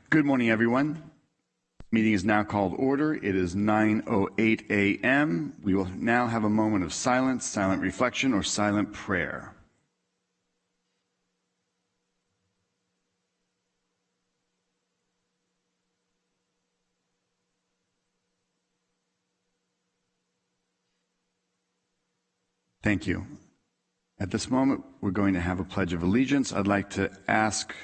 Good morning, everyone. Meeting is now called order. It is 9:08 a.m. We will now have a moment of silence, silent reflection, or silent prayer. Thank you. At this moment, we're going to have a Pledge of Allegiance. I'd like to ask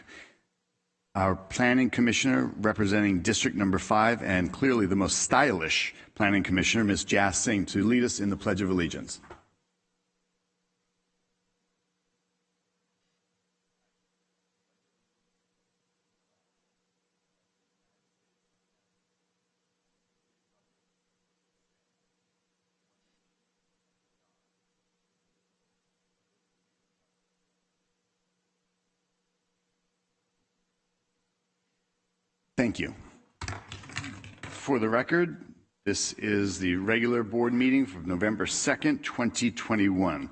our Planning Commissioner representing District Number 5 and clearly the most stylish Planning Commissioner, Ms. Jas Singh, to lead us in the Pledge of Allegiance. Thank you. For the record, this is the regular board meeting for November 2nd, 2021.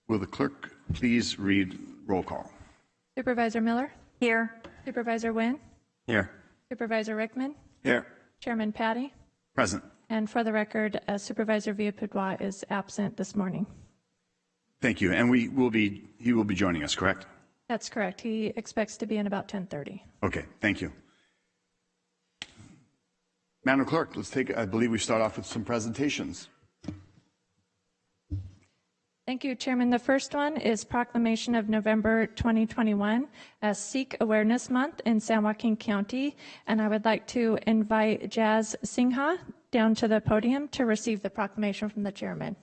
Will the clerk please read roll call? Supervisor Miller? Here. Supervisor Nguyen? Here. Supervisor Rickman? Here. Chairman Patty? Present. And for the record, Supervisor Villapadua is absent this morning. Thank you. And he will be joining us, correct? That's correct. He expects to be in about 10:30. Okay, thank you. Madam Clerk, I believe we start off with some presentations. Thank you, Chairman. The first one is proclamation of November 2021 as Sikh Awareness Month in San Joaquin County. And I would like to invite Jas Singh down to the podium to receive the proclamation from the chairman.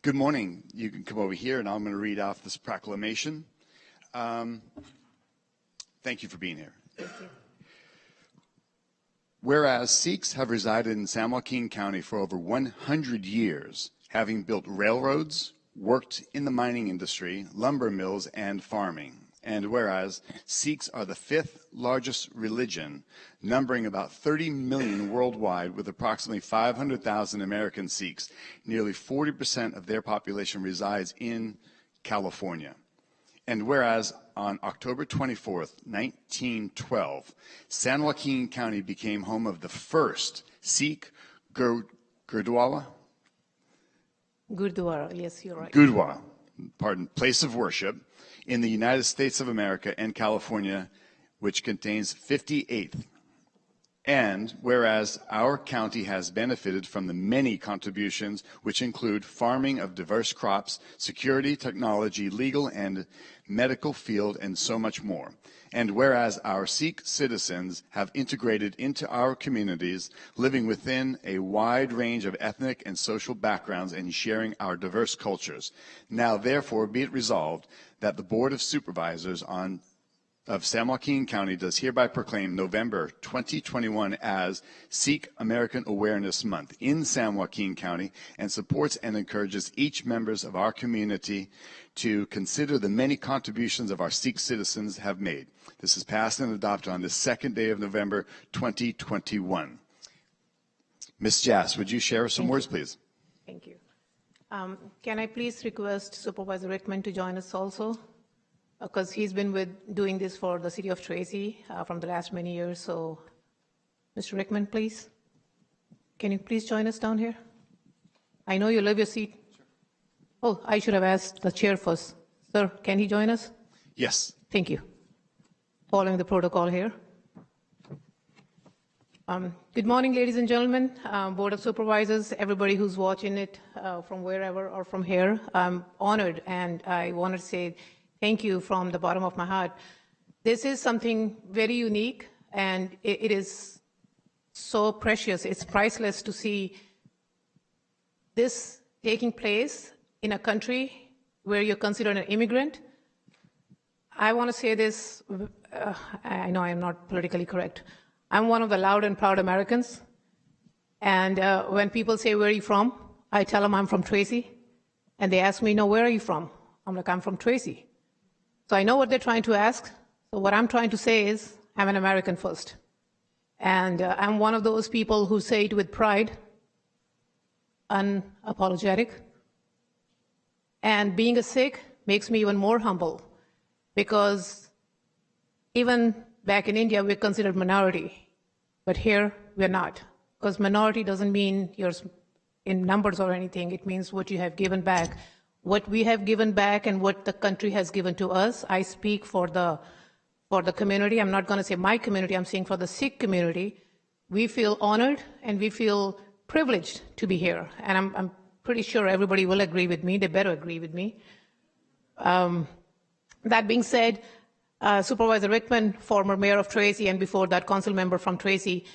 Good morning. You can come over here and I'm going to read off this proclamation. Thank you for being here. Thank you. Whereas Sikhs have resided in San Joaquin County for over 100 years, having built railroads, worked in the mining industry, lumber mills, and farming. And whereas Sikhs are the 5th largest religion, numbering about 30 million worldwide with approximately 500,000 American Sikhs, nearly 40% of their population resides in California. And whereas on October 24th, 1912, San Joaquin County became home of the first Sikh Gurdwara? Gurdwara, yes, you're right. Gurdwara, place of worship in the United States of America and California, which contains 58. And whereas our county has benefited from the many contributions, which include farming of diverse crops, security, technology, legal and medical field, and so much more. And whereas our Sikh citizens have integrated into our communities, living within a wide range of ethnic and social backgrounds and sharing our diverse cultures. Now, therefore, be it resolved that the Board of Supervisors of San Joaquin County does hereby proclaim November 2021 as Sikh American Awareness Month in San Joaquin County and supports and encourages each members of our community to consider the many contributions of our Sikh citizens have made. This is passed and adopted on the 2nd day of November 2021. Ms. Jas, would you share some words, please? Thank you. Can I please request Supervisor Rickman to join us also? Because he's been doing this for the city of Tracy from the last many years. So, Mr. Rickman, please. Can you please join us down here? I know you love your seat. Sure. Oh, I should have asked the chair first. Sir, can he join us? Yes. Thank you. Following the protocol here. Good morning, ladies and gentlemen, Board of Supervisors, everybody who's watching it from wherever or from here. I'm honored, and I want to say thank you from the bottom of my heart. This is something very unique, and it is so precious. It's priceless to see this taking place in a country where you're considered an immigrant. I want to say this, I know I'm not politically correct. I'm one of the loud and proud Americans. And when people say, where are you from? I tell them I'm from Tracy. And they ask me, no, where are you from? I'm like, I'm from Tracy. So I know what they're trying to ask. So what I'm trying to say is, I'm an American first. And I'm one of those people who say it with pride, unapologetic. And being a Sikh makes me even more humble, because even back in India, we're considered minority, but here we're not. Because minority doesn't mean you're in numbers or anything. It means what you have given back. What we have given back and what the country has given to us. I speak for the community. I'm not going to say my community. I'm saying for the Sikh community. We feel honored and we feel privileged to be here. And I'm pretty sure everybody will agree with me. They better agree with me. That being said, Supervisor Rickman, former mayor of Tracy, and before that council member from Tracy,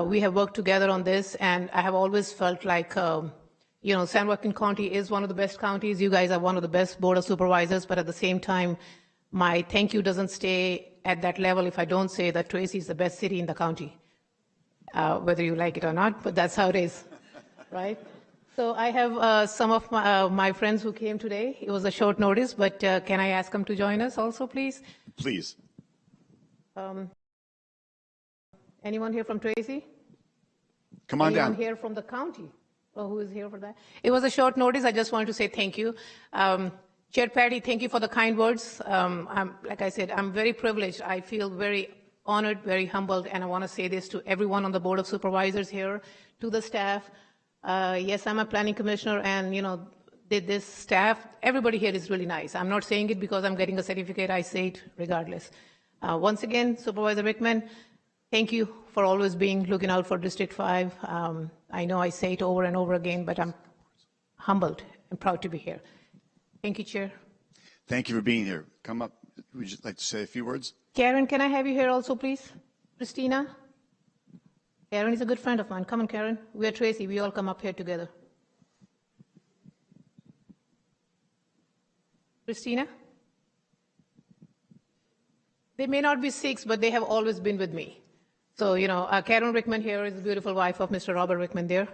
we have worked together on this, and I have always felt like, San Joaquin County is one of the best counties. You guys are one of the best board of supervisors, but at the same time, my thank you doesn't stay at that level if I don't say that Tracy is the best city in the county, whether you like it or not, but that's how it is, right? So I have some of my friends who came today. It was a short notice, but can I ask them to join us also, please? Please. Anyone here from Tracy? Come on down. Anyone here from the county? Oh, who is here for that? It was a short notice. I just wanted to say thank you. Chair Patty, thank you for the kind words. Like I said, I'm very privileged. I feel very honored, very humbled, and I want to say this to everyone on the Board of Supervisors here, to the staff. Yes, I'm a planning commissioner, and this staff, everybody here is really nice. I'm not saying it because I'm getting a certificate. I say it regardless. Once again, Supervisor Rickman, thank you for always looking out for District 5. I know I say it over and over again, but I'm humbled and proud to be here. Thank you, Chair. Thank you for being here. Come up. Would you like to say a few words? Karen, can I have you here also, please? Christina? Karen is a good friend of mine. Come on, Karen. We are Tracy. We all come up here together. Christina? They may not be Sikhs, but they have always been with me. So, Karen Rickman here is the beautiful wife of Mr. Robert Rickman there.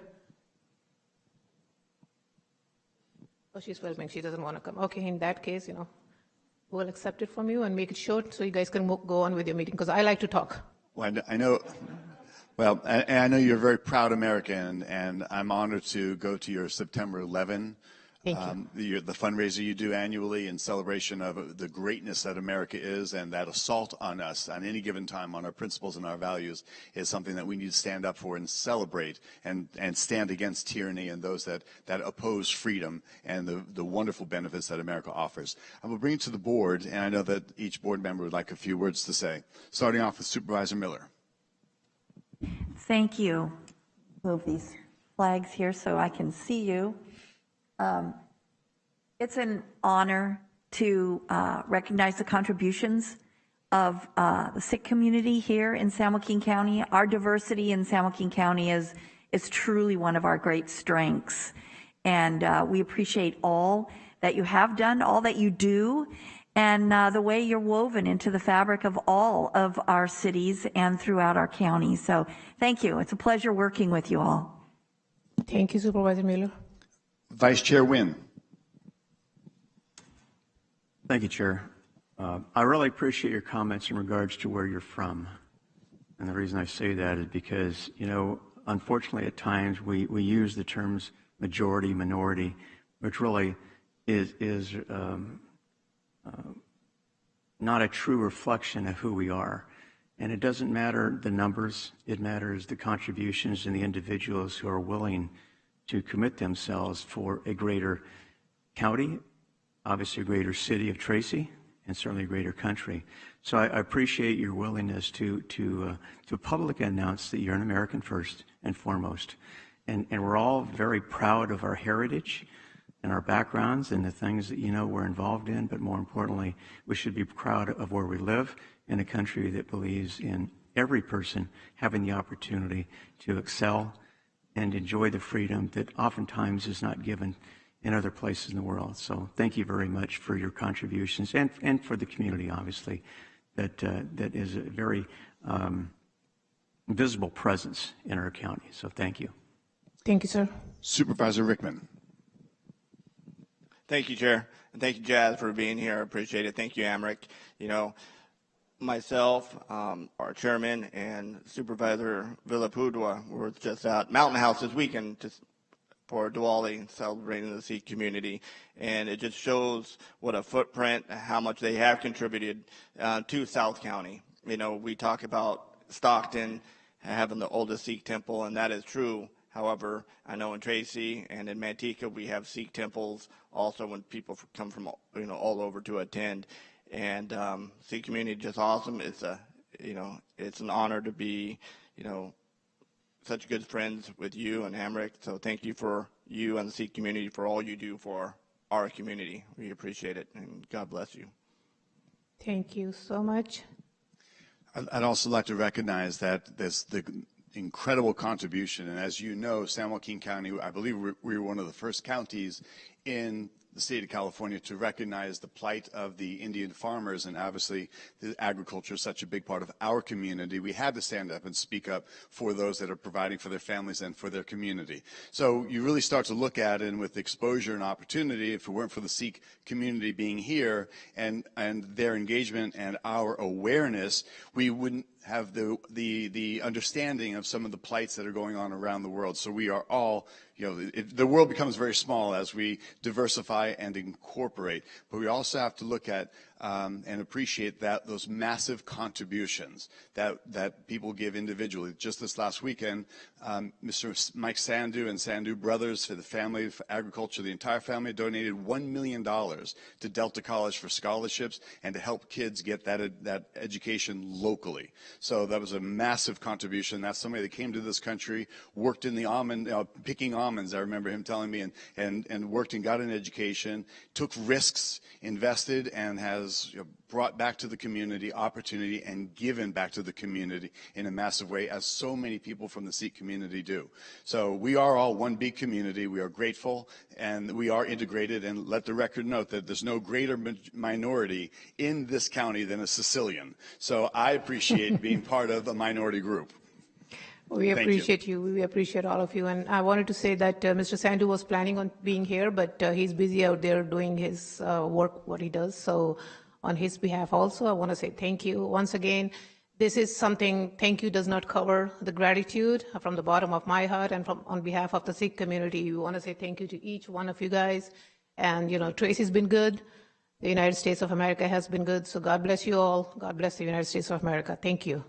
Oh, she's filming. She doesn't want to come. Okay, in that case, we'll accept it from you and make it short so you guys can go on with your meeting, because I like to talk. Well, I know. Well, I know you're a very proud American, and I'm honored to go to your September 11. Thank you. The fundraiser you do annually in celebration of the greatness that America is, and that assault on us on any given time on our principles and our values is something that we need to stand up for and celebrate, and stand against tyranny and those that oppose freedom and the wonderful benefits that America offers. I will bring it to the board, and I know that each board member would like a few words to say. Starting off with Supervisor Miller. Thank you. Move these flags here so I can see you. It's an honor to recognize the contributions of the Sikh community here in San Joaquin County. Our diversity in San Joaquin County is truly one of our great strengths. And we appreciate all that you have done, all that you do, and the way you're woven into the fabric of all of our cities and throughout our county. So thank you. It's a pleasure working with you all. Thank you, Supervisor Miller. Vice Chair Wynn. Thank you, Chair. I really appreciate your comments in regards to where you're from. And the reason I say that is because, unfortunately at times we use the terms majority, minority, which really is not a true reflection of who we are. And it doesn't matter the numbers, it matters the contributions and the individuals who are willing to commit themselves for a greater county, obviously a greater city of Tracy, and certainly a greater country. So I appreciate your willingness to publicly announce that you're an American first and foremost. And we're all very proud of our heritage and our backgrounds and the things that we're involved in, but more importantly, we should be proud of where we live in a country that believes in every person having the opportunity to excel and enjoy the freedom that oftentimes is not given in other places in the world. So thank you very much for your contributions and for the community, obviously, that is a very visible presence in our county. So thank you. Thank you, sir. Supervisor Rickman. Thank you, Chair. And thank you, Jazz, for being here. I appreciate it. Thank you, Amric. Myself, our chairman, and Supervisor Villapudua were just at Mountain House this weekend, just for Diwali, celebrating the Sikh community. And it just shows what a footprint, how much they have contributed to South County. You know, we talk about Stockton having the oldest Sikh temple, and that is true. However, I know in Tracy and in Manteca we have Sikh temples also when people come from all over to attend. And Sikh community is just awesome. It's it's an honor to be such good friends with you and Hamrick. So thank you for you and the Sikh community for all you do for our community. We appreciate it, and God bless you. Thank you so much. I'd also like to recognize that the incredible contribution, and as you know, San Joaquin County, I believe we were one of the first counties in the state of California to recognize the plight of the Indian farmers, and obviously the agriculture is such a big part of our community. We had to stand up and speak up for those that are providing for their families and for their community. So you really start to look at it, and with exposure and opportunity, if it weren't for the Sikh community being here and their engagement and our awareness, we wouldn't have the understanding of some of the plights that are going on around the world. So we are all, the world becomes very small as we diversify and incorporate. But we also have to look at and appreciate those massive contributions that people give individually. Just this last weekend, Mr. Mike Sandhu and Sandhu Brothers, for the family, for agriculture, the entire family donated $1 million to Delta College for scholarships and to help kids get that education locally. So that was a massive contribution. That's somebody that came to this country, worked in the almond, picking almonds, I remember him telling me, and worked and got an education, took risks, invested, and has brought back to the community opportunity and given back to the community in a massive way, as so many people from the Sikh community do. So we are all one big community. We are grateful, and we are integrated. And let the record note that there's no greater minority in this county than a Sicilian. So I appreciate being part of a minority group. We appreciate you. We appreciate all of you. And I wanted to say that Mr. Sandhu was planning on being here, but he's busy out there doing his work, what he does. So on his behalf also, I want to say thank you. Once again, this is something, thank you does not cover the gratitude from the bottom of my heart, and on behalf of the Sikh community, we want to say thank you to each one of you guys. And, Tracy's been good. The United States of America has been good. So God bless you all. God bless the United States of America. Thank you.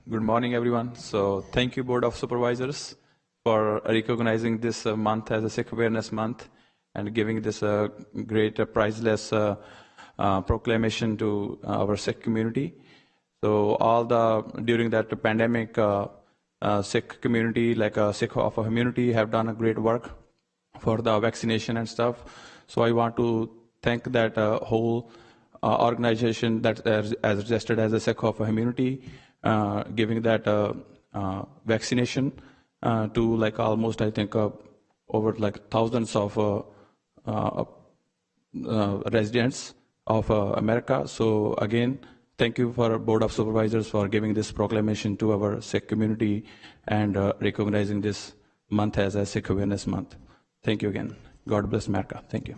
Good morning, everyone. So thank you, Board of Supervisors, for recognizing this month as a Sikh Awareness Month and giving this a great priceless proclamation to our Sikh community. So during that pandemic, Sikh community, like Sikh of a community, have done a great work for the vaccination and stuff. So I want to thank that whole organization that is registered as a Sikh of a community, giving that vaccination to almost, I think, over thousands of residents of America. So again, thank you for Board of Supervisors for giving this proclamation to our Sikh community and recognizing this month as a Sikh Awareness Month. Thank you again. God bless America. Thank you.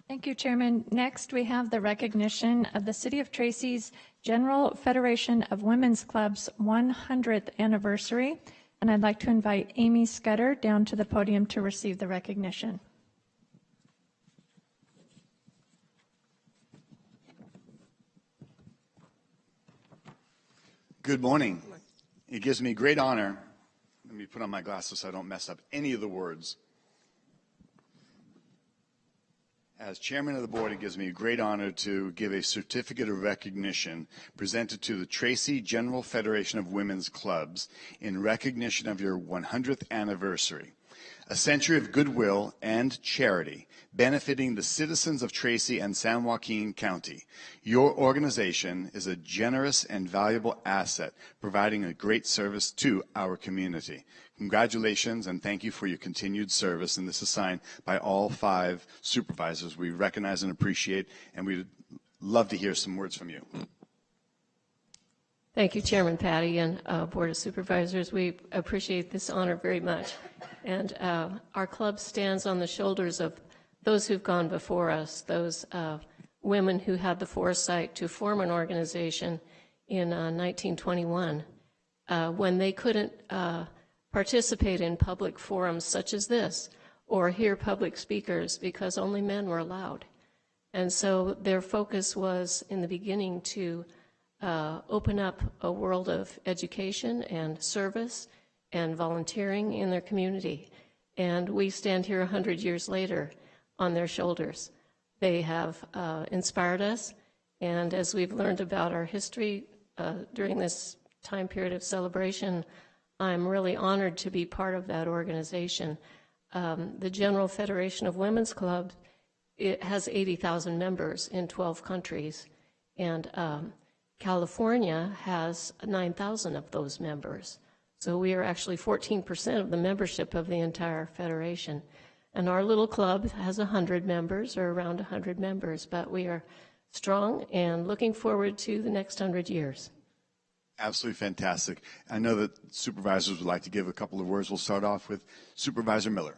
Thank you, Chairman. Next, we have the recognition of the City of Tracy's General Federation of Women's Clubs 100th anniversary, and I'd like to invite Amy Scudder down to the podium to receive the recognition. Good morning. It gives me great honor. Let me put on my glasses so I don't mess up any of the words. As chairman of the board, it gives me a great honor to give a certificate of recognition presented to the Tracy General Federation of Women's Clubs in recognition of your 100th anniversary. A century of goodwill and charity, benefiting the citizens of Tracy and San Joaquin County. Your organization is a generous and valuable asset, providing a great service to our community. Congratulations and thank you for your continued service. And this is signed by all 5 supervisors. We recognize and appreciate, and we'd love to hear some words from you. Thank you, Chairman Patty and Board of Supervisors. We appreciate this honor very much. And our club stands on the shoulders of those who've gone before us, those women who had the foresight to form an organization in 1921 when they couldn't participate in public forums such as this or hear public speakers because only men were allowed. And so their focus was in the beginning to open up a world of education and service and volunteering in their community. And we stand here 100 years later on their shoulders. They have inspired us, and as we've learned about our history during this time period of celebration, I'm really honored to be part of that organization. The General Federation of Women's Clubs, it has 80,000 members in 12 countries, and California has 9,000 of those members. So we are actually 14% of the membership of the entire federation. And our little club has 100 members, or around 100 members, but we are strong and looking forward to the next 100 years. Absolutely fantastic. I know that supervisors would like to give a couple of words. We'll start off with Supervisor Miller.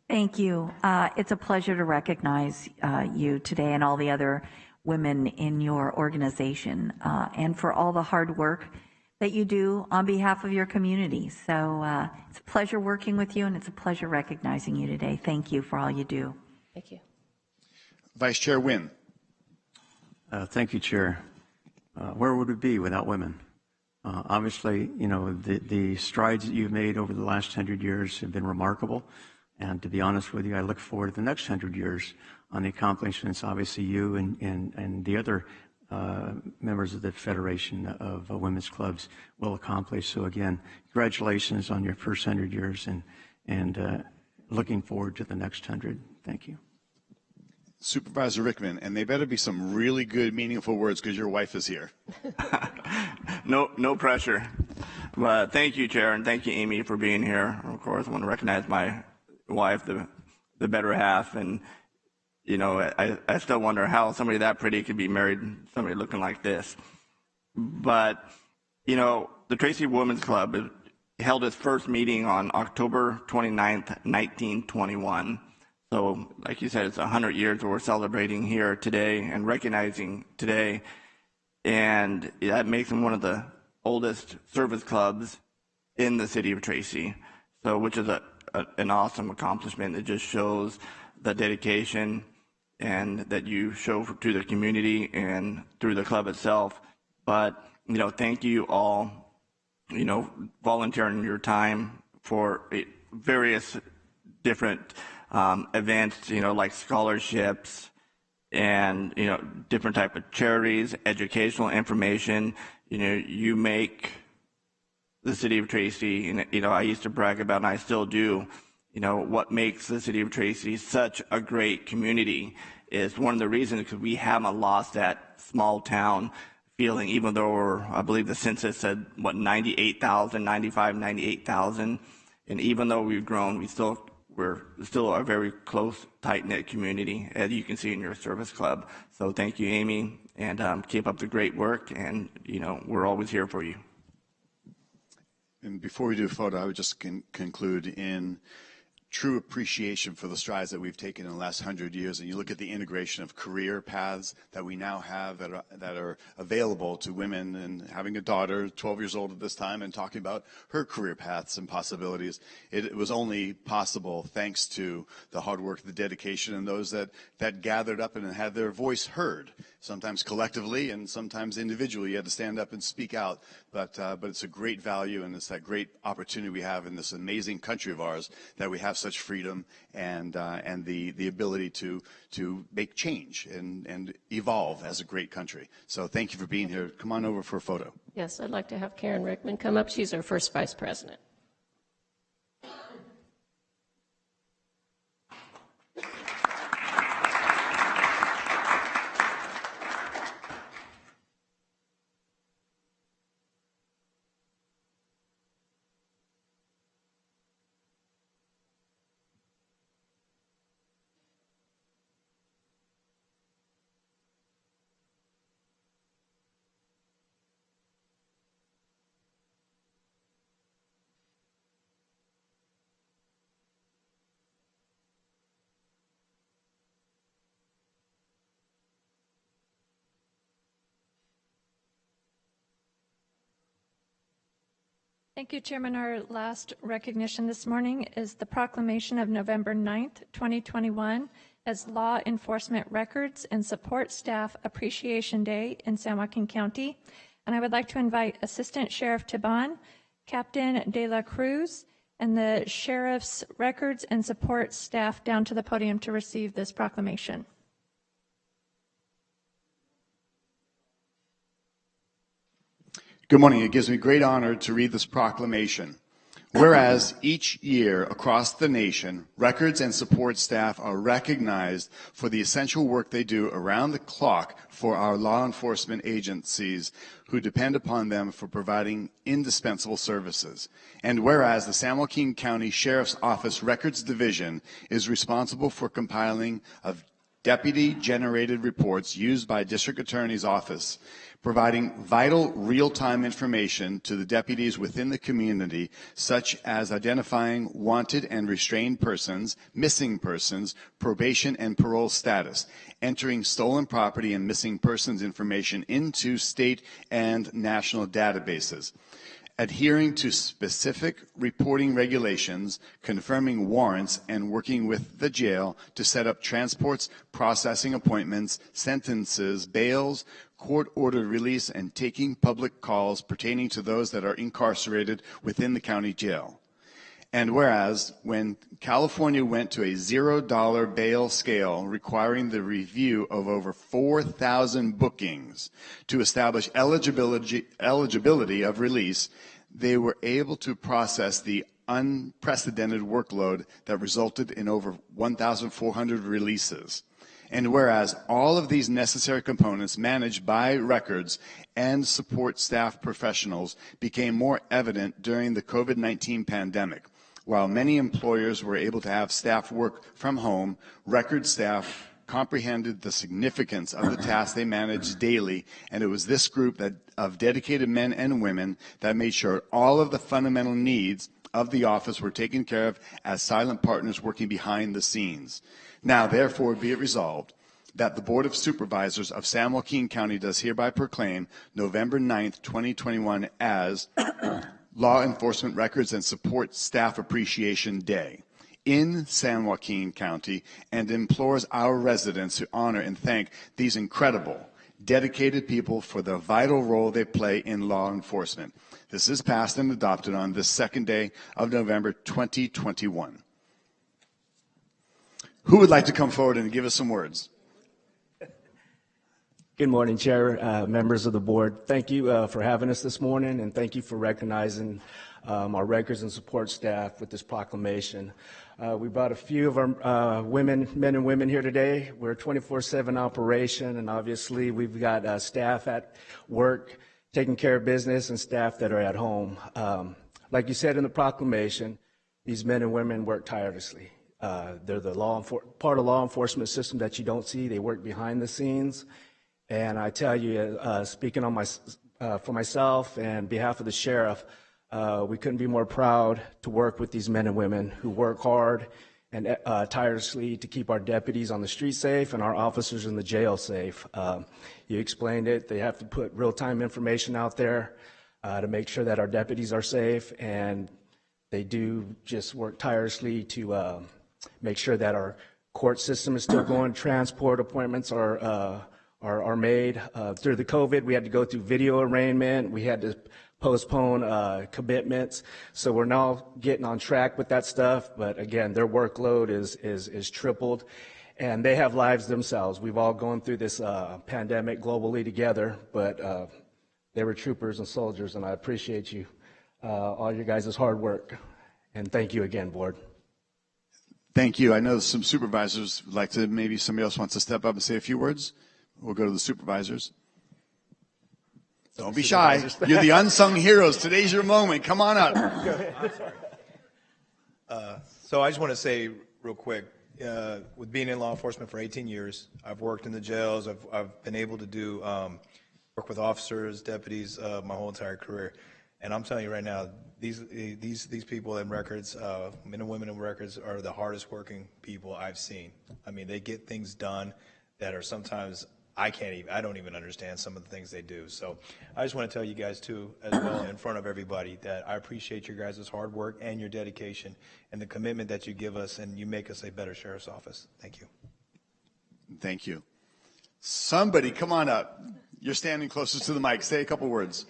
Thank you. It's a pleasure to recognize you today and all the other women in your organization and for all the hard work that you do on behalf of your community. So it's a pleasure working with you, and it's a pleasure recognizing you today. Thank you for all you do. Thank you. Vice Chair Wynn. Thank you, Chair. Where would we be without women? Obviously, you know, the strides that you've made over the last 100 years have been remarkable. And to be honest with you, I look forward to the next 100 years on the accomplishments, obviously, you and the other members of the Federation of Women's Clubs will accomplish. So again, congratulations on your first 100 years and looking forward to the next 100. Thank you. Supervisor Rickman, and they better be some really good, meaningful words because your wife is here. No pressure. But thank you, Chair, and thank you, Amy, for being here. Of course, I want to recognize my wife, the better half, and you know, I still wonder how somebody that pretty could be married to somebody looking like this. But, you know, the Tracy Women's Club held its first meeting on October 29th, 1921. So, like you said, it's 100 years that we're celebrating here today and recognizing today. And that makes them one of the oldest service clubs in the city of Tracy. So, which is an awesome accomplishment. It just shows the dedication and that you show to the community and through the club itself. But, you know, thank you all, you know, volunteering your time for various different events, you know, like scholarships and, you know, different type of charities, educational information. You know, you make the city of Tracy, and, you know, I used to brag about, and I still do, you know, what makes the city of Tracy such a great community is one of the reasons because we haven't lost that small town feeling, even though I believe the census said, 98,000, 98,000. And even though we've grown, we're still a very close, tight-knit community, as you can see in your service club. So thank you, Amy, and keep up the great work. And, you know, we're always here for you. And before we do a photo, I would just conclude in true appreciation for the strides that we've taken in the last 100 years. And you look at the integration of career paths that we now have that are available to women, and having a daughter, 12 years old at this time, and talking about her career paths and possibilities. It was only possible thanks to the hard work, the dedication, and those that gathered up and had their voice heard, sometimes collectively and sometimes individually. You had to stand up and speak out. But it's a great value, and it's that great opportunity we have in this amazing country of ours that we have such freedom and the ability to make change and evolve as a great country. So thank you for being here. Come on over for a photo. Yes, I'd like to have Karen Rickman come up. She's our first vice president. Thank you, Chairman. Our last recognition this morning is the proclamation of November 9th, 2021 as Law Enforcement Records and Support Staff Appreciation Day in San Joaquin County. And I would like to invite Assistant Sheriff Taban, Captain De La Cruz, and the Sheriff's Records and Support Staff down to the podium to receive this proclamation. Good morning. It gives me great honor to read this proclamation. Whereas each year across the nation, records and support staff are recognized for the essential work they do around the clock for our law enforcement agencies who depend upon them for providing indispensable services. And whereas the San Joaquin County Sheriff's Office Records Division is responsible for compiling of deputy-generated reports used by District Attorney's Office, providing vital real-time information to the deputies within the community, such as identifying wanted and restrained persons, missing persons, probation and parole status, entering stolen property and missing persons information into state and national databases, adhering to specific reporting regulations, confirming warrants, and working with the jail to set up transports, processing appointments, sentences, bails, court-ordered release, and taking public calls pertaining to those that are incarcerated within the county jail. And whereas, when California went to a $0 bail scale requiring the review of over 4,000 bookings to establish eligibility of release, they were able to process the unprecedented workload that resulted in over 1,400 releases. And whereas all of these necessary components managed by records and support staff professionals became more evident during the COVID-19 pandemic, while many employers were able to have staff work from home, record staff comprehended the significance of the tasks they managed daily, and it was this group of dedicated men and women that made sure all of the fundamental needs of the office were taken care of as silent partners working behind the scenes. Now, therefore, be it resolved that the Board of Supervisors of San Joaquin County does hereby proclaim November 9th, 2021 as Law Enforcement Records and Support Staff Appreciation Day in San Joaquin County, and implores our residents to honor and thank these incredible, dedicated people for the vital role they play in law enforcement. This is passed and adopted on this second day of November 2021. Who would like to come forward and give us some words? Good morning, Chair, members of the board. Thank you for having us this morning, and thank you for recognizing our records and support staff with this proclamation. We brought a few of our men and women here today. We're a 24/7 operation, and obviously we've got staff at work taking care of business and staff that are at home. Like you said in the proclamation, these men and women work tirelessly. They're the part of law enforcement system that you don't see. They work behind the scenes. And I tell you, speaking on for myself and behalf of the sheriff, we couldn't be more proud to work with these men and women who work hard and tirelessly to keep our deputies on the street safe and our officers in the jail safe. You explained it. They have to put real-time information out there to make sure that our deputies are safe, and they do just work tirelessly to make sure that our court system is still going. Transport appointments are made. Through the COVID, we had to go through video arraignment. We had to postpone commitments. So we're now getting on track with that stuff. But again, their workload is tripled, and they have lives themselves. We've all gone through this pandemic globally together, but they were troopers and soldiers, and I appreciate you, all your guys' hard work. And thank you again, board. Thank you. I know some supervisors would like to, maybe somebody else wants to step up and say a few words. We'll go to the supervisors. Don't be shy. You're the unsung heroes. Today's your moment. Come on up. So I just want to say real quick, with being in law enforcement for 18 years, I've worked in the jails. I've been able to do work with officers, deputies, my whole entire career. And I'm telling you right now, these people in records, men and women in records, are the hardest working people I've seen. I mean, they get things done that are sometimes I don't even understand some of the things they do. So I just want to tell you guys too, as well, in front of everybody, that I appreciate your guys' hard work and your dedication and the commitment that you give us, and you make us a better sheriff's office. Thank you. Thank you. Somebody come on up. You're standing closest to the mic. Say a couple words.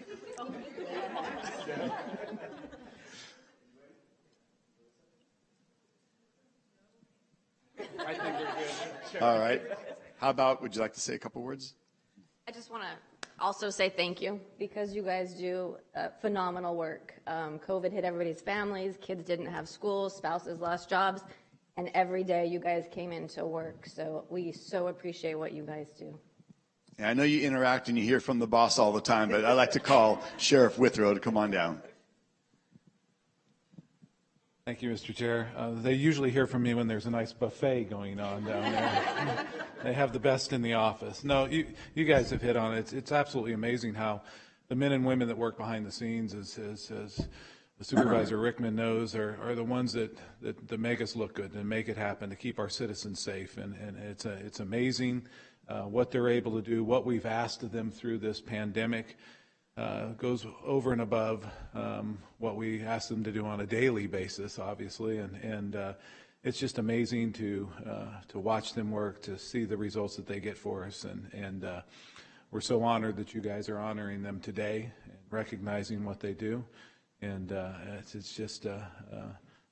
All right. How about, would you like to say a couple words? I just want to also say thank you, because you guys do phenomenal work. COVID hit everybody's families, kids didn't have school, spouses lost jobs, and every day you guys came into work. So we so appreciate what you guys do. Yeah, I know you interact and you hear from the boss all the time, but I'd like to call Sheriff Withrow to come on down. Thank you, Mr. Chair. They usually hear from me when there's a nice buffet going on down there. They have the best in the office. No, you guys have hit on it. It's absolutely amazing how the men and women that work behind the scenes, as the Supervisor Rickman knows, are the ones that make us look good and make it happen, to keep our citizens safe. And it's amazing what they're able to do, what we've asked of them through this pandemic. Goes over and above what we ask them to do on a daily basis, obviously, and it's just amazing to watch them work, to see the results that they get for us, and we're so honored that you guys are honoring them today and recognizing what they do, and it's just a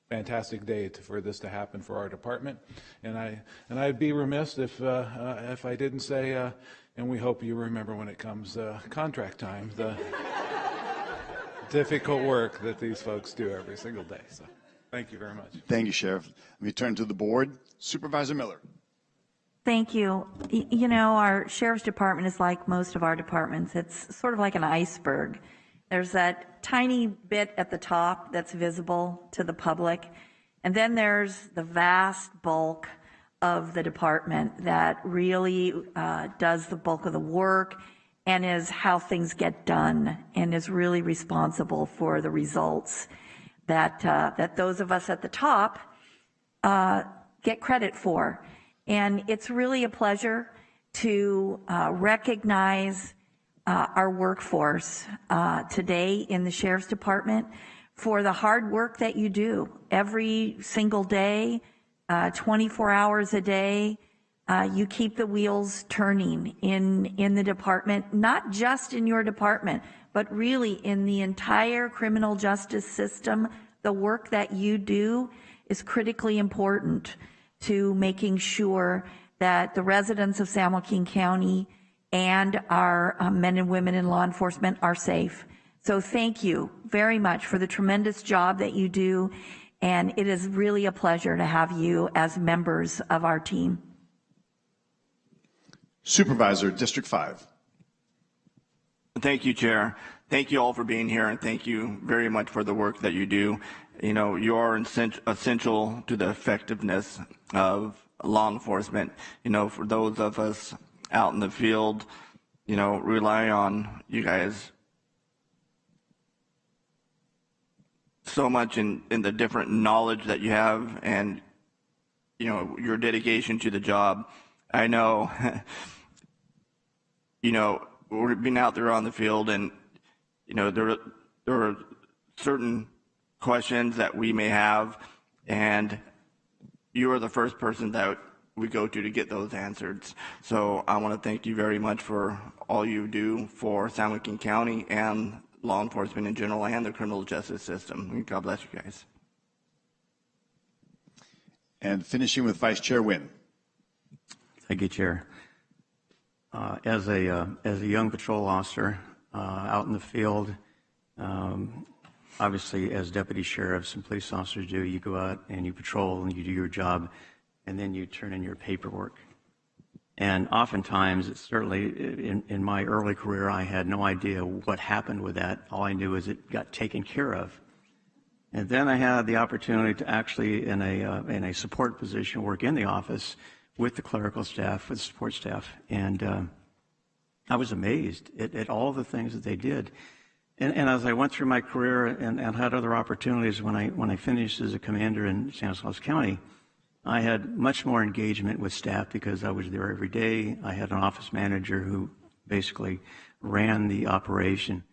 fantastic day for this to happen for our department, and I'd be remiss if I didn't say. And we hope you remember when it comes contract time, the difficult work that these folks do every single day. So thank you very much. Thank you, Sheriff. Let me turn to the board. Supervisor Miller. Thank you. You know, our Sheriff's Department is like most of our departments. It's sort of like an iceberg. There's that tiny bit at the top that's visible to the public, and then there's the vast bulk of the department that really does the bulk of the work and is how things get done and is really responsible for the results that those of us at the top get credit for. And it's really a pleasure to recognize our workforce today in the Sheriff's Department for the hard work that you do every single day. 24 hours a day, you keep the wheels turning in the department, not just in your department, but really in the entire criminal justice system. The work that you do is critically important to making sure that the residents of San Joaquin County and our men and women in law enforcement are safe. So thank you very much for the tremendous job that you do. And it is really a pleasure to have you as members of our team. Supervisor, District 5. Thank you, Chair. Thank you all for being here, and thank you very much for the work that you do. You know, you are essential to the effectiveness of law enforcement. You know, for those of us out in the field, you know, rely on you guys so much in the different knowledge that you have, and you know, your dedication to the job. I know you know, we're being out there on the field, and you know, there are certain questions that we may have, and you are the first person that we go to get those answered. So I want to thank you very much for all you do for San Joaquin County and law enforcement in general and the criminal justice system. God bless you guys. And finishing with Vice Chair Wynn. Thank you, Chair. As a young patrol officer out in the field, obviously as deputy sheriffs and police officers do, you go out and you patrol and you do your job, and then you turn in your paperwork. And oftentimes, it's certainly in my early career, I had no idea what happened with that. All I knew is it got taken care of. And then I had the opportunity to actually, in a support position, work in the office with the clerical staff, with the support staff, and I was amazed at all the things that they did. And as I went through my career and had other opportunities, when I finished as a commander in San Joaquin County, I had much more engagement with staff because I was there every day. I had an office manager who basically ran the operation.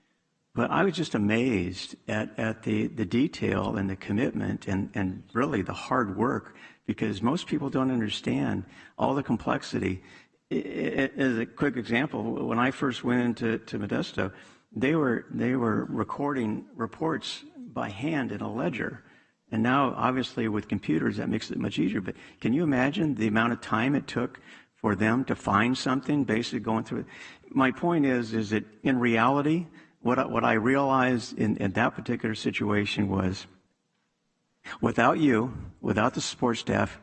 But I was just amazed at the detail and the commitment and really the hard work, because most people don't understand all the complexity. As a quick example, when I first went into Modesto, they were recording reports by hand in a ledger. And now, obviously, with computers, that makes it much easier. But can you imagine the amount of time it took for them to find something, basically going through it? My point is that in reality, what I realized in that particular situation was, without you, without the support staff,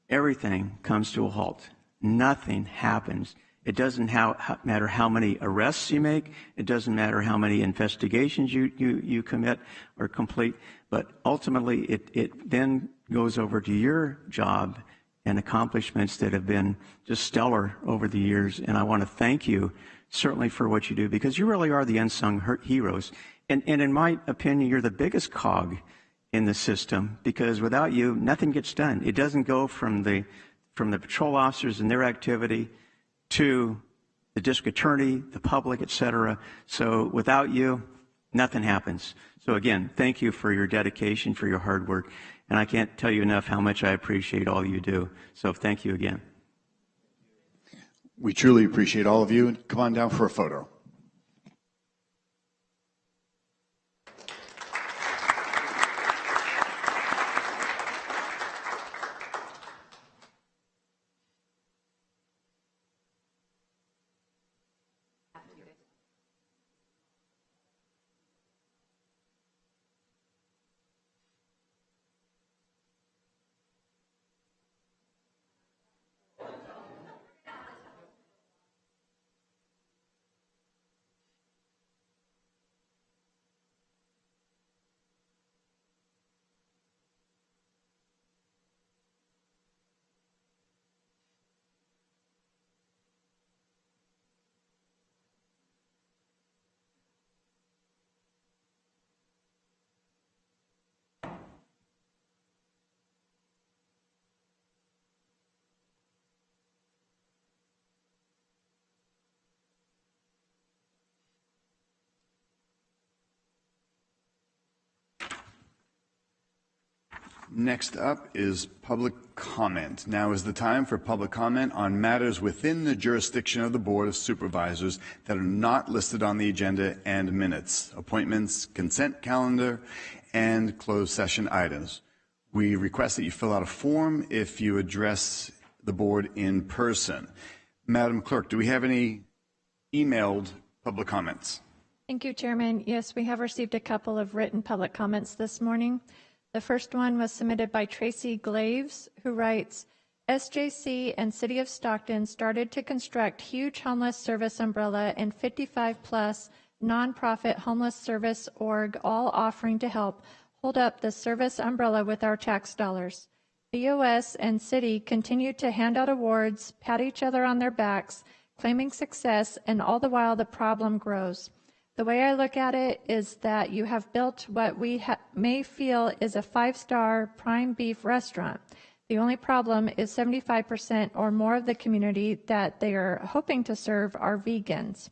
everything comes to a halt. Nothing happens. It doesn't matter how many arrests you make. It doesn't matter how many investigations you commit or complete. But ultimately, it then goes over to your job and accomplishments that have been just stellar over the years. And I want to thank you certainly for what you do, because you really are the unsung heroes. And in my opinion, you're the biggest cog in the system, because without you, nothing gets done. It doesn't go from the patrol officers and their activity to the district attorney, the public, et cetera. So without you, nothing happens. So again, thank you for your dedication, for your hard work. And I can't tell you enough how much I appreciate all you do. So thank you again. We truly appreciate all of you. Come on down for a photo. Next up is public comment. Now is the time for public comment on matters within the jurisdiction of the Board of Supervisors that are not listed on the agenda and minutes, appointments, consent calendar, and closed session items. We request that you fill out a form if you address the board in person. Madam Clerk, do we have any emailed public comments? Thank you, Chairman. Yes, we have received a couple of written public comments this morning. The first one was submitted by Tracy Glaves, who writes, SJC and City of Stockton started to construct huge homeless service umbrella and 55-plus nonprofit homeless service org, all offering to help hold up the service umbrella with our tax dollars. BOS and City continue to hand out awards, pat each other on their backs, claiming success, and all the while the problem grows. The way I look at it is that you have built what we may feel is a 5-star prime beef restaurant. The only problem is 75% or more of the community that they are hoping to serve are vegans.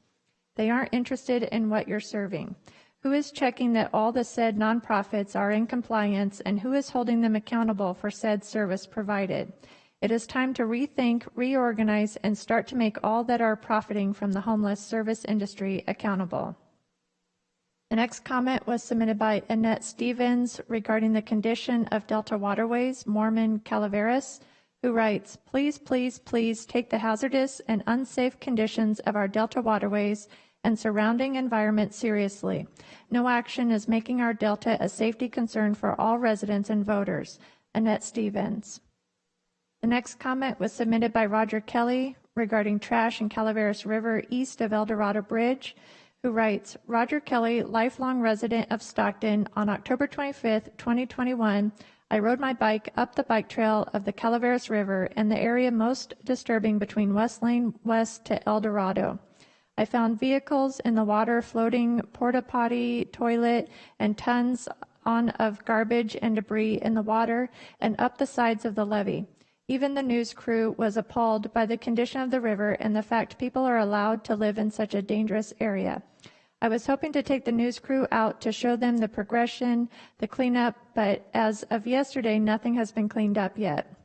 They aren't interested in what you're serving. Who is checking that all the said nonprofits are in compliance, and who is holding them accountable for said service provided? It is time to rethink, reorganize, and start to make all that are profiting from the homeless service industry accountable. The next comment was submitted by Annette Stevens regarding the condition of Delta Waterways, Mormon Calaveras, who writes, please, please, please take the hazardous and unsafe conditions of our Delta Waterways and surrounding environment seriously. No action is making our Delta a safety concern for all residents and voters. Annette Stevens. The next comment was submitted by Roger Kelly regarding trash in Calaveras River east of El Dorado Bridge, who writes, Roger Kelly, lifelong resident of Stockton, on October 25th, 2021, I rode my bike up the bike trail of the Calaveras River and the area most disturbing between West Lane West to El Dorado. I found vehicles in the water floating porta potty, toilet, and tons on of garbage and debris in the water and up the sides of the levee. Even the news crew was appalled by the condition of the river and the fact people are allowed to live in such a dangerous area. I was hoping to take the news crew out to show them the progression, the cleanup, but as of yesterday, nothing has been cleaned up yet.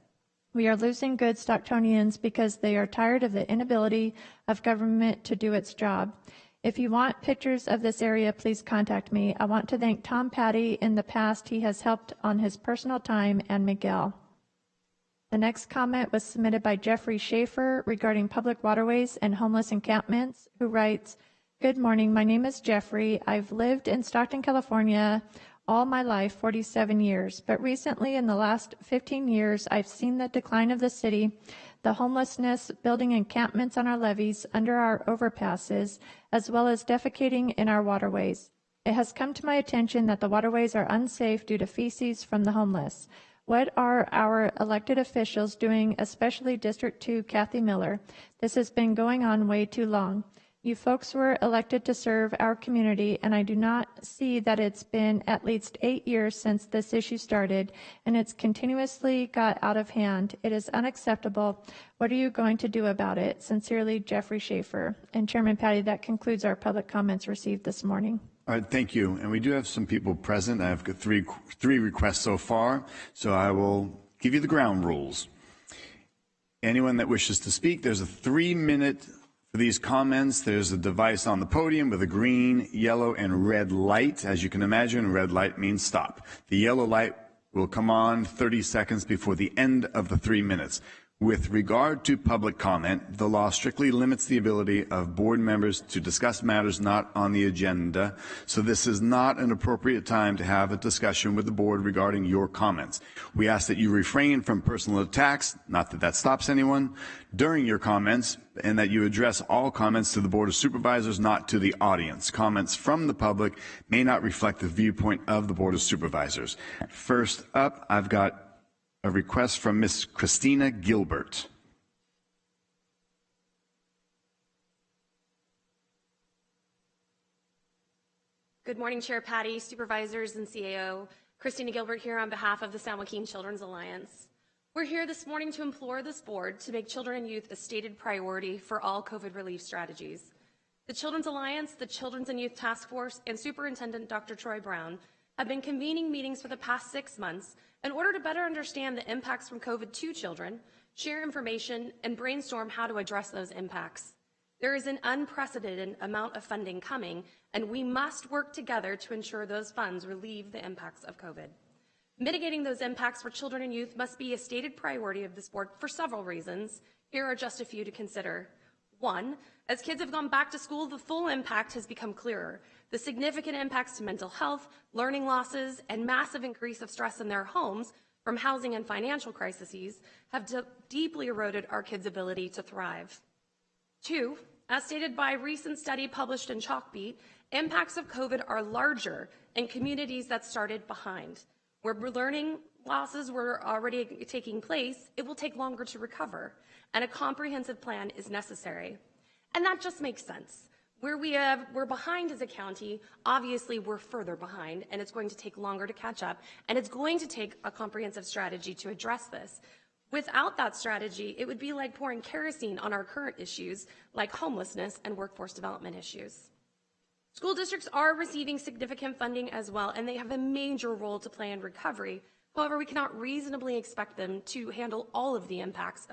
We are losing good Stocktonians because they are tired of the inability of government to do its job. If you want pictures of this area, please contact me. I want to thank Tom Patty. In the past, he has helped on his personal time, and Miguel. The next comment was submitted by Jeffrey Schaefer regarding public waterways and homeless encampments, who writes, "Good morning, my name is Jeffrey. I've lived in Stockton, California all my life, 47 years, but recently in the last 15 years, I've seen the decline of the city, the homelessness, building encampments on our levees, under our overpasses, as well as defecating in our waterways. It has come to my attention that the waterways are unsafe due to feces from the homeless. What are our elected officials doing, especially District 2 Kathy Miller? This has been going on way too long. You folks were elected to serve our community, and I do not see that it's been at least 8 years since this issue started, and it's continuously got out of hand. It is unacceptable. What are you going to do about it? Sincerely, Jeffrey Schaefer." And Chairman Patty, that concludes our public comments received this morning. All right, thank you. And we do have some people present. I've got three requests so far, so I will give you the ground rules. Anyone that wishes to speak, there's a 3-minute for these comments. There's a device on the podium with a green, yellow, and red light. As you can imagine, red light means stop. The yellow light will come on 30 seconds before the end of the 3 minutes. With regard to public comment, the law strictly limits the ability of board members to discuss matters not on the agenda, so this is not an appropriate time to have a discussion with the board regarding your comments. We ask that you refrain from personal attacks, not that that stops anyone, during your comments, and that you address all comments to the Board of Supervisors, not to the audience. Comments from the public may not reflect the viewpoint of the Board of Supervisors. First up, I've got a request from Ms. Christina Gilbert. Good morning, Chair Patty, Supervisors, and CAO. Christina Gilbert here on behalf of the San Joaquin Children's Alliance. We're here this morning to implore this board to make children and youth a stated priority for all COVID relief strategies. The Children's Alliance, the Children's and Youth Task Force, and Superintendent Dr. Troy Brown have been convening meetings for the past 6 months in order to better understand the impacts from COVID to children, share information, and brainstorm how to address those impacts. There is an unprecedented amount of funding coming, and we must work together to ensure those funds relieve the impacts of COVID. Mitigating those impacts for children and youth must be a stated priority of this board for several reasons. Here are just a few to consider. 1, as kids have gone back to school, the full impact has become clearer. The significant impacts to mental health, learning losses, and massive increase of stress in their homes from housing and financial crises have deeply eroded our kids' ability to thrive. 2, as stated by a recent study published in Chalkbeat, impacts of COVID are larger in communities that started behind. Where learning losses were already taking place, it will take longer to recover, and a comprehensive plan is necessary. And that just makes sense. Where we're behind as a county, obviously we're further behind, and it's going to take longer to catch up, and it's going to take a comprehensive strategy to address this. Without that strategy, it would be like pouring kerosene on our current issues, like homelessness and workforce development issues. School districts are receiving significant funding as well, and they have a major role to play in recovery. However, we cannot reasonably expect them to handle all of the impacts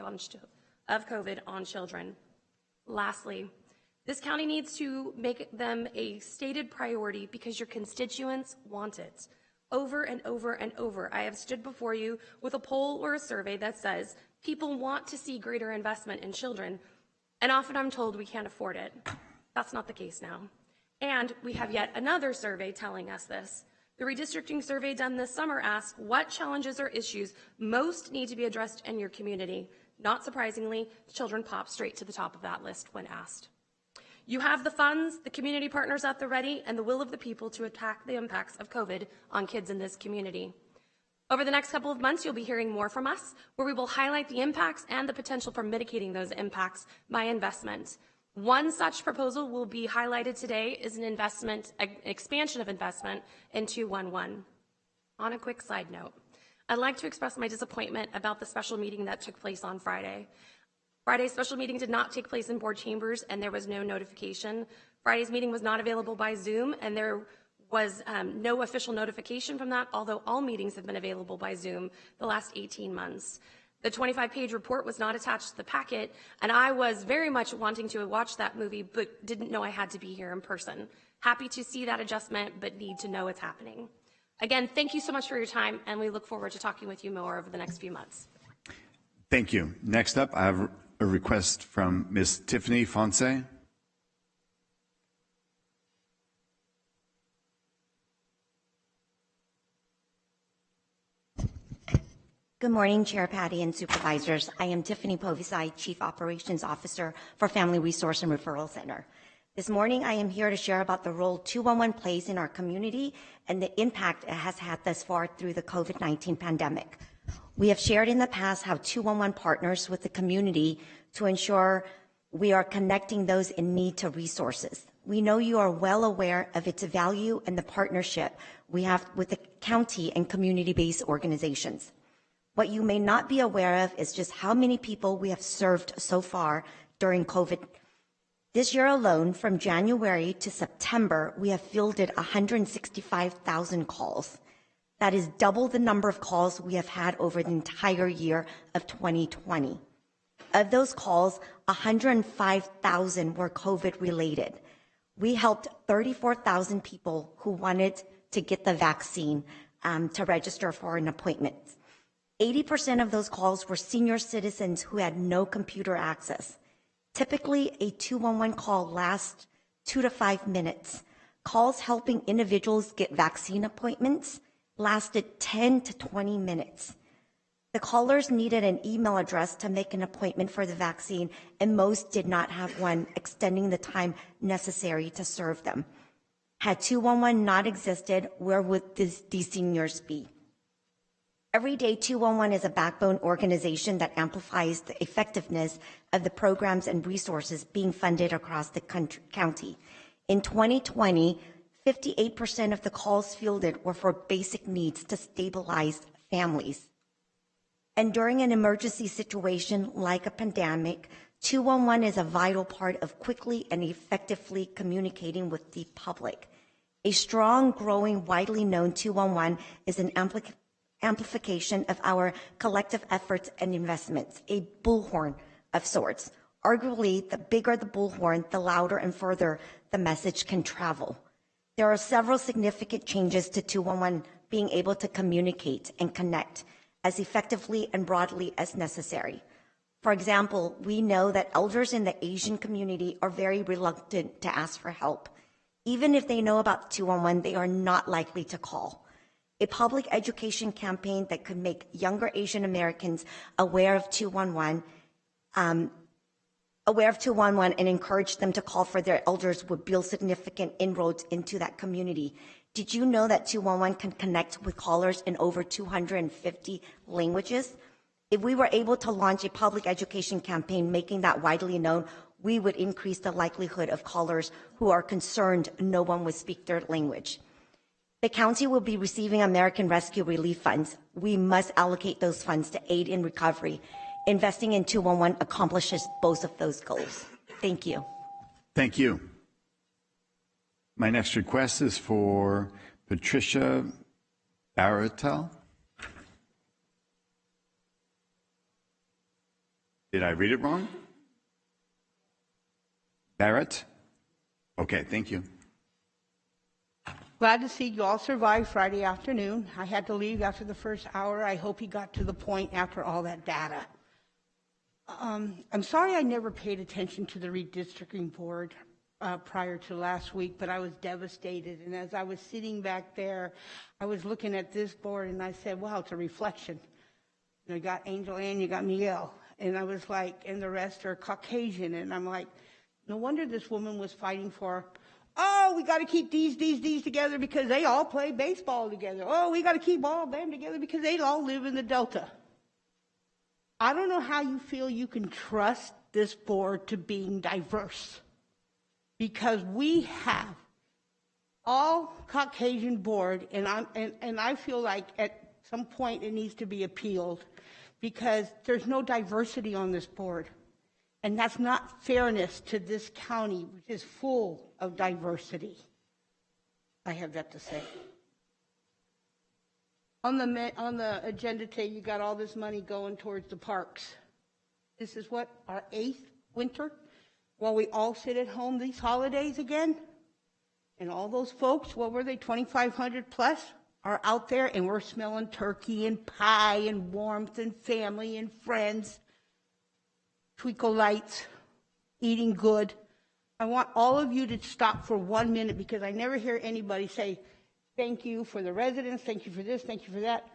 of COVID on children. Lastly, this county needs to make them a stated priority because your constituents want it. Over and over and over, I have stood before you with a poll or a survey that says people want to see greater investment in children, and often I'm told we can't afford it. That's not the case now. And we have yet another survey telling us this. The redistricting survey done this summer asked what challenges or issues most need to be addressed in your community. Not surprisingly, children pop straight to the top of that list when asked. You have the funds, the community partners at the ready, and the will of the people to attack the impacts of COVID on kids in this community. Over the next couple of months, you'll be hearing more from us, where we will highlight the impacts and the potential for mitigating those impacts by investment. One such proposal will be highlighted today is an expansion of investment in 211. on a quick side note, I'd like to express my disappointment about the special meeting that took place on Friday. Friday's special meeting did not take place in board chambers, and there was no notification. Friday's meeting was not available by Zoom, and there was no official notification from that, although all meetings have been available by Zoom the last 18 months. The 25-page report was not attached to the packet, and I was very much wanting to watch that movie, but didn't know I had to be here in person. Happy to see that adjustment, but need to know it's happening. Again, thank you so much for your time, and we look forward to talking with you more over the next few months. Thank you. Next up, I have a request from Ms. Tiffany Fonse. Good morning, Chair Patty and Supervisors. I am Tiffany Povisai, Chief Operations Officer for Family Resource and Referral Center. This morning, I am here to share about the role 211 plays in our community and the impact it has had thus far through the COVID-19 pandemic. We have shared in the past how 211 partners with the community to ensure we are connecting those in need to resources. We know you are well aware of its value and the partnership we have with the county and community-based organizations. What you may not be aware of is just how many people we have served so far during COVID. This year alone, from January to September, we have fielded 165,000 calls. That is double the number of calls we have had over the entire year of 2020. Of those calls, 105,000 were COVID related. We helped 34,000 people who wanted to get the vaccine to register for an appointment. 80% of those calls were senior citizens who had no computer access. Typically, a 211 call lasts 2 to 5 minutes. Calls helping individuals get vaccine appointments lasted 10 to 20 minutes. The callers needed an email address to make an appointment for the vaccine, and most did not have one, extending the time necessary to serve them. Had 211 not existed, where would these seniors be? Every day, 211 is a backbone organization that amplifies the effectiveness of the programs and resources being funded across the county. In 2020, 58% of the calls fielded were for basic needs to stabilize families. And during an emergency situation like a pandemic, 211 is a vital part of quickly and effectively communicating with the public. A strong, growing, widely known 211 is an amplification of our collective efforts and investments, a bullhorn of sorts. Arguably, the bigger the bullhorn, the louder and further the message can travel. There are several significant changes to 211 being able to communicate and connect as effectively and broadly as necessary. For example, we know that elders in the Asian community are very reluctant to ask for help. Even if they know about 211, they are not likely to call. A public education campaign that could make younger Asian Americans aware of 211 and encourage them to call for their elders would build significant inroads into that community. Did you know that 211 can connect with callers in over 250 languages? If we were able to launch a public education campaign making that widely known, we would increase the likelihood of callers who are concerned no one would speak their language. The county will be receiving American Rescue Relief Funds. We must allocate those funds to aid in recovery. Investing in 211 accomplishes both of those goals. Thank you. Thank you. My next request is for Patricia Baratel. Did I read it wrong? Barrett? Okay, thank you. Glad to see you all survived Friday afternoon. I had to leave after the first hour. I hope he got to the point after all that data. I'm sorry I never paid attention to the redistricting board prior to last week, but I was devastated. And as I was sitting back there, I was looking at this board and I said, wow, it's a reflection. You got Angel Ann, you got Miguel. And I was like, and the rest are Caucasian. And I'm like, no wonder this woman was fighting for, oh, we got to keep these together because they all play baseball together. Oh, we got to keep all of them together because they all live in the Delta. I don't know how you feel you can trust this board to being diverse, because we have all Caucasian board, and I feel like at some point it needs to be appealed because there's no diversity on this board. And that's not fairness to this county, which is full of diversity. I have that to say. On the agenda today, you got all this money going towards the parks. This is what, our 8th winter? While we all sit at home these holidays again? And all those folks, what were they, 2,500 plus, are out there, and we're smelling turkey and pie and warmth and family and friends, twinkle lights, eating good. I want all of you to stop for 1 minute because I never hear anybody say, thank you for the residents, thank you for this, thank you for that.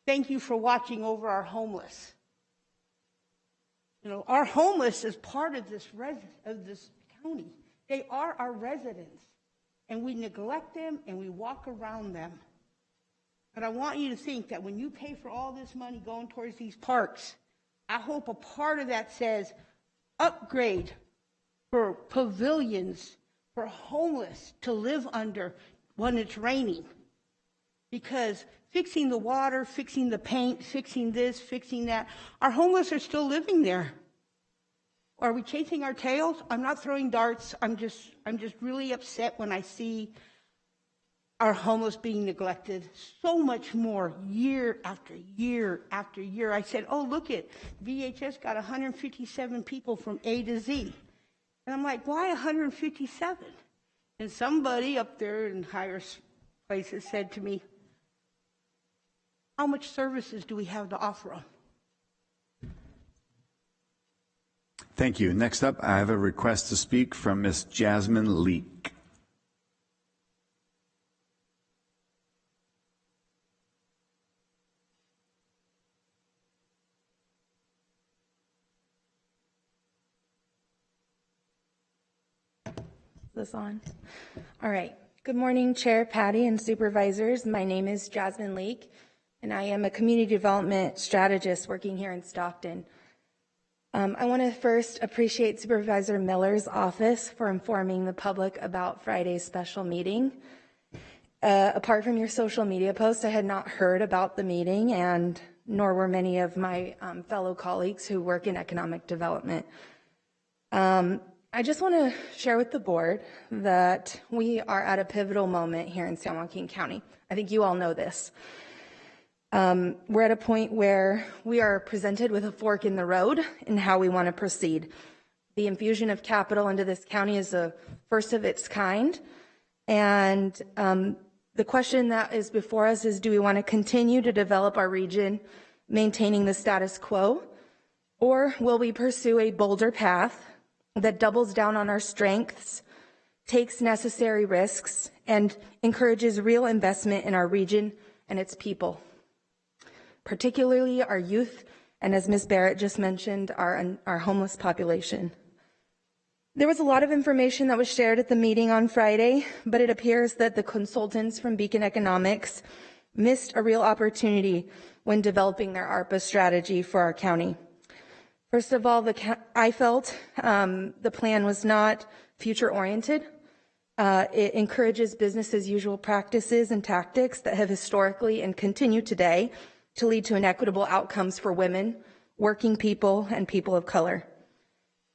Thank you for watching over our homeless. You know, our homeless is part of this county. They are our residents. And we neglect them and we walk around them. But I want you to think that when you pay for all this money going towards these parks, I hope a part of that says upgrade for pavilions for homeless to live under when it's raining. Because fixing the water, fixing the paint, fixing this, fixing that, our homeless are still living there. Are we chasing our tails? I'm not throwing darts. I'm just really upset when I see our homeless being neglected so much more year after year after year. I said, oh, look it, VHS got 157 people from A to Z. And I'm like, why 157? And somebody up there in higher places said to me, how much services do we have to offer them? Thank you. Next up, I have a request to speak from Ms. Jasmine Leak. This on? All right. Good morning, Chair Patty and Supervisors. My name is Jasmine Leak, and I am a community development strategist working here in Stockton. I want to first appreciate Supervisor Miller's office for informing the public about Friday's special meeting. Apart from your social media post, I had not heard about the meeting, and nor were many of my fellow colleagues who work in economic development. I just want to share with the board that we are at a pivotal moment here in San Joaquin County. I think you all know this. We're at a point where we are presented with a fork in the road in how we want to proceed. The infusion of capital into this county is the first of its kind. And the question that is before us is, do we want to continue to develop our region, maintaining the status quo? Or will we pursue a bolder path that doubles down on our strengths, takes necessary risks, and encourages real investment in our region and its people? Particularly our youth, and as Ms. Barrett just mentioned, our homeless population. There was a lot of information that was shared at the meeting on Friday, but it appears that the consultants from Beacon Economics missed a real opportunity when developing their ARPA strategy for our county. First of all, I felt the plan was not future-oriented. It encourages business as usual practices and tactics that have historically and continue today to lead to inequitable outcomes for women, working people, and people of color.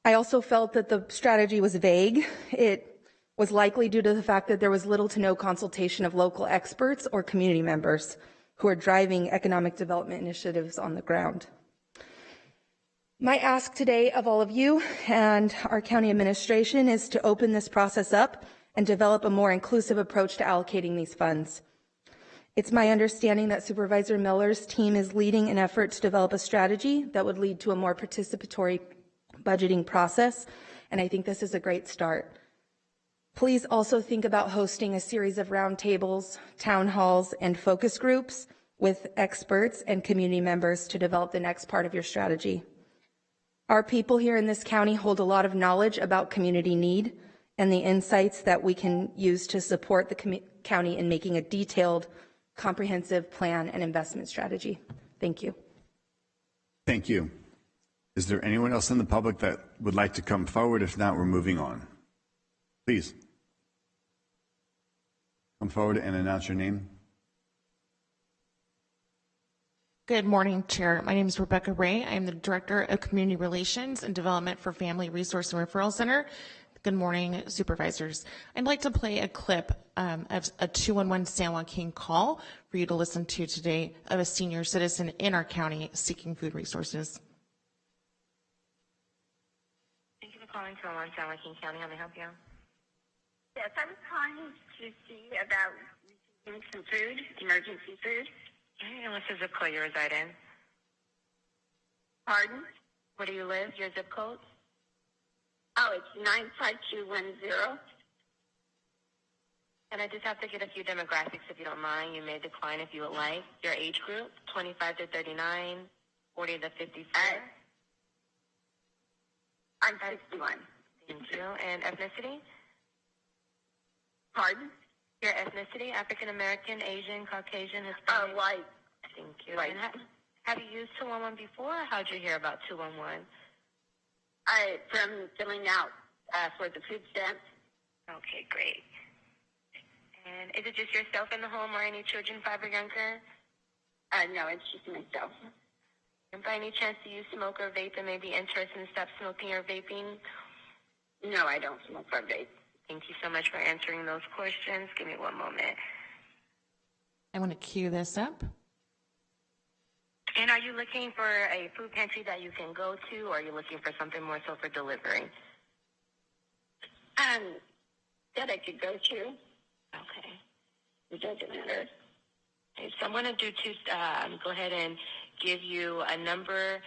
I also felt that the strategy was vague. It was likely due to the fact that there was little to no consultation of local experts or community members who are driving economic development initiatives on the ground. My ask today of all of you and our county administration is to open this process up and develop a more inclusive approach to allocating these funds. It's my understanding that Supervisor Miller's team is leading an effort to develop a strategy that would lead to a more participatory budgeting process, and I think this is a great start. Please also think about hosting a series of roundtables, town halls, and focus groups with experts and community members to develop the next part of your strategy. Our people here in this county hold a lot of knowledge about community need and the insights that we can use to support the county in making a detailed, comprehensive plan and investment strategy. Thank you. Thank you. Is there anyone else in the public that would like to come forward? If not, we're moving on. Please. Come forward and announce your name. Good morning, Chair. My name is Rebecca Ray. I am the Director of Community Relations and Development for Family Resource and Referral Center. Good morning, Supervisors. I'd like to play a clip of a 211 San Joaquin call for you to listen to today of a senior citizen in our county seeking food resources. Thank you for calling 211 San Joaquin County. How may I help you? Yes, I was calling to see about receiving some food, emergency food. And what's the zip code you reside in? Pardon? Where do you live? Your zip code? Oh, it's 95210. And I just have to get a few demographics if you don't mind. You may decline if you would like. Your age group, 25 to 39, 40 to 54. I'm 61. Thank you. And ethnicity? Pardon? Your ethnicity, African American, Asian, Caucasian, Hispanic? White. Thank you. White. And have you used 211 before, or how'd you hear about 211? From filling out for the food stamps. Okay, great. And is it just yourself in the home or any children 5 or younger? No, it's just myself. And by any chance, do you smoke or vape and may be interested in stop smoking or vaping? No, I don't smoke or vape. Thank you so much for answering those questions. Give me one moment. I want to cue this up. And are you looking for a food pantry that you can go to, or are you looking for something more so for delivery? That I could go to. Okay. It doesn't matter. Okay, so I'm going to do two, go ahead and give you a number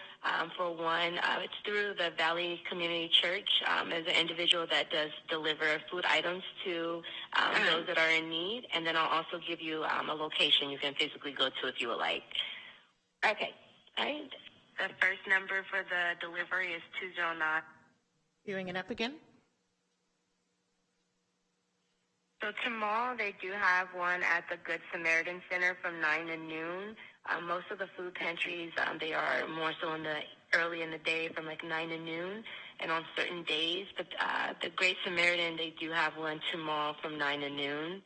for one. It's through the Valley Community Church as an individual that does deliver food items to those that are in need. And then I'll also give you a location you can physically go to if you would like. Okay. All right. The first number for the delivery is 209. Viewing it up again. So tomorrow they do have one at the Good Samaritan Center from 9 to noon. Most of the food pantries, they are more so early in the day from like 9 to noon and on certain days. But the Great Samaritan, they do have one tomorrow from 9 to noon.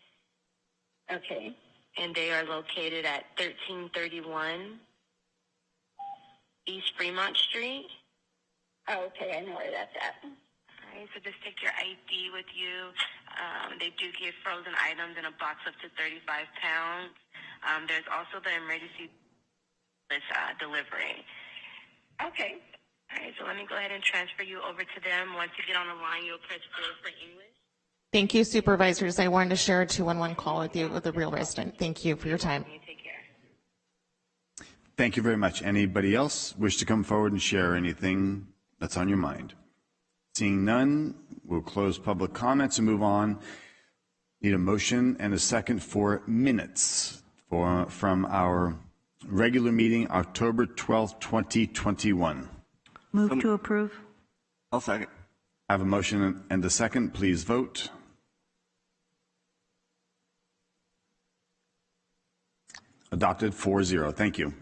Okay. And they are located at 1331 East Fremont Street. Oh, okay. I know where that's at. All right, so just take your ID with you. They do give frozen items in a box up to 35 pounds. There's also the emergency delivery. Okay. All right, so let me go ahead and transfer you over to them. Once you get on the line, you'll press 4 for English. Thank you, Supervisors. I wanted to share a 211 call with you with a real resident. Thank you for your time. Thank you very much. Anybody else wish to come forward and share anything that's on your mind? Seeing none, we'll close public comments and move on. Need a motion and a second for minutes from our regular meeting, October 12th, 2021. Move to approve. I'll second. I have a motion and a second. Please vote. Adopted 4-0. Thank you.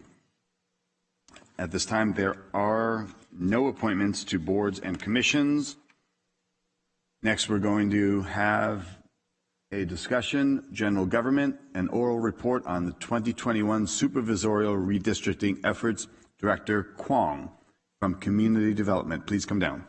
At this time, there are no appointments to boards and commissions. Next, we're going to have a discussion, general government, an oral report on the 2021 supervisorial redistricting efforts. Director Kwong from Community Development, please come down.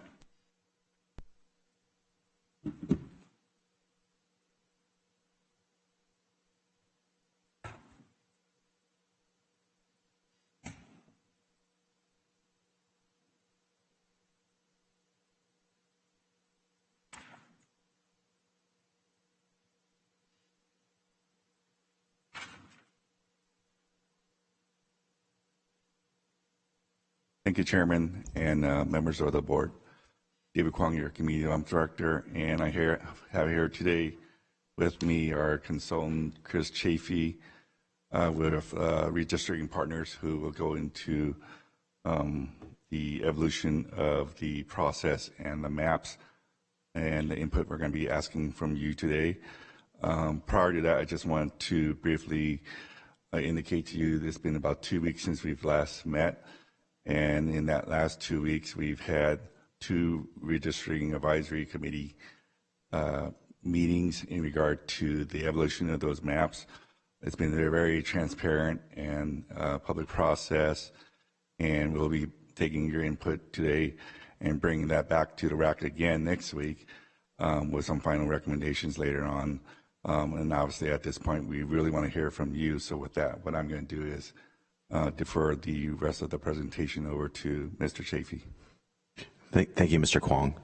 Thank you, Chairman and members of the board. David Kwong, your Community Development Director, and I have here today with me our consultant, Chris Chafee, with Redistricting Partners, who will go into the evolution of the process and the maps and the input we're going to be asking from you today. Prior to that, I just want to briefly indicate to you it's been about 2 weeks since we've last met. And in that last 2 weeks, we've had 2 redistricting advisory committee meetings in regard to the evolution of those maps. It's been a very transparent and public process, and we'll be taking your input today and bringing that back to the RAC again next week with some final recommendations later on. And obviously at this point, we really want to hear from you. So with that, what I'm going to do is defer the rest of the presentation over to Mr. Chafee. Thank you, Mr. Kwong.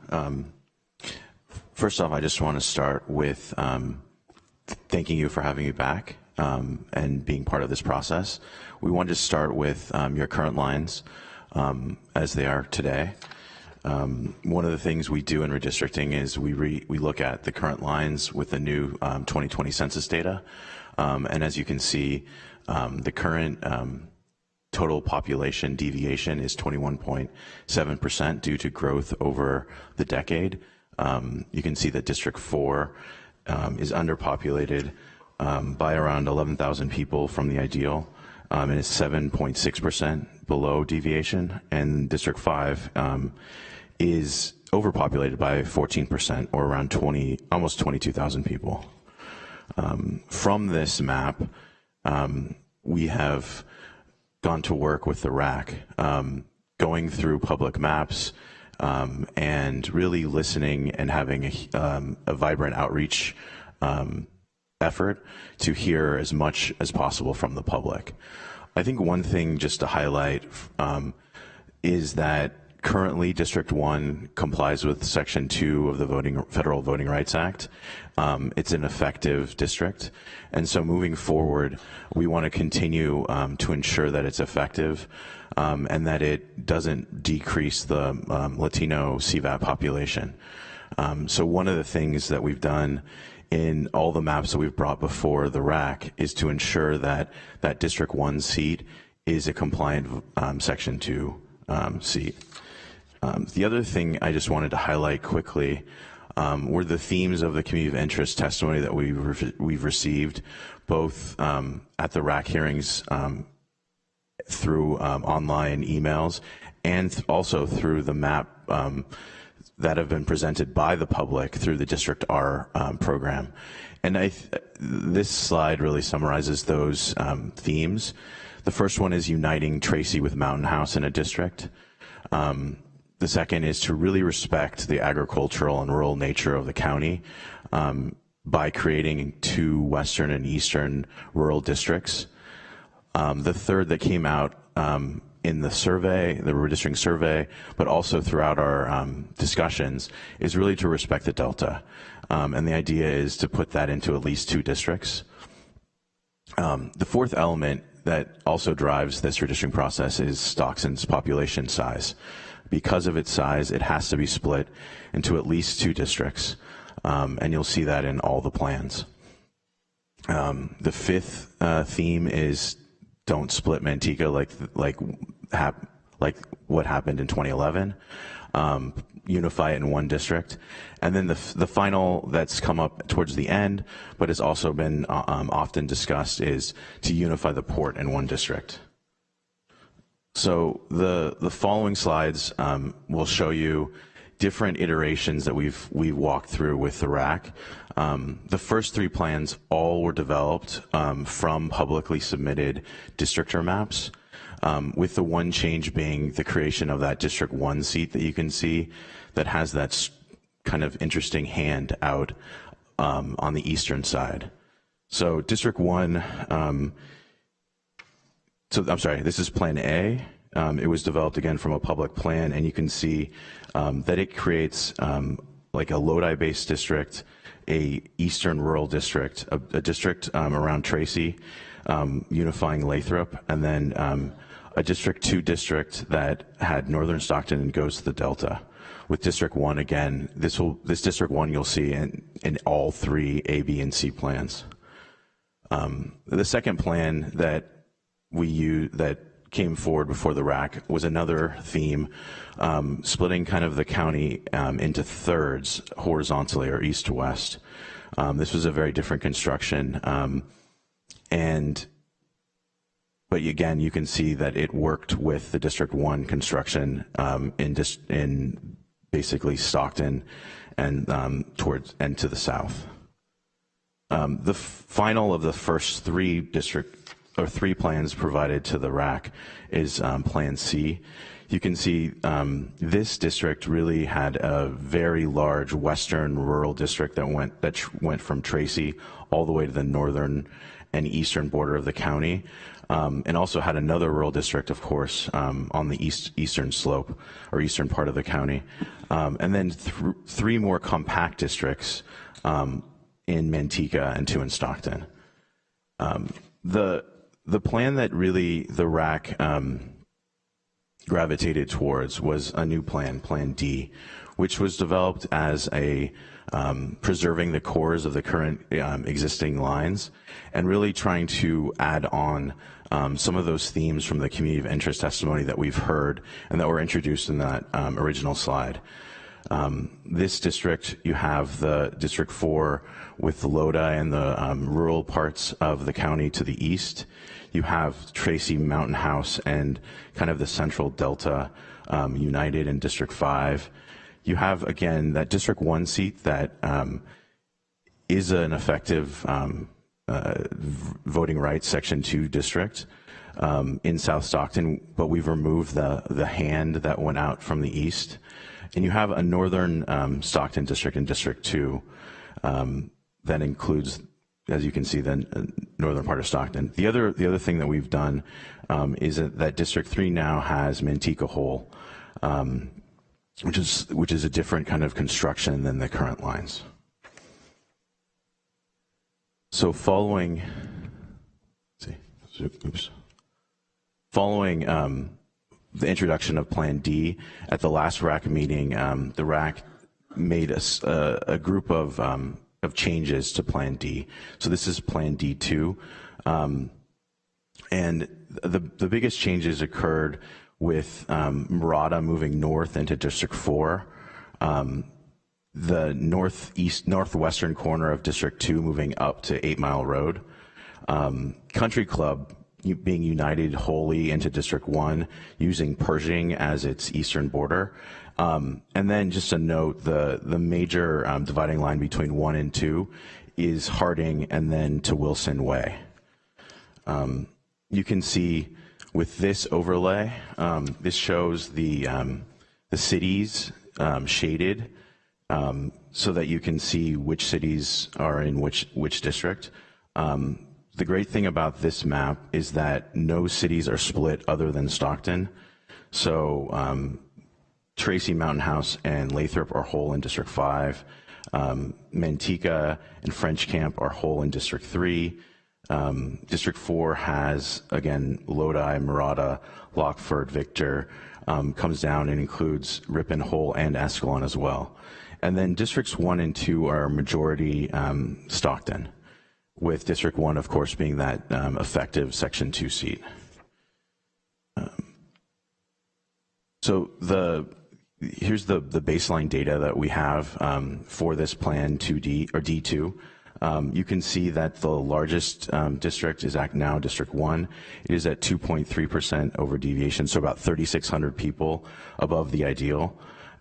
First off, I just want to start with thanking you for having me back and being part of this process. We wanted to start with your current lines as they are today. One of the things we do in redistricting is we look at the current lines with the new 2020 census data. And as you can see, the current total population deviation is 21.7% due to growth over the decade. You can see that District 4 is underpopulated by around 11,000 people from the ideal, and is 7.6% below deviation, and District 5 is overpopulated by 14%, or around almost 22,000 people. From this map, we have gone to work with the RAC, going through public maps and really listening and having a vibrant outreach effort to hear as much as possible from the public. I think one thing just to highlight is that currently District 1 complies with Section 2 of the Federal Voting Rights Act. It's an effective district, and so moving forward, we want to continue to ensure that it's effective and that it doesn't decrease the Latino CVAP population. So one of the things that we've done in all the maps that we've brought before the RAC is to ensure that that District 1 seat is a compliant Section 2 seat. The other thing I just wanted to highlight quickly were the themes of the community of interest testimony that we've received, both at the RAC hearings through online emails and also through the map that have been presented by the public through the District R program. And this slide really summarizes those themes. The first one is uniting Tracy with Mountain House in a district. The second is to really respect the agricultural and rural nature of the county by creating 2 western and eastern rural districts. The third that came out in the survey, the redistricting survey, but also throughout our discussions, is really to respect the Delta. And the idea is to put that into at least 2 districts. The fourth element that also drives this redistricting process is Stockton's population size. Because of its size, it has to be split into at least 2 districts, and you'll see that in all the plans. The fifth theme is don't split Manteca like what happened in 2011. Unify it in 1 district. And then the final that's come up towards the end, but has also been often discussed, is to unify the port in 1 district. So the following slides will show you different iterations that we've walked through with the RAC. The first 3 plans all were developed from publicly submitted districtor maps, with the one change being the creation of that District 1 seat that you can see that has that kind of interesting hand out on the eastern side. So District 1, this is Plan A. It was developed again from a public plan, and you can see that it creates like a Lodi-based district, a eastern rural district, a district around Tracy, unifying Lathrop, and then a District 2 district that had northern Stockton and goes to the Delta. With District 1, again, this District 1 you'll see in all 3 A, B, and C plans. The second plan that we used, that came forward before the RAC, was another theme, splitting kind of the county into thirds horizontally, or east to west. This was a very different construction, but again, you can see that it worked with the District 1 construction in basically Stockton and to the south. The final of the first three plans provided to the RAC is Plan C. You can see this district really had a very large western rural district that went from Tracy all the way to the northern and eastern border of the county, and also had another rural district, of course, on the eastern slope or eastern part of the county, and then three more compact districts in Manteca and two in Stockton. The plan that really the RAC gravitated towards was a new plan, Plan D, which was developed as a preserving the cores of the current existing lines and really trying to add on some of those themes from the community of interest testimony that we've heard and that were introduced in that original slide. This district, you have the District 4 with Lodi and the rural parts of the county to the east. You have Tracy, Mountain House, and kind of the central delta united in District 5. You have, again, that District 1 seat that is an effective voting rights Section 2 district in South Stockton, but we've removed the hand that went out from the east. And you have a northern Stockton district in District 2 that includes, as you can see, the northern part of Stockton. The other thing that we've done is that District 3 now has Manteca Whole, which is a different kind of construction than the current lines. So following the introduction of Plan D, at the last RAC meeting, the RAC made a group of changes to Plan D. So this is Plan D2. And the biggest changes occurred with Murata moving north into District 4, the northwestern corner of District 2 moving up to 8 Mile Road, Country Club being united wholly into District 1, using Pershing as its eastern border. And then just a note, the major dividing line between 1 and 2 is Harding and then to Wilson Way. You can see with this overlay, this shows the cities shaded so that you can see which cities are in which district. The great thing about this map is that no cities are split other than Stockton. So Tracy, Mountain House, and Lathrop are whole in District 5. Manteca and French Camp are whole in District 3. District 4 has, again, Lodi, Murata, Lockford, Victor, comes down and includes Ripon, Whole, and Escalon as well. And then Districts 1 and 2 are majority Stockton, with District 1, of course, being that effective Section 2 seat. So here's the baseline data that we have for this Plan 2D or D2. You can see that the largest district is now District 1. It is at 2.3% over deviation, so about 3,600 people above the ideal.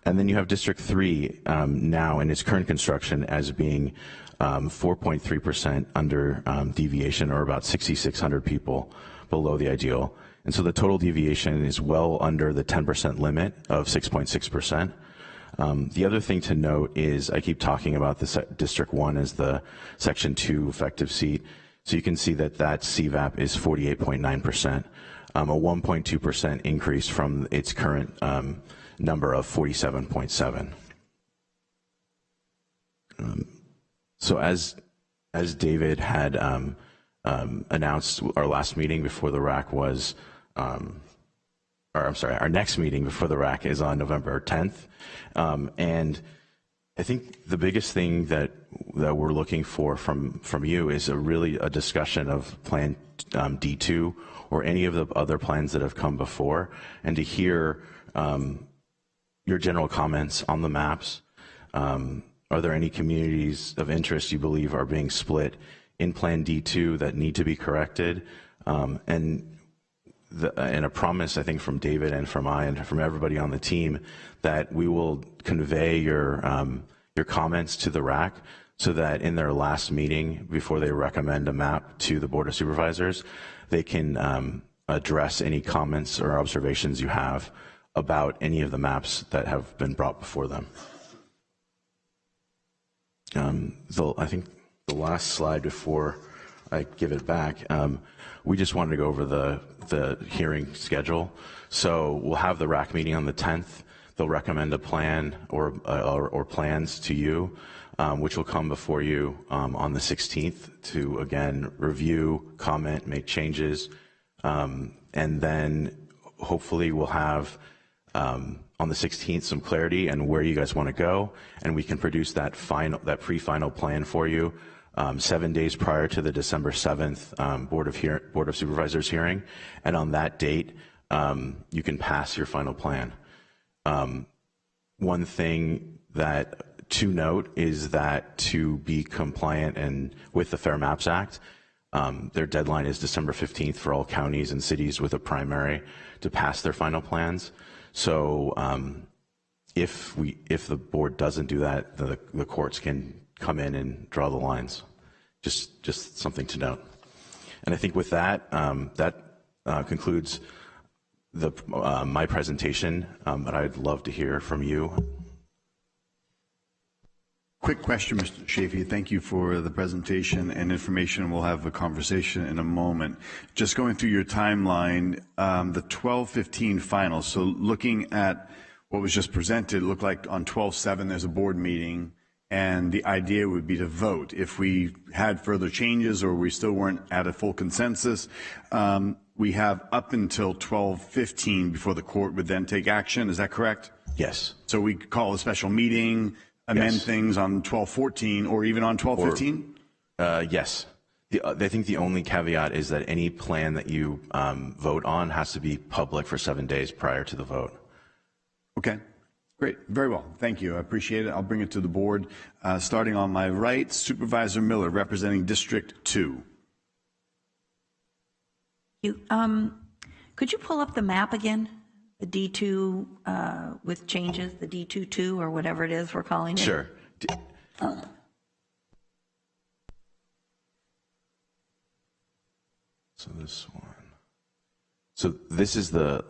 And then you have District 3 now in its current construction as being 4.3% under deviation, or about 6,600 people below the ideal. And so the total deviation is well under the 10% limit of 6.6%. The other thing to note is I keep talking about this District 1 as the Section 2 effective seat. So you can see that CVAP is 48.9%, a 1.2% increase from its current number of 47.7. So as David had announced, our last meeting before the RAC was, our next meeting before the RAC is on November 10th. And I think the biggest thing that we're looking for from you is really a discussion of Plan D2 or any of the other plans that have come before, and to hear your general comments on the maps. Are there any communities of interest you believe are being split in Plan D2 that need to be corrected? And a promise, I think, from David and from I and from everybody on the team that we will convey your your comments to the RAC so that in their last meeting, before they recommend a map to the Board of Supervisors, they can address any comments or observations you have about any of the maps that have been brought before them. I think the last slide before I give it back, we just wanted to go over the hearing schedule. So we'll have the RAC meeting on the 10th. They'll recommend a plan or plans to you, which will come before you on the 16th to, again, review, comment, make changes. And then hopefully we'll have on the 16th some clarity and where you guys want to go, and we can produce that pre-final plan for you 7 days prior to the December 7th Board of Supervisors hearing, and on that date you can pass your final plan. One thing that to note is that to be compliant and with the Fair Maps Act, their deadline is December 15th for all counties and cities with a primary to pass their final plans. So if the board doesn't do that, the courts can come in and draw the lines. Just something to note. And I think with that, concludes my presentation, but I'd love to hear from you. Quick question, Mr. Chafee. Thank you for the presentation and information. We'll have a conversation in a moment. Just going through your timeline, the 12/15 final. So looking at what was just presented, it looked like on 12/7 there's a board meeting, and the idea would be to vote. If we had further changes or we still weren't at a full consensus, we have up until 12/15 before the court would then take action. Is that correct? Yes. So we could call a special meeting, amend things on 12/14 or even on 12/15? Yes. I think the only caveat is that any plan that you vote on has to be public for 7 days prior to the vote. Okay, great. Very well. Thank you. I appreciate it. I'll bring it to the board. Starting on my right, Supervisor Miller, representing District 2. Could you pull up the map again? The D2 with changes, the D22 or whatever it is we're calling it? Sure. So this one. So this is the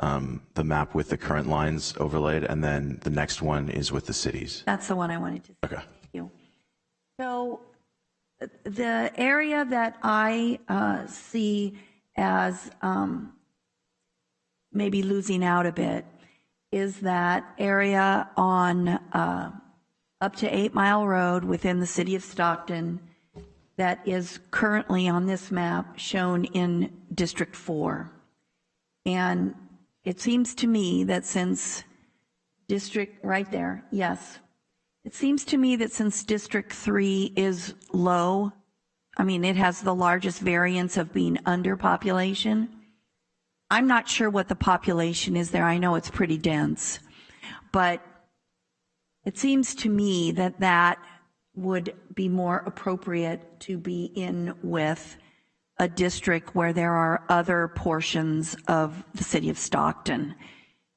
map with the current lines overlaid, and then the next one is with the cities. That's the one I wanted to see. Okay. Thank you. So the area that I see as maybe losing out a bit is that area on up to 8 Mile Road within the city of Stockton that is currently on this map shown in District 4. And it seems to me that since District, right there, yes. It seems to me that since District 3 is low, I mean, it has the largest variance of being under population. I'm not sure what the population is there. I know it's pretty dense, but it seems to me that that would be more appropriate to be in with a district where there are other portions of the city of Stockton.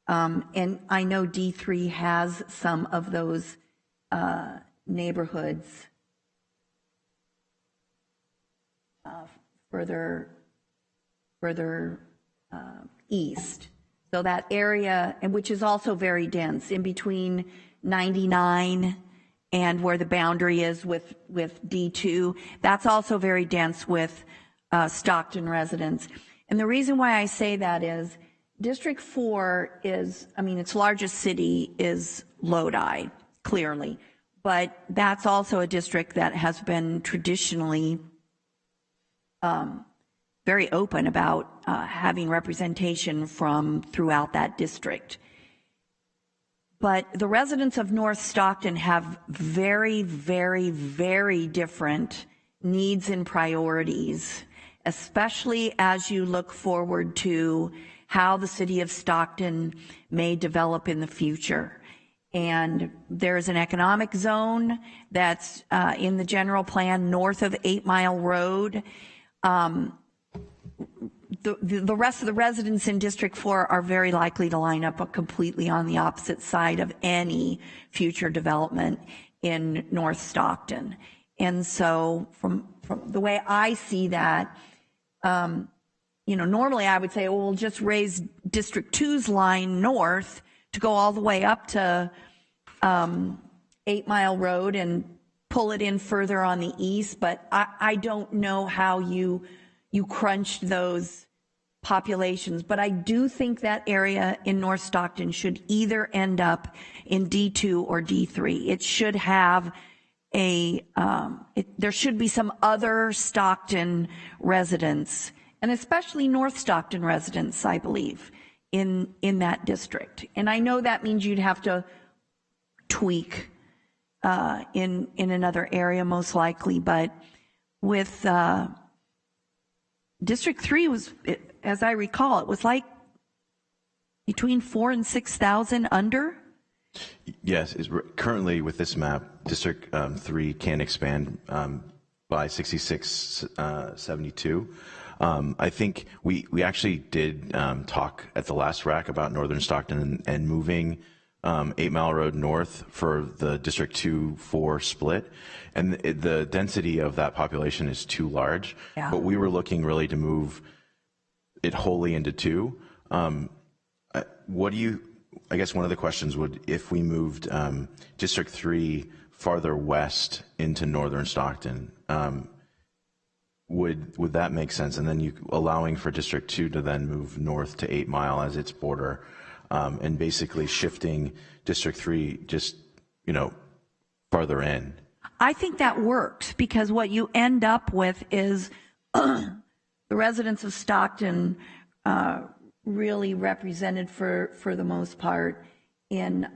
And I know D3 has some of those neighborhoods further east. So that area, and which is also very dense, in between 99 and where the boundary is with D2, that's also very dense with Stockton residents. And the reason why I say that is District 4 is, I mean, its largest city is Lodi, clearly, but that's also a district that has been traditionally very open about having representation from throughout that district. But the residents of North Stockton have very, very, very different needs and priorities, especially as you look forward to how the city of Stockton may develop in the future. And there's an economic zone that's in the general plan north of 8 Mile Road. The rest of the residents in District 4 are very likely to line up completely on the opposite side of any future development. in North Stockton. And so from the way I see that, normally I would say, well, we'll just raise District 2's line north to go all the way up to 8 Mile Road and pull it in further on the east. But I don't know how you crunched those populations. But I do think that area in North Stockton should either end up in D2 or D3. It should have there should be some other Stockton residents, and especially North Stockton residents, I believe, in that district. And I know that means you'd have to tweak in another area most likely, but with District 3 was, as I recall, it was like between 4,000 and 6,000 under. Yes, currently with this map, District 3 can expand by 6672. I think we actually did talk at the last rack about Northern Stockton and moving 8 Mile Road north for the District 2-4 split. And the density of that population is too large. Yeah. But we were looking really to move it wholly into 2. What do you... I guess one of the questions would, if we moved District 3 farther west into Northern Stockton, would that make sense? And then allowing for District 2 to then move north to 8 Mile as its border, and basically shifting District 3 just, farther in. I think that works, because what you end up with is the residents of Stockton really represented for the most part in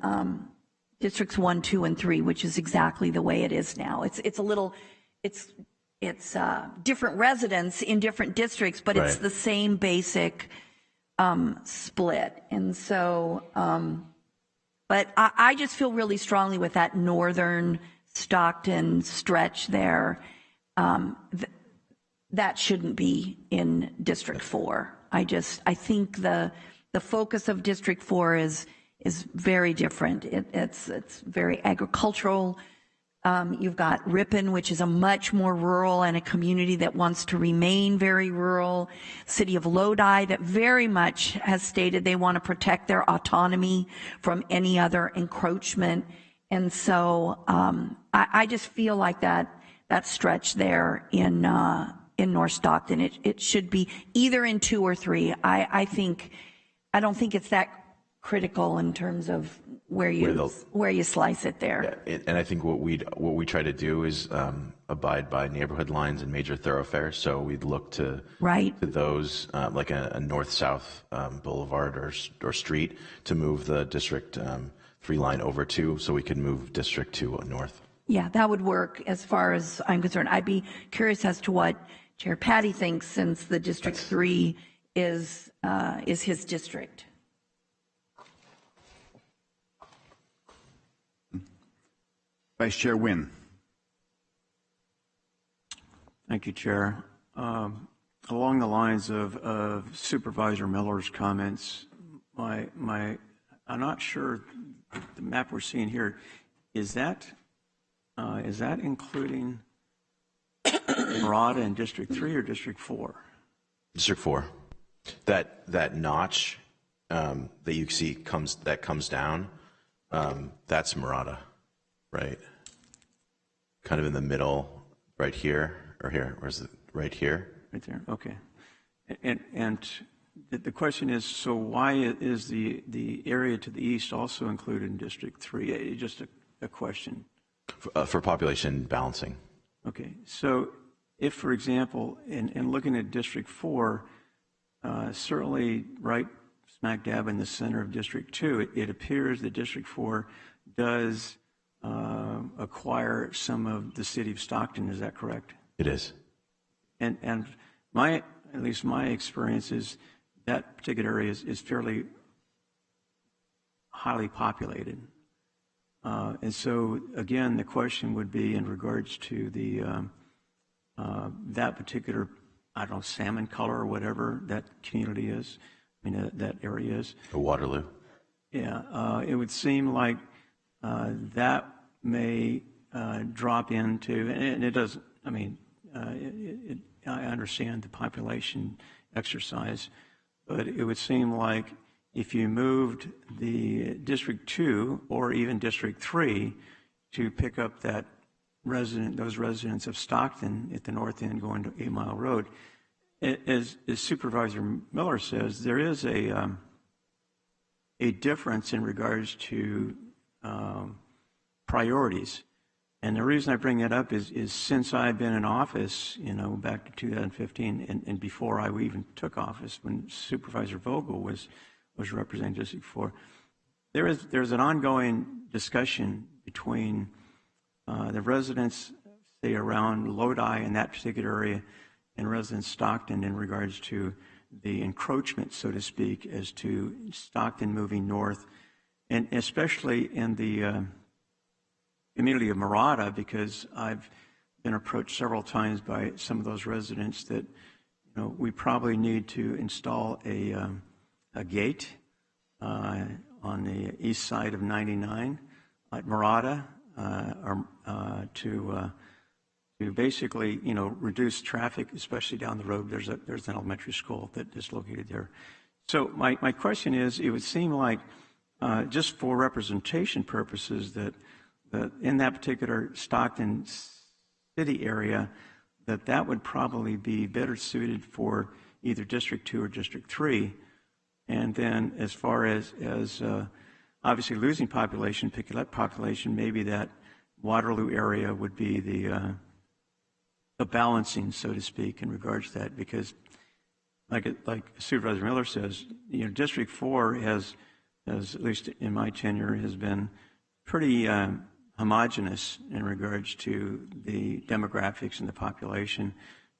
districts 1, 2, and 3, which is exactly the way it is now. It's different residents in different districts, but right. It's the same basic split. And so, but I just feel really strongly with that northern Stockton stretch there. That shouldn't be in District 4. I think the focus of District 4 is very different. It's very agricultural. You've got Ripon, which is a much more rural and a community that wants to remain very rural. City of Lodi that very much has stated they want to protect their autonomy from any other encroachment. And so I just feel like that stretch there in North Stockton, it should be either in 2 or 3. I don't think it's that critical in terms of where you slice it there. Yeah, and I think what we try to do is abide by neighborhood lines and major thoroughfares. So we'd look to those like a north-south boulevard or street to move the District 3 line over to, so we could move District 2 north. Yeah, that would work as far as I'm concerned. I'd be curious as to what Chair Patty thinks, since the District 3 is his district. Vice Chair Wynn. Thank you, Chair. Along the lines of Supervisor Miller's comments, I'm not sure the map we're seeing here, is that including Murata in District 3 or District 4? District 4. That notch that you see comes down, that's Murata, right? Kind of in the middle, right here, or here. Where's it? Right here. Right there. Okay. And the question is, so why is the area to the east also included in District 3? Just a question. For population balancing. Okay. So if, for example, in looking at District 4, certainly right smack dab in the center of District 2, it appears that District 4 does acquire some of the city of Stockton. Is that correct? It is. And at least my experience is that particular area is fairly highly populated. And so, again, the question would be in regards to that particular, I don't know, salmon color or whatever that community is, that area is. The Waterloo. Yeah, it would seem like that may drop into, and it doesn't, I mean, I understand the population exercise, but it would seem like if you moved the District 2 or even District 3 to pick up those residents of Stockton at the north end going to 8 Mile Road, as Supervisor Miller says, there is a difference in regards to priorities. And the reason I bring that up is since I've been in office, back to 2015 and before I even took office, when Supervisor Vogel was representing District 4, there's an ongoing discussion between the residents, say, around Lodi in that particular area and residents Stockton in regards to the encroachment, so to speak, as to Stockton moving north, and especially in the community of Murata, because I've been approached several times by some of those residents that we probably need to install a gate on the east side of 99 at Murata to basically reduce traffic, especially down the road. There's an elementary school that is located there. So my question is, it would seem like just for representation purposes that in that particular Stockton city area, that would probably be better suited for either District 2 or District 3. And then as far as obviously losing population, picking up population, maybe that Waterloo area would be the balancing, so to speak, in regards to that, because like Supervisor Miller says, District 4 has, at least in my tenure, has been pretty homogenous in regards to the demographics and the population,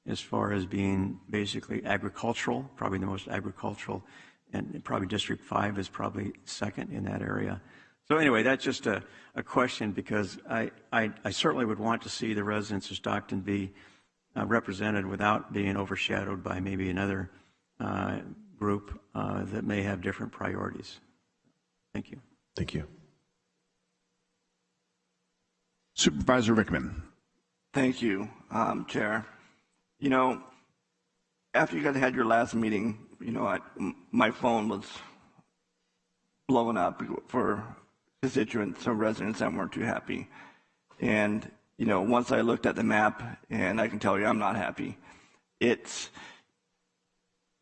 as far as being basically agricultural, probably the most agricultural, and probably District 5 is probably second in that area. So anyway, that's just a question, because I certainly would want to see the residents of Stockton be represented without being overshadowed by maybe another group that may have different priorities. Thank you. Thank you. Supervisor Rickman. Thank you, Chair. After you guys had your last meeting, my phone was blowing up for constituents or residents that weren't too happy. And, once I looked at the map, and I can tell you I'm not happy, to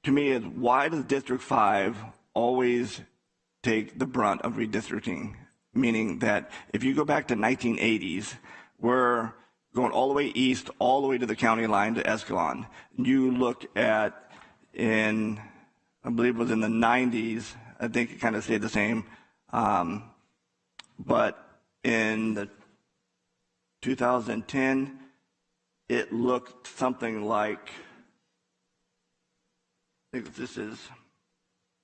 me, is why does District 5 always take the brunt of redistricting? Meaning that if you go back to 1980s, we're going all the way east, all the way to the county line to Escalon. You look at I believe it was in the 90s, I think it kind of stayed the same. But in the 2010, it looked something like, I think this is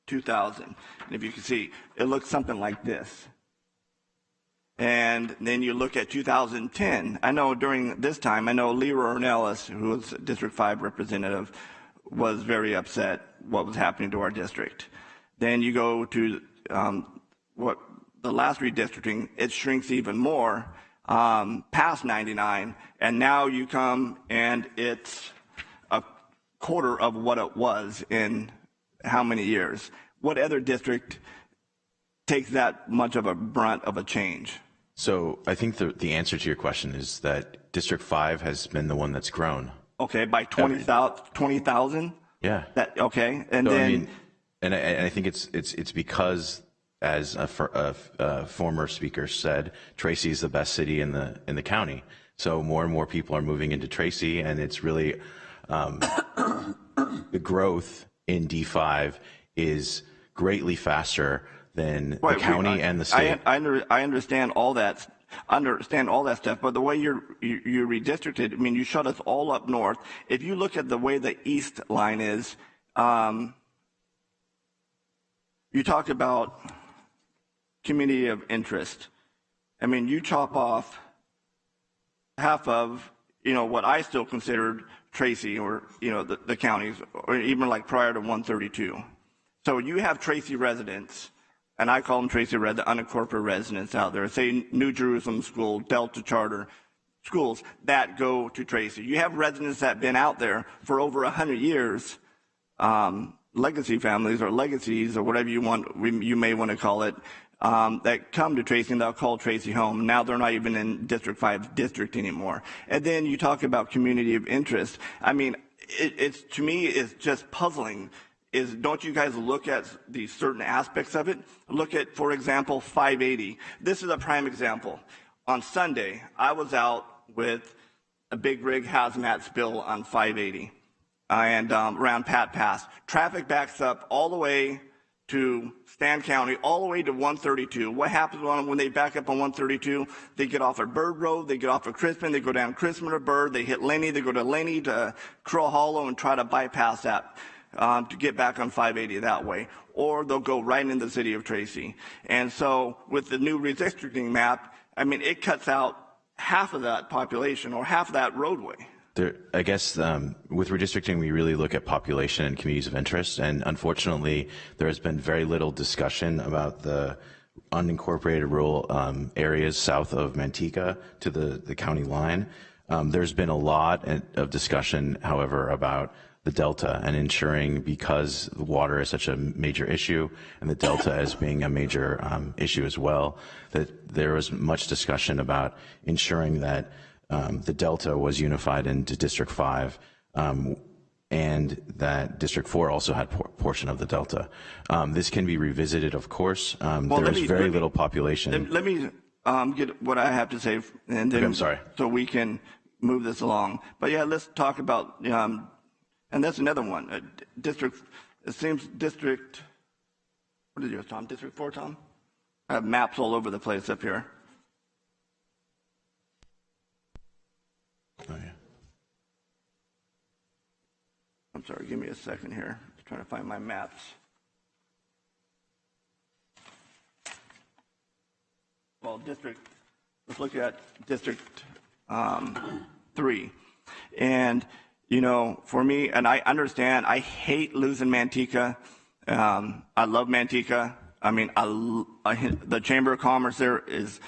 2000. And if you can see, it looked something like this. And then you look at 2010. I know during this time, Leroy Ornelas, who was District 5 representative, was very upset what was happening to our district. Then you go to the last redistricting, it shrinks even more past 99, and now you come and it's a quarter of what it was in how many years? What other district takes that much of a brunt of a change? So I think the answer to your question is that District 5 has been the one that's grown. Okay, by 20,000? Yeah. Okay, and so, then... I think it's because, as a former speaker said, Tracy is the best city in the county. So more and more people are moving into Tracy, and it's really the growth in D5 is greatly faster than the county and the state. I understand all that. Stuff, but the way you redistricted, you shut us all up north. If you look at the way the east line is, you talked about community of interest. You chop off half of, what I still considered Tracy or, the counties, or even like prior to 132. So you have Tracy residents and I call them Tracy Red, the unincorporated residents out there, say New Jerusalem School, Delta Charter schools that go to Tracy. You have residents that have been out there for over 100 years, legacy families or legacies or whatever you may want to call it, that come to Tracy and they'll call Tracy home. Now they're not even in District 5 district anymore. And then you talk about community of interest. I mean, it's to me, it's just puzzling. Don't you guys look at the certain aspects of it? Look at, for example, 580. This is a prime example. On Sunday, I was out with a big rig hazmat spill on 580 and around Pat Pass. Traffic backs up all the way to Stan County, all the way to 132. What happens when they back up on 132? They get off at Bird Road, they get off at Crispin, they go down Crispin to Bird, they hit Lenny, they go to Lenny to Crow Hollow and try to bypass that to get back on 580 that way. Or they'll go right into the city of Tracy. And so with the new redistricting map, I mean, it cuts out half of that population or half of that roadway. I guess with redistricting, we really look at population and communities of interest, and unfortunately, there has been very little discussion about the unincorporated rural areas south of Manteca to the county line. There's been a lot of discussion, however, about the Delta and ensuring, because water is such a major issue and the Delta as being a major issue as well, that there was much discussion about ensuring that the Delta was unified into District 5, and that District 4 also had portion of the Delta. This can be revisited, of course. There is very little population. Let me get what I have to say, and then okay, I'm sorry. So we can move this along. But yeah, let's talk about, and that's another one. It seems District, what is yours, Tom? District 4, Tom? I have maps all over the place up here. Oh, yeah. I'm sorry, give me a second here. I'm trying to find my maps. Well, let's look at District 3. And, for me, and I understand, I hate losing Manteca. I love Manteca. I mean, the Chamber of Commerce there is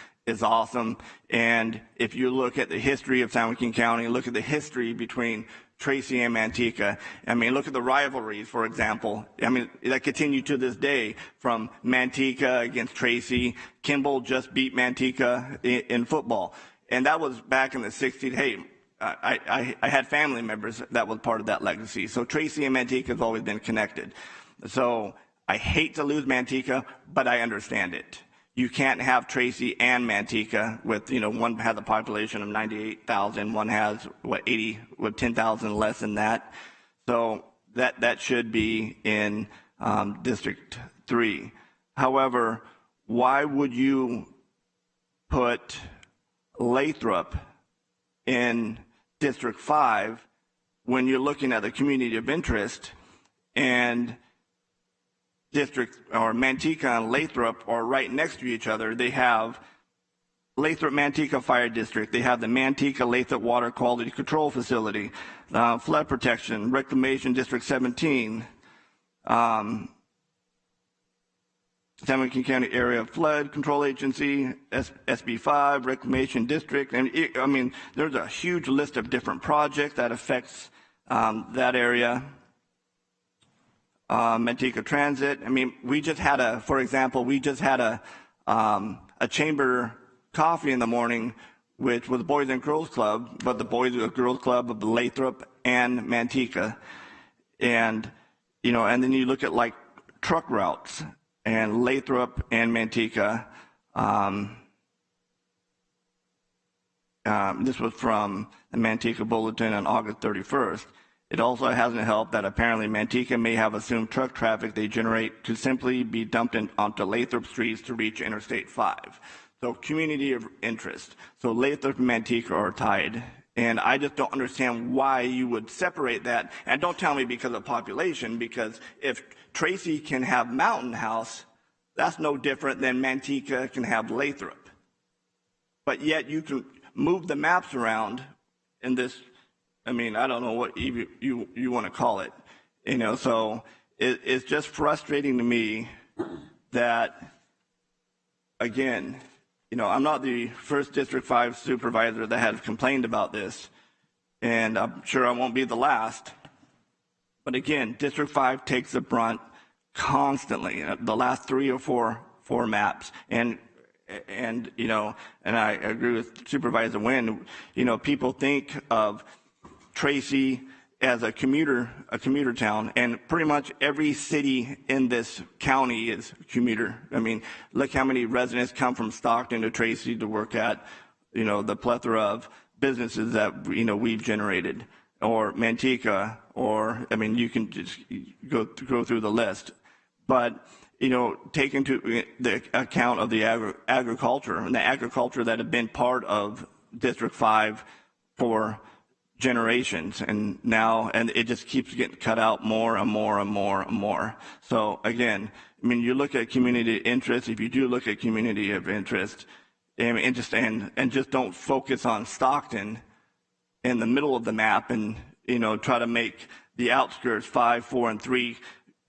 awesome. And if you look at the history of San Joaquin County, look at the history between Tracy and Manteca. I mean, look at the rivalries, for example. I mean, that continue to this day from Manteca against Tracy. Kimball just beat Manteca in football. And that was back in the 60s. Hey, I had family members that was part of that legacy. So Tracy and Manteca have always been connected. So I hate to lose Manteca, but I understand it. You can't have Tracy and Manteca with, one has a population of 98,000, one has, 80, with 10,000 less than that. So that should be in District 3. However, why would you put Lathrop in District 5 when you're looking at the community of interest and District or Manteca and Lathrop are right next to each other? They have Lathrop Manteca Fire District. They have the Manteca Lathrop Water Quality Control Facility, Flood Protection, Reclamation District 17, San Joaquin County Area Flood Control Agency, SB 5, Reclamation District. And there's a huge list of different projects that affects that area. Manteca Transit. We just had a chamber coffee in the morning, which was Boys and Girls Club, but the Boys and Girls Club of Lathrop and Manteca. And, and then you look at like truck routes and Lathrop and Manteca. This was from the Manteca Bulletin on August 31st. It also hasn't helped that apparently Manteca may have assumed truck traffic they generate to simply be dumped onto Lathrop streets to reach Interstate 5. So community of interest. So Lathrop and Manteca are tied. And I just don't understand why you would separate that. And don't tell me because of population, because if Tracy can have Mountain House, that's no different than Manteca can have Lathrop. But yet you can move the maps around in this, I don't know what you want to call it, so it's just frustrating to me that again, I'm not the first District 5 supervisor that has complained about this, and I'm sure I won't be the last. But again, District 5 takes the brunt constantly, the last 3 or 4 maps. And I agree with Supervisor Nguyen, people think of Tracy as a commuter town, and pretty much every city in this county is commuter. I mean, look how many residents come from Stockton to Tracy to work at, the plethora of businesses that, we've generated, or Manteca, or, you can just go through the list. But, take into the account of the agriculture, and the agriculture that have been part of District 5 for generations, and it just keeps getting cut out more and more and more and more. So again, you look at community interest. If you do look at community of interest, and just don't focus on Stockton in the middle of the map, and try to make the outskirts 5, 4, and 3,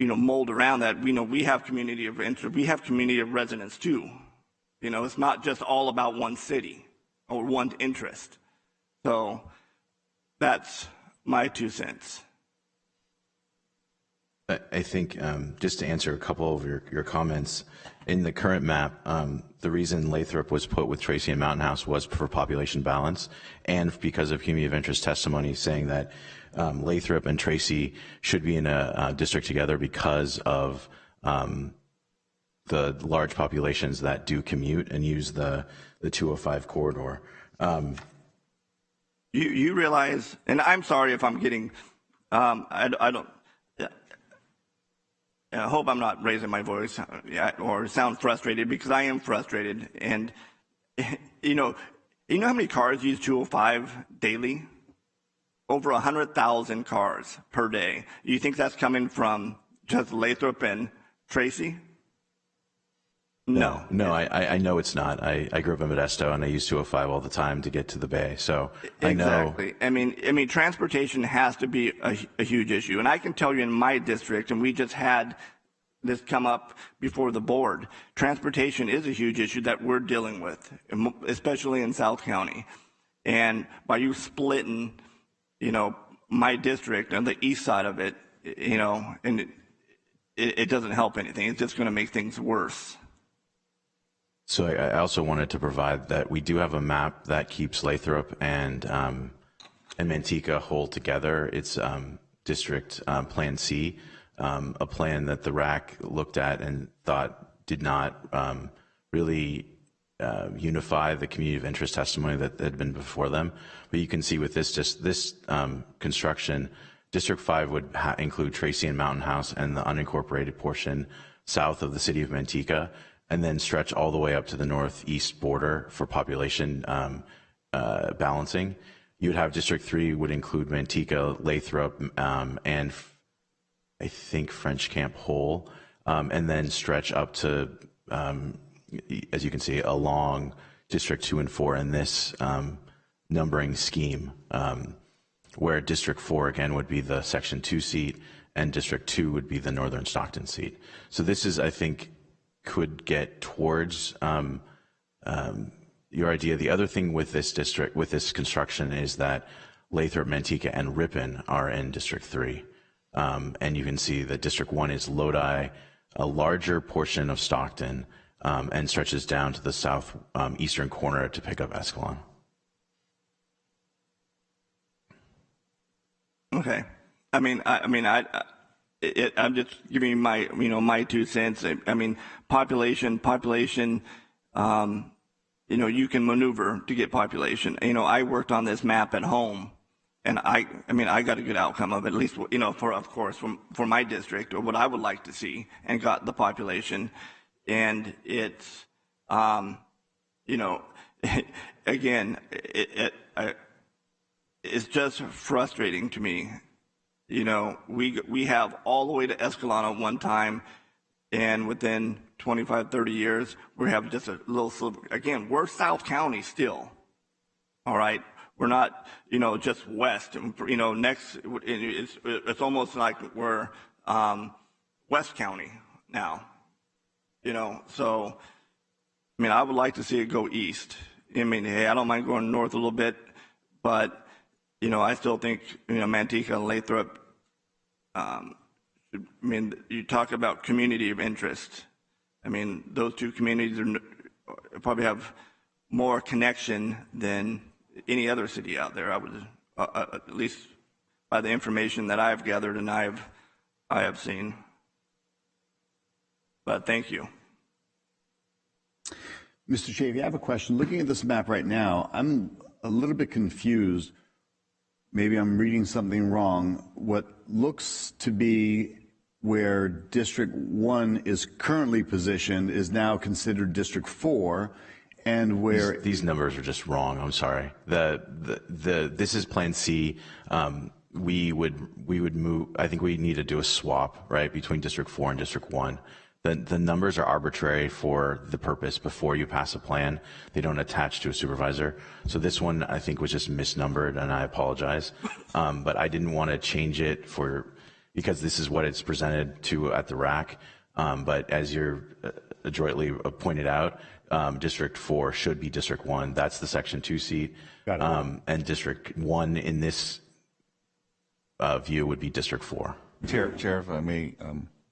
mold around that. We have community of interest. We have community of residents too. It's not just all about one city or one interest. So that's my 2 cents. I think just to answer a couple of your comments, in the current map, the reason Lathrop was put with Tracy and Mountain House was for population balance, and because of community of interest testimony saying that Lathrop and Tracy should be in a district together because of the large populations that do commute and use the 205 corridor. You realize, and I'm sorry if I'm getting, I hope I'm not raising my voice or sound frustrated, because I am frustrated. And you know how many cars use 205 daily? Over 100,000 cars per day. You think that's coming from just Lathrop and Tracy? No. No, I know it's not. I grew up in Modesto, and I use 205 all the time to get to the Bay, so I know. Exactly. I mean, transportation has to be a huge issue. And I can tell you in my district, and we just had this come up before the board, transportation is a huge issue that we're dealing with, especially in South County. And by you splitting, my district on the east side of it, and it doesn't help anything. It's just going to make things worse. So I also wanted to provide that we do have a map that keeps Lathrop and Manteca whole together. It's District Plan C, a plan that the RAC looked at and thought did not really unify the community of interest testimony that had been before them. But you can see with this construction, District 5 would include Tracy and Mountain House and the unincorporated portion south of the city of Manteca, and then stretch all the way up to the northeast border for population balancing. You would have District 3 would include Manteca, Lathrop, and I think French Camp Whole, and then stretch up to, as you can see, along District 2 and 4 in this numbering scheme, where District 4 again would be the Section 2 seat, and District 2 would be the Northern Stockton seat. So this is, I think, could get towards your idea. The other thing with this district, with this construction, is that Lathrop, Manteca, and Ripon are in District 3. And you can see that District 1 is Lodi, a larger portion of Stockton, and stretches down to the south eastern corner to pick up Escalon. Okay. I'm just giving you my, my 2 cents. I mean, population, you can maneuver to get population. I worked on this map at home, and I got a good outcome of it, at least, for my district, or what I would like to see, and got the population. And it's, again, it's just frustrating to me. We have all the way to Escalon at one time, and within 25, 30 years, we have just a little sliver. Again, we're South County still, all right? We're not, just west. Next, it's almost like we're West County now, So, I mean, I would like to see it go east. I mean, hey, I don't mind going north a little bit, but, you know, I still think, you know, Manteca and Lathrop, I mean, you talk about community of interest. I mean, those two communities probably have more connection than any other city out there. I would, at least by the information that I've gathered and I have seen. But thank you. Mr. Chafee, I have a question. Looking at this map right now, I'm a little bit confused. Maybe I'm reading something wrong. What looks to be where District 1 is currently positioned is now considered District 4, and where these numbers are just wrong. I'm sorry. This is Plan C. We would move. I think we need to do a swap, right, between District 4 and District 1. The numbers are arbitrary for the purpose before you pass a plan. They don't attach to a supervisor. So this one, I think, was just misnumbered, and I apologize. But I didn't want to change it because this is what it's presented to at the RAC. But as you're adroitly pointed out, District 4 should be District 1. That's the Section 2 seat. And District 1 in this view would be District 4. Chair, if I may,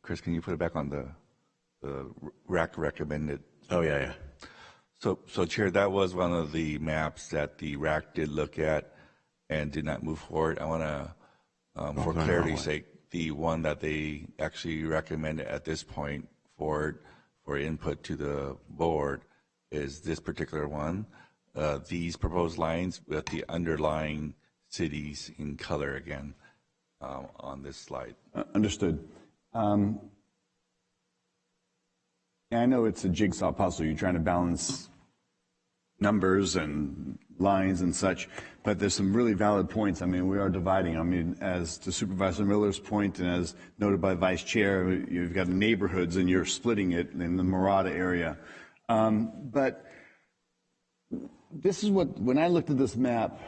Chris, can you put it back on the RAC recommended? Oh, yeah. So Chair, that was one of the maps that the RAC did look at and did not move forward. I want to, for clarity's sake, the one that they actually recommended at this point for input to the board is this particular one. These proposed lines with the underlying cities in color again on this slide. Understood. I know it's a jigsaw puzzle. You're trying to balance numbers and lines and such, but there's some really valid points. I mean, we are dividing. I mean, as to Supervisor Miller's point, and as noted by Vice Chair, you've got neighborhoods and you're splitting it in the Murata area. But this is what, when I looked at this map,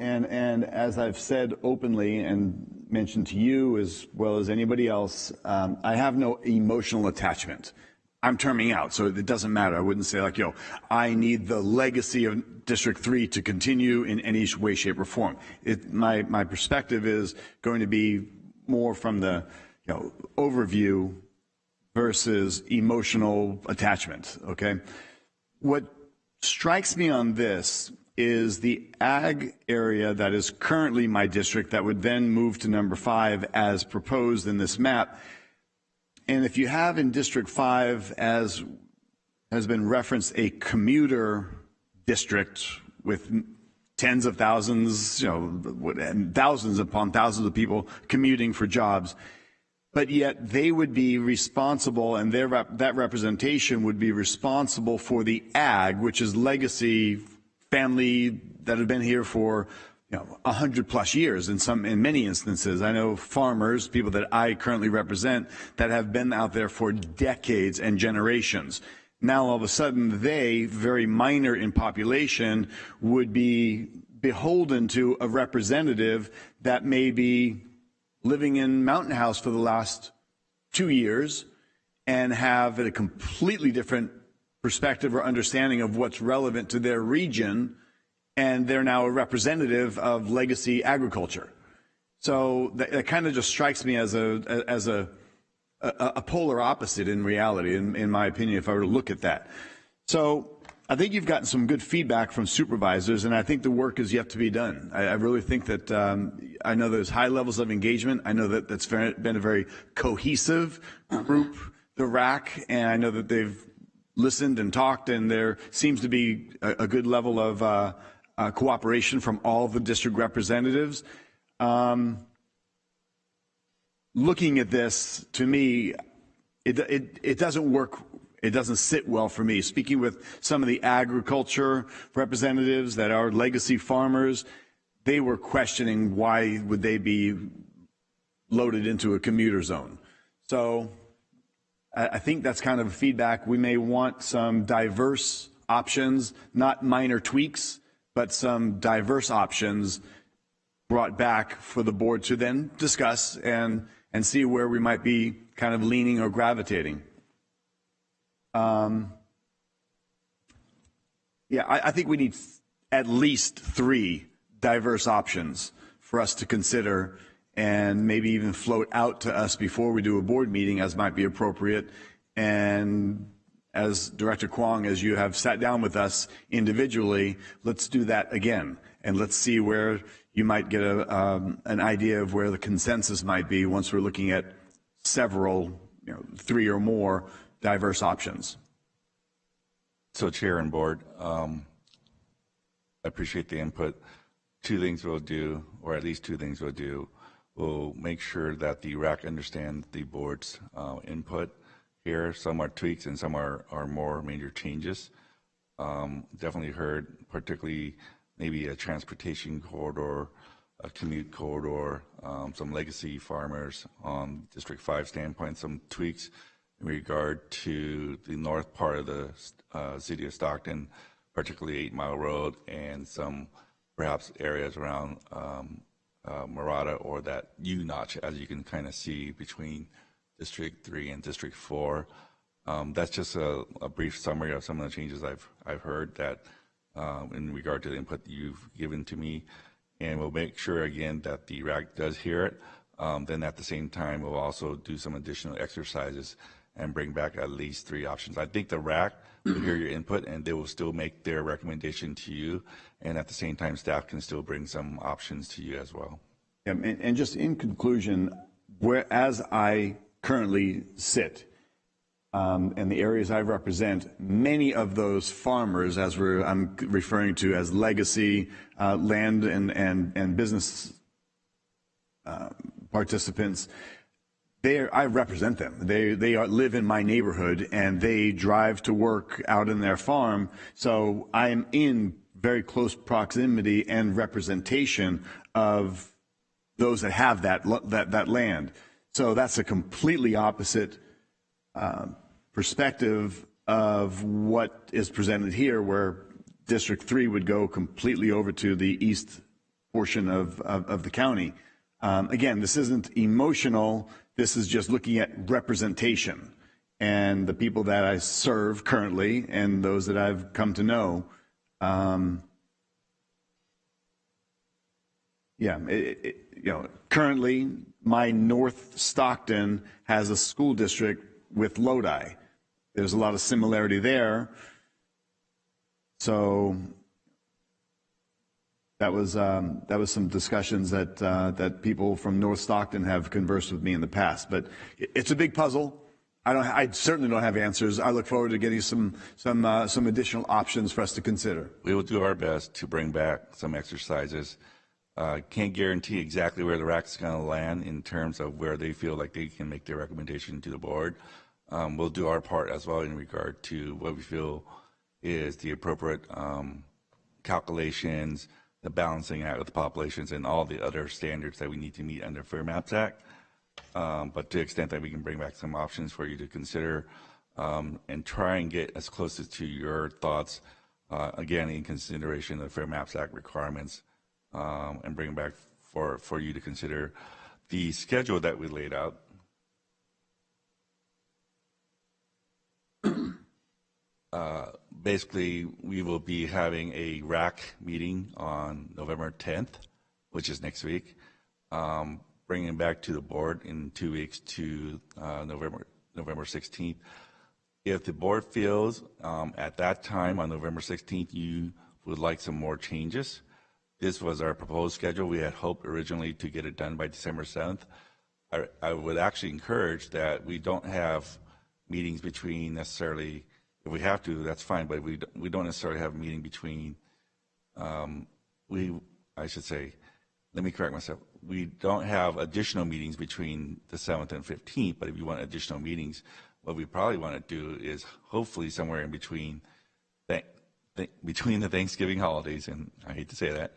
and as I've said openly and mentioned to you as well as anybody else, I have no emotional attachment. I'm terming out, so it doesn't matter. I wouldn't say like, I need the legacy of District 3 to continue in any way, shape, or form. My perspective is going to be more from the overview versus emotional attachment, okay? What strikes me on this is the ag area that is currently my district that would then move to number 5 as proposed in this map. And if you have in District 5, as has been referenced, a commuter district with tens of thousands, and thousands upon thousands of people commuting for jobs, but yet they would be responsible, and that representation would be responsible for the ag, which is legacy family that have been here for 100+ years in many instances. I know farmers, people that I currently represent, that have been out there for decades and generations. Now all of a sudden they, very minor in population, would be beholden to a representative that may be living in Mountain House for the last 2 years and have a completely different perspective or understanding of what's relevant to their region, and they're now a representative of legacy agriculture. So that kind of just strikes me as a polar opposite in reality, in my opinion, if I were to look at that. So I think you've gotten some good feedback from supervisors, and I think the work is yet to be done. I really think that I know there's high levels of engagement. I know that that's been a very cohesive group, the RAC, and I know that they've listened and talked, and there seems to be a good level of cooperation from all the district representatives. Looking at this, to me, it doesn't work. It doesn't sit well for me. Speaking with some of the agriculture representatives that are legacy farmers, they were questioning why would they be loaded into a commuter zone. So I think that's kind of feedback. We may want some diverse options, not minor tweaks, but some diverse options brought back for the board to then discuss and see where we might be kind of leaning or gravitating. Yeah, I think we need at least 3 diverse options for us to consider and maybe even float out to us before we do a board meeting as might be appropriate. And as Director Kwong, as you have sat down with us individually, let's do that again. And let's see where you might get an idea of where the consensus might be once we're looking at several, 3 or more diverse options. So Chair and Board, I appreciate the input. 2 things we'll do, or at least 2 things we'll do. We'll make sure that the RAC understands the board's input here. Some are tweaks and some are more major changes. Definitely heard, particularly maybe a transportation corridor, a commute corridor, some legacy farmers on District 5 standpoint, some tweaks in regard to the north part of the city of Stockton, particularly 8 Mile Road, and some perhaps areas around Murata or that U-notch, as you can kind of see between District 3 and District 4. That's just a brief summary of some of the changes I've heard that in regard to the input that you've given to me. And we'll make sure again that the RAC does hear it. Then at the same time, we'll also do some additional exercises and bring back at least 3 options. I think the RAC will hear your input and they will still make their recommendation to you. And at the same time, staff can still bring some options to you as well. Yeah, and just in conclusion, as I currently sit, and the areas I represent, many of those farmers, I'm referring to as legacy land and business participants, I represent them. They live in my neighborhood and they drive to work out in their farm. So I am in very close proximity and representation of those that have that land. So that's a completely opposite perspective of what is presented here, where District 3 would go completely over to the east portion of the county. Again, this isn't emotional. This is just looking at representation and the people that I serve currently and those that I've come to know. Currently, my North Stockton has a school district with Lodi. There's a lot of similarity there. So that was some discussions that people from North Stockton have conversed with me in the past. But it's a big puzzle. I certainly don't have answers. I look forward to getting some additional options for us to consider. We will do our best to bring back some exercises. Can't guarantee exactly where the RAC is going to land in terms of where they feel like they can make their recommendation to the board. We'll do our part as well in regard to what we feel is the appropriate calculations, the balancing out of the populations, and all the other standards that we need to meet under Fair Maps Act. But to the extent that we can bring back some options for you to consider and try and get as close as to your thoughts, again, in consideration of the Fair Maps Act requirements, and bring back for you to consider the schedule that we laid out. Basically, we will be having a RAC meeting on November 10th, which is next week, bringing it back to the board in 2 weeks to November 16th. If the board feels at that time on November 16th you would like some more changes, this was our proposed schedule. We had hoped originally to get it done by December 7th. I would actually encourage that we don't have meetings between necessarily. If we have to, that's fine, but we don't necessarily have a meeting between, I should say, let me correct myself. We don't have additional meetings between the 7th and 15th, but if you want additional meetings, what we probably want to do is hopefully somewhere in between between the Thanksgiving holidays, and I hate to say that,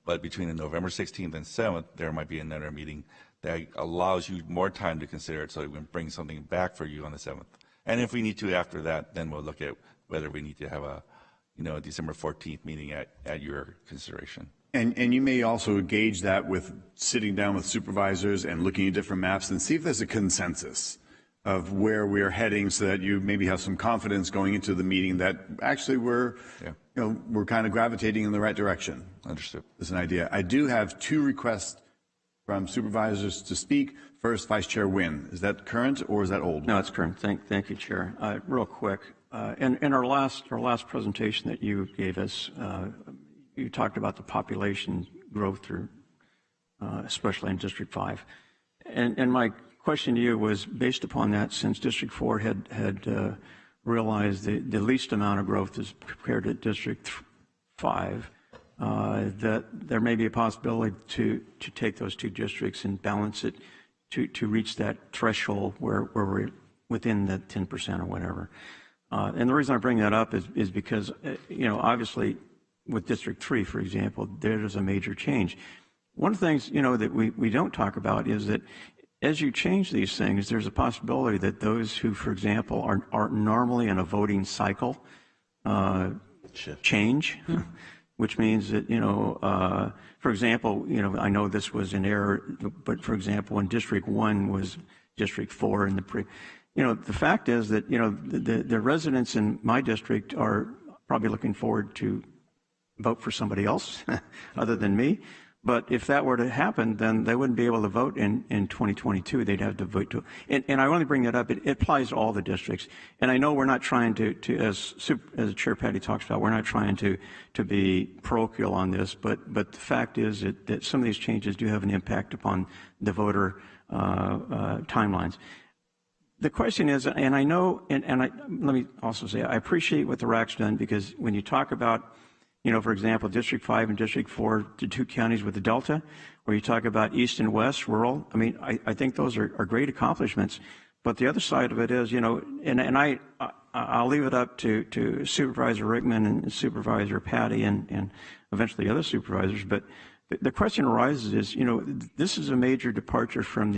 but between the November 16th and 7th, there might be another meeting that allows you more time to consider it so we can bring something back for you on the 7th. And if we need to after that, then we'll look at whether we need to have a December 14th meeting at your consideration. And you may also gauge that with sitting down with supervisors and looking at different maps and see if there's a consensus of where we're heading so that you maybe have some confidence going into the meeting that actually we're kind of gravitating in the right direction. Understood. Is an idea. I do have 2 requests from supervisors to speak. First, Vice Chair Nguyen. Is that current or is that old? No, it's current. Thank you, Chair. Real quick, in our last presentation that you gave us, you talked about the population growth through, especially in District 5. And my question to you was based upon that, since District 4 had realized the least amount of growth is compared to District 5, that there may be a possibility to take those 2 districts and balance it to reach that threshold where we're within the 10% or whatever. And the reason I bring that up is because, obviously with District 3, for example, there's a major change. One of the things, that we don't talk about is that as you change these things, there's a possibility that those who, for example, are normally in a voting cycle change, which means that, for example, I know this was an error, but for example, when District 1 was District 4 and the fact is that, the residents in my district are probably looking forward to vote for somebody else other than me. But if that were to happen, then they wouldn't be able to vote in 2022. They'd have to vote to. And I only bring that up. It applies to all the districts. And I know we're not trying to as Chair Patty talks about, we're not trying to be parochial on this. But the fact is that some of these changes do have an impact upon the voter timelines. The question is, and I know, let me also say, I appreciate what the RAC's done, because when you talk about, for example, District 5 and District 4, the 2 counties with the Delta, where you talk about East and West, rural, I think those are great accomplishments. But the other side of it is, and I'll leave it up to Supervisor Rickman and Supervisor Patty and eventually other supervisors, but the question arises is, this is a major departure from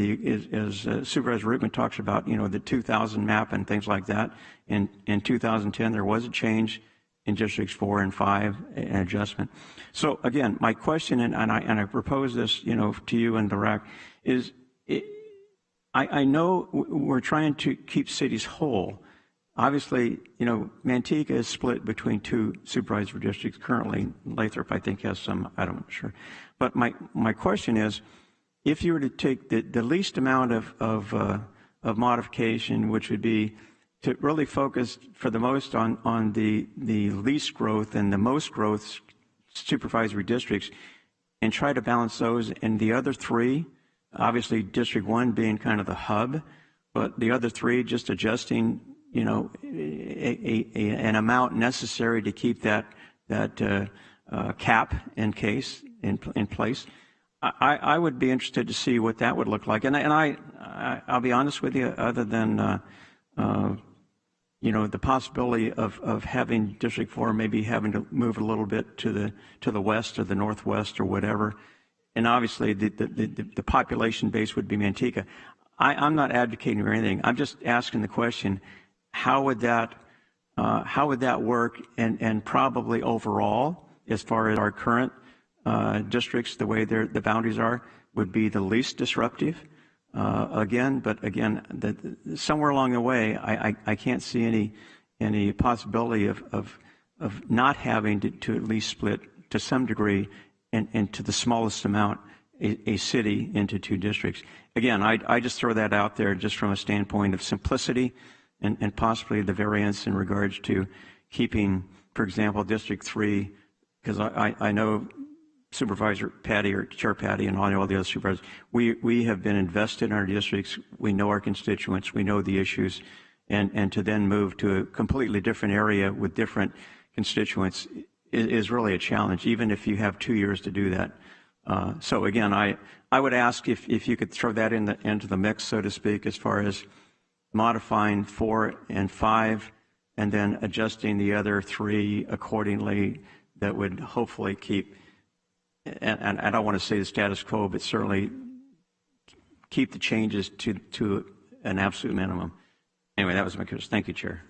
as Supervisor Rickman talks about, the 2000 map and things like that. In 2010, there was a change in Districts 4 and 5, an adjustment. So again, my question, and I propose this, to you and the RAC, is I know we're trying to keep cities whole. Obviously, Manteca is split between 2 supervisor districts currently. Lathrop, I think, has some, I'm not sure. But my question is, if you were to take the least amount of modification, which would be to really focus for the most on the least growth and the most growth supervisory districts, and try to balance those, and the other 3, obviously District 1 being kind of the hub, but the other 3 just adjusting, an amount necessary to keep that cap in place. I would be interested to see what that would look like, and I'll be honest with you, other than the possibility of having District 4 maybe having to move a little bit to the west or the northwest or whatever, and obviously the population base would be Manteca. I'm not advocating for anything. I'm just asking the question: how would that work? And probably overall, as far as our current districts, the way the boundaries are, would be the least disruptive. But again, somewhere along the way, I can't see any possibility of not having to at least split to some degree, and to the smallest amount, a city into 2 districts. Again, I just throw that out there just from a standpoint of simplicity, and possibly the variance in regards to keeping, for example, District 3, because I know Supervisor Patty or Chair Patty and all the other supervisors, we have been invested in our districts. We know our constituents. We know the issues. And to then move to a completely different area with different constituents is really a challenge, even if you have 2 years to do that. So again, I would ask if you could throw that into the mix, so to speak, as far as modifying 4 and 5, and then adjusting the other 3 accordingly. That would hopefully keep, and I don't want to say the status quo, but certainly keep the changes to an absolute minimum. Anyway, that was my question. Thank you, Chair.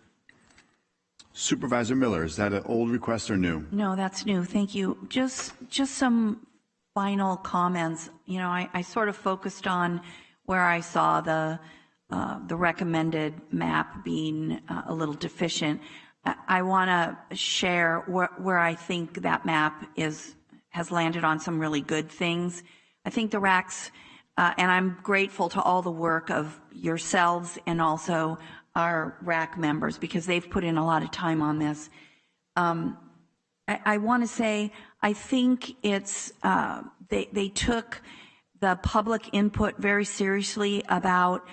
Supervisor Miller, is that an old request or new? No, that's new. Thank you. Just some final comments. I sort of focused on where I saw the the recommended map being a little deficient. I want to share where I think that map has landed on some really good things. I think the RACs, and I'm grateful to all the work of yourselves and also our RAC members because they've put in a lot of time on this. I want to say I think it's they took the public input very seriously about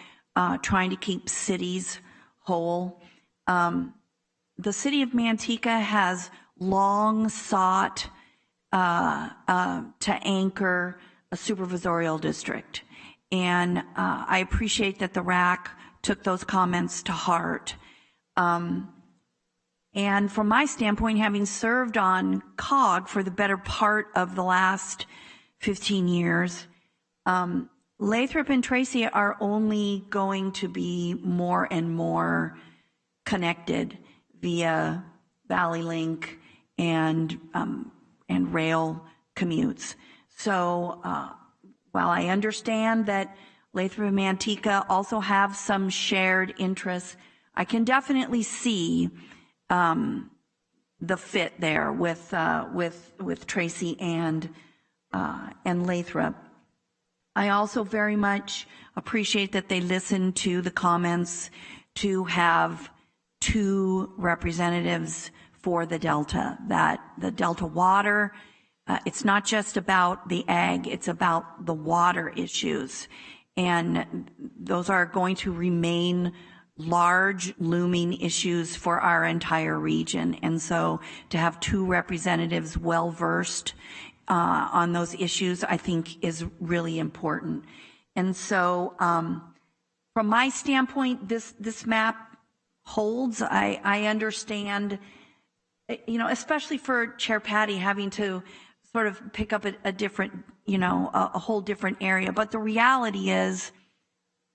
trying to keep cities whole. The city of Manteca has long sought to anchor a supervisorial district. And I appreciate that the RAC took those comments to heart. And from my standpoint, having served on COG for the better part of the last 15 years, Lathrop and Tracy are only going to be more and more connected via Valley Link and rail commutes. So while I understand that Lathrop and Manteca also have some shared interests, I can definitely see the fit there with Tracy and Lathrop. I also very much appreciate that they listened to the comments to have 2 representatives for the Delta, that the Delta water, it's not just about the ag, it's about the water issues. And those are going to remain large looming issues for our entire region. And so to have 2 representatives well-versed on those issues, I think is really important. And so from my standpoint, this map holds. I understand, you know, especially for Chair Patty having to sort of pick up a different, you know, a whole different area. But the reality is,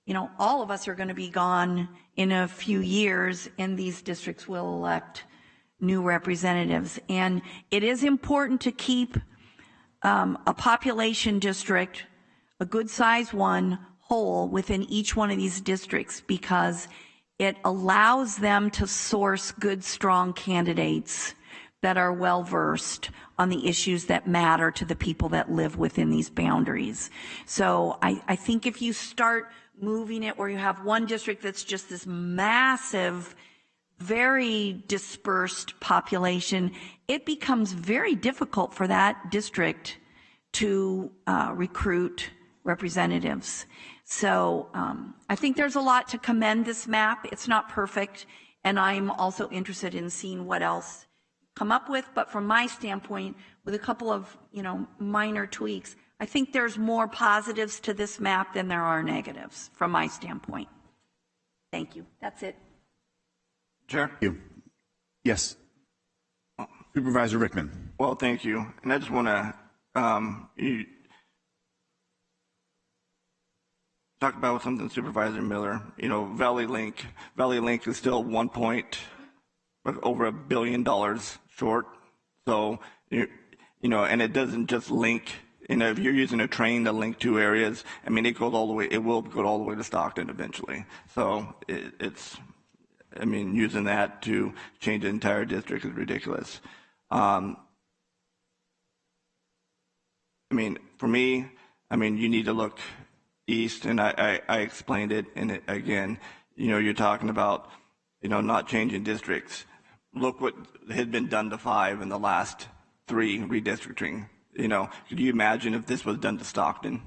you know, all of us are going to be gone in a few years, and these districts will elect new representatives. And it is important to keep a population district, a good size one, whole within each one of these districts, because it allows them to source good, strong candidates that are well-versed on the issues that matter to the people that live within these boundaries. So I think if you start moving it where you have one district that's just this massive, very dispersed population, it becomes very difficult for that district to recruit representatives. So I think there's a lot to commend this map. It's not perfect, and I'm also interested in seeing what else come up with. But from my standpoint, with a couple of, you know, minor tweaks, I think there's more positives to this map than there are negatives from my standpoint. Thank you. That's it. Chair? Thank you. Yes. Supervisor Rickman. Well, thank you. And I just want to talk about something Supervisor Miller, you know, Valley Link is still over $1 billion short. So, you know, and it doesn't just link, you know, if you're using a train to link 2 areas, I mean, it will go all the way to Stockton eventually. So I mean, using that to change the entire district is ridiculous. I mean, for me, I mean, you need to look east, and I explained it, and again, you know, you're talking about, you know, not changing districts. Look what had been done to 5 in the last 3 redistricting. You know, could you imagine if this was done to Stockton?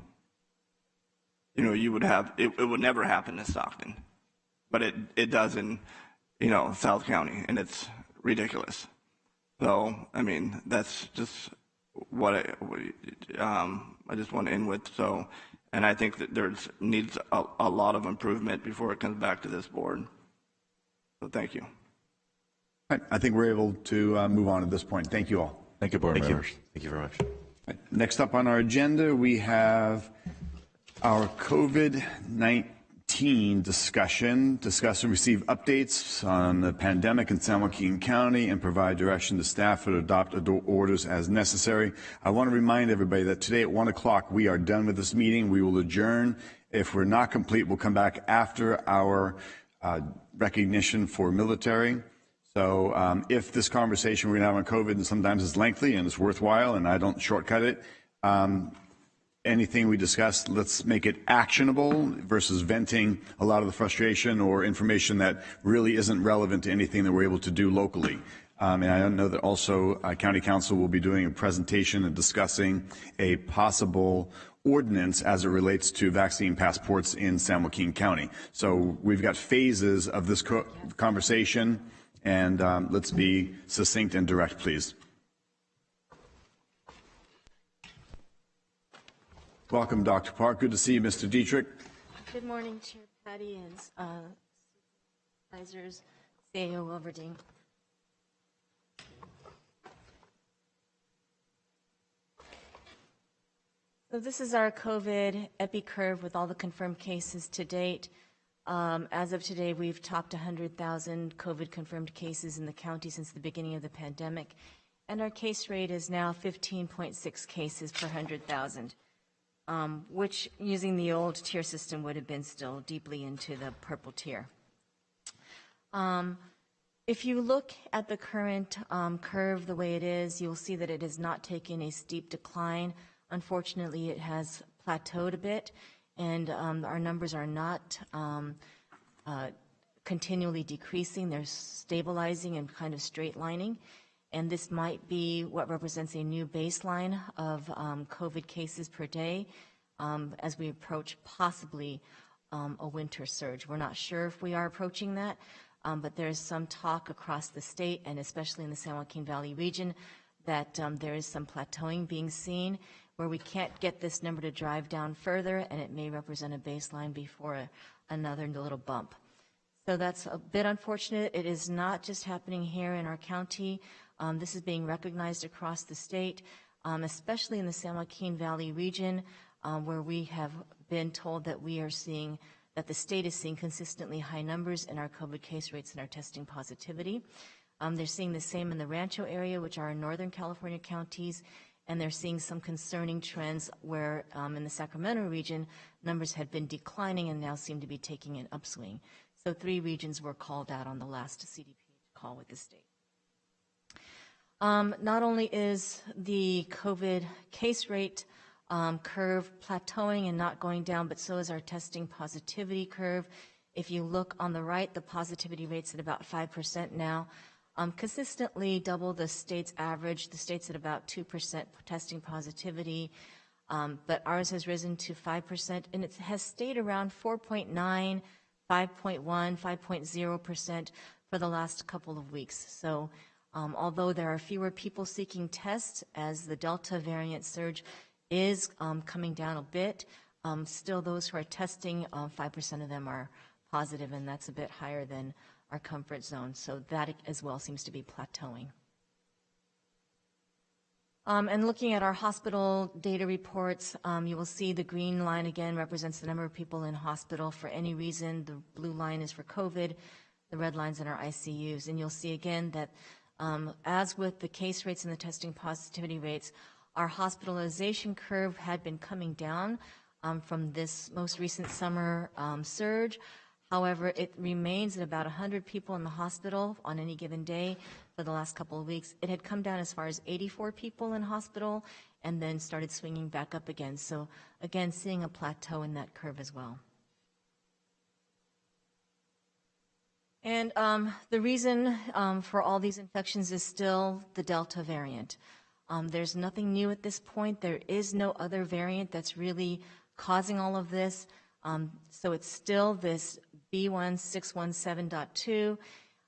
You know, you would have, it would never happen in Stockton, but it does in, you know, South County, and it's ridiculous. So, I mean, that's just what I just want to end with. So, and I think that needs a lot of improvement before it comes back to this board. So thank you. Right. I think we're able to move on at this point. Thank you all. Thank you, board members. Thank you very much. Right. Next up on our agenda, we have our COVID-19 discussion. Discuss and receive updates on the pandemic in San Joaquin County and provide direction to staff to adopt orders as necessary. I want to remind everybody that today at 1 o'clock we are done with this meeting. We will adjourn If we're not complete, we'll come back after our recognition for military. So if this conversation we're going to have on COVID and sometimes is lengthy and it's worthwhile and I don't shortcut it, anything we discuss, let's make it actionable versus venting a lot of the frustration or information that really isn't relevant to anything that we're able to do locally. And I know that also County Council will be doing a presentation and discussing a possible ordinance as it relates to vaccine passports in San Joaquin County. So we've got phases of this conversation, and let's be succinct and direct, please. Welcome, Dr. Park. Good to see you, Mr. Dietrich. Good morning, Chair Patty and Supervisors, CAO Overding. So this is our COVID epi curve with all the confirmed cases to date. As of today, we've topped 100,000 COVID confirmed cases in the county since the beginning of the pandemic, and our case rate is now 15.6 cases per 100,000, which using the old tier system would have been still deeply into the purple tier. If you look at the current curve the way it is, you'll see that it has not taken a steep decline. Unfortunately, it has plateaued a bit, and our numbers are not continually decreasing. They're stabilizing and kind of straight lining, and this might be what represents a new baseline of COVID cases per day as we approach possibly a winter surge. We're not sure if we are approaching that, but there's some talk across the state, and especially in the San Joaquin Valley region, that there is some plateauing being seen, where we can't get this number to drive down further, and it may represent a baseline before another little bump. So that's a bit unfortunate. It is not just happening here in our county. This is being recognized across the state, especially in the San Joaquin Valley region, where we have been told that we are seeing, that the state is seeing consistently high numbers in our COVID case rates and our testing positivity. They're seeing the same in the Rancho area, which are in Northern California counties, and they're seeing some concerning trends where in the Sacramento region, numbers had been declining and now seem to be taking an upswing. So 3 regions were called out on the last CDP call with the state. Not only is the COVID case rate curve plateauing and not going down, but so is our testing positivity curve. If you look on the right, the positivity rate's at about 5% now. Consistently double the state's average. The state's at about 2% testing positivity, but ours has risen to 5%, and it has stayed around 4.9, 5.1, 5.0% for the last couple of weeks. So although there are fewer people seeking tests as the Delta variant surge is coming down a bit, still those who are testing, 5% of them are positive, and that's a bit higher than our comfort zone. So that as well seems to be plateauing. And looking at our hospital data reports, you will see the green line again represents the number of people in hospital for any reason. The blue line is for COVID. The red line's in our ICUs. And you'll see again that as with the case rates and the testing positivity rates, our hospitalization curve had been coming down from this most recent summer surge. However, it remains at about 100 people in the hospital on any given day for the last couple of weeks. It had come down as far as 84 people in hospital and then started swinging back up again. So again, seeing a plateau in that curve as well. And the reason for all these infections is still the Delta variant. There's nothing new at this point. There is no other variant that's really causing all of this. So it's still this B1617.2.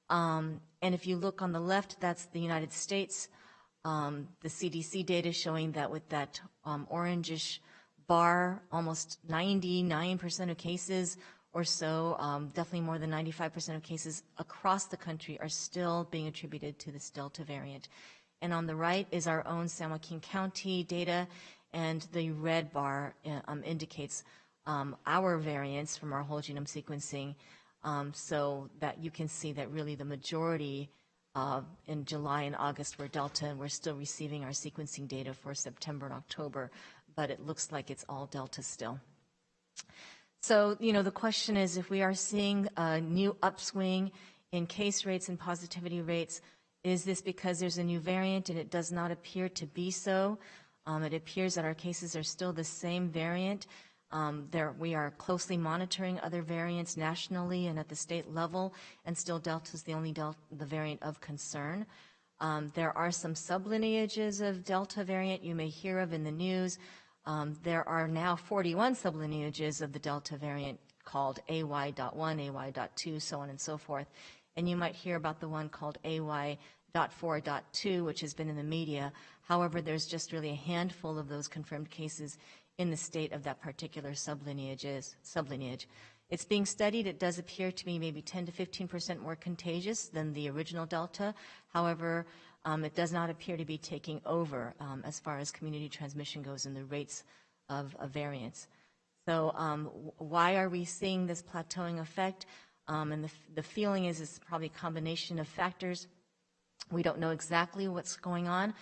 And if you look on the left, that's the United States. The CDC data showing that with that orangish bar, almost 99% of cases or so, definitely more than 95% of cases across the country are still being attributed to this Delta variant. And on the right is our own San Joaquin County data, and the red bar indicates our variants from our whole genome sequencing, so that you can see that really the majority in July and August were Delta, and we're still receiving our sequencing data for September and October, but it looks like it's all Delta still. So, the question is, if we are seeing a new upswing in case rates and positivity rates, is this because there's a new variant? And it does not appear to be so. It appears that our cases are still the same variant. We are closely monitoring other variants nationally and at the state level, and still Delta is the only the variant of concern. There are some sublineages of Delta variant you may hear of in the news. There are now 41 sublineages of the Delta variant called AY.1, AY.2, so on and so forth. And you might hear about the one called AY.4.2, which has been in the media. However, there's just really a handful of those confirmed cases in the state of that particular sublineage. It's being studied. It does appear to be maybe 10 to 15% more contagious than the original Delta. However, it does not appear to be taking over as far as community transmission goes and the rates of variants. So why are we seeing this plateauing effect? And the feeling is it's probably a combination of factors. We don't know exactly what's going on.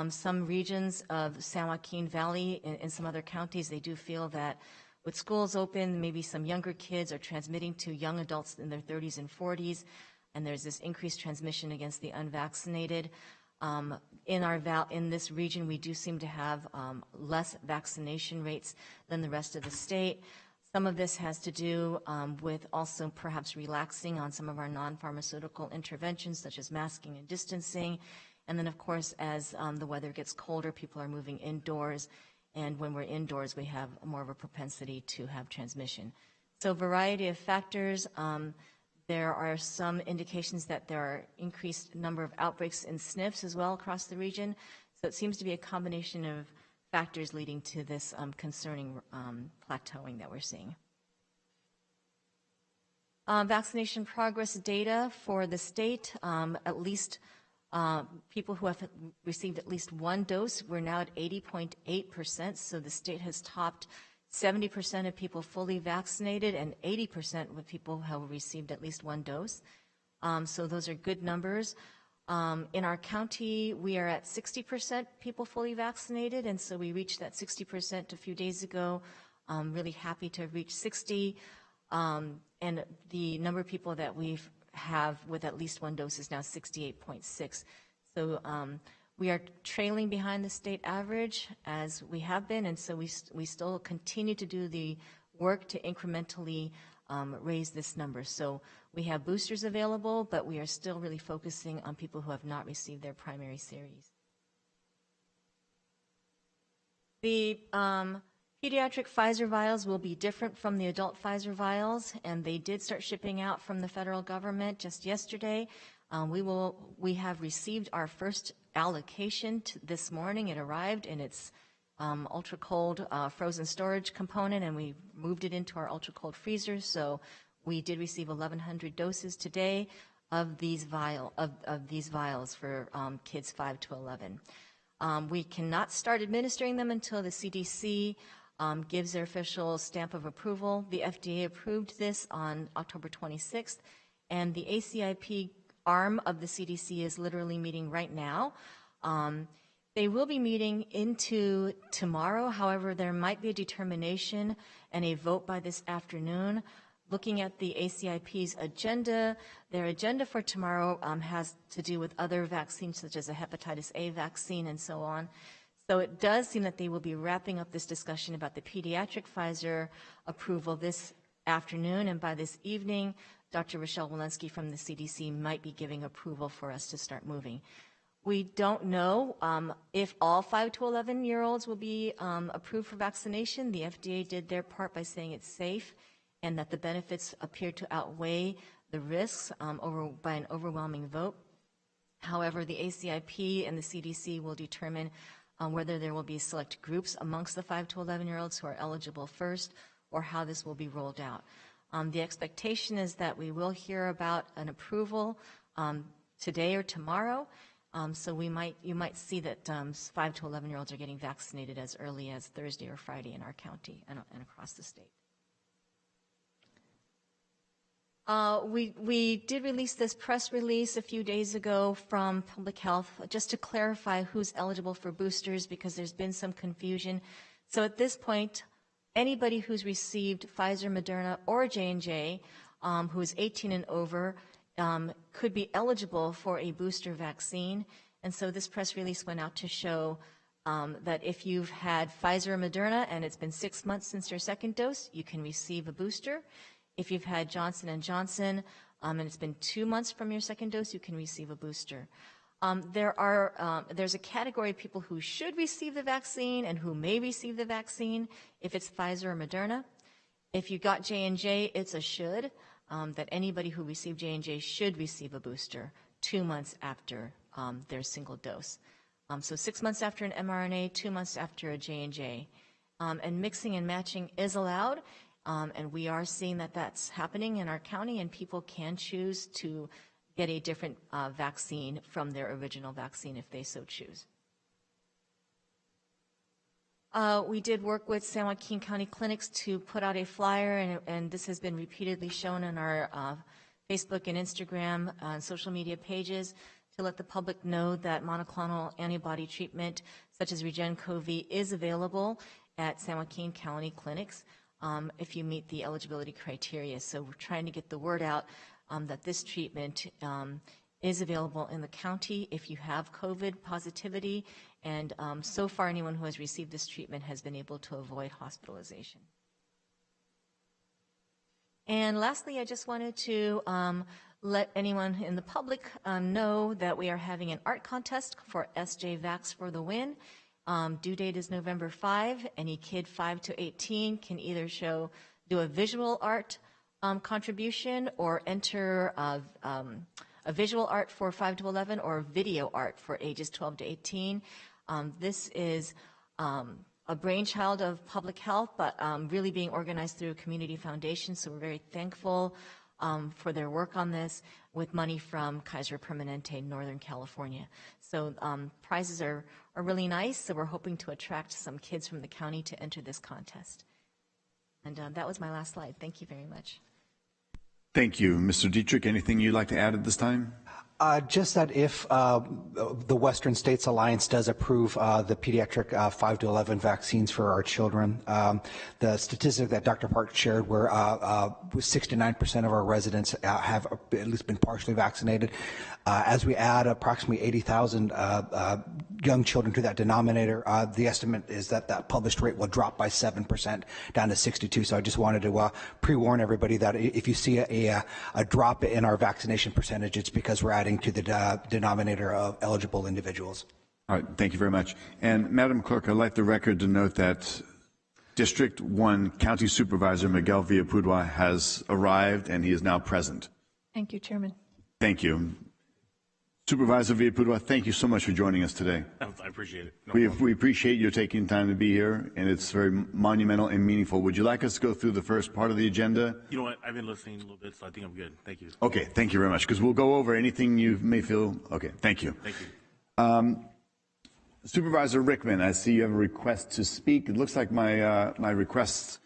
Some regions of San Joaquin Valley and some other counties, they do feel that with schools open, maybe some younger kids are transmitting to young adults in their 30s and 40s, and there's this increased transmission against the unvaccinated. In this region, we do seem to have less vaccination rates than the rest of the state. Some of this has to do with also perhaps relaxing on some of our non-pharmaceutical interventions, such as masking and distancing. And then, of course, as the weather gets colder, people are moving indoors. And when we're indoors, we have more of a propensity to have transmission. So a variety of factors. There are some indications that there are increased number of outbreaks in SNFs as well across the region. So it seems to be a combination of factors leading to this concerning plateauing that we're seeing. Vaccination progress data for the state, at least people who have received at least one dose, we're now at 80.8%, so the state has topped 70% of people fully vaccinated and 80% of people have received at least one dose. So those are good numbers. In our county, we are at 60% people fully vaccinated, and so we reached that 60% a few days ago. Really happy to have reached 60, and the number of people that we have with at least one dose is now 68.6. So we are trailing behind the state average as we have been, and so we still continue to do the work to incrementally raise this number. So we have boosters available, but we are still really focusing on people who have not received their primary series. The pediatric Pfizer vials will be different from the adult Pfizer vials, and they did start shipping out from the federal government just yesterday. We have received our first allocation this morning. It arrived in its ultra cold frozen storage component, and we moved it into our ultra cold freezers. So we did receive 1,100 doses today of these vials for kids 5 to 11. We cannot start administering them until the CDC gives their official stamp of approval. The FDA approved this on October 26th, and the ACIP arm of the CDC is literally meeting right now. They will be meeting into tomorrow. However, there might be a determination and a vote by this afternoon. Looking at the ACIP's agenda, their agenda for tomorrow has to do with other vaccines, such as a hepatitis A vaccine and so on. So it does seem that they will be wrapping up this discussion about the pediatric Pfizer approval this afternoon, and by this evening, Dr. Rochelle Walensky from the CDC might be giving approval for us to start moving. We don't know if all 5 to 11-year-olds will be approved for vaccination. The FDA did their part by saying it's safe and that the benefits appear to outweigh the risks by an overwhelming vote. However, the ACIP and the CDC will determine whether there will be select groups amongst the 5 to 11-year-olds who are eligible first, or how this will be rolled out. The expectation is that we will hear about an approval today or tomorrow. So you might see that 5 to 11-year-olds are getting vaccinated as early as Thursday or Friday in our county and across the state. We did release this press release a few days ago from Public Health just to clarify who's eligible for boosters, because there's been some confusion. So at this point, Anybody who's received Pfizer, Moderna, or J&J who is 18 and over could be eligible for a booster vaccine. And so this press release went out to show that if you've had Pfizer or Moderna and it's been 6 months since your second dose, you can receive a booster. If you've had Johnson & Johnson and it's been 2 months from your second dose, you can receive a booster. There's a category of people who should receive the vaccine and who may receive the vaccine if it's Pfizer or Moderna. If you got J&J, it's a should, that anybody who received J&J should receive a booster 2 months after their single dose. So 6 months after an mRNA, 2 months after a J&J. And mixing and matching is allowed, and we are seeing that that's happening in our county, and people can choose to get a different vaccine from their original vaccine if they so choose. We did work with San Joaquin County Clinics to put out a flyer, and this has been repeatedly shown on our Facebook and Instagram and social media pages to let the public know that monoclonal antibody treatment such as REGEN-COV is available at San Joaquin County Clinics if you meet the eligibility criteria. So we're trying to get the word out that this treatment is available in the county if you have COVID positivity, and so far anyone who has received this treatment has been able to avoid hospitalization. And lastly, I just wanted to let anyone in the public know that we are having an art contest for SJ Vax for the Win. Due date is November 5. Any kid 5 to 18 can either do a visual art contribution or enter a visual art for 5 to 11 or video art for ages 12 to 18. This is a brainchild of public health, but really being organized through a community foundation, so we're very thankful for their work on this with money from Kaiser Permanente, Northern California. So prizes are really nice, so we're hoping to attract some kids from the county to enter this contest. And that was my last slide. Thank you very much. Thank you. Mr. Dietrich, anything you'd like to add at this time? Just that if the Western States Alliance does approve the pediatric 5 to 11 vaccines for our children, the statistic that Dr. Park shared where 6 to 9% of our residents have at least been partially vaccinated, as we add approximately 80,000 young children to that denominator, the estimate is that that published rate will drop by 7% down to 62. So I just wanted to pre-warn everybody that if you see a drop in our vaccination percentage, it's because we're adding to the denominator of eligible individuals. All right, thank you very much. And Madam Clerk, I'd like the record to note that District 1 County Supervisor Miguel Villapudua has arrived and he is now present. Thank you, Chairman. Thank you. Supervisor Villapudua, thank you so much for joining us today. I appreciate it. We appreciate you taking time to be here, and it's very monumental and meaningful. Would you like us to go through the first part of the agenda? You know what? I've been listening a little bit, so I think I'm good. Thank you. Okay, thank you very much, because we'll go over anything you may feel. Okay, thank you. Thank you. Supervisor Rickman, I see you have a request to speak. It looks like my request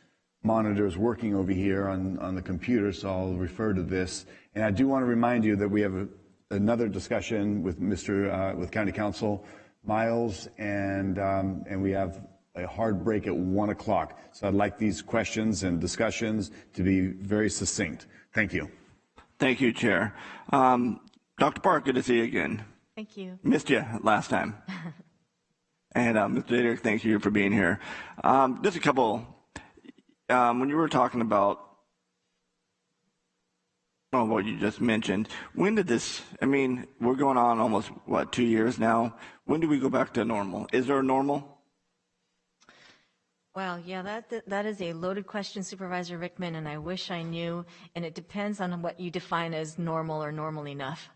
monitor is working over here on the computer, so I'll refer to this. And I do want to remind you that we have another discussion with with County Council Miles, and we have a hard break at 1 o'clock. So I'd like these questions and discussions to be very succinct. Thank you. Thank you, Chair. Dr. Park, good to see you again. Thank you. Missed you last time. And Mr. Dietrich, thank you for being here. Just a couple, when you were talking about what you just mentioned, when did this, I mean, we're going on almost, 2 years now. When do we go back to normal? Is there a normal? Wow, yeah, that is a loaded question, Supervisor Rickman, and I wish I knew, and it depends on what you define as normal or normal enough.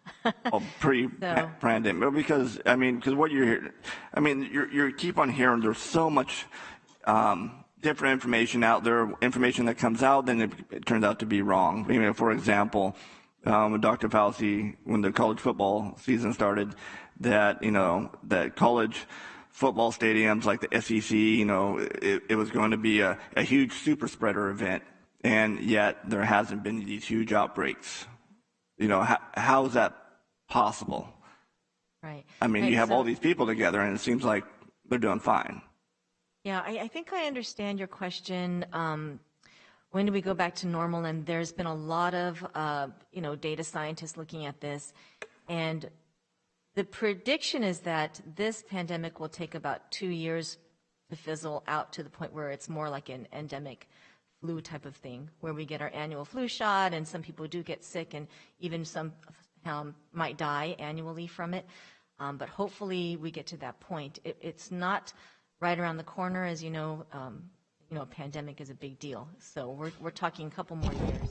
Pre-pandemic, because what you're hearing, you keep on hearing there's so much different information out there, information that comes out, then it turns out to be wrong. For example, Dr. Fauci, when the college football season started, that college football stadiums like the SEC, it was going to be a huge super spreader event, and yet there hasn't been these huge outbreaks. How is that possible? Right. You have all these people together, and it seems like they're doing fine. Yeah, I think I understand your question. When do we go back to normal? And there's been a lot of, data scientists looking at this. And the prediction is that this pandemic will take about 2 years to fizzle out to the point where it's more like an endemic flu type of thing, where we get our annual flu shot and some people do get sick and even some might die annually from it. But hopefully we get to that point. It's not right around the corner, as you know, a pandemic is a big deal. So we're talking a couple more years.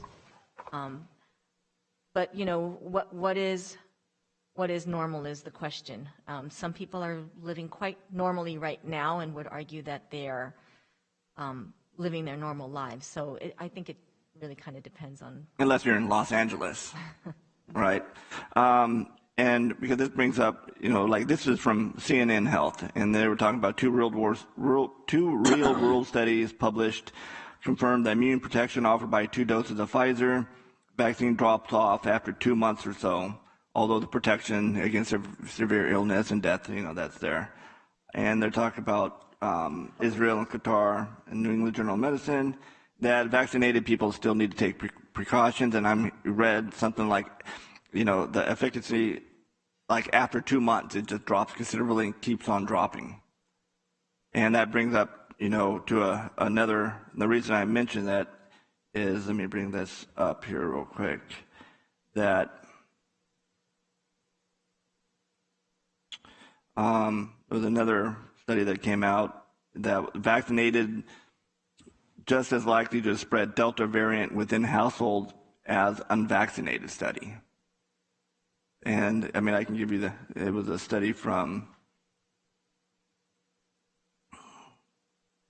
But what is normal is the question. Some people are living quite normally right now and would argue that they are living their normal lives. So I think it really kind of depends on. Unless you're in Los Angeles, right? And because this brings up, this is from CNN Health, and they were talking about two real world studies published confirmed that immune protection offered by 2 doses of Pfizer vaccine drops off after 2 months or so, although the protection against severe illness and death, that's there. And they're talking about Israel and Qatar and New England Journal of Medicine, that vaccinated people still need to take precautions. And I read something like, the efficacy, like after 2 months, it just drops considerably and keeps on dropping. And that brings up, to the reason I mentioned that is, let me bring this up here real quick, that there was another study that came out that vaccinated just as likely to spread Delta variant within households as unvaccinated study. And I can give you it was a study from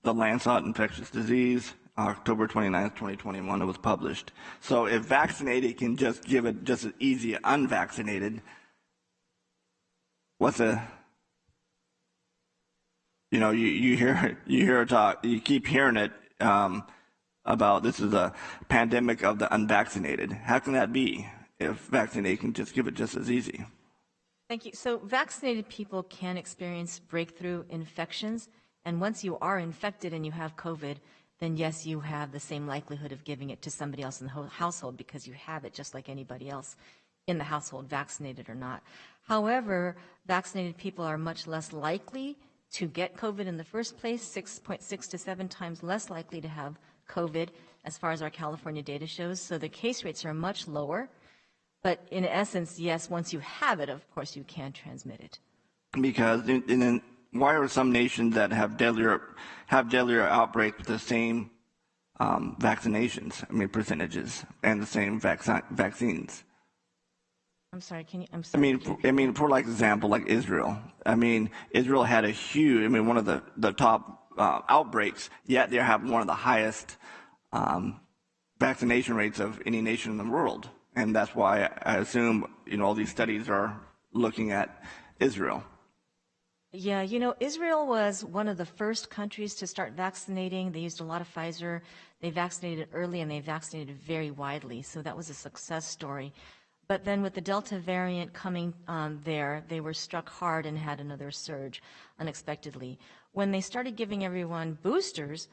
the Lancet Infectious Disease, October 29th, 2021, it was published. So if vaccinated can just give it just as easy as unvaccinated, what's you keep hearing it about this is a pandemic of the unvaccinated. How can that be if vaccinated can just give it just as easy? Thank you. So vaccinated people can experience breakthrough infections. And once you are infected and you have COVID, then yes, you have the same likelihood of giving it to somebody else in the household because you have it just like anybody else in the household, vaccinated or not. However, vaccinated people are much less likely to get COVID in the first place, 6.6 to 7 times less likely to have COVID as far as our California data shows. So the case rates are much lower. But in essence, yes, once you have it, of course, you can transmit it. Because why are some nations that have deadlier outbreaks with the same vaccinations, percentages, and the same vaccines? I'm sorry, I'm sorry. For example, like Israel. Israel had a huge, one of the top outbreaks, yet they have one of the highest vaccination rates of any nation in the world. And that's why I assume, all these studies are looking at Israel. Yeah, Israel was one of the first countries to start vaccinating. They used a lot of Pfizer. They vaccinated early and they vaccinated very widely. So that was a success story. But then with the Delta variant coming there, they were struck hard and had another surge unexpectedly. When they started giving everyone boosters,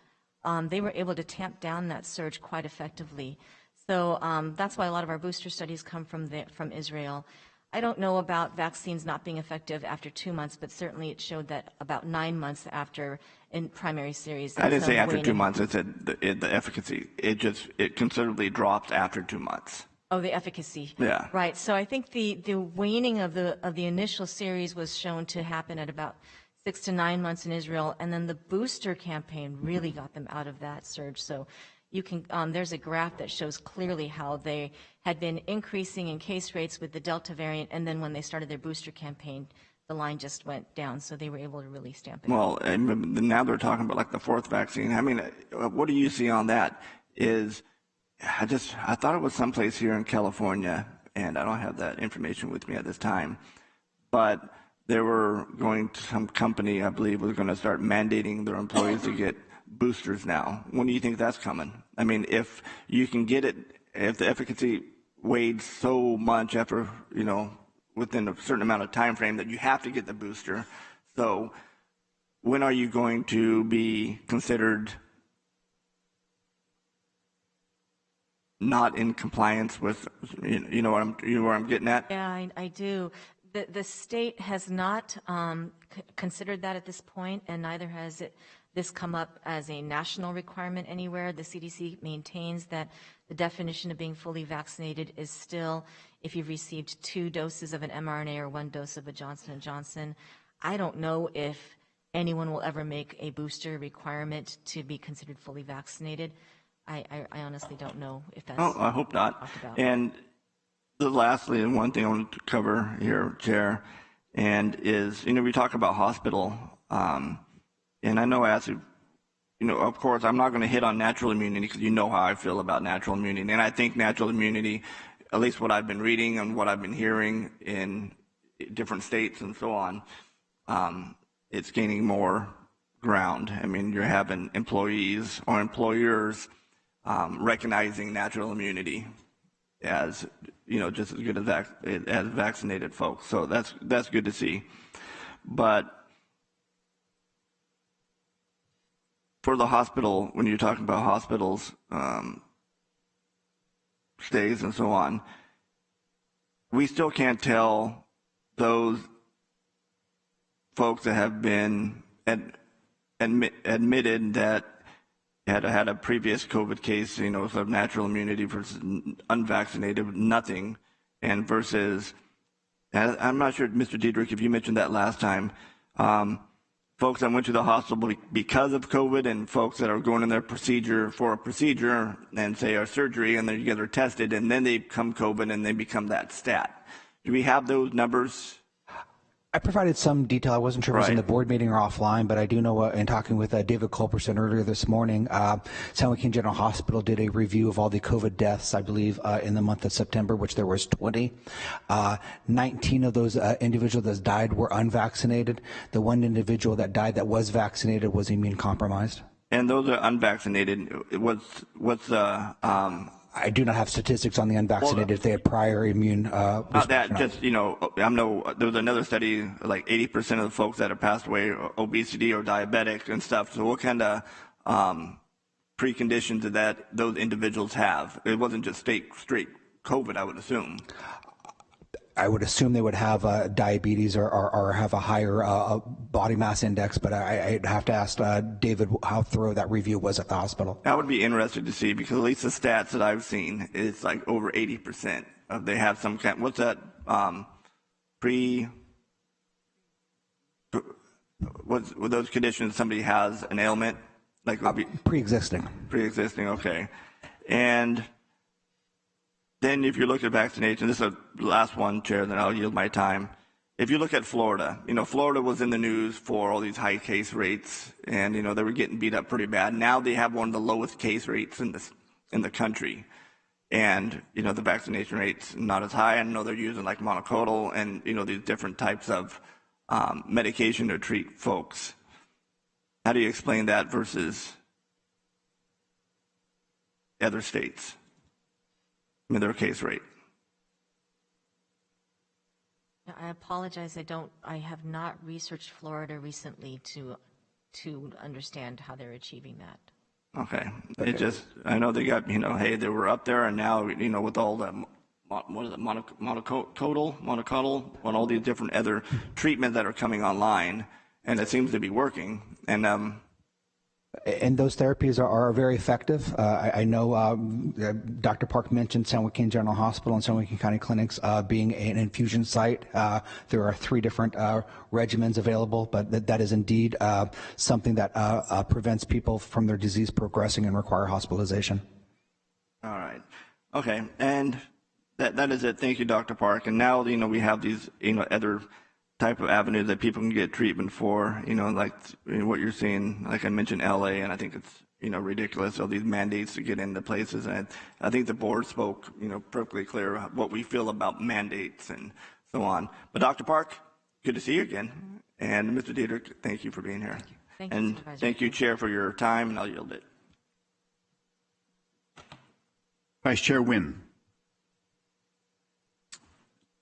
they were able to tamp down that surge quite effectively. So that's why a lot of our booster studies come from Israel. I don't know about vaccines not being effective after 2 months, but certainly it showed that about 9 months after in primary series. I didn't say after 2 months. I said the efficacy. It considerably dropped after 2 months. Oh, the efficacy. Yeah. Right. So I think the waning of the initial series was shown to happen at about 6 to 9 months in Israel, and then the booster campaign really got them out of that surge. So you can there's a graph that shows clearly how they had been increasing in case rates with the Delta variant, and then when they started their booster campaign, the line just went down. So they were able to really stamp it. Well, and now they're talking about the fourth vaccine. What do you see on that? I thought it was someplace here in California, and I don't have that information with me at this time, but they were going to some company, I believe, was going to start mandating their employees to get boosters now. When do you think that's coming? If you can get it, if the efficacy wanes so much after, within a certain amount of time frame that you have to get the booster. So when are you going to be considered not in compliance with, you know where I'm getting at? Yeah, I do. The state has not considered that at this point, and neither has this come up as a national requirement anywhere. The CDC maintains that the definition of being fully vaccinated is still if you've received 2 doses of an mRNA or 1 dose of a Johnson & Johnson. I don't know if anyone will ever make a booster requirement to be considered fully vaccinated. I honestly don't know if that's. Oh, I hope not. And lastly, and one thing I want to cover here, Chair, and is, we talk about hospital, and I know as of course, I'm not going to hit on natural immunity because you know how I feel about natural immunity. And I think natural immunity, at least what I've been reading and what I've been hearing in different states and so on, it's gaining more ground. I mean, you're having employees or employers recognizing natural immunity as, just as good as vaccinated folks. So that's good to see. But for the hospital, when you're talking about hospitals, stays and so on, we still can't tell those folks that have been admitted that had a previous COVID case, of natural immunity versus unvaccinated, nothing, and versus, I'm not sure, Mr. Diedrich, if you mentioned that last time, folks that went to the hospital because of COVID and folks that are going in their for a procedure and say a surgery and then they're tested and then they become COVID and they become that stat. Do we have those numbers? I provided some detail. I wasn't sure if it was in the board meeting or offline, but I do know in talking with David Culberson earlier this morning, San Joaquin General Hospital did a review of all the COVID deaths, I believe, in the month of September, which there was 20. 19 of those individuals that died were unvaccinated. The one individual that died that was vaccinated was immune compromised. And those are unvaccinated. What's I do not have statistics on the unvaccinated if they had prior immune not that, just, there was another study, like 80% of the folks that have passed away are obesity or diabetic and stuff. So what kind of preconditions did those individuals have? It wasn't just straight COVID, I would assume. I would assume they would have diabetes or have a higher body mass index, but I'd have to ask David how thorough that review was at the hospital. I would be interested to see, because at least the stats that I've seen, it's like over 80% of they have some kind. What's that? With those conditions, somebody has an ailment, like pre-existing. Pre-existing, okay, and. Then if you look at vaccination, this is the last one, Chair, then I'll yield my time. If you look at Florida, Florida was in the news for all these high case rates, and, they were getting beat up pretty bad. Now they have one of the lowest case rates in the country. And, the vaccination rate's not as high. I know they're using like monoclonal and, these different types of medication to treat folks. How do you explain that versus other states? Their case rate. I apologize. I have not researched Florida recently to understand how they're achieving that. Okay. I know they got, hey, they were up there, and now, with all the, what is it, monoclonal, and all these different other treatments that are coming online, and it seems to be working. And those therapies are very effective. I know Dr. Park mentioned San Joaquin General Hospital and San Joaquin County Clinics being an infusion site. There are 3 different regimens available, but that is indeed something that prevents people from their disease progressing and require hospitalization. All right. Okay. And that is it. Thank you, Dr. Park. And now, we have these, other type of avenues that people can get treatment for, like what you're seeing, like I mentioned LA, and I think it's, ridiculous, all these mandates to get into places. And I think the board spoke, perfectly clear what we feel about mandates and so on. But Dr. Park, good to see you again. And Mr. Diedrich, thank you for being here. Thank you, and thank you, Chair, for your time, and I'll yield it. Vice Chair Wynn.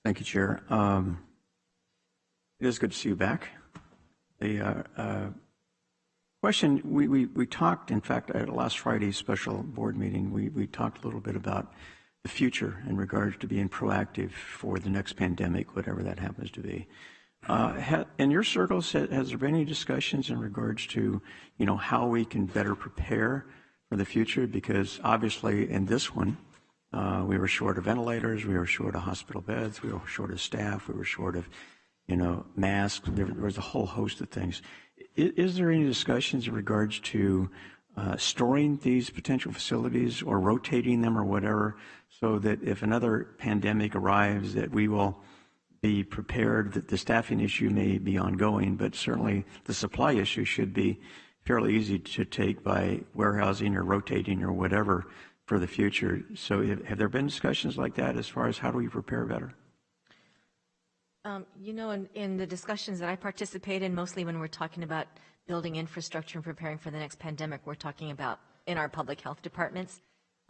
Thank you, Chair. It is good to see you back. The Question, we talked, in fact, at last Friday's special board meeting, we talked a little bit about the future in regards to being proactive for the next pandemic, whatever that happens to be. In your circles, has there been any discussions in regards to, how we can better prepare for the future? Because obviously in this one, we were short of ventilators, we were short of hospital beds, we were short of staff, we were short of, masks. There was a whole host of things. Is there any discussions in regards to storing these potential facilities or rotating them or whatever, so that if another pandemic arrives, that we will be prepared? That the staffing issue may be ongoing, but certainly the supply issue should be fairly easy to take by warehousing or rotating or whatever for the future. So have there been discussions like that as far as how do we prepare better? In the discussions that I participate in, mostly when we're talking about building infrastructure and preparing for the next pandemic, we're talking about in our public health departments,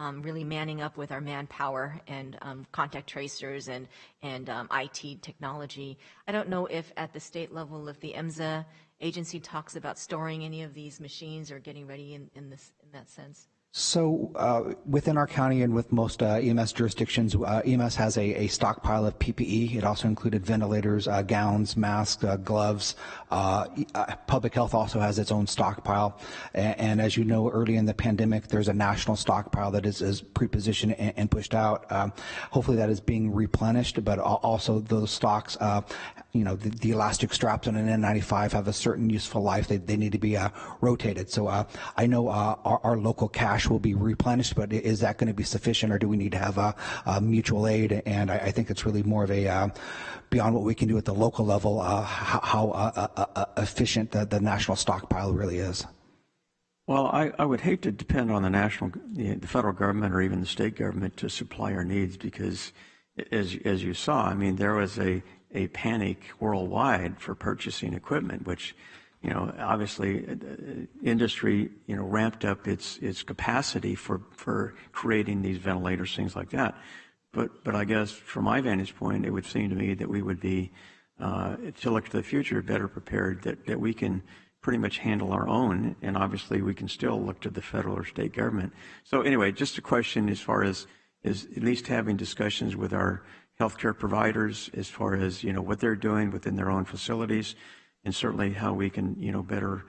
really manning up with our manpower and contact tracers and IT technology. I don't know if at the state level, if the EMSA agency talks about storing any of these machines or getting ready in that sense. So within our county and with most EMS jurisdictions, EMS has a stockpile of PPE. It also included ventilators, gowns, masks, gloves. Public health also has its own stockpile. And as you know, early in the pandemic, there's a national stockpile that is pre-positioned and pushed out. Hopefully that is being replenished, but also those stocks, the elastic straps on an N95 have a certain useful life. They need to be rotated. So I know our local cash will be replenished, but is that going to be sufficient, or do we need to have a mutual aid? And I think it's really more of a beyond what we can do at the local level, how efficient the national stockpile really is. Well, I would hate to depend on the federal government or even the state government to supply our needs, because as you saw, there was a panic worldwide for purchasing equipment, which obviously industry, ramped up its capacity for creating these ventilators, things like that. But I guess from my vantage point, it would seem to me that we would be, to look to the future, better prepared, that we can pretty much handle our own, and obviously we can still look to the federal or state government. So anyway, just a question as far as is at least having discussions with our healthcare providers as far as, what they're doing within their own facilities, and certainly how we can, better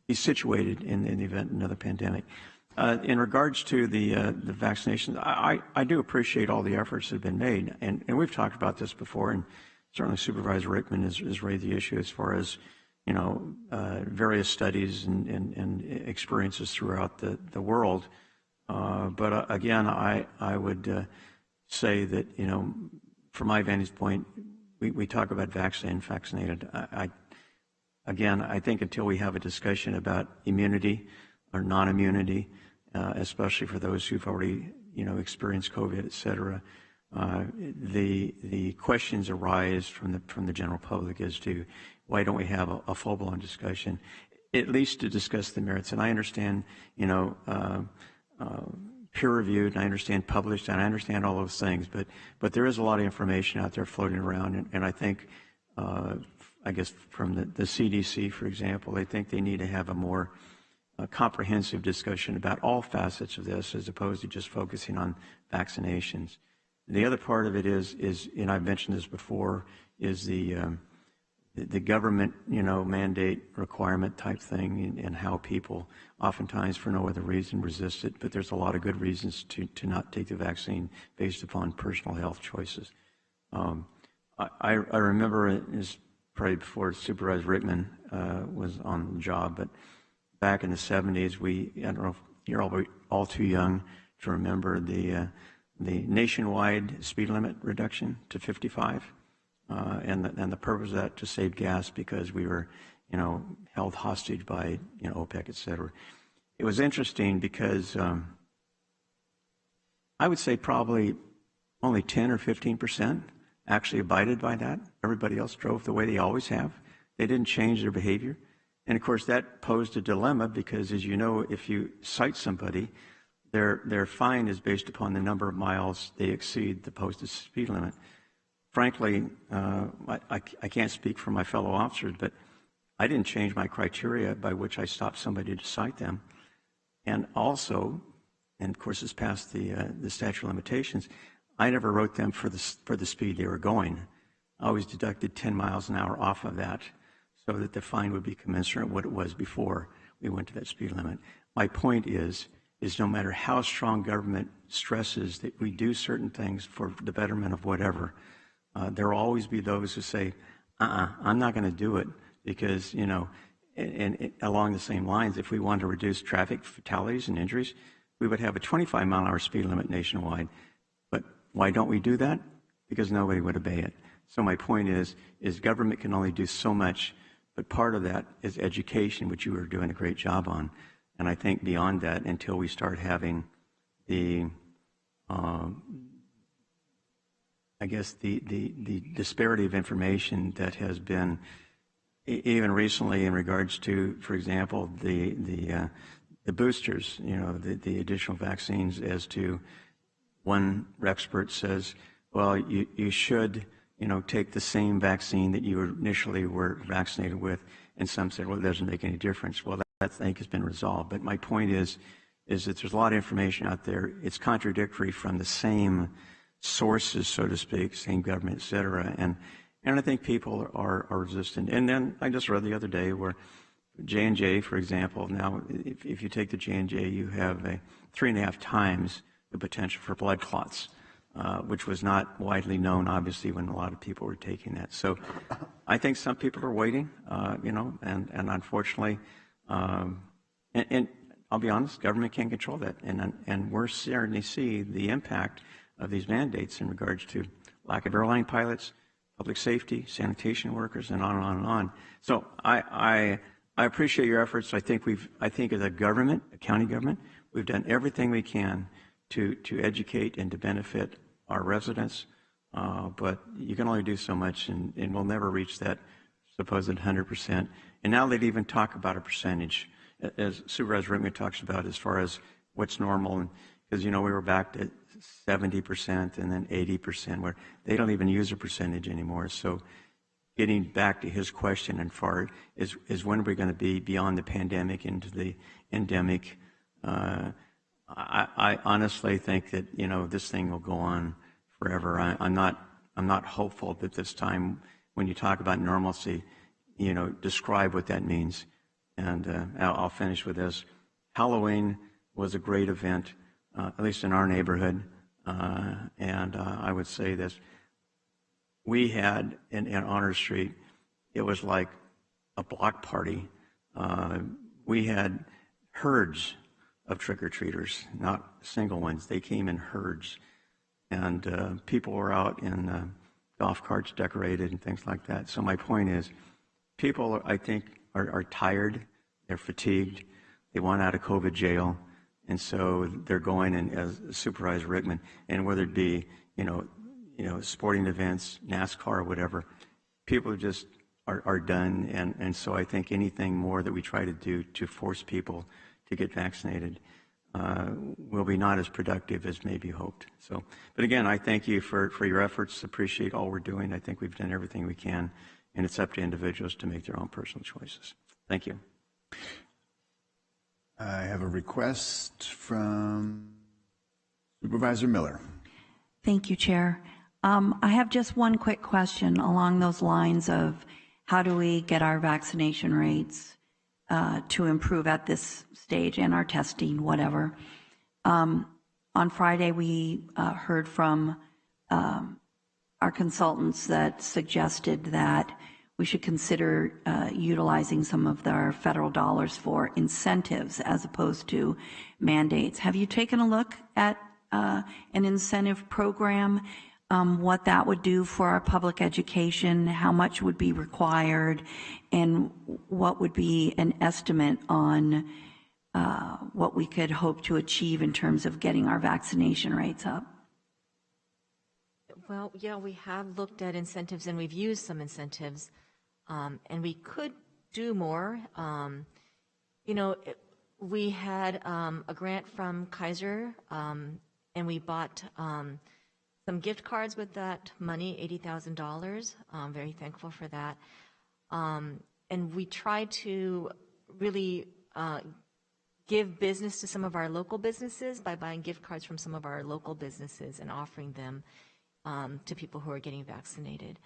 be situated in the event of another pandemic. In regards to the vaccinations, I do appreciate all the efforts that have been made, and we've talked about this before, and certainly Supervisor Rickman has raised the issue as far as, various studies and experiences throughout the world. But again, I would say that, from my vantage point, we talk about vaccinated. I think until we have a discussion about immunity or non-immunity, especially for those who've already, experienced COVID, et cetera, the questions arise from the general public as to why don't we have a full-blown discussion, at least to discuss the merits. And I understand, peer-reviewed, and I understand published, and I understand all those things, but there is a lot of information out there floating around, and I think, I guess from the CDC, for example, they think they need to have a more comprehensive discussion about all facets of this, as opposed to just focusing on vaccinations. The other part of it is, and I've mentioned this before, is the government, mandate requirement type thing, and how people oftentimes for no other reason resist it. But there's a lot of good reasons to not take the vaccine based upon personal health choices. I remember it was probably before Supervisor Rickman was on the job, but back in the 70s, I don't know if you're all too young to remember the nationwide speed limit reduction to 55. And the purpose of that to save gas, because we were, held hostage by, OPEC, et cetera. It was interesting because I would say probably only 10 or 15% actually abided by that. Everybody else drove the way they always have. They didn't change their behavior. And of course, that posed a dilemma because, as you know, if you cite somebody, their fine is based upon the number of miles they exceed the posted speed limit. Frankly, I can't speak for my fellow officers, but I didn't change my criteria by which I stopped somebody to cite them. And also, and of course it's past the statute of limitations, I never wrote them for the speed they were going. I always deducted 10 miles an hour off of that so that the fine would be commensurate with what it was before we went to that speed limit. My point is no matter how strong government stresses that we do certain things for the betterment of whatever, there will always be those who say, I'm not going to do it because, you know, and along the same lines, if we wanted to reduce traffic fatalities and injuries, we would have a 25-mile-an-hour speed limit nationwide. But why don't we do that? Because nobody would obey it. So my point is government can only do so much, but part of that is education, which you are doing a great job on. And I think beyond that, until we start having the, I guess the disparity of information that has been even recently in regards to, for example, the boosters, you know, the additional vaccines, as to one expert says, well, you should, you know, take the same vaccine that you initially were vaccinated with, and some said, well, it doesn't make any difference. Well, that I think has been resolved. But my point is that there's a lot of information out there. It's contradictory from the same sources, so to speak, same government, et cetera. And I think people are resistant. And then I just read the other day where J&J, for example, now if you take the J&J, you have 3.5 times the potential for blood clots, which was not widely known, obviously, when a lot of people were taking that. So I think some people are waiting, you know, and unfortunately, and I'll be honest, government can't control that. And we're starting to see the impact of these mandates in regards to lack of airline pilots, public safety, sanitation workers, and on and on and on. So I appreciate your efforts. I think as a government, a county government, we've done everything we can to educate and to benefit our residents. But you can only do so much, and we'll never reach that supposed 100%. And now they'd even talk about a percentage, as Supervisor Rickman talks about, as far as what's normal. Because, you know, we were back to 70% and then 80%, where they don't even use a percentage anymore. So getting back to his question, and far is when are we going to be beyond the pandemic into the endemic? I honestly think that, you know, this thing will go on forever. I'm not hopeful that this time, when you talk about normalcy, you know, describe what that means. And I'll finish with this. Halloween was a great event, at least in our neighborhood. And I would say this. We had in Honor Street, it was like a block party. We had herds of trick-or-treaters, not single ones. They came in herds. And people were out in golf carts decorated and things like that. So my point is, people, I think, are tired. They're fatigued. They want out of COVID jail. And so they're going, and as Supervisor Rickman, and whether it be, you know, sporting events, NASCAR, or whatever, people just are done. And so I think anything more that we try to do to force people to get vaccinated will be not as productive as maybe hoped. So, but again, I thank you for your efforts. Appreciate all we're doing. I think we've done everything we can, and it's up to individuals to make their own personal choices. Thank you. I have a request from Supervisor Miller. Thank you, Chair. I have just one quick question along those lines of how do we get our vaccination rates to improve at this stage, and our testing, whatever. On Friday, we heard from our consultants that suggested that we should consider utilizing some of our federal dollars for incentives as opposed to mandates. Have you taken a look at an incentive program, what that would do for our public education, how much would be required, and what would be an estimate on what we could hope to achieve in terms of getting our vaccination rates up? Well, yeah, we have looked at incentives, and we've used some incentives, and we could do more. You know, we had a grant from Kaiser, and we bought some gift cards with that money, $80,000. I'm very thankful for that. we try to really give business to some of our local businesses by buying gift cards from some of our local businesses and offering them to people who are getting vaccinated.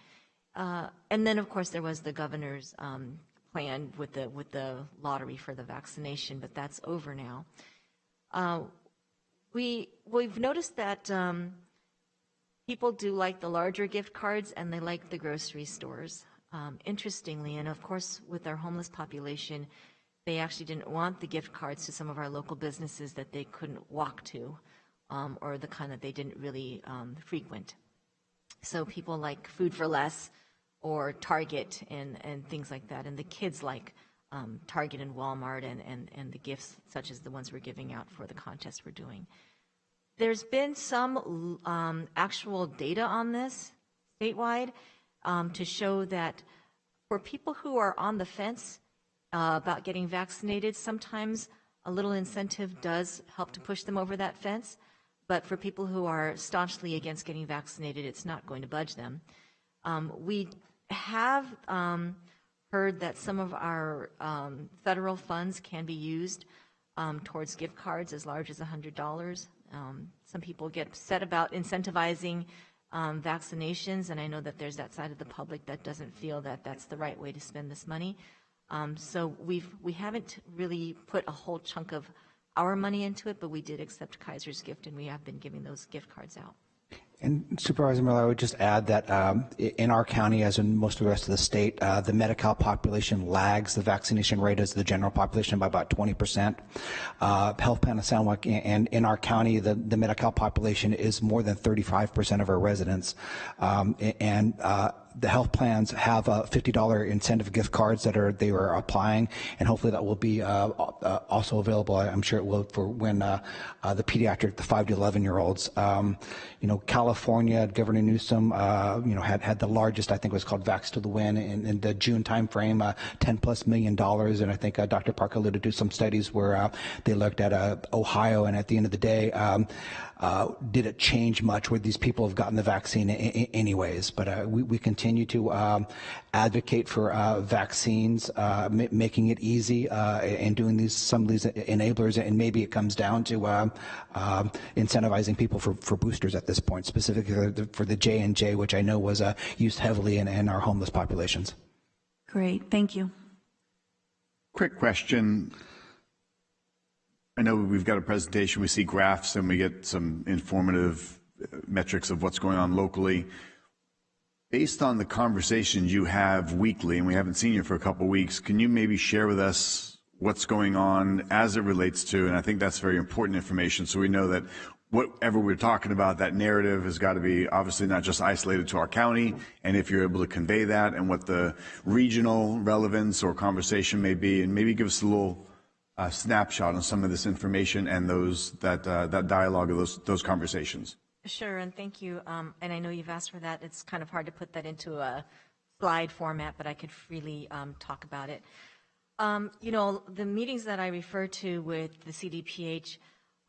And then, of course, there was the governor's plan with the lottery for the vaccination, but that's over now. We've noticed that people do like the larger gift cards and they like the grocery stores. Interestingly, and of course, with our homeless population, they actually didn't want the gift cards to some of our local businesses that they couldn't walk to, or the kind that they didn't really frequent. So people like Food for Less or Target and things like that. And the kids like Target and Walmart and the gifts such as the ones we're giving out for the contest we're doing. There's been some actual data on this statewide to show that for people who are on the fence about getting vaccinated, sometimes a little incentive does help to push them over that fence. But for people who are staunchly against getting vaccinated, it's not going to budge them. We have heard that some of our federal funds can be used towards gift cards as large as $100. Some people get upset about incentivizing vaccinations, and I know that there's that side of the public that doesn't feel that that's the right way to spend this money. So we haven't really put a whole chunk of our money into it, but we did accept Kaiser's gift, and we have been giving those gift cards out. And Supervisor Miller, I would just add that in our county, as in most of the rest of the state, the Medi-Cal population lags the vaccination rate as the general population by about 20%. Health Plan of San Joaquin, and in our county, the Medi-Cal population is more than 35% of our residents. The health plans have $50 incentive gift cards that they are applying, and hopefully that will be also available. I'm sure it will for when the pediatric, the 5 to 11-year-olds. California, Governor Newsom, had the largest, I think it was called Vax to the Win in the June timeframe, $10+ million. And I think Dr. Park alluded to some studies where they looked at Ohio, and at the end of the day, did it change much where these people have gotten the vaccine anyways? But we continue to advocate for vaccines, making it easy, and doing some of these enablers. And maybe it comes down to incentivizing people for boosters at this point, specifically for the J&J, which I know was used heavily in our homeless populations. Great, thank you. Quick question. I know we've got a presentation, we see graphs, and we get some informative metrics of what's going on locally. Based on the conversations you have weekly, and we haven't seen you for a couple of weeks, can you maybe share with us what's going on as it relates to, and I think that's very important information, so we know that whatever we're talking about, that narrative has got to be obviously not just isolated to our county, and if you're able to convey that and what the regional relevance or conversation may be, and maybe give us a little snapshot on some of this information and that dialogue of those conversations. Sure, and thank you. And I know you've asked for that. It's kind of hard to put that into a slide format, but I could freely talk about it. The meetings that I refer to with the CDPH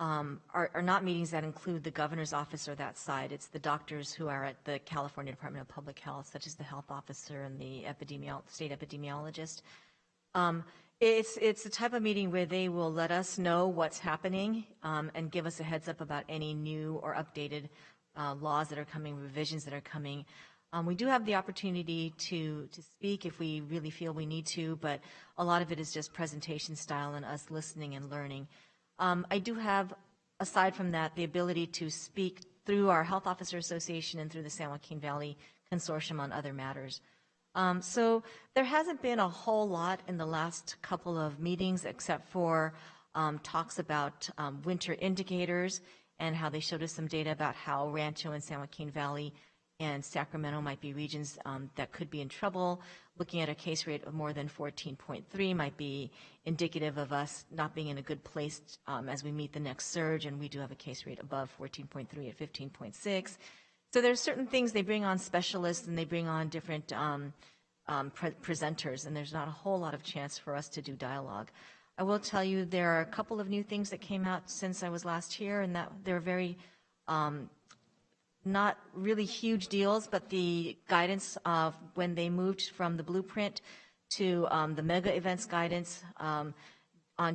are not meetings that include the governor's office or that side. It's the doctors who are at the California Department of Public Health, such as the health officer and the state epidemiologist. It's the type of meeting where they will let us know what's happening and give us a heads up about any new or updated laws that are coming, revisions that are coming. We do have the opportunity to speak if we really feel we need to, but a lot of it is just presentation style and us listening and learning. I do have, aside from that, the ability to speak through our Health Officer Association and through the San Joaquin Valley Consortium on other matters. So there hasn't been a whole lot in the last couple of meetings except for talks about winter indicators and how they showed us some data about how Rancho and San Joaquin Valley and Sacramento might be regions that could be in trouble. Looking at a case rate of more than 14.3 might be indicative of us not being in a good place as we meet the next surge, and we do have a case rate above 14.3 at 15.6. So there's certain things, they bring on specialists and they bring on different presenters, and there's not a whole lot of chance for us to do dialogue. I will tell you there are a couple of new things that came out since I was last here, and that they're very not really huge deals, but the guidance of when they moved from the blueprint to the mega events guidance on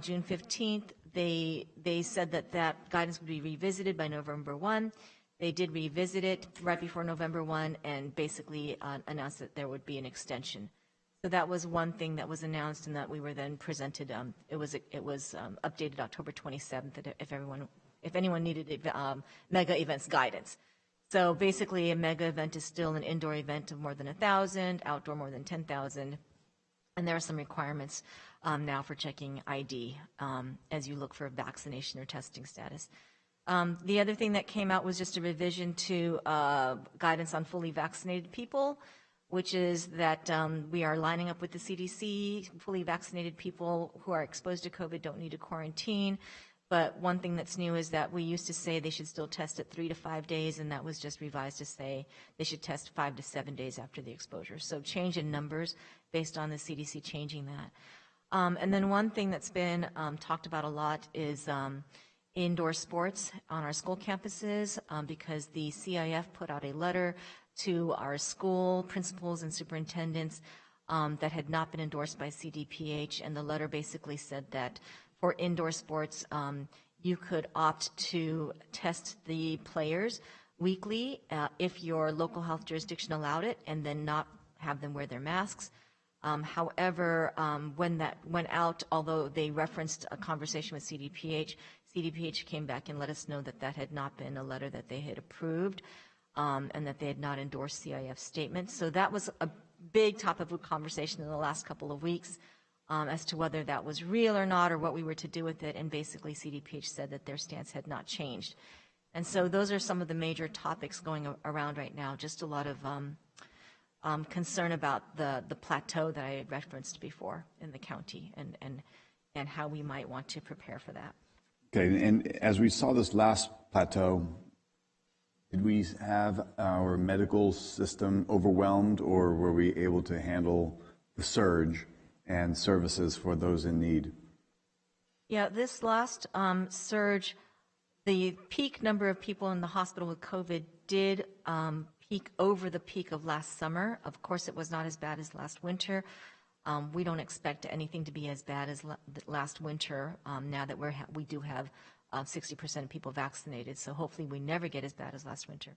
June 15th. They said that guidance would be revisited by November 1. They did revisit it right before November 1 and basically announced that there would be an extension. So that was one thing that was announced and that we were then presented. It was updated October 27th if anyone needed mega events guidance. So basically a mega event is still an indoor event of more than 1,000, outdoor more than 10,000. And there are some requirements now for checking ID as you look for vaccination or testing status. The other thing that came out was just a revision to guidance on fully vaccinated people, which is that we are lining up with the CDC. Fully vaccinated people who are exposed to COVID don't need to quarantine. But one thing that's new is that we used to say they should still test at 3 to 5 days, and that was just revised to say they should test 5 to 7 days after the exposure. So change in numbers based on the CDC changing that. And then one thing that's been talked about a lot is indoor sports on our school campuses because the CIF put out a letter to our school principals and superintendents that had not been endorsed by CDPH, and the letter basically said that for indoor sports, you could opt to test the players weekly if your local health jurisdiction allowed it, and then not have them wear their masks. However, when that went out, although they referenced a conversation with CDPH, CDPH came back and let us know that that had not been a letter that they had approved and that they had not endorsed CIF statements. So that was a big topic of conversation in the last couple of weeks as to whether that was real or not or what we were to do with it. And basically CDPH said that their stance had not changed. And so those are some of the major topics going around right now, just a lot of concern about the plateau that I had referenced before in the county and how we might want to prepare for that. Okay, and as we saw this last plateau, did we have our medical system overwhelmed, or were we able to handle the surge and services for those in need? Yeah, this last surge, the peak number of people in the hospital with COVID did peak over the peak of last summer. Of course, it was not as bad as last winter. We don't expect anything to be as bad as last winter now that we do have 60% of people vaccinated. So hopefully we never get as bad as last winter.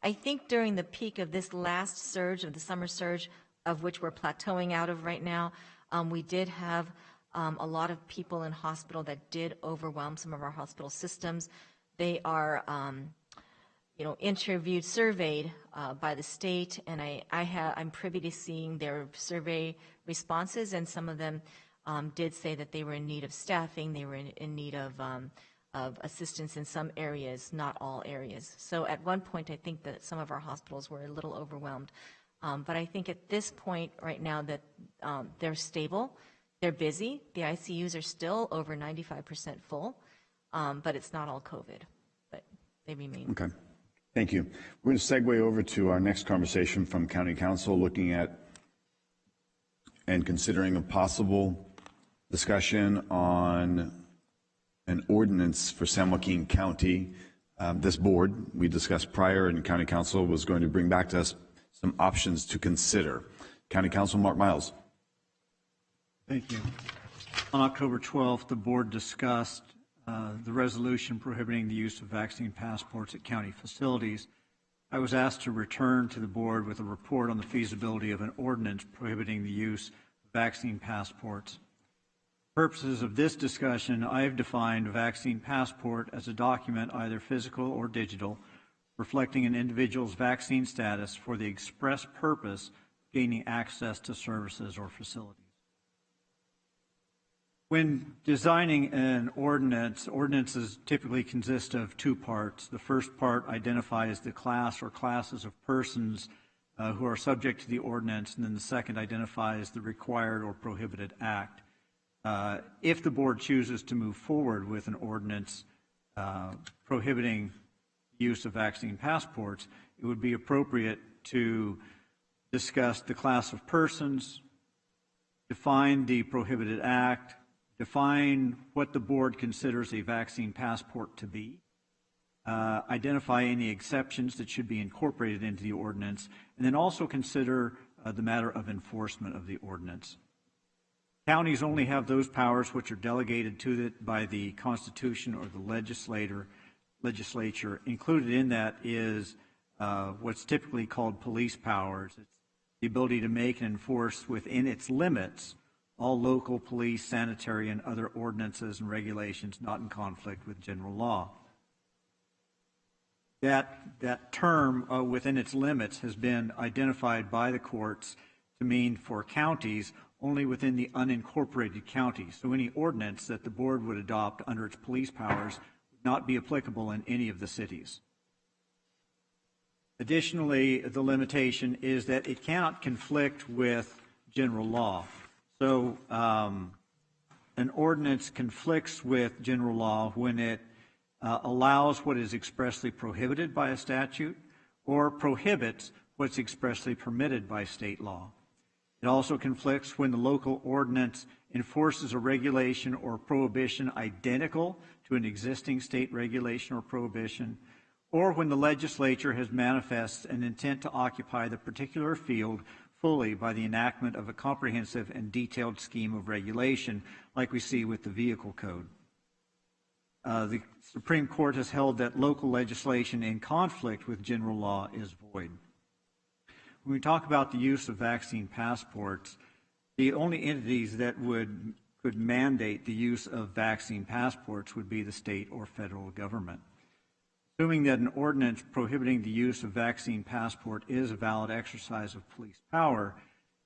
I think during the peak of this last surge, of the summer surge, of which we're plateauing out of right now, we did have a lot of people in hospital that did overwhelm some of our hospital systems. They are interviewed, surveyed by the state, and I'm privy to seeing their survey responses, and some of them did say that they were in need of staffing, they were in need of assistance in some areas, not all areas. So at one point, I think that some of our hospitals were a little overwhelmed. But I think at this point right now that they're stable, they're busy, the ICUs are still over 95% full, but it's not all COVID, but they remain. Okay. Thank you. We're going to segue over to our next conversation from County Council, looking at and considering a possible discussion on an ordinance for San Joaquin County. This board, we discussed prior, and County Council was going to bring back to us some options to consider. County Council, Mark Miles. Thank you. On October 12th, the board discussed the resolution prohibiting the use of vaccine passports at county facilities. I was asked to return to the board with a report on the feasibility of an ordinance prohibiting the use of vaccine passports. For purposes of this discussion, I have defined a vaccine passport as a document, either physical or digital, reflecting an individual's vaccine status for the express purpose of gaining access to services or facilities. When designing an ordinance, ordinances typically consist of two parts. The first part identifies the class or classes of persons who are subject to the ordinance, and then the second identifies the required or prohibited act. If the board chooses to move forward with an ordinance prohibiting the use of vaccine passports, it would be appropriate to discuss the class of persons, define the prohibited act, define what the board considers a vaccine passport to be, identify any exceptions that should be incorporated into the ordinance, and then also consider the matter of enforcement of the ordinance. Counties only have those powers which are delegated to it by the Constitution or the legislature. Included in that is what's typically called police powers. It's the ability to make and enforce within its limits all local police, sanitary, and other ordinances and regulations not in conflict with general law. That term within its limits has been identified by the courts to mean for counties only within the unincorporated counties. So any ordinance that the board would adopt under its police powers would not be applicable in any of the cities. Additionally, the limitation is that it cannot conflict with general law. So an ordinance conflicts with general law when it allows what is expressly prohibited by a statute or prohibits what's expressly permitted by state law. It also conflicts when the local ordinance enforces a regulation or prohibition identical to an existing state regulation or prohibition, or when the legislature has manifested an intent to occupy the particular field fully by the enactment of a comprehensive and detailed scheme of regulation, like we see with the vehicle code. The Supreme Court has held that local legislation in conflict with general law is void. When we talk about the use of vaccine passports, the only entities that could mandate the use of vaccine passports would be the state or federal government. Assuming that an ordinance prohibiting the use of vaccine passport is a valid exercise of police power,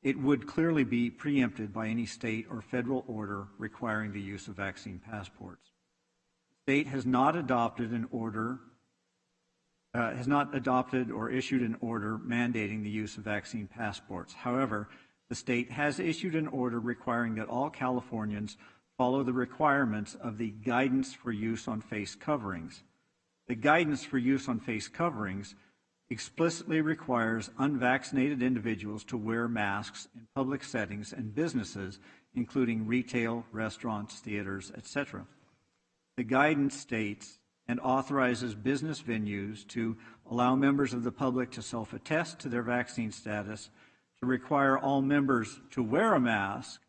it would clearly be preempted by any state or federal order requiring the use of vaccine passports. The state has not adopted an order, or issued an order mandating the use of vaccine passports. However, the state has issued an order requiring that all Californians follow the requirements of the guidance for use on face coverings. The guidance for use on face coverings explicitly requires unvaccinated individuals to wear masks in public settings and businesses, including retail, restaurants, theaters, etc. The guidance states and authorizes business venues to allow members of the public to self-attest to their vaccine status, to require all members to wear a mask,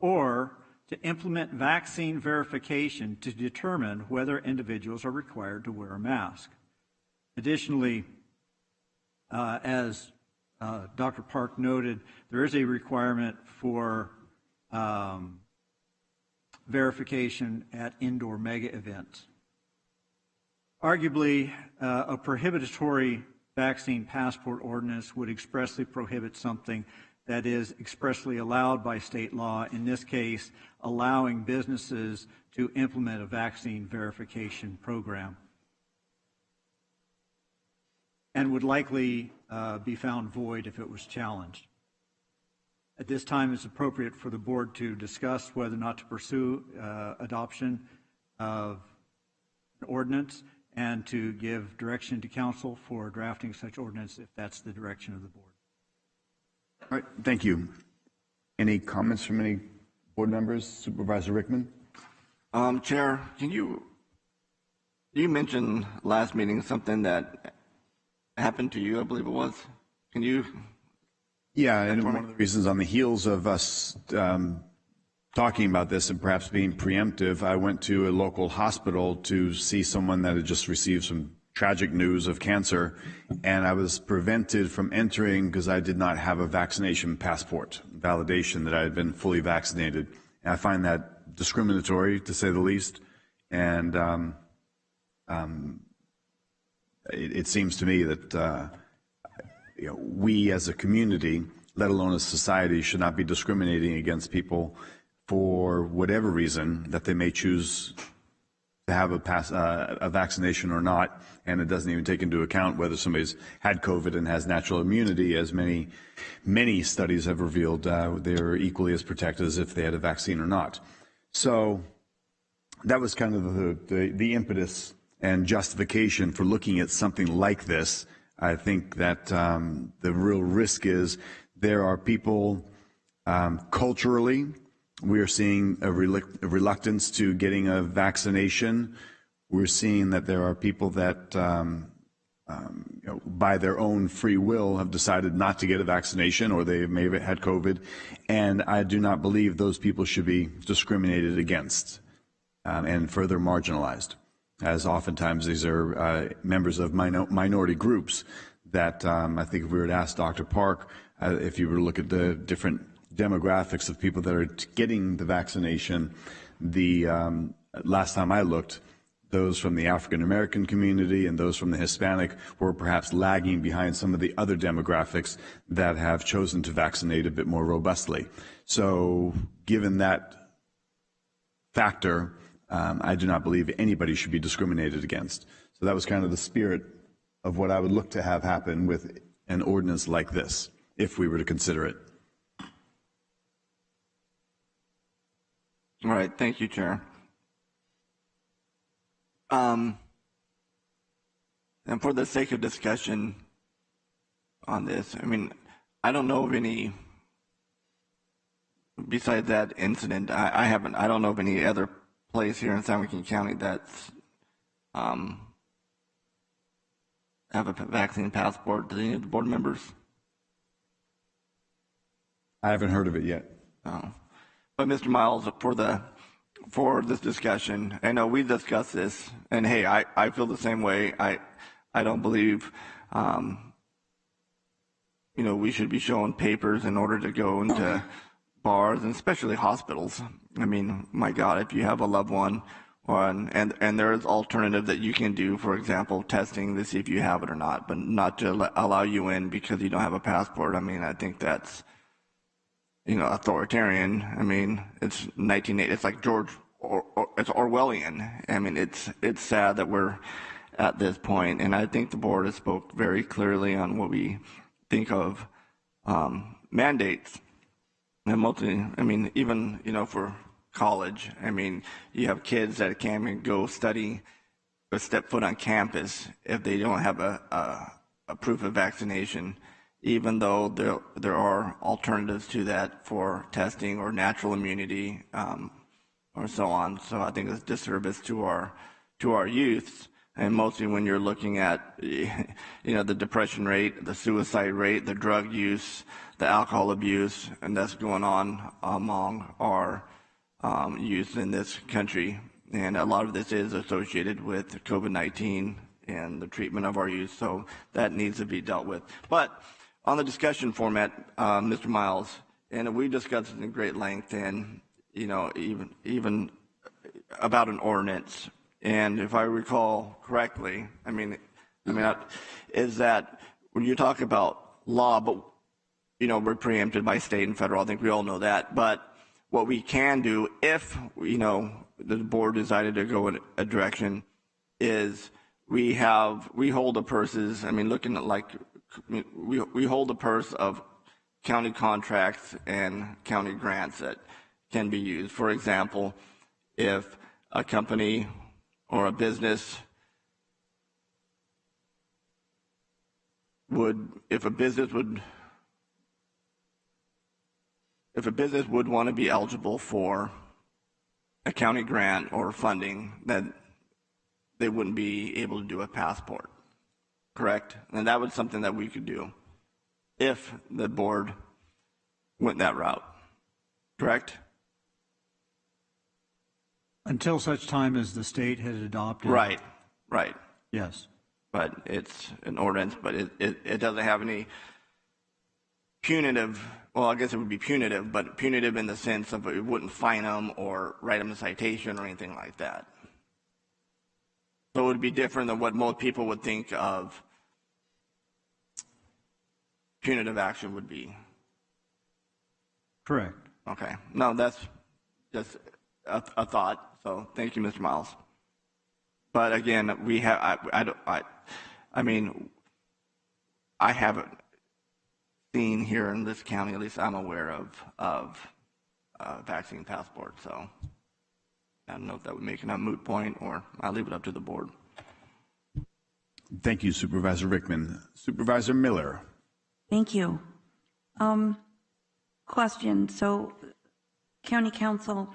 or to implement vaccine verification to determine whether individuals are required to wear a mask. Additionally, as Dr. Park noted, there is a requirement for verification at indoor mega events. Arguably, a prohibitory vaccine passport ordinance would expressly prohibit something that is expressly allowed by state law, in this case, allowing businesses to implement a vaccine verification program, and would likely be found void if it was challenged. At this time, it's appropriate for the board to discuss whether or not to pursue adoption of an ordinance and to give direction to council for drafting such ordinance if that's the direction of the board. All right, thank you. Any comments from any board members? Supervisor Rickman? Chair, you mentioned last meeting something that happened to you, I believe it was. Can you? Yeah, and one of the reasons on the heels of us talking about this and perhaps being preemptive, I went to a local hospital to see someone that had just received some tragic news of cancer, and I was prevented from entering because I did not have a vaccination passport, validation that I had been fully vaccinated. And I find that discriminatory, to say the least, and it seems to me that we as a community, let alone a society, should not be discriminating against people for whatever reason that they may choose to have a vaccination or not, and it doesn't even take into account whether somebody's had COVID and has natural immunity, as many studies have revealed. They're equally as protected as if they had a vaccine or not. So that was kind of the impetus and justification for looking at something like this. I think that the real risk is there are people culturally, we are seeing a reluctance to getting a vaccination. We're seeing that there are people that by their own free will have decided not to get a vaccination, or they may have had COVID. And I do not believe those people should be discriminated against and further marginalized, as oftentimes these are members of minority groups that I think if we were to ask Dr. Park, if you were to look at the different demographics of people that are getting the vaccination, the last time I looked, those from the African American community and those from the Hispanic were perhaps lagging behind some of the other demographics that have chosen to vaccinate a bit more robustly. So given that factor, I do not believe anybody should be discriminated against. So that was kind of the spirit of what I would look to have happen with an ordinance like this, if we were to consider it. All right, thank you, Chair. And for the sake of discussion on this, I mean, I don't know of any, besides that incident, I don't know of any other place here in San Joaquin County that's have a vaccine passport. Do any of the board members? I haven't heard of it yet. Oh. But Mr. Miles, for this discussion, I know we discussed this, and hey, I feel the same way. I don't believe, we should be showing papers in order to go into bars, and especially hospitals. I mean, my God, if you have a loved one, and there is alternative that you can do, for example, testing to see if you have it or not, but not to allow you in because you don't have a passport. I mean, I think that's, authoritarian. I mean, it's 1980. It's like it's Orwellian. I mean, it's sad that we're at this point, and I think the board has spoke very clearly on what we think of mandates. And mostly, I mean, even for college, I mean, you have kids that can't even go study or step foot on campus if they don't have a proof of vaccination, even though there are alternatives to that for testing or natural immunity or so on. So I think it's a disservice to our youth, and mostly when you're looking at the depression rate, the suicide rate, the drug use, the alcohol abuse, and that's going on among our youth in this country. And a lot of this is associated with COVID-19 and the treatment of our youth, so that needs to be dealt with. But on the discussion format, Mr. Miles, and we discussed it in great length, and even about an ordinance. And if I recall correctly, is that when you talk about law, but we're preempted by state and federal. I think we all know that. But what we can do, if the board decided to go in a direction, is we hold the purses. I mean, looking at we hold the purse of county contracts and county grants that can be used. For example, if a company or a business would want to be eligible for a county grant or funding, that they wouldn't be able to do a passport, correct? And that was something that we could do if the board went that route, correct? Until such time as the state has adopted. Right. Yes. But it's an ordinance, but it doesn't have any punitive, well, I guess it would be punitive, but punitive in the sense of it wouldn't fine them or write them a citation or anything like that. So it would be different than what most people would think of punitive action would be. Correct. Okay. No, that's just a thought. So thank you, Mr. Miles. But again, we have, I haven't seen here in this county, at least I'm aware of vaccine passport. So I don't know if that would make it a moot point, or I'll leave it up to the board. Thank you, Supervisor Rickman. Supervisor Miller. Thank you. Question. So, County Council,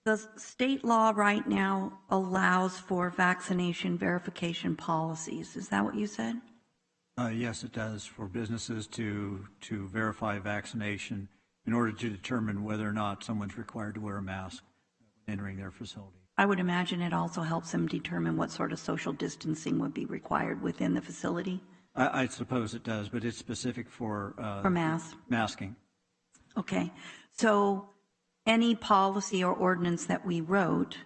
the state law right now allows for vaccination verification policies. Is that what you said? Yes, it does, for businesses to verify vaccination in order to determine whether or not someone's required to wear a mask entering their facility. I would imagine it also helps them determine what sort of social distancing would be required within the facility. I suppose it does, but it's specific for masking. Okay, so any policy or ordinance that we wrote,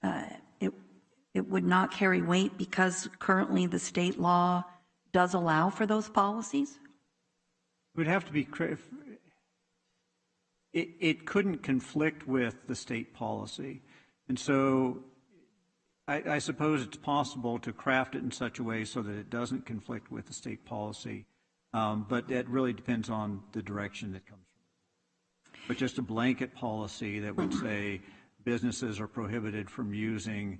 it would not carry weight because currently the state law does allow for those policies? It would have to be, it couldn't conflict with the state policy. And so I suppose it's possible to craft it in such a way so that it doesn't conflict with the state policy, but that really depends on the direction that comes from it. But just a blanket policy that would say businesses are prohibited from using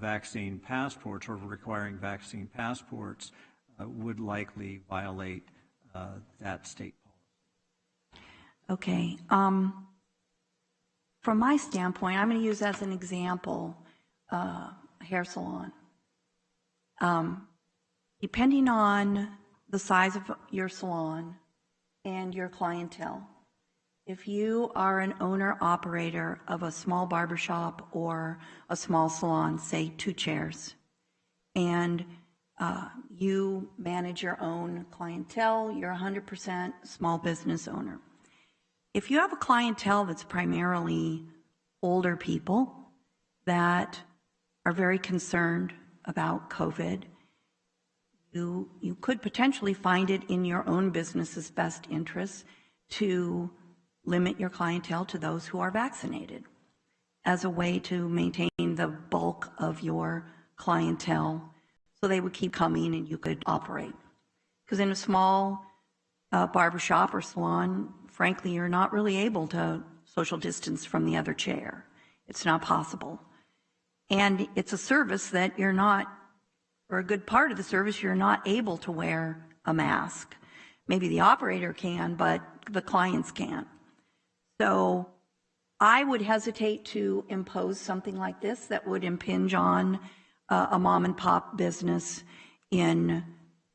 vaccine passports or requiring vaccine passports would likely violate that state policy. Okay. From my standpoint, I'm going to use as an example a hair salon. Depending on the size of your salon and your clientele, if you are an owner-operator of a small barbershop or a small salon, say 2 chairs, and you manage your own clientele, you're 100% small business owner. If you have a clientele that's primarily older people that are very concerned about COVID, you could potentially find it in your own business's best interest to limit your clientele to those who are vaccinated as a way to maintain the bulk of your clientele so they would keep coming and you could operate. Because in a small barbershop or salon, frankly, you're not really able to social distance from the other chair. It's not possible. And it's a service that you're not, or a good part of the service, you're not able to wear a mask. Maybe the operator can, but the clients can't. So I would hesitate to impose something like this that would impinge on a mom and pop business in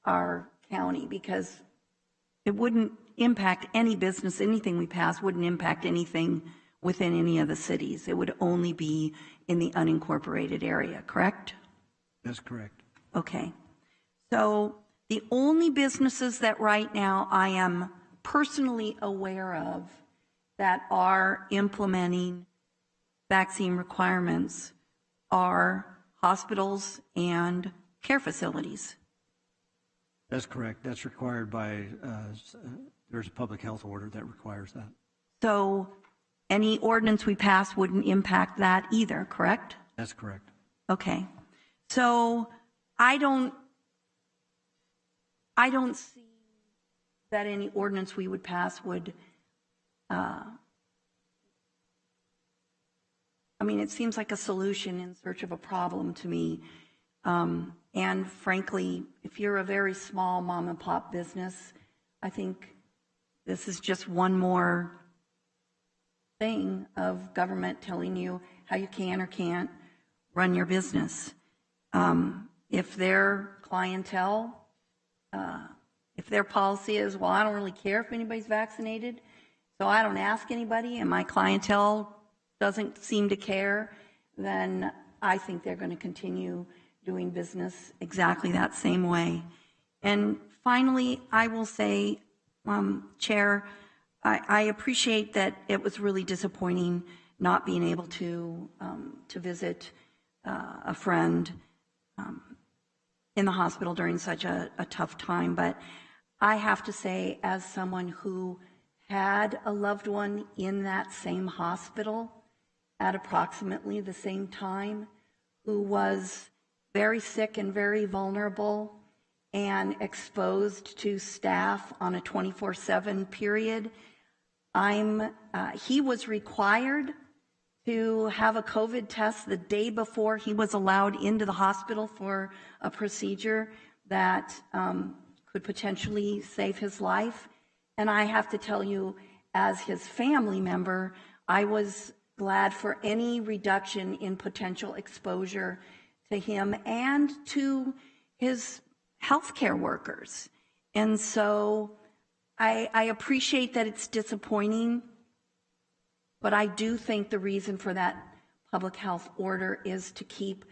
our county, because it wouldn't impact any business. Anything we pass wouldn't impact anything within any of the cities. It would only be in the unincorporated area, correct? That's correct. Okay. So the only businesses that right now I am personally aware of that are implementing vaccine requirements are hospitals and care facilities. That's correct. That's required by, there's a public health order that requires that. So any ordinance we pass wouldn't impact that either, correct? That's correct. Okay. So I don't see that any ordinance we would pass would, it seems like a solution in search of a problem to me. And frankly, if you're a very small mom and pop business, I think this is just one more thing of government telling you how you can or can't run your business. If their clientele, if their policy is, well, I don't really care if anybody's vaccinated, so I don't ask anybody, and my clientele doesn't seem to care, then I think they're going to continue doing business exactly that same way. And finally, I will say, Chair, I appreciate that it was really disappointing not being able to visit a friend in the hospital during such a tough time. But I have to say, as someone who had a loved one in that same hospital at approximately the same time, who was very sick and very vulnerable and exposed to staff on a 24/7 period, he was required to have a COVID test the day before he was allowed into the hospital for a procedure that could potentially save his life. And I have to tell you, as his family member, I was glad for any reduction in potential exposure to him and to his healthcare workers. And so I appreciate that it's disappointing, but I do think the reason for that public health order is to keep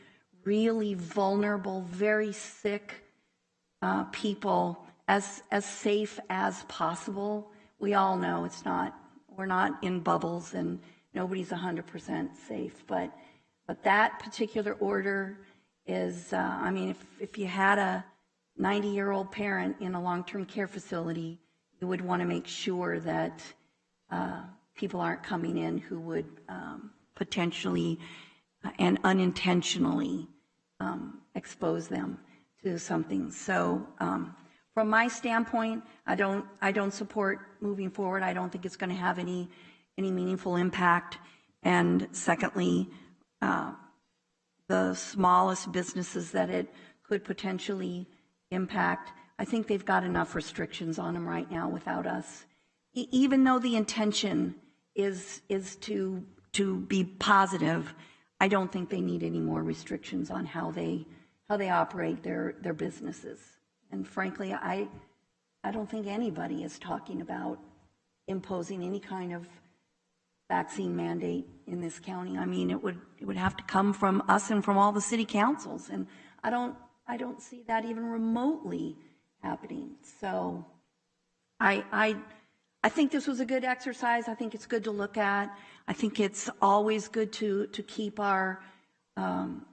really vulnerable, very sick people as safe as possible. We all know we're not in bubbles and nobody's 100% safe, but that particular order is, I mean, if you had a 90-year-old parent in a long-term care facility, you would want to make sure that people aren't coming in who would potentially and unintentionally expose them to something. So from my standpoint, I don't support moving forward. I don't think it's going to have any meaningful impact. And secondly, the smallest businesses that it could potentially impact, I think they've got enough restrictions on them right now without us. Even though the intention is to be positive, I don't think they need any more restrictions on how they operate their businesses. And frankly, I don't think anybody is talking about imposing any kind of vaccine mandate in this county. I mean, it would have to come from us and from all the city councils, and I don't see that even remotely happening. So I think this was a good exercise. I think it's good to look at. I think it's always good to keep our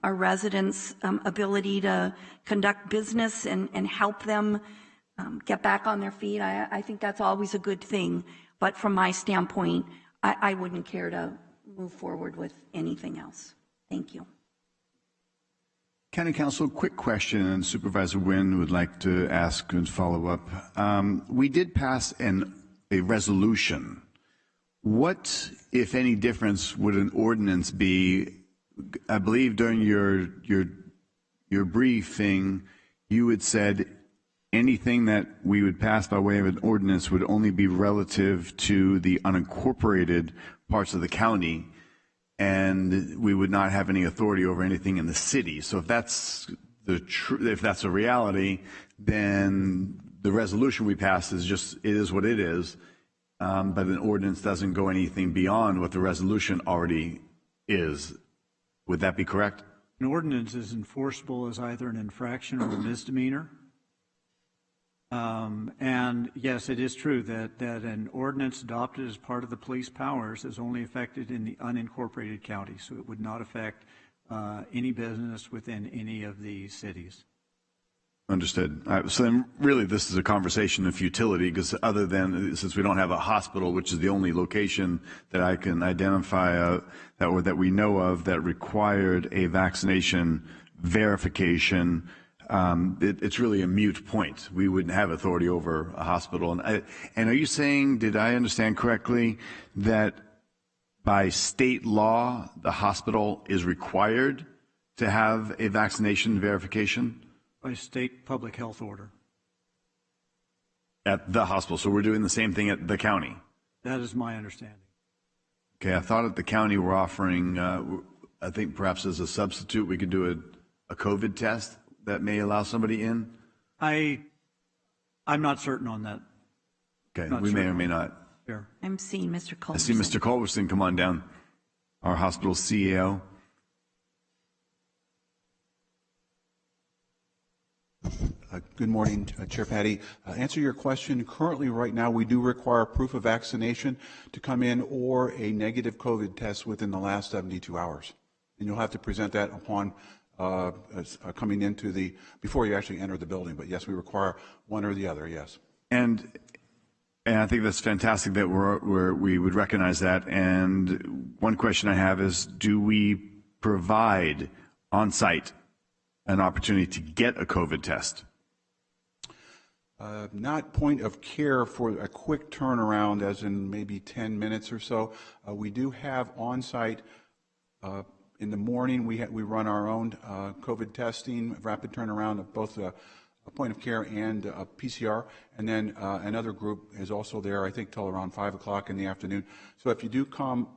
residents' ability to conduct business and help them get back on their feet. I think that's always a good thing. But from my standpoint, I wouldn't care to move forward with anything else. Thank you. County Council, quick question, and Supervisor Wynn would like to ask and follow up. We did pass a resolution. What, if any, difference would an ordinance be? I believe during your briefing, you had said anything that we would pass by way of an ordinance would only be relative to the unincorporated parts of the county, and we would not have any authority over anything in the city. So if that's a reality, then the resolution we passed is just, it is what it is, but an ordinance doesn't go anything beyond what the resolution already is. Would that be correct? An ordinance is enforceable as either an infraction or a misdemeanor. And yes, it is true that an ordinance adopted as part of the police powers is only affected in the unincorporated county, so it would not affect any business within any of the cities. Understood. So then really this is a conversation of futility, because other than, since we don't have a hospital, which is the only location that I can identify that we know of that required a vaccination verification, it's really a moot point. We wouldn't have authority over a hospital. And are you saying, did I understand correctly, that by state law, the hospital is required to have a vaccination verification? By state public health order. At the hospital. So we're doing the same thing at the county? That is my understanding. Okay, I thought at the county we're offering, I think perhaps as a substitute, we could do a COVID test that may allow somebody in? I'm not certain on that. Okay, we may or may not. Sure. I'm seeing Mr. Culberson. I see Mr. Culberson come on down, our hospital CEO. Good morning, Chair Patty. Answer your question. Currently, right now, we do require proof of vaccination to come in or a negative COVID test within the last 72 hours. And you'll have to present that upon coming into before you actually enter the building. But yes, we require one or the other, yes. And I think that's fantastic that we would recognize that. And one question I have is, do we provide on-site an opportunity to get a COVID test? Not point of care for a quick turnaround, as in maybe 10 minutes or so. We do have on-site in the morning. We run our own COVID testing, rapid turnaround of both a point of care and a PCR, and then another group is also there, I think, till around 5 o'clock in the afternoon. So if you do come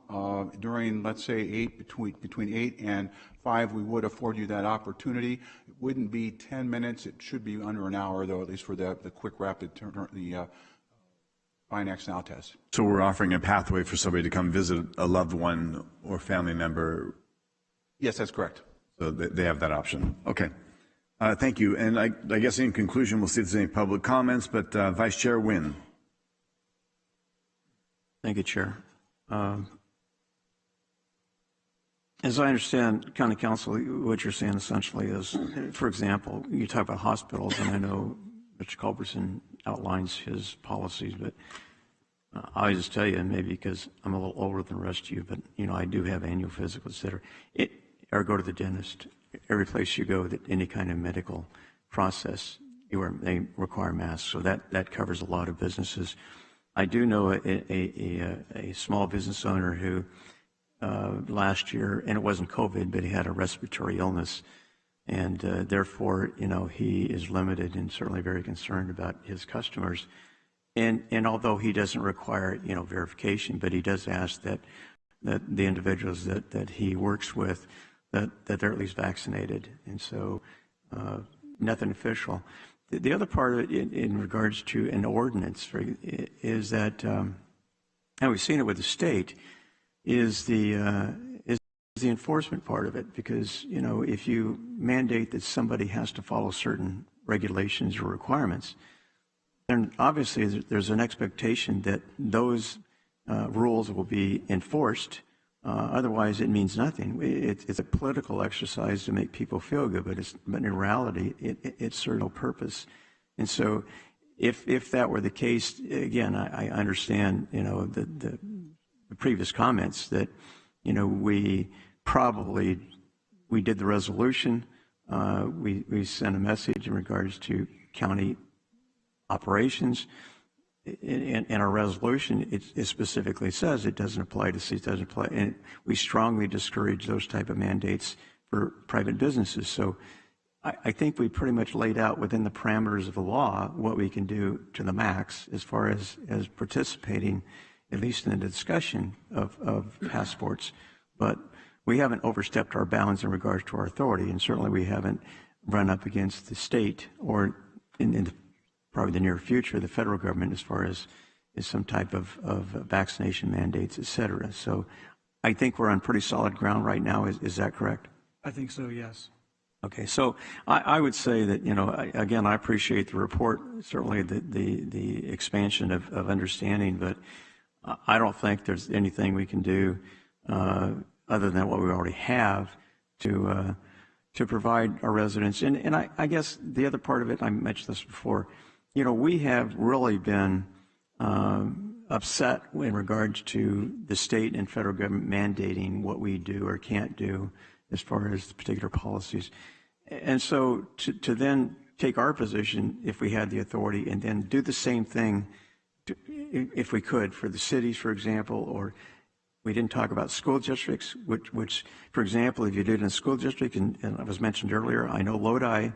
during, let's say, between 8 and 5, we would afford you that opportunity. It wouldn't be 10 minutes. It should be under an hour, though, at least for the quick rapid Binax Now test. So we're offering a pathway for somebody to come visit a loved one or family member. Yes, that's correct. So they have that option. Okay. Thank you. And I guess in conclusion, we'll see if there's any public comments, but Vice Chair Wynn. Thank you, Chair. As I understand, County Council, what you're saying essentially is, for example, you talk about hospitals, and I know Mr. Culberson outlines his policies, but I'll just tell you, and maybe because I'm a little older than the rest of you, but I do have annual physicals, et cetera. Or go to the dentist. Every place you go, that any kind of medical process, they require masks. So that covers a lot of businesses. I do know a small business owner who last year, and it wasn't COVID, but he had a respiratory illness, and therefore, he is limited and certainly very concerned about his customers. And although he doesn't require, verification, but he does ask that the individuals that he works with, that they're at least vaccinated. And so nothing official. The other part of it in regards to an ordinance is that, and we've seen it with the state, is the enforcement part of it. Because, if you mandate that somebody has to follow certain regulations or requirements, then obviously there's an expectation that those rules will be enforced. Otherwise, it means nothing. It's a political exercise to make people feel good, but in reality, it serves no purpose. And so, if that were the case, again, I understand, the previous comments that, we did the resolution, we sent a message in regards to county operations. In our resolution, it specifically says it doesn't apply to cities, doesn't apply, and we strongly discourage those type of mandates for private businesses. So I think we pretty much laid out within the parameters of the law what we can do to the max as far as participating, at least in the discussion of passports. But we haven't overstepped our bounds in regards to our authority, and certainly we haven't run up against the state or in probably the near future, the federal government, as far as some type of vaccination mandates, et cetera. So I think we're on pretty solid ground right now. Is that correct? I think so, yes. Okay, so I would say that, again, I appreciate the report, certainly the expansion of understanding, but I don't think there's anything we can do other than what we already have to provide our residents. And I guess the other part of it, I mentioned this before, we have really been upset in regards to the state and federal government mandating what we do or can't do as far as the particular policies. And so to then take our position, if we had the authority, and then do the same thing, if we could, for the cities, for example, or we didn't talk about school districts, which for example, if you did in a school district, and it was mentioned earlier, I know Lodi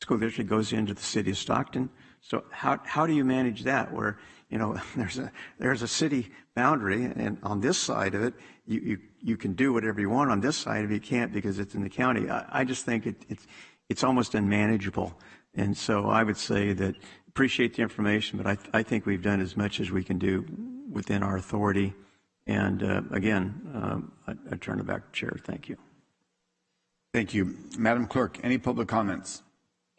School District goes into the city of Stockton. So how do you manage that where, there's a city boundary, and on this side of it, you can do whatever you want. On this side of it, you can't because it's in the county. I just think it's almost unmanageable. And so I would say that appreciate the information, but I think we've done as much as we can do within our authority. And again, I turn it back to Chair. Thank you. Thank you. Madam Clerk, any public comments?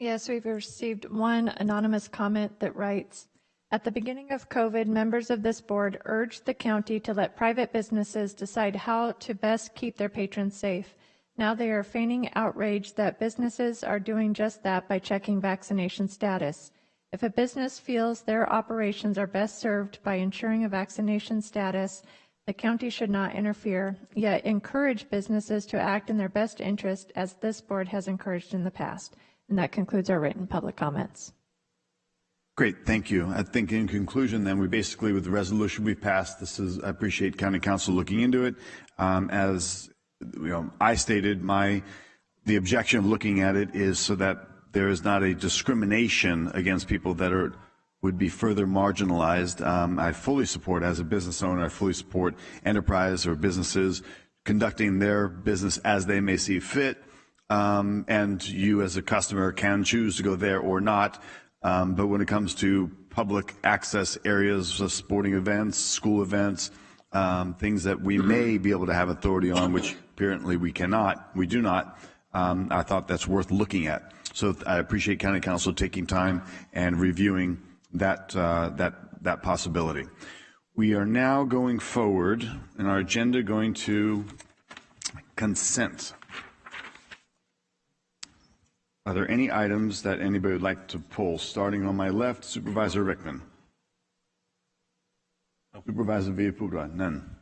Yes, we've received one anonymous comment that writes, at the beginning of COVID, members of this board urged the county to let private businesses decide how to best keep their patrons safe. Now they are feigning outrage that businesses are doing just that by checking vaccination status. If a business feels their operations are best served by ensuring a vaccination status, the county should not interfere, yet encourage businesses to act in their best interest as this board has encouraged in the past. And that concludes our written public comments. Great, thank you. I think in conclusion then, we basically, with the resolution we've passed, I appreciate County Council looking into it. As I stated, the objection of looking at it is so that there is not a discrimination against people that would be further marginalized. I fully support, as a business owner, I fully support enterprise or businesses conducting their business as they may see fit. And you as a customer can choose to go there or not. But when it comes to public access areas, sporting events, school events, things that we may be able to have authority on, which apparently we do not, I thought that's worth looking at. So I appreciate County Council taking time and reviewing that possibility. We are now going forward in our agenda, going to consent. Are there any items that anybody would like to pull? Starting on my left, Supervisor Rickman. No. Supervisor Villapudra, none.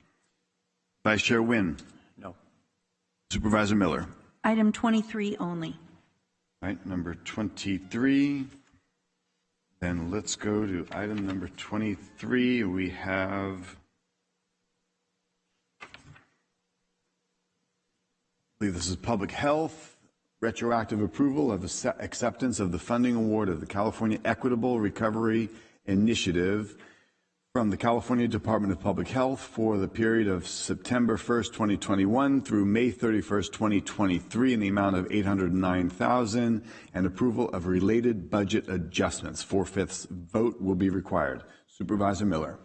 Vice Chair Wynn. No. Supervisor Miller. Item 23 only. All right, number 23. Then let's go to item number 23. We have, I believe this is public health. Retroactive approval of acceptance of the funding award of the California Equitable Recovery Initiative from the California Department of Public Health for the period of September 1st, 2021 through May 31st, 2023 in the amount of $809,000 and approval of related budget adjustments. 4/5 vote will be required. Supervisor Miller.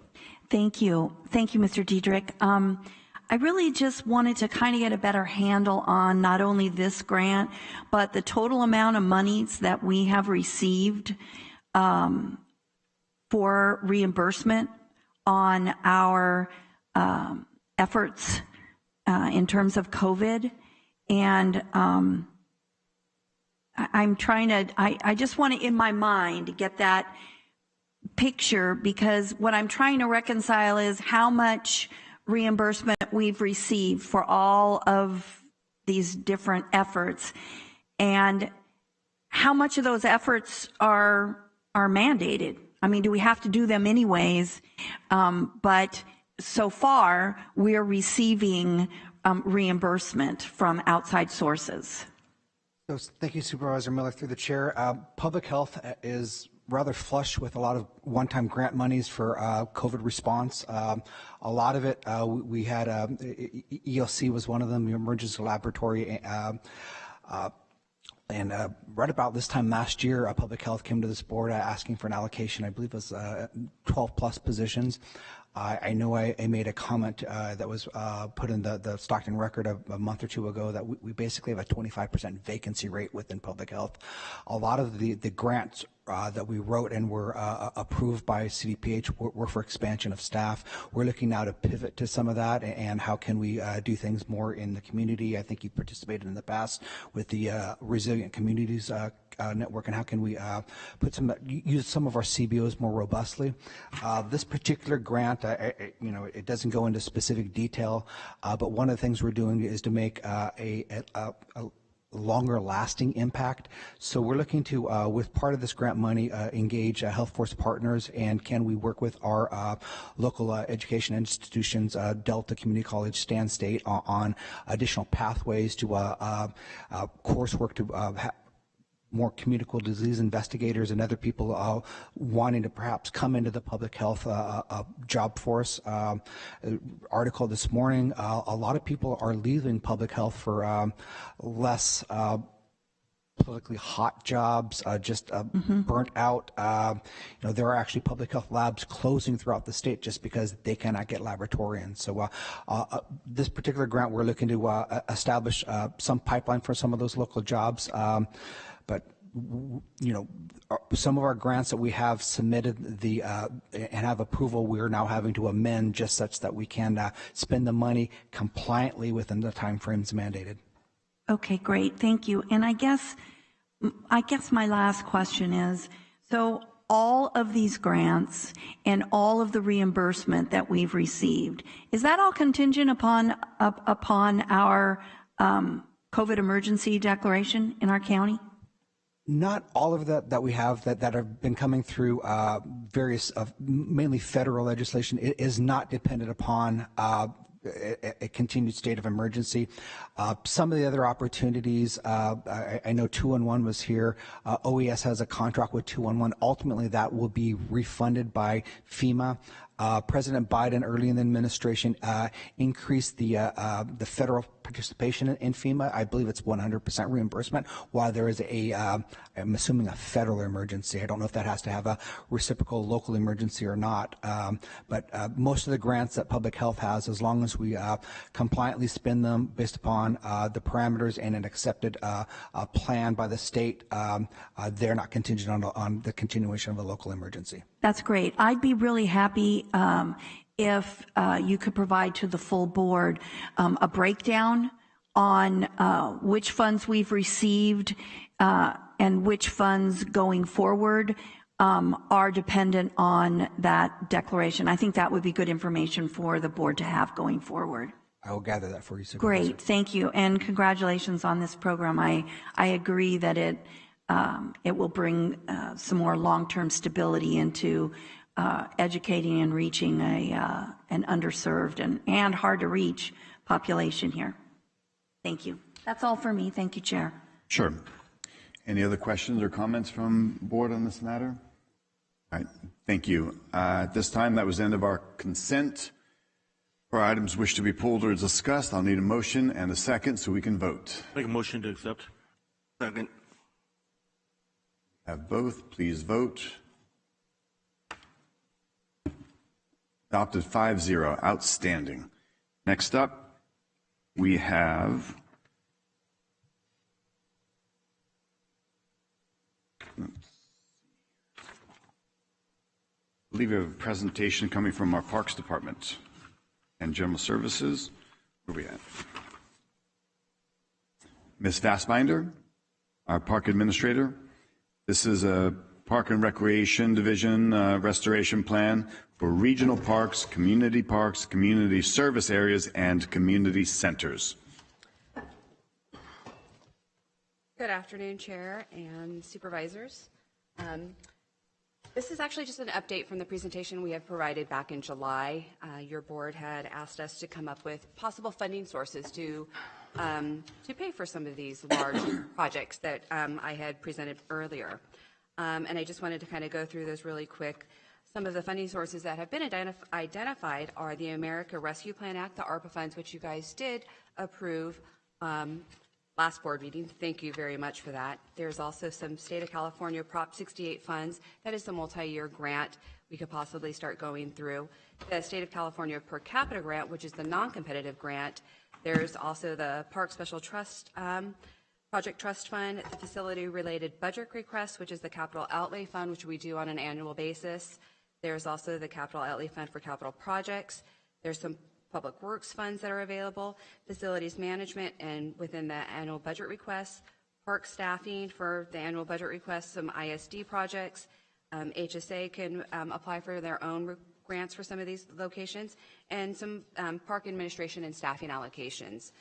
Thank you. Thank you, Mr. Diedrich. I really just wanted to kind of get a better handle on not only this grant, but the total amount of monies that we have received for reimbursement on our efforts in terms of COVID. And I'm trying to, I just want to, in my mind, get that picture, because what I'm trying to reconcile is how much reimbursement we've received for all of these different efforts and how much of those efforts are mandated. I mean, do we have to do them anyways? But so far we're receiving reimbursement from outside sources. So thank you, Supervisor Miller, through the chair. Public health is rather flush with a lot of one-time grant monies for COVID response. A lot of it, we had ELC was one of them, the emergency laboratory. And right about this time last year, Public Health came to this board asking for an allocation. I believe it was 12 plus positions. I know I made a comment that was put in the Stockton Record a month or two ago that we basically have a 25% vacancy rate within public health. A lot of the grants that we wrote and were approved by CDPH were for expansion of staff. We're looking now to pivot to some of that and how can we do things more in the community. I think you participated in the past with the Resilient Communities Network, and how can we use some of our CBOs more robustly. This particular grant, it doesn't go into specific detail, but one of the things we're doing is to make a longer lasting impact. So we're looking to, with part of this grant money, engage health force partners, and can we work with our local education institutions, Delta Community College, Stan State, on additional pathways to coursework to more communicable disease investigators and other people wanting to perhaps come into the public health job force. Article this morning, a lot of people are leaving public health for less politically hot jobs, just burnt out. There are actually public health labs closing throughout the state just because they cannot get laboratorians. So this particular grant, we're looking to establish some pipeline for some of those local jobs. But some of our grants that we have submitted and have approval, we are now having to amend just such that we can spend the money compliantly within the timeframes mandated. Okay, great, thank you. And I guess my last question is, so all of these grants and all of the reimbursement that we've received, is that all contingent upon our COVID emergency declaration in our county? Not all of that we have that have been coming through various mainly federal legislation. It is not dependent upon a continued state of emergency. Some of the other opportunities, I know 211 was here. OES has a contract with 211. Ultimately, that will be refunded by FEMA. President Biden, early in the administration, increased the federal participation in FEMA. I believe it's 100% reimbursement, while there is I'm assuming a federal emergency. I don't know if that has to have a reciprocal local emergency or not. But most of the grants that public health has, as long as we compliantly spend them based upon the parameters and an accepted plan by the state, they're not contingent on the continuation of a local emergency. That's great. I'd be really happy if you could provide to the full board a breakdown on which funds we've received and which funds going forward are dependent on that declaration. I think that would be good information for the board to have going forward. I will gather that for you, Supervisor. Great, thank you, and congratulations on this program. I agree that it will bring some more long-term stability into educating and reaching an underserved and hard-to-reach population here. Thank you. That's all for me. Thank you, Chair. Sure. Any other questions or comments from board on this matter? All right, thank you. At this time, that was the end of our consent. For items wish to be pulled or discussed, I'll need a motion and a second so we can vote. Make a motion to accept. Second. Have both. Please vote. Adopted 5-0. Outstanding. Next up, we have I believe we have a presentation coming from our Parks Department and General Services. Where are we at? Ms. Fassbinder, our Park Administrator. This is a Park and Recreation Division restoration plan for regional parks, community service areas, and community centers. Good afternoon, Chair and Supervisors. This is actually just an update from the presentation we had provided back in July. Your board had asked us to come up with possible funding sources to pay for some of these large projects that I had presented earlier. And I just wanted to kind of go through those really quick. Some of the funding sources that have been identified are the America Rescue Plan Act, the ARPA funds, which you guys did approve last board meeting. Thank you very much for that. There's also some State of California Prop 68 funds. That is the multi-year grant we could possibly start going through. The State of California Per Capita Grant, which is the non-competitive grant. There's also the Park Special Trust Project Trust Fund, the Facility-Related Budget Request, which is the Capital Outlay Fund, which we do on an annual basis. There's also the Capital Outlay Fund for capital projects. There's some Public Works funds that are available, facilities management, and within the annual budget requests, park staffing for the annual budget requests, some ISD projects. HSA can apply for their own grants for some of these locations, and some park administration and staffing allocations.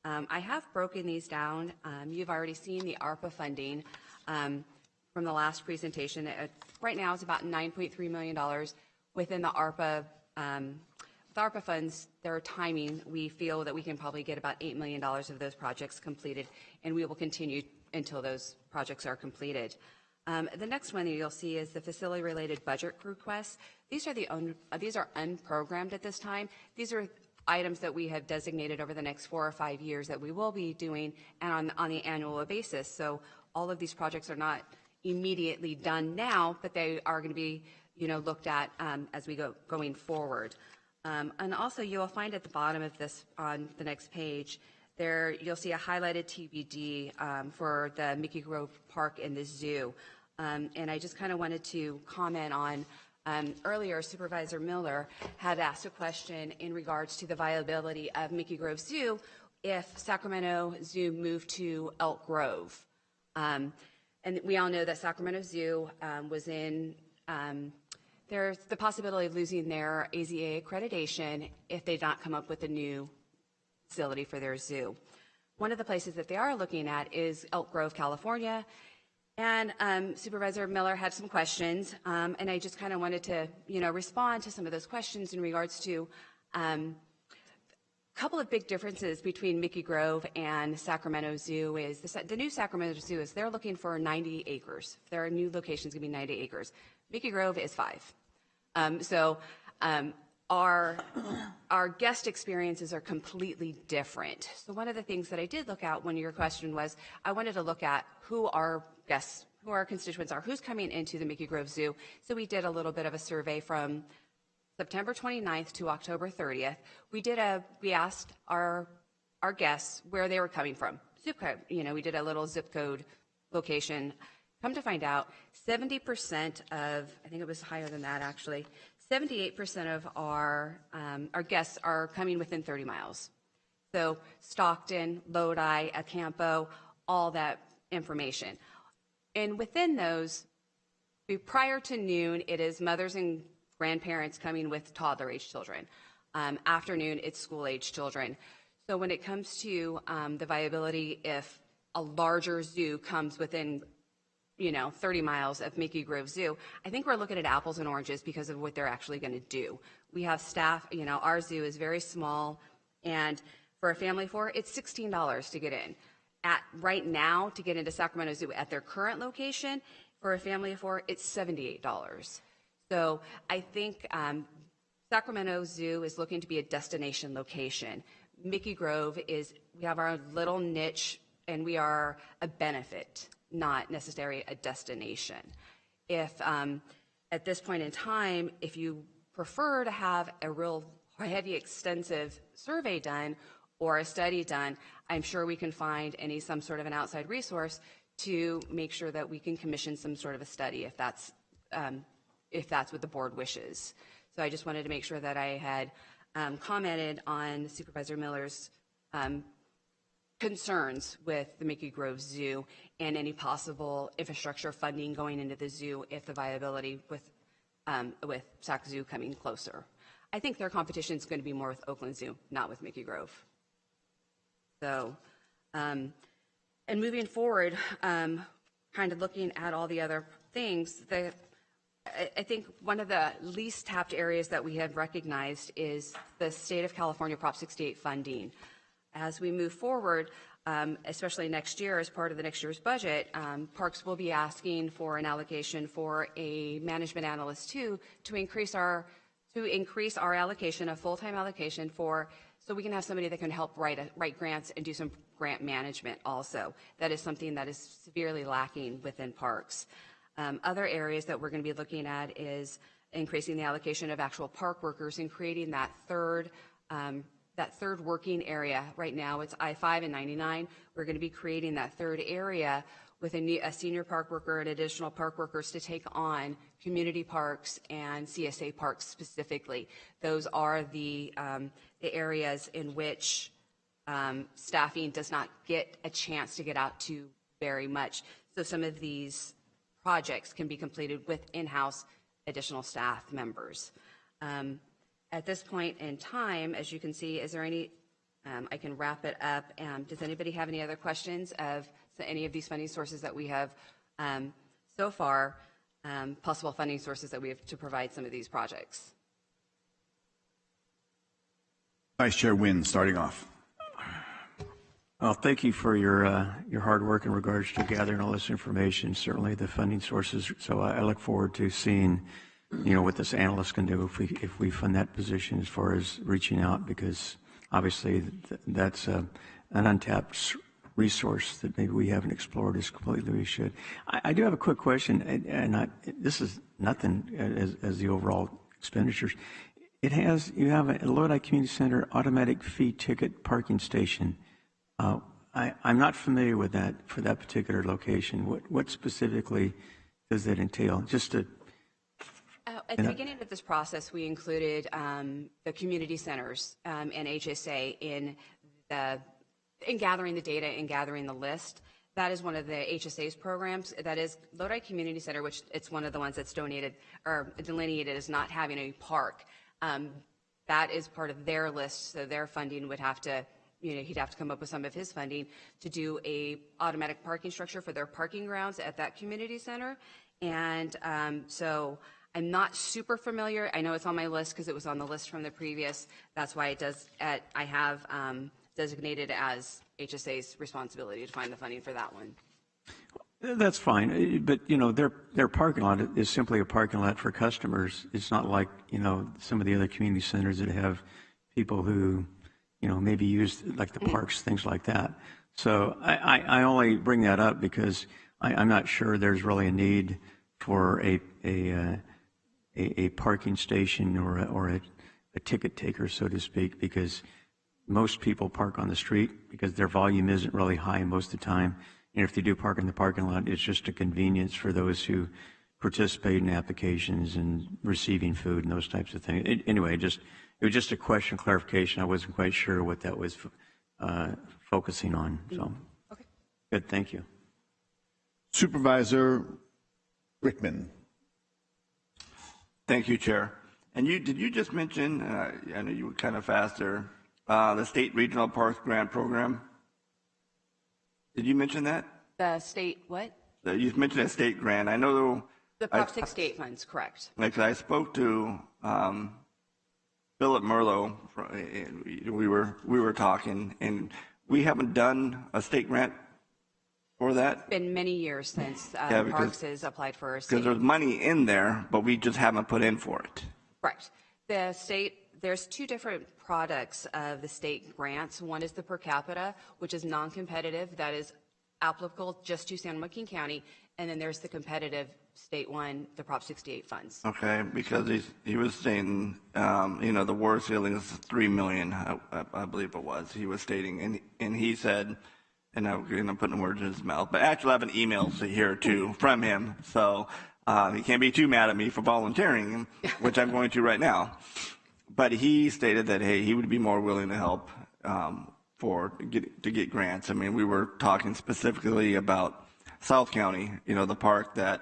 I have broken these down. You've already seen the ARPA funding from the last presentation. Right now it's about $9.3 million within the ARPA. With ARPA funds, their timing, we feel that we can probably get about $8 million of those projects completed, and we will continue until those projects are completed. The next one that you'll see is the facility-related budget requests. These are unprogrammed at this time. These are items that we have designated over the next 4 or 5 years that we will be doing and on the annual basis. So all of these projects are not immediately done now, but they are going to be, looked at as we going forward. And also you will find at the bottom of this on the next page, there you'll see a highlighted TBD for the Mickey Grove Park and the zoo. And I just kind of wanted to comment on earlier, Supervisor Miller had asked a question in regards to the viability of Mickey Grove Zoo if Sacramento Zoo moved to Elk Grove. And we all know that Sacramento Zoo was in, there's the possibility of losing their AZA accreditation if they don't come up with a new facility for their zoo. One of the places that they are looking at is Elk Grove, California. And Supervisor Miller had some questions, and I just kind of wanted to, respond to some of those questions in regards to couple of big differences between Mickey Grove and Sacramento Zoo is the new Sacramento Zoo is they're looking for 90 acres. Their new location is going to be 90 acres. Mickey Grove is 5. Our guest experiences are completely different. So one of the things that I did look at when your question was, I wanted to look at who our guests, who our constituents are, who's coming into the Mickey Grove Zoo. So we did a little bit of a survey from September 29th to October 30th. We asked our guests where they were coming from. Zip code, we did a little zip code location. Come to find out, 70% of, I think it was higher than that actually, 78% of our guests are coming within 30 miles. So Stockton, Lodi, Acampo, all that information. And within those, prior to noon, it is mothers and grandparents coming with toddler-age children. Afternoon, it's school-age children. So when it comes to the viability, if a larger zoo comes within 30 miles of Mickey Grove Zoo, I think we're looking at apples and oranges because of what they're actually going to do. We have staff, our zoo is very small, and for a family of 4, it's $16 to get in. Right now, to get into Sacramento Zoo at their current location, for a family of 4, it's $78. So I think Sacramento Zoo is looking to be a destination location. Mickey Grove we have our little niche, and we are a benefit, not necessarily a destination. If at this point in time, if you prefer to have a real heavy, extensive survey done or a study done, I'm sure we can find some sort of an outside resource to make sure that we can commission some sort of a study if that's what the board wishes. So I just wanted to make sure that I had commented on Supervisor Miller's concerns with the Mickey Grove Zoo and any possible infrastructure funding going into the zoo if the viability with Sac Zoo coming closer. I think their competition is going to be more with Oakland Zoo, not with Mickey Grove. So, and moving forward, kind of looking at all the other things, I think one of the least tapped areas that we have recognized is the state of California Prop 68 funding. As we move forward, especially next year as part of the next year's budget, Parks will be asking for an allocation for a management analyst to increase our allocation, a full-time allocation so we can have somebody that can help write grants and do some grant management also. That is something that is severely lacking within Parks. Other areas that we're going to be looking at is increasing the allocation of actual park workers and creating that third working area. Right now it's I-5 and 99. We're going to be creating that third area with a senior park worker and additional park workers to take on community parks and CSA parks specifically. Those are the areas in which staffing does not get a chance to get out to very much. So some of these projects can be completed with in-house additional staff members. At this point in time, as you can see, is there any, I can wrap it up. Does anybody have any other questions of any of these funding sources that we have so far, possible funding sources that we have to provide some of these projects? Vice Chair Wynn, starting off. Well, thank you for your hard work in regards to gathering all this information, certainly the funding sources. So I look forward to seeing, what this analyst can do if we fund that position as far as reaching out, because obviously that's an untapped resource that maybe we haven't explored as completely as we should. I do have a quick question, and this is nothing as the overall expenditures. You have a Lodi Community Center automatic fee ticket parking station. I'm not familiar with that for that particular location. What specifically does that entail? At the beginning of this process, we included the community centers and HSA in gathering the data and gathering the list. That is one of the HSA's programs. That is Lodi Community Center, which it's one of the ones that's donated or delineated as not having a park. That is part of their list, so their funding would have to, he'd have to come up with some of his funding to do a automatic parking structure for their parking grounds at that community center. And so I'm not super familiar. I know it's on my list because it was on the list from the previous. That's why I have designated as HSA's responsibility to find the funding for that one. That's fine, but their parking lot is simply a parking lot for customers. It's not like some of the other community centers that have people who maybe use like the parks, things like that. So I only bring that up because I'm not sure there's really a need for a parking station or a ticket taker, so to speak, because most people park on the street because their volume isn't really high most of the time. And if they do park in the parking lot, it's just a convenience for those who participate in applications and receiving food and those types of things. Anyway, it was just a question, clarification. I wasn't quite sure what that was focusing on. So, okay. Good, thank you. Supervisor Rickman. Thank you, Chair. And did you just mention, I know you were kind of faster, the State Regional Parks Grant Program? Did you mention that? The state, what? You mentioned a state grant. I know the Prop 68 funds, correct. Like I spoke to Philip Merlo, we were talking, and we haven't done a state grant for that. It's been many years since Parks has applied for a state. Because there's money in there, but we just haven't put in for it. Right. The state, there's two different products of the state grants. One is the per capita, which is non-competitive, that is applicable just to San Joaquin County, and then there's the competitive state one, the Prop 68 funds. Okay, because he was saying, the worst ceiling is $3 million, I believe it was. He was stating, and he said, and I'm putting words in his mouth, but actually I have an email here too from him, so he can't be too mad at me for volunteering, which I'm going to right now. But he stated that, hey, he would be more willing to help to get grants. I mean, we were talking specifically about South County, the park that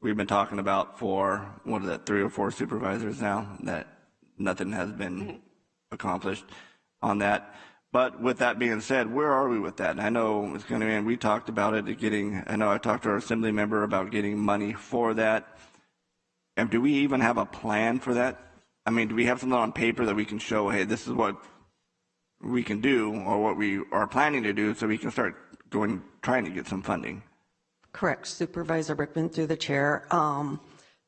we've been talking about for, 3 or 4 supervisors now, that nothing has been accomplished on that. But with that being said, where are we with that? And I know it's going to be, we talked about it, I know I talked to our assembly member about getting money for that. And do we even have a plan for that? I mean, do we have something on paper that we can show, hey, this is what we can do or what we are planning to do so we can start trying to get some funding? Correct. Supervisor Rickman through the chair.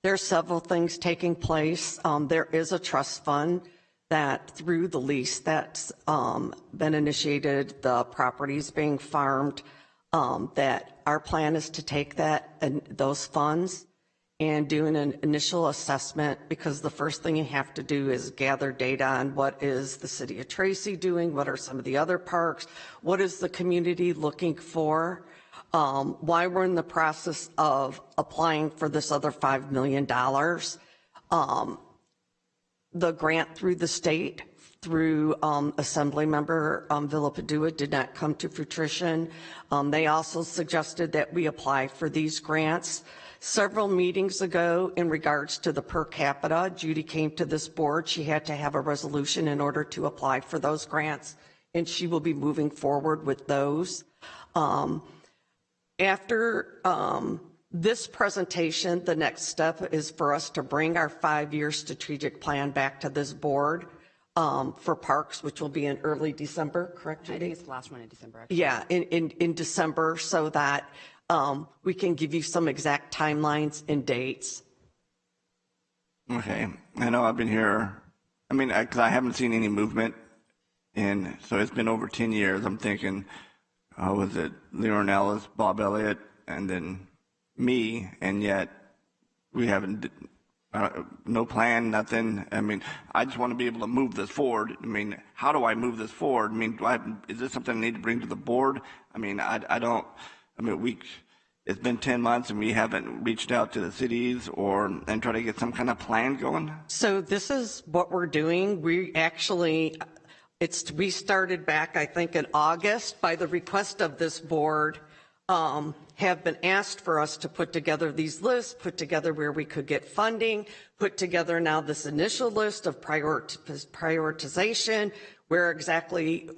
There's several things taking place. There is a trust fund that through the lease that's been initiated, the properties being farmed, that our plan is to take that and those funds and doing an initial assessment, because the first thing you have to do is gather data on what is the city of Tracy doing, what are some of the other parks, what is the community looking for, why we're in the process of applying for this other $5 million. The grant through the state, through Assembly Member Villapadua, did not come to fruition. They also suggested that we apply for these grants. Several meetings ago, in regards to the per capita, Judy came to this board. She had to have a resolution in order to apply for those grants, and she will be moving forward with those. After this presentation, the next step is for us to bring our 5-year strategic plan back to this board for parks, which will be in early December, correct, Judy? I think it's the last one in December, actually. Yeah, in December, so that we can give you some exact timelines and dates. Okay, I know I've been here, because I haven't seen any movement, and so it's been over 10 years. I'm thinking, was it Leon Ellis, Bob Elliott, and then me, and yet we haven't, no plan, nothing. I just want to be able to move this forward. How do I move this forward? Is this something I need to bring to the board? It's been 10 months and we haven't reached out to the cities and try to get some kind of plan going. So this is what we're doing. We started back, I think, in August by the request of this board, have been asked for us to put together these lists, put together where we could get funding, put together now this initial list of prioritization, where exactly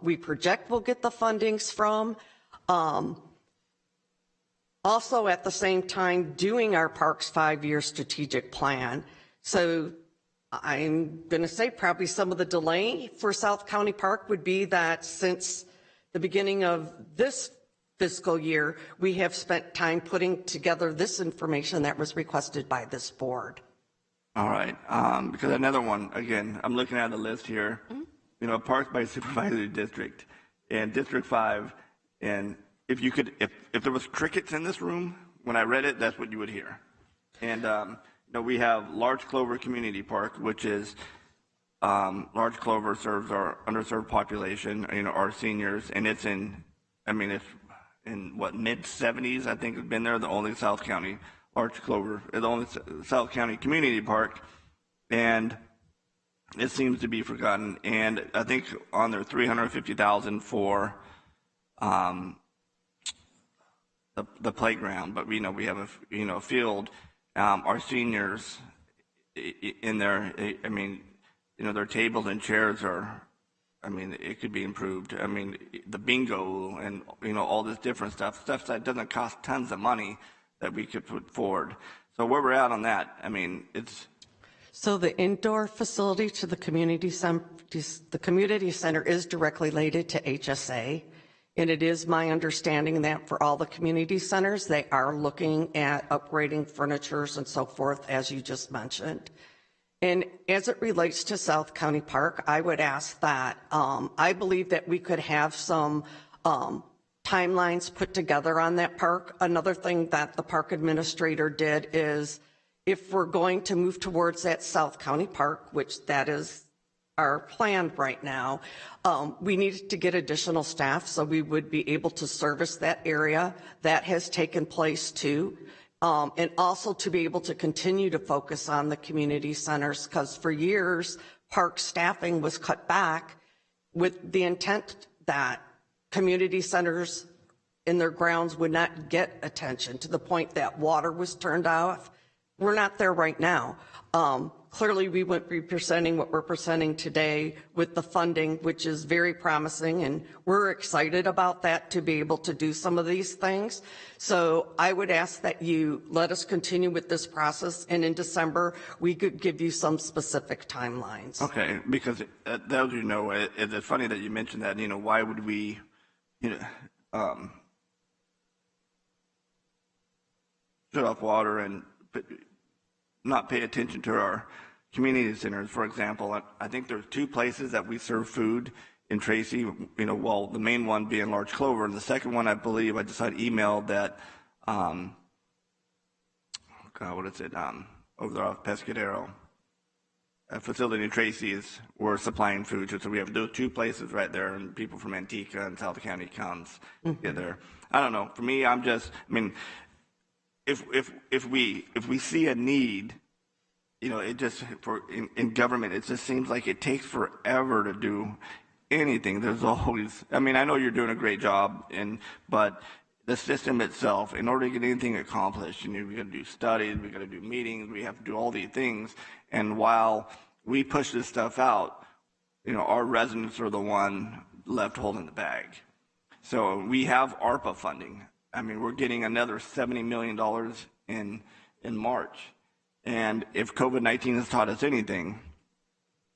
we project we'll get the fundings from. Also, at the same time, doing our Parks 5-year strategic plan. So I'm going to say probably some of the delay for South County Park would be that since the beginning of this fiscal year, we have spent time putting together this information that was requested by this board. All right, because another one, again, I'm looking at the list here, you know, Parks by Supervisory District and District 5, and if you could, if there was crickets in this room, when I read it, that's what you would hear. And, you know, we have Large Clover Community Park, which is, Large Clover serves our underserved population, you know, our seniors, and it's in, I mean, it's in what, mid-70s, I think it's been there, the only South County Large Clover, the only South County Community Park, and it seems to be forgotten. And I think on their $350,000 for the playground, but we know we have a field. Our seniors in there, I mean, you know, their tables and chairs are, I mean, it could be improved. I mean, the bingo and, you know, all this different stuff that doesn't cost tons of money that we could put forward. So where we're at on that, I mean, it's. So the indoor facility to the community center is directly related to HSA. And it is my understanding that for all the community centers, they are looking at upgrading furnitures and so forth, as you just mentioned. And as it relates to South County Park, I would ask that, I believe that we could have some timelines put together on that park. Another thing that the park administrator did is, if we're going to move towards that South County Park, which that is our plan right now, we needed to get additional staff so we would be able to service that area. That has taken place too. And also to be able to continue to focus on the community centers, because for years, park staffing was cut back with the intent that community centers in their grounds would not get attention, to the point that water was turned off. We're not there right now. Clearly, we wouldn't be presenting what we're presenting today with the funding, which is very promising, and we're excited about that to be able to do some of these things. So I would ask that you let us continue with this process, and in December, we could give you some specific timelines. Okay, because that, you know, it's funny that you mentioned that. You know, why would we, you know, shut off water and not pay attention to our community centers? For example, I think there's 2 places that we serve food in Tracy, you know, well, the main one being Large Clover, and the second one, I believe, I just had emailed that, God, what is it, over there off Pescadero, a facility in Tracy is, we're supplying food to, so we have those 2 places right there, and people from Antigua and South County comes get there. I don't know, for me, I'm just, I mean, if we see a need, you know, it just, in government, it just seems like it takes forever to do anything. There's always, I mean, I know you're doing a great job, but the system itself, in order to get anything accomplished, you know, we got to do studies, we got to do meetings, we have to do all these things. And while we push this stuff out, you know, our residents are the one left holding the bag. So we have ARPA funding. I mean, we're getting another $70 million in March. And if COVID-19 has taught us anything,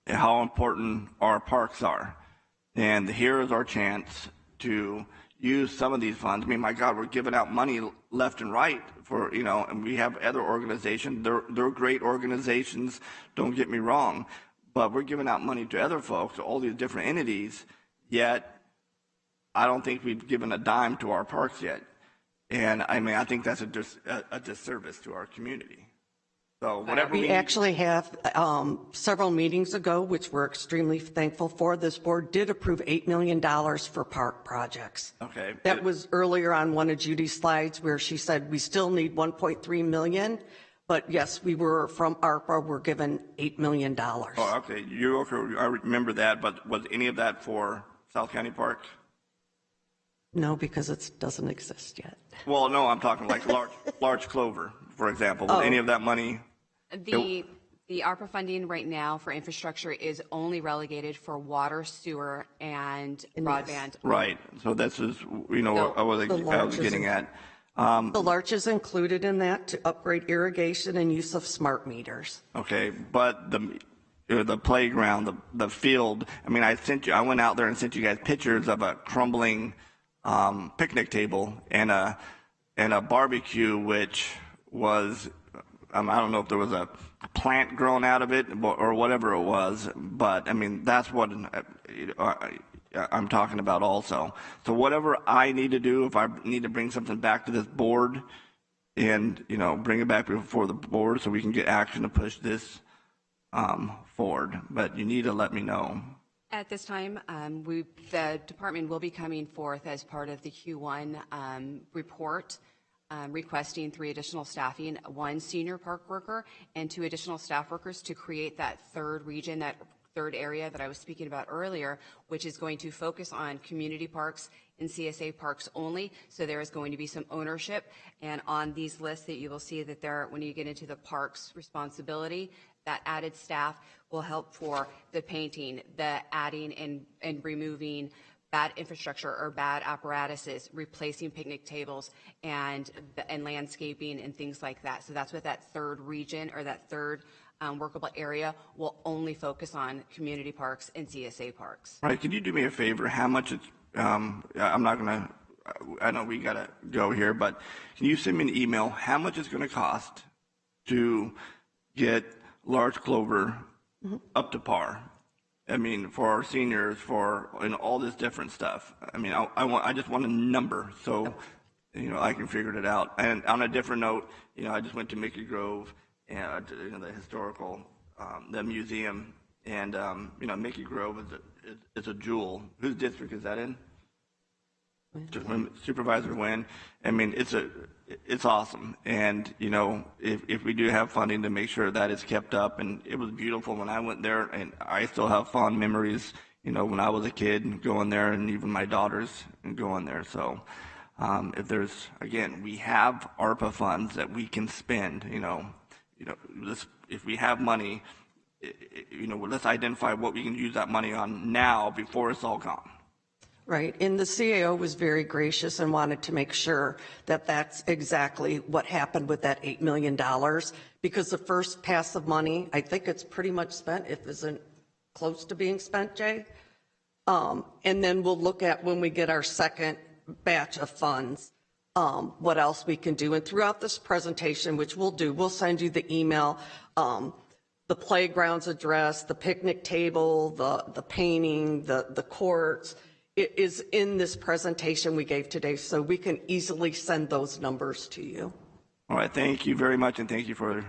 how important our parks are. And here is our chance to use some of these funds. I mean, my God, we're giving out money left and right for, you know, and we have other organizations. They're great organizations, don't get me wrong, but we're giving out money to other folks, to all these different entities, yet I don't think we've given a dime to our parks yet. And I mean, I think that's a disservice to our community. So whatever we actually have several meetings ago, which we're extremely thankful for. This board did approve $8 million for park projects. Okay. That was earlier on one of Judy's slides where she said we still need 1.3 million, but yes, we were from ARPA, we're given $8 million. Oh, okay. I remember that, but was any of that for South County Park? No, because it doesn't exist yet. Well, no, I'm talking like large Clover, for example. Was any of that money? The ARPA funding right now for infrastructure is only relegated for water, sewer, and broadband. Right. So this is, you know, what I was getting at. The larch is included in that to upgrade irrigation and use of smart meters. Okay, but the playground, the field. I mean, I went out there and sent you guys pictures of a crumbling picnic table and a barbecue, which was I don't know if there was a plant growing out of it or whatever it was, but I mean that's what I'm talking about also. So whatever I need to do, if I need to bring something back to this board, and bring it back before the board so we can get action to push this forward, but you need to let me know. At this time, the department will be coming forth as part of the Q1 report, requesting 3 additional staffing, 1 senior park worker and 2 additional staff workers to create that third region, that third area that I was speaking about earlier, which is going to focus on community parks and CSA parks only. So there is going to be some ownership, and on these lists that you will see that there, when you get into the parks responsibility, that added staff will help for the painting, the adding and removing bad infrastructure or bad apparatuses, replacing picnic tables and landscaping and things like that. So that's what that third region or that third workable area will only focus on community parks and CSA parks. All right, can you do me a favor? How much it's, I'm not gonna, I know we gotta go here, but can you send me an email how much it's gonna cost to get large clover up to par? I mean, for our seniors, and all this different stuff. I mean, I just want a number so, I can figure it out. And on a different note, I just went to Mickey Grove and, the historical, the museum, and, Mickey Grove is a jewel. Whose district is that in? Supervisor Wynn. I mean, it's awesome. And, if we do have funding to make sure that is kept up, and it was beautiful when I went there, and I still have fond memories, when I was a kid going there, and even my daughters going there. So, if there's, again, we have ARPA funds that we can spend, if we have money, let's identify what we can use that money on now before it's all gone. Right, and the CAO was very gracious and wanted to make sure that that's exactly what happened with that $8 million, because the first pass of money, I think it's pretty much spent, if it isn't close to being spent, Jay. And then we'll look at, when we get our second batch of funds, what else we can do. And throughout this presentation, which we'll send you the email, the playgrounds address, the picnic table, the painting, the courts. It is in this presentation we gave today, so we can easily send those numbers to you. All right, thank you very much, and thank you for,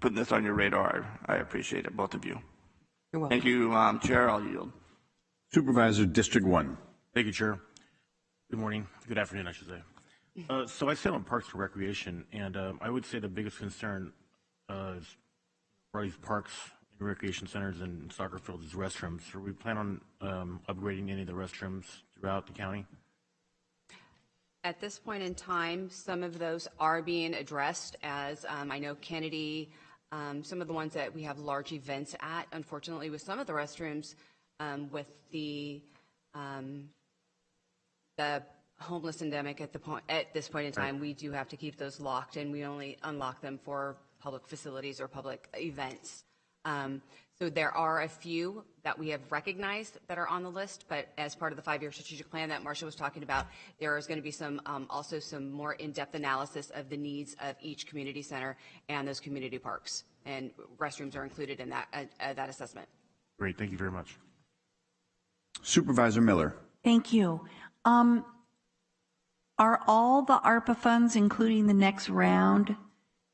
putting this on your radar. I appreciate it, both of you. You're welcome. Thank you, Chair. I'll yield. Supervisor, District 1. Thank you, Chair. Good morning. Good afternoon, I should say. So I sit on Parks and Recreation, and I would say the biggest concern is for these parks, recreation centers, and soccer fields is restrooms. So we plan on upgrading any of the restrooms throughout the county? At this point in time, some of those are being addressed, as I know Kennedy, some of the ones that we have large events at, unfortunately, with some of the restrooms, with the homeless endemic at this point in time, we do have to keep those locked, and we only unlock them for public facilities or public events. So there are a few that we have recognized that are on the list, but as part of the 5-year strategic plan that Marcia was talking about, there is going to be some also some more in-depth analysis of the needs of each community center and those community parks, and restrooms are included in that assessment. Great, thank you very much. Supervisor Miller. Thank you. Are all the ARPA funds, including the next round,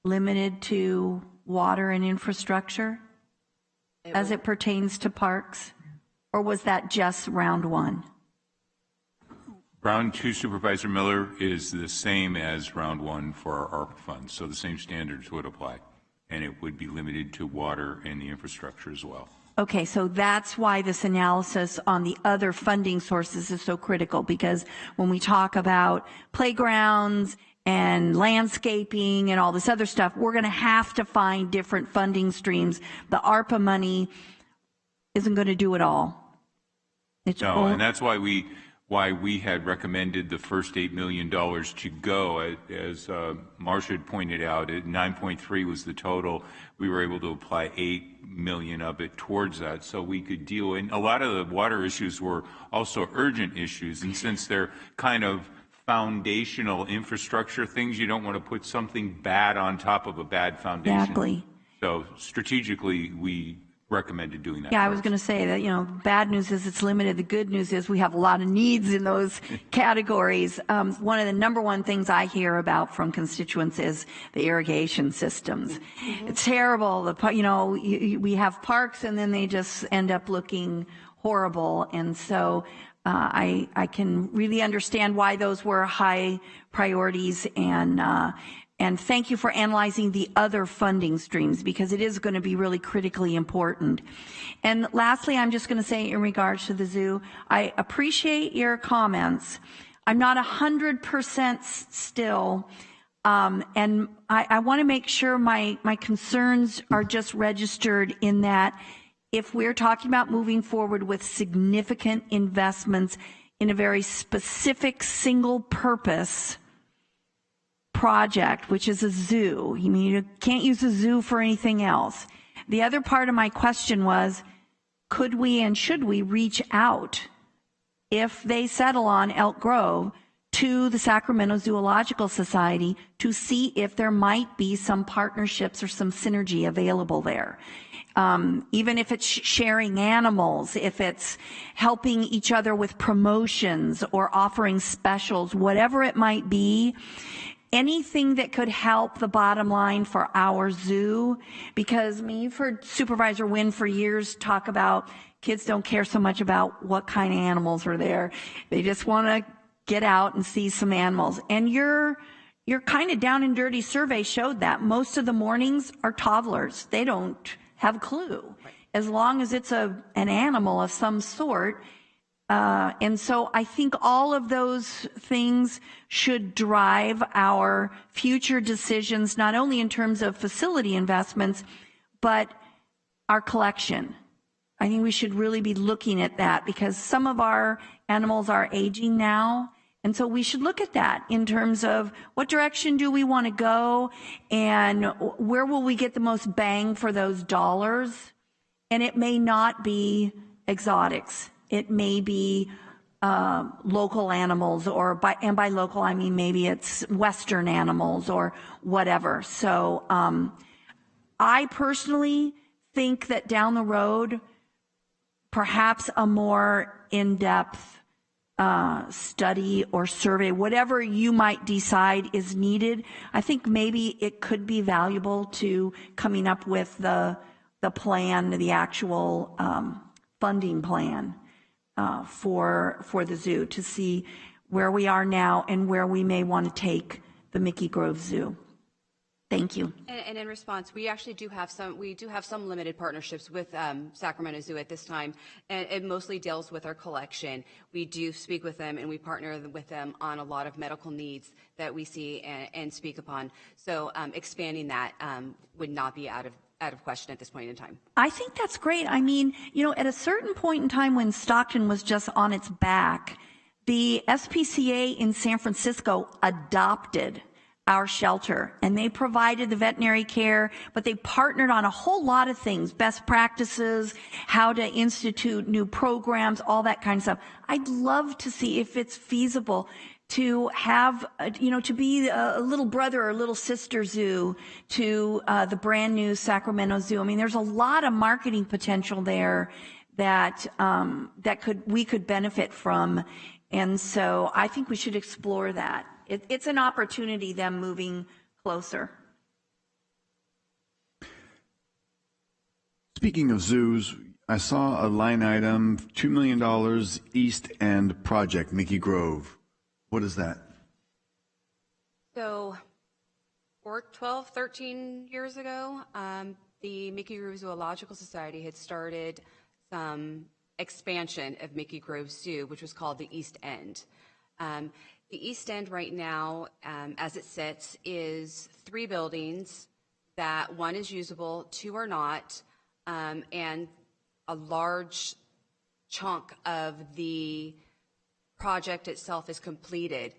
limited to water and infrastructure as it pertains to parks, or was that just round 1? Round 2, Supervisor Miller, is the same as round 1 for our ARPA funds, so the same standards would apply, and it would be limited to water and the infrastructure as well. Okay, so that's why this analysis on the other funding sources is so critical, because when we talk about playgrounds and landscaping and all this other stuff, we're going to have to find different funding streams. The ARPA money isn't going to do it all. No, and that's why why we had recommended the first $8 million to go. As Marcia had pointed out, 9.3 was the total. We were able to apply $8 million of it towards that, so we could deal. And a lot of the water issues were also urgent issues, and since they're kind of foundational infrastructure things, you don't want to put something bad on top of a bad foundation. Exactly. So strategically, we recommended doing that. Yeah, first. I was going to say that, bad news is it's limited. The good news is we have a lot of needs in those categories. One of the number one things I hear about from constituents is the irrigation systems. It's terrible. We have parks and then they just end up looking horrible. And so I can really understand why those were high priorities, and thank you for analyzing the other funding streams, because it is going to be really critically important. And lastly, I'm just going to say in regards to the zoo, I appreciate your comments. I'm not 100% still, and I want to make sure my concerns are just registered in that if we're talking about moving forward with significant investments in a very specific single purpose project, which is a zoo. You can't use a zoo for anything else. The other part of my question was, could we and should we reach out, if they settle on Elk Grove, to the Sacramento Zoological Society to see if there might be some partnerships or some synergy available there? Even if it's sharing animals, if it's helping each other with promotions or offering specials, whatever it might be, anything that could help the bottom line for our zoo, because you've heard Supervisor Wynn for years talk about kids don't care so much about what kind of animals are there. They just want to get out and see some animals. And your kind of down and dirty survey showed that most of the mornings are toddlers. They don't have a clue, as long as it's an animal of some sort. And so I think all of those things should drive our future decisions, not only in terms of facility investments, but our collection. I think we should really be looking at that, because some of our animals are aging now. And so we should look at that in terms of what direction do we want to go, and where will we get the most bang for those dollars. And it may not be exotics. It may be local animals, and by local I mean maybe it's Western animals or whatever. So I personally think that down the road, perhaps a more in-depth study or survey, whatever you might decide is needed, I think maybe it could be valuable to coming up with the plan, the actual funding plan for the zoo, to see where we are now and where we may want to take the Mickey Grove Zoo. Thank you. And in response, we actually do have some limited partnerships with Sacramento Zoo at this time, and it mostly deals with our collection. We do speak with them, and we partner with them on a lot of medical needs that we see and speak upon. So expanding that would not be out of question at this point in time. I think that's great. I mean, at a certain point in time when Stockton was just on its back, the SPCA in San Francisco adopted our shelter, and they provided the veterinary care, but they partnered on a whole lot of things, best practices, how to institute new programs, all that kind of stuff. I'd love to see if it's feasible to have, to be a little brother or little sister zoo to the brand new Sacramento Zoo. I mean, there's a lot of marketing potential there that we could benefit from, and so I think we should explore that. It's an opportunity, them moving closer. Speaking of zoos, I saw a line item, $2 million East End project, Mickey Grove. What is that? So 12, 13 years ago, the Mickey Grove Zoological Society had started some expansion of Mickey Grove Zoo, which was called the East End. The East End right now, as it sits, is 3 buildings that one is usable, 2 are not, and a large chunk of the project itself is completed.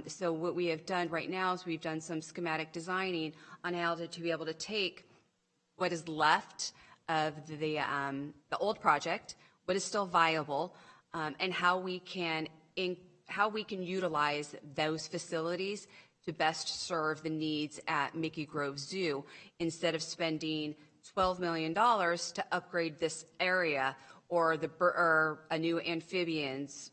So what we have done right now is we've done some schematic designing on how to be able to take what is left of the old project, what is still viable, and how we can utilize those facilities to best serve the needs at Mickey Grove Zoo, instead of spending $12 million to upgrade this area or a new amphibians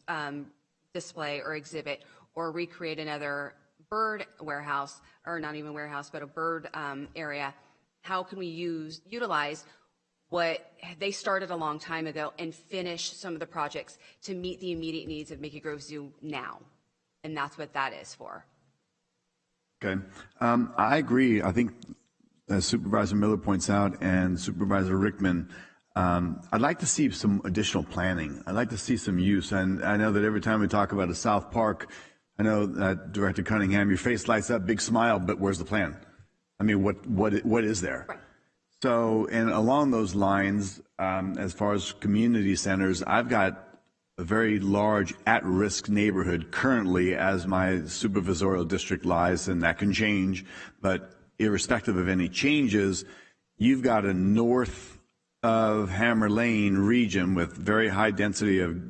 display or exhibit, or recreate another bird warehouse, or not even warehouse, but a bird area. How can we utilize what they started a long time ago and finish some of the projects to meet the immediate needs of Mickey Grove Zoo now? And that's what that is for. Okay. I agree. I think, as Supervisor Miller points out and Supervisor Rickman, I'd like to see some additional planning. I'd like to see some use. And I know that every time we talk about a South Park, I know that Director Cunningham, your face lights up, big smile, but where's the plan? I mean, what is there? Right. So, and along those lines, as far as community centers, I've got a very large at-risk neighborhood currently as my supervisorial district lies, and that can change. But irrespective of any changes, you've got a north of Hammer Lane region with very high density of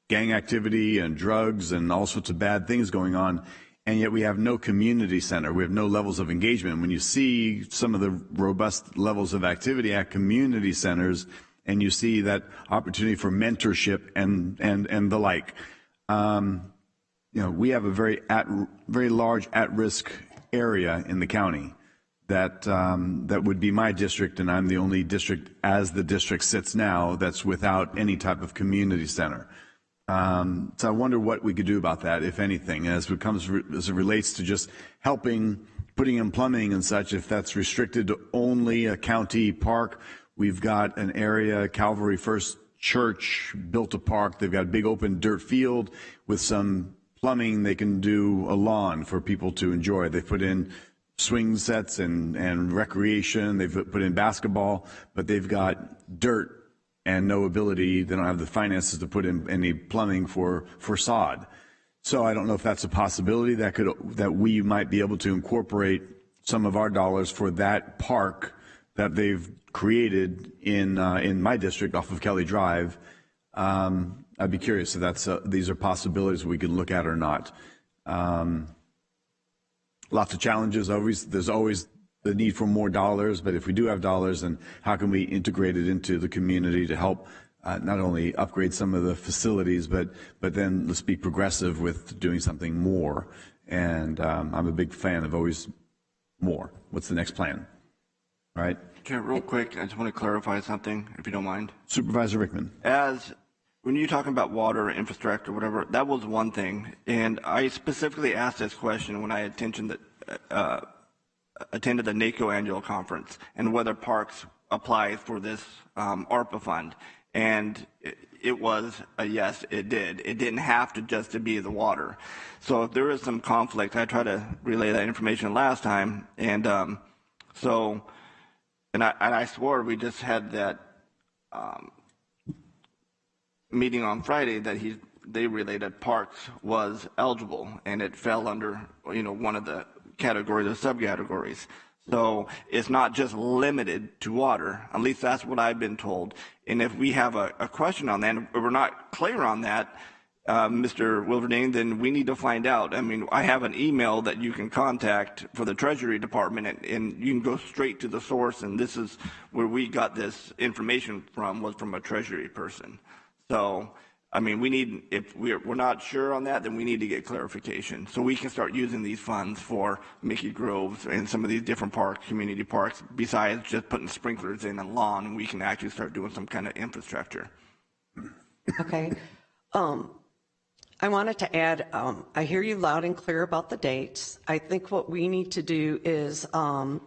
gang activity and drugs and all sorts of bad things going on. And yet we have no community center. We have no levels of engagement. When you see some of the robust levels of activity at community centers, and you see that opportunity for mentorship and the like, we have a very large at-risk area in the county that would be my district, and I'm the only district, as the district sits now, that's without any type of community center. So I wonder what we could do about that, if anything, as it relates to just helping, putting in plumbing and such. If that's restricted to only a county park, we've got an area, Calvary First Church built a park. They've got a big open dirt field with some plumbing. They can do a lawn for people to enjoy. They've put in swing sets and recreation. They've put in basketball, but they've got dirt and no ability. They don't have the finances to put in any plumbing for sod. So I don't know if that's a possibility that we might be able to incorporate some of our dollars for that park that they've created in my district off of Kelly Drive. I'd be curious if these are possibilities we could look at or not. Lots of challenges. There's always the need for more dollars, but if we do have dollars, then how can we integrate it into the community to help not only upgrade some of the facilities, but then let's be progressive with doing something more. And I'm a big fan of always more. What's the next plan? All right. Chair, real quick, I just want to clarify something, if you don't mind. Supervisor Rickman. When you're talking about water, infrastructure, whatever, that was one thing. And I specifically asked this question when I attended the NACO annual conference, and whether parks apply for this ARPA fund. And it was a yes, it did. It didn't have to just to be the water. So if there is some conflict, I tried to relay that information last time. And I swore we just had that meeting on Friday that they relayed that parks was eligible, and it fell under one of the categories or subcategories. So it's not just limited to water. At least that's what I've been told. And if we have a question on that, and if we're not clear on that, Mr. Wilverding, then we need to find out. I mean, I have an email that you can contact for the Treasury Department, and you can go straight to the source, and this is where we got this information from, was from a Treasury person. So, I mean, if we're not sure on that, then we need to get clarification so we can start using these funds for Mickey Groves and some of these different parks, community parks, besides just putting sprinklers in a lawn, and we can actually start doing some kind of infrastructure. Okay. I wanted to add, I hear you loud and clear about the dates. I think what we need to do is,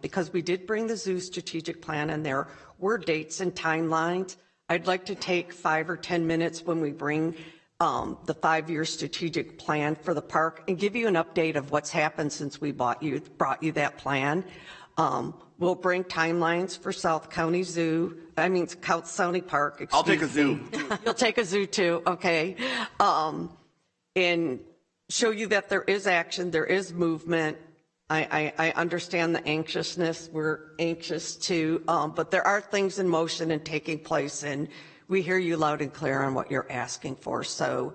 because we did bring the zoo strategic plan and there were dates and timelines, I'd like to take 5 or 10 minutes when we bring the 5-year strategic plan for the park and give you an update of what's happened since we brought you that plan. We'll bring timelines for South County Park. I'll take a zoo. You'll take a zoo too, okay. and show you that there is action, there is movement. I understand the anxiousness. We're anxious too, but there are things in motion and taking place, and we hear you loud and clear on what you're asking for. So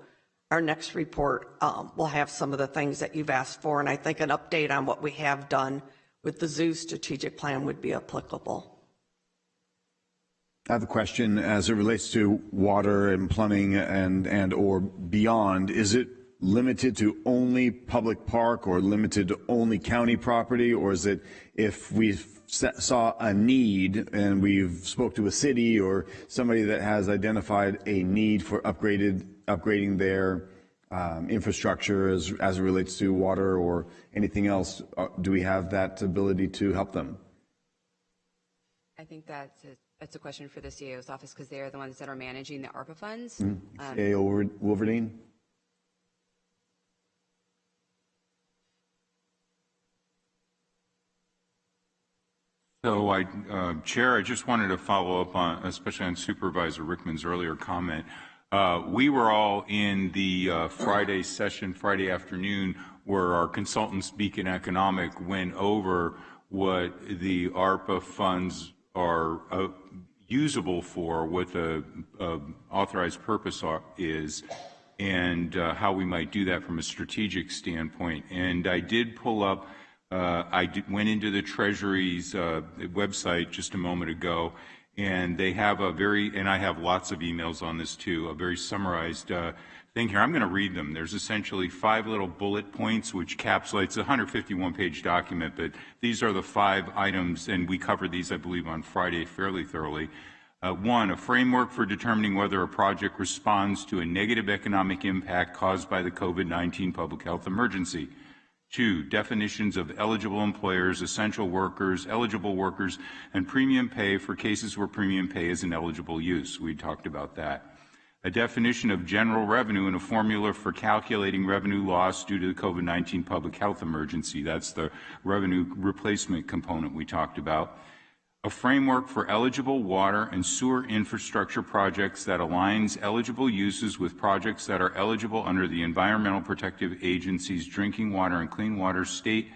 our next report will have some of the things that you've asked for, and I think an update on what we have done with the zoo strategic plan would be applicable. I have a question as it relates to water and plumbing and or beyond. Is it limited to only public park or limited to only county property, or is it if we saw a need and we've spoke to a city or somebody that has identified a need for upgrading their infrastructure as it relates to water or anything else, do we have that ability to help them? I think that's a question for the CAO's office because they are the ones that are managing the ARPA funds. CAO Wolverine? So, Chair, I just wanted to follow up on, especially on Supervisor Rickman's earlier comment. We were all in the Friday session, Friday afternoon, where our consultants, Beacon Economic, went over what the ARPA funds are usable for, what the authorized purpose is, and how we might do that from a strategic standpoint. And I did pull up went into the Treasury's website just a moment ago, and they have and I have lots of emails on this too, a very summarized thing here. I'm going to read them. There's essentially 5 little bullet points, which capsulates a 151-page document, but these are the 5 items, and we covered these, I believe, on Friday fairly thoroughly. 1, a framework for determining whether a project responds to a negative economic impact caused by the COVID-19 public health emergency. 2, definitions of eligible employers, essential workers, eligible workers, and premium pay for cases where premium pay is an eligible use. We talked about that. A definition of general revenue and a formula for calculating revenue loss due to the COVID-19 public health emergency. That's the revenue replacement component we talked about. A framework for eligible water and sewer infrastructure projects that aligns eligible uses with projects that are eligible under the Environmental Protective Agency's Drinking Water and Clean Water State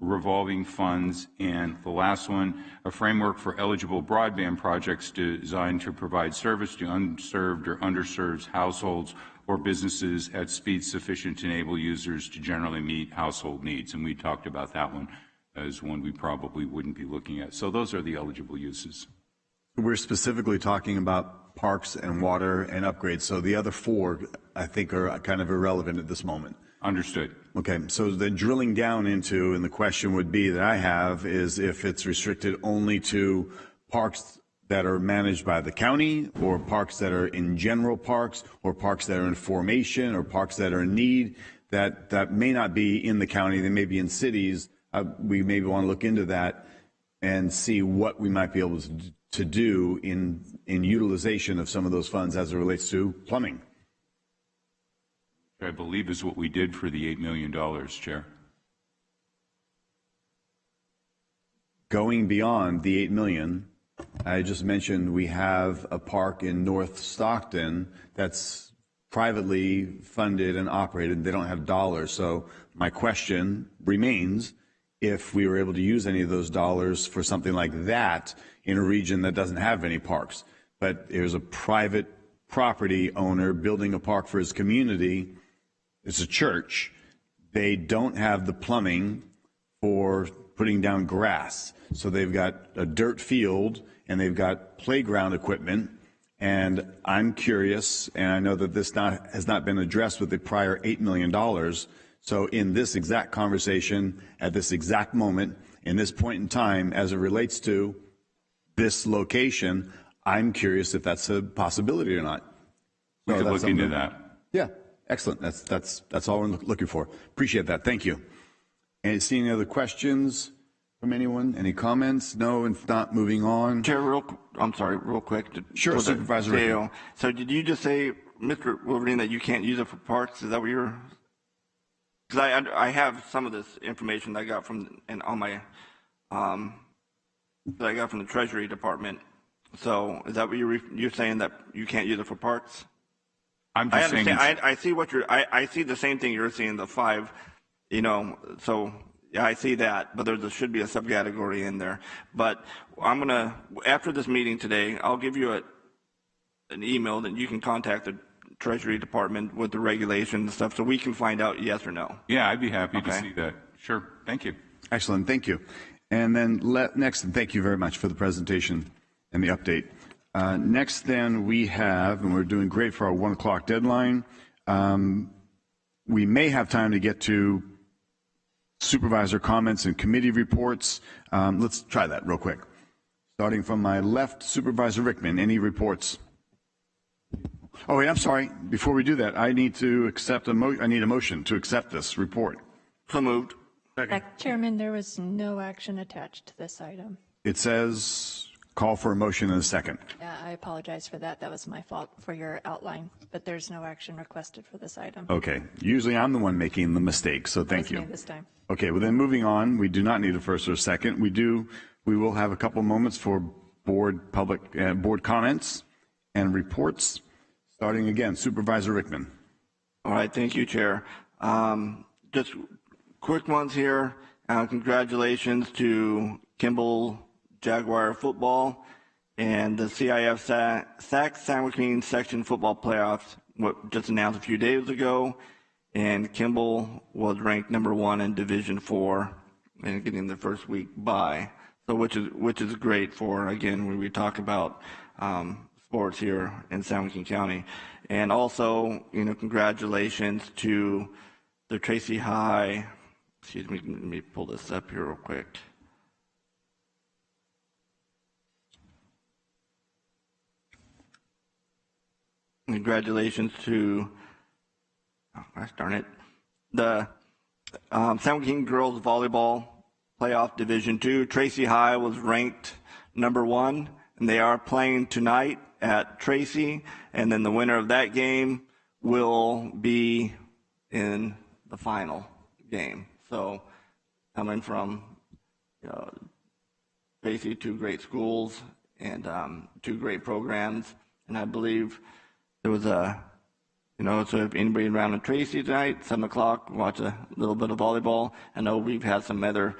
revolving funds. And the last one, a framework for eligible broadband projects designed to provide service to unserved or underserved households or businesses at speeds sufficient to enable users to generally meet household needs. And we talked about that one as one we probably wouldn't be looking at. So those are the eligible uses. We're specifically talking about parks and water and upgrades. So the other 4, I think, are kind of irrelevant at this moment. Understood. Okay, so then drilling down into, and the question would be that I have is if it's restricted only to parks that are managed by the county, or parks that are in general parks, or parks that are in formation, or parks that are in need, that may not be in the county, they may be in cities. We maybe want to look into that and see what we might be able to do in utilization of some of those funds as it relates to plumbing. I believe is what we did for the $8 million, Chair. Going beyond the $8 million, I just mentioned we have a park in North Stockton that's privately funded and operated. They don't have dollars. So my question remains, if we were able to use any of those dollars for something like that in a region that doesn't have any parks, but there's a private property owner building a park for his community, it's a church, they don't have the plumbing for putting down grass. So they've got a dirt field and they've got playground equipment. And I'm curious, and I know that this has not been addressed with the prior $8 million. So in this exact conversation, at this exact moment, in this point in time, as it relates to this location, I'm curious if that's a possibility or not. We could look into that. Yeah, excellent. That's all we're looking for. Appreciate that. Thank you. And see any other questions from anyone? Any comments? No, if not, moving on. Chair, real quick. Sure, Supervisor. So did you just say, Mr. Wolverine, that you can't use it for parks? Is that what you're? Because I have some of this information that I got from that I got from the Treasury Department. So is that what you're saying, that you can't use it for parks? I'm I just saying. understand. I see what you're. I see the same thing you're seeing. The 5, So yeah, I see that. But there should be a subcategory in there. But I'm gonna, after this meeting today, I'll give you an email that you can contact the Treasury Department with the regulations and stuff, so we can find out yes or no. Yeah, I'd be happy to see that. Sure. Thank you. Excellent. Thank you. And then next, and thank you very much for the presentation and the update. Next, then, we have, and we're doing great for our 1 o'clock deadline. We may have time to get to supervisor comments and committee reports. Let's try that real quick. Starting from my left, Supervisor Rickman, any reports? Oh, wait, I'm sorry. Before we do that, I need to accept I need a motion to accept this report. So moved. Chairman, there was no action attached to this item. It says call for a motion in a second. I apologize for that. That was my fault for your outline, but there's no action requested for this item. Okay. Usually I'm the one making the mistake, so thank you. Me this time. Okay, well then moving on, we do not need a first or a second. We will have a couple moments for board comments and reports. Starting again, Supervisor Rickman. All right, thank you, Chair. Just quick ones here. Congratulations to Kimball Jaguar football and the CIF SAC San Joaquin Section Football Playoffs just announced a few days ago. And Kimball was ranked #1 in Division 4 and getting the first week bye. So which is great for, again, when we talk about sports here in San Joaquin County. And also, congratulations to the Tracy High, excuse me, let me pull this up here real quick. Congratulations to, gosh darn it, the San Joaquin Girls Volleyball Playoff Division 2. Tracy High was ranked #1, and they are playing tonight at Tracy, and then the winner of that game will be in the final game. So coming from Tracy, 2 great schools and 2 great programs, and I believe there was so if anybody around in Tracy tonight, 7 o'clock, watch a little bit of volleyball. I know we've had some other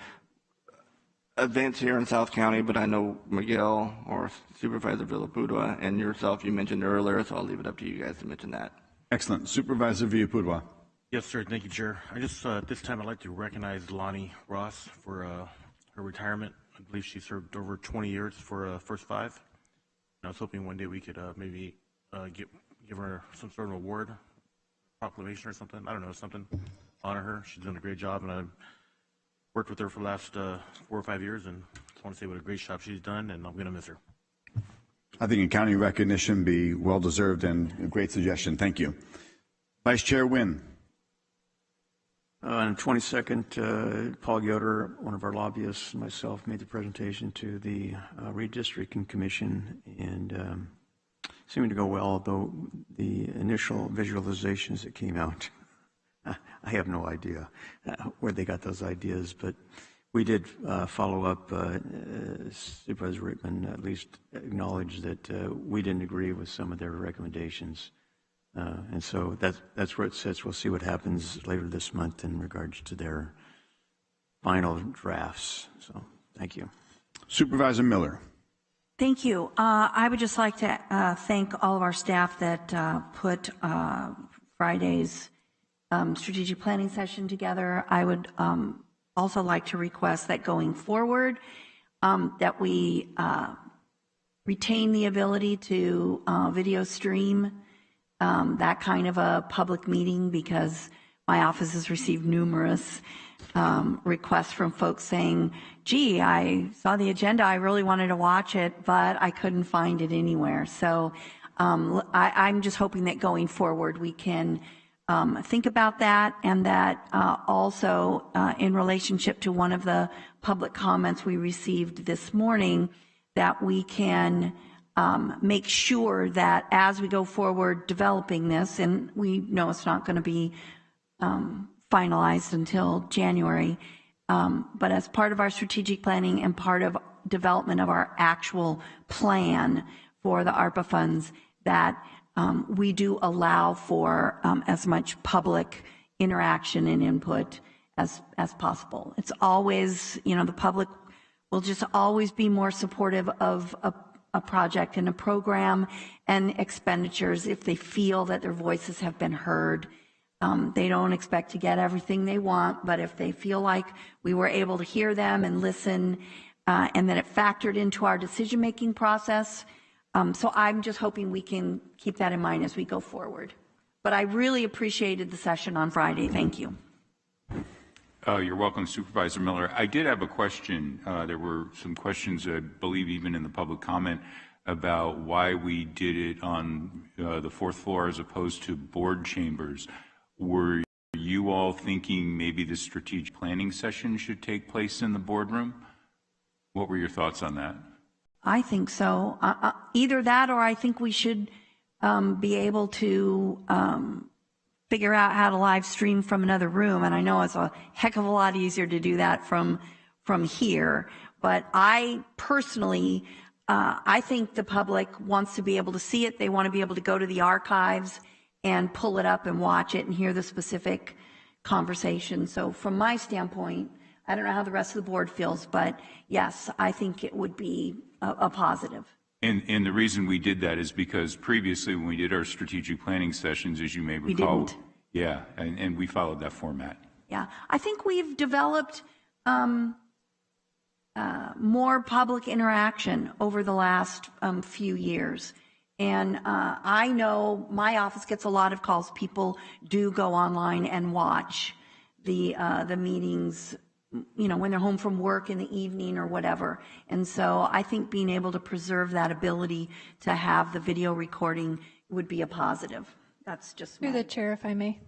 events here in South County, but I know Miguel or Supervisor Villapudua and yourself, you mentioned earlier, so I'll leave it up to you guys to mention that. Excellent. Supervisor Villapudua. Yes, sir. Thank you, Chair. I just, at this time, I'd like to recognize Lonnie Ross for her retirement. I believe she served over 20 years for First 5. And I was hoping one day we could maybe give her some sort of award, proclamation or something. I don't know, something, honor her. She's done a great job, and I've worked with her for the last 4 or 5 years, and just want to say what a great job she's done, and I'm going to miss her. I think in county recognition be well-deserved and a great suggestion. Thank you. Vice Chair Wynn. On the 22nd, Paul Yoder, one of our lobbyists, and myself made the presentation to the Redistricting Commission, and seeming to go well, although the initial visualizations that came out, I have no idea where they got those ideas, but we did follow up. Supervisor Rickman at least acknowledged that we didn't agree with some of their recommendations. And so that's where it sits. We'll see what happens later this month in regards to their final drafts. So thank you. Supervisor Miller. Thank you. I would just like to thank all of our staff that put Friday's strategic planning session together. I would also like to request that going forward, that we retain the ability to video stream that kind of a public meeting, because my office has received numerous requests from folks saying, gee, I saw the agenda, I really wanted to watch it, but I couldn't find it anywhere. So I'm just hoping that going forward we can think about that, and that also in relationship to one of the public comments we received this morning, that we can make sure that as we go forward developing this, and we know it's not going to be finalized until January, but as part of our strategic planning and part of development of our actual plan for the ARPA funds, that we do allow for as much public interaction and input as possible. It's always, the public will just always be more supportive of a project and a program and expenditures if they feel that their voices have been heard. They don't expect to get everything they want, but if they feel like we were able to hear them and listen and that it factored into our decision-making process. So I'm just hoping we can keep that in mind as we go forward. But I really appreciated the session on Friday. Thank you. You're welcome, Supervisor Miller. I did have a question. There were some questions, I believe, even in the public comment about why we did it on the fourth floor as opposed to board chambers. Were you all thinking maybe the strategic planning session should take place in the boardroom? What were your thoughts on that? I think so. Either that or I think we should be able to figure out how to live stream from another room. And I know it's a heck of a lot easier to do that from here. But I personally, I think the public wants to be able to see it. They want to be able to go to the archives and pull it up and watch it and hear the specific conversation. So from my standpoint, I don't know how the rest of the board feels, but yes, I think it would be a positive. And the reason we did that is because previously when we did our strategic planning sessions, as you may recall, we didn't. Yeah, and we followed that format. Yeah, I think we've developed more public interaction over the last few years. And I know my office gets a lot of calls. People do go online and watch the meetings, when they're home from work in the evening or whatever. And so I think being able to preserve that ability to have the video recording would be a positive. That's just Through the chair, if I may.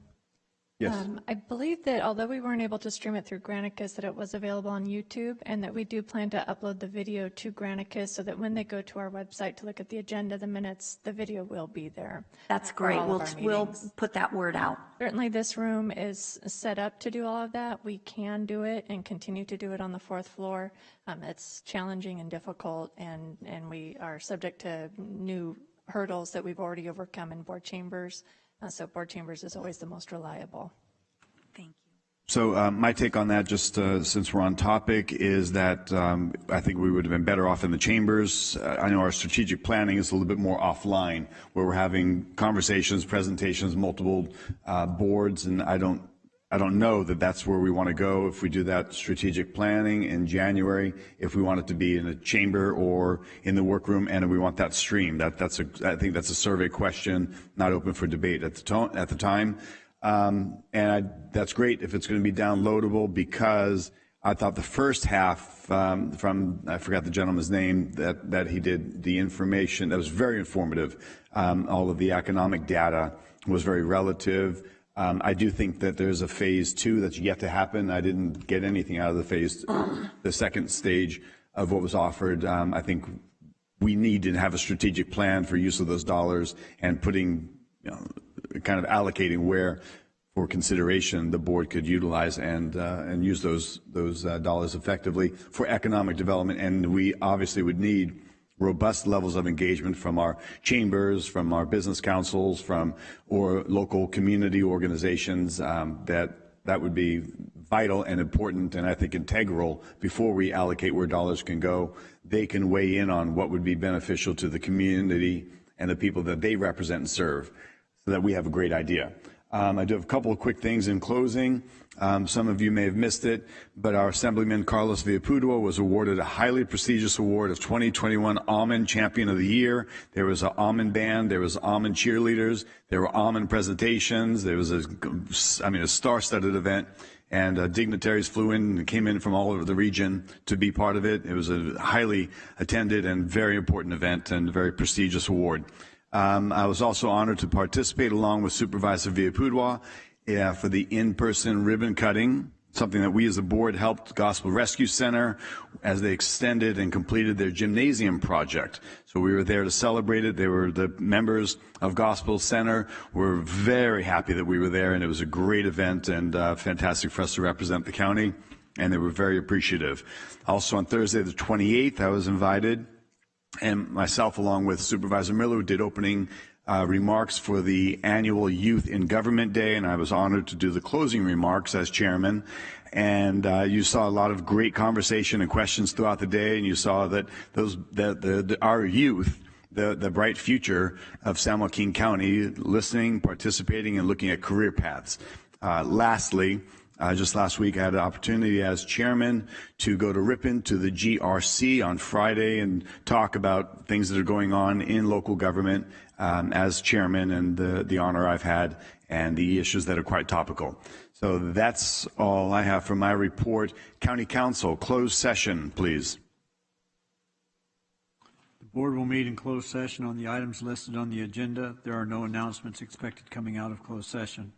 Yes. I believe that although we weren't able to stream it through Granicus, that it was available on YouTube, and that we do plan to upload the video to Granicus so that when they go to our website to look at the agenda, the minutes, the video will be there. That's great. We'll put that word out. Certainly this room is set up to do all of that. We can do it and continue to do it on the fourth floor. It's challenging and difficult, and we are subject to new hurdles that we've already overcome in board chambers. So board chambers is always the most reliable. Thank you. So my take on that, just since we're on topic, is that I think we would have been better off in the chambers. I know our strategic planning is a little bit more offline, where we're having conversations, presentations, multiple boards, and I don't know that that's where we want to go if we do that strategic planning in January, if we want it to be in a chamber or in the workroom, and if we want that streamed. I think that's a survey question, not open for debate at the time. That's great if it's going to be downloadable, because I thought the first half from, I forgot the gentleman's name, that he did the information, that was very informative. All of the economic data was very relative. I do think that there's a phase 2 that's yet to happen. I didn't get anything out of the second stage of what was offered. I think we need to have a strategic plan for use of those dollars and putting, kind of allocating where, for consideration, the board could utilize and use those dollars effectively for economic development. And we obviously would need robust levels of engagement from our chambers, from our business councils, or local community organizations. That would be vital and important, and I think integral before we allocate where dollars can go. They can weigh in on what would be beneficial to the community and the people that they represent and serve, so that we have a great idea. I do have a couple of quick things in closing. Some of you may have missed it, but our Assemblyman Carlos Villalpudua was awarded a highly prestigious award of 2021 Almond Champion of the Year. There was an almond band, there was almond cheerleaders, there were almond presentations, there was a star-studded event, and dignitaries flew in and came in from all over the region to be part of it. It was a highly attended and very important event and a very prestigious award. I was also honored to participate along with Supervisor Villalpudua for the in-person ribbon cutting, something that we as a board helped Gospel Rescue Center as they extended and completed their gymnasium project. So we were there to celebrate it. The members of Gospel Center were very happy that we were there, and it was a great event and fantastic for us to represent the county, and they were very appreciative. Also on Thursday the 28th, I was invited, and myself, along with Supervisor Miller, who did opening remarks for the annual Youth in Government Day, and I was honored to do the closing remarks as chairman. And you saw a lot of great conversation and questions throughout the day, and you saw that our youth, the bright future of San Joaquin County, listening, participating, and looking at career paths. Lastly, just last week I had an opportunity as chairman to go to Ripon to the GRC on Friday and talk about things that are going on in local government as chairman, and the honor I've had and the issues that are quite topical. So that's all I have for my report. County Council, closed session, please. The board will meet in closed session on the items listed on the agenda. There are no announcements expected coming out of closed session.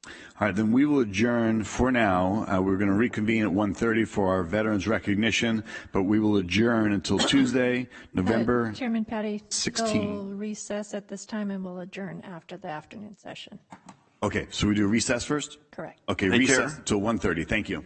All right, then we will adjourn for now. We're going to reconvene at 1:30 for our veterans recognition, but we will adjourn until Tuesday, November Chairman Patty, 16. we'll recess at this time and we'll adjourn after the afternoon session. Okay, so we do recess first? Correct. Okay, recess till 1:30. Thank you.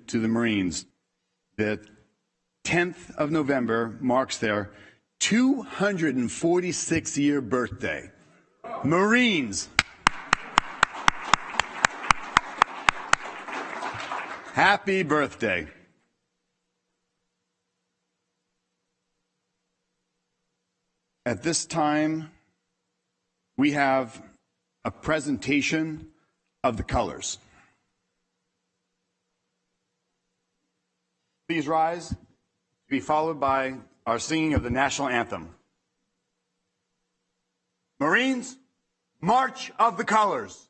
to the Marines. The 10th of November marks their 246-year birthday. Marines, happy birthday. At this time, we have a presentation of the colors. Please rise, to be followed by our singing of the national anthem. Marines, March of the Colors.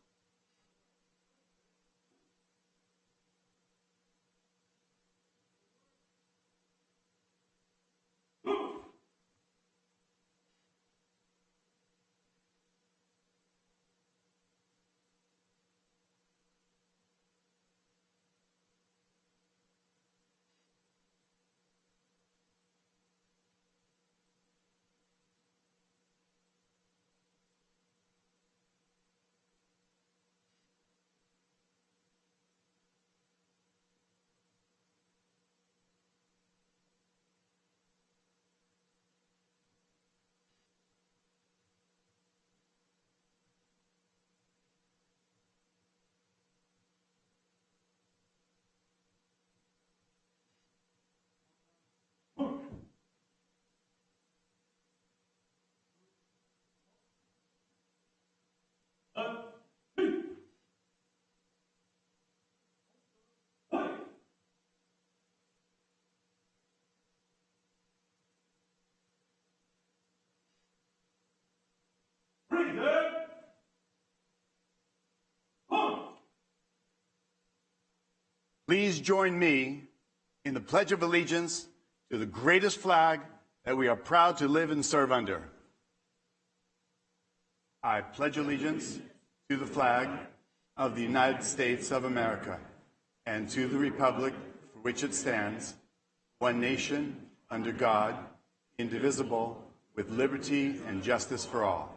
Please join me in the Pledge of Allegiance to the greatest flag that we are proud to live and serve under. I pledge allegiance to the flag of the United States of America and to the republic for which it stands, one nation, under God, indivisible, with liberty and justice for all.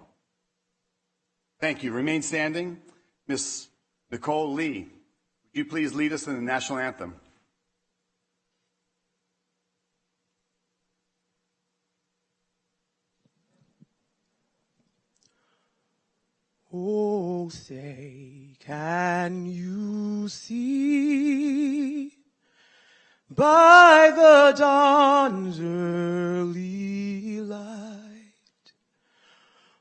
Thank you. Remain standing. Ms. Nicole Lee, would you please lead us in the national anthem? Oh, say, can you see by the dawn's early light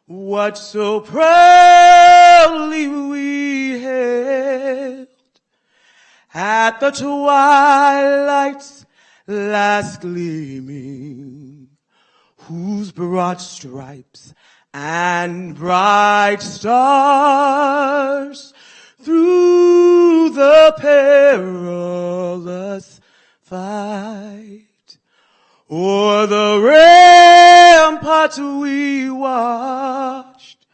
what so proudly we hailed at the twilight's last gleaming, whose broad stripes and bright stars through the perilous fight o'er the ramparts we watched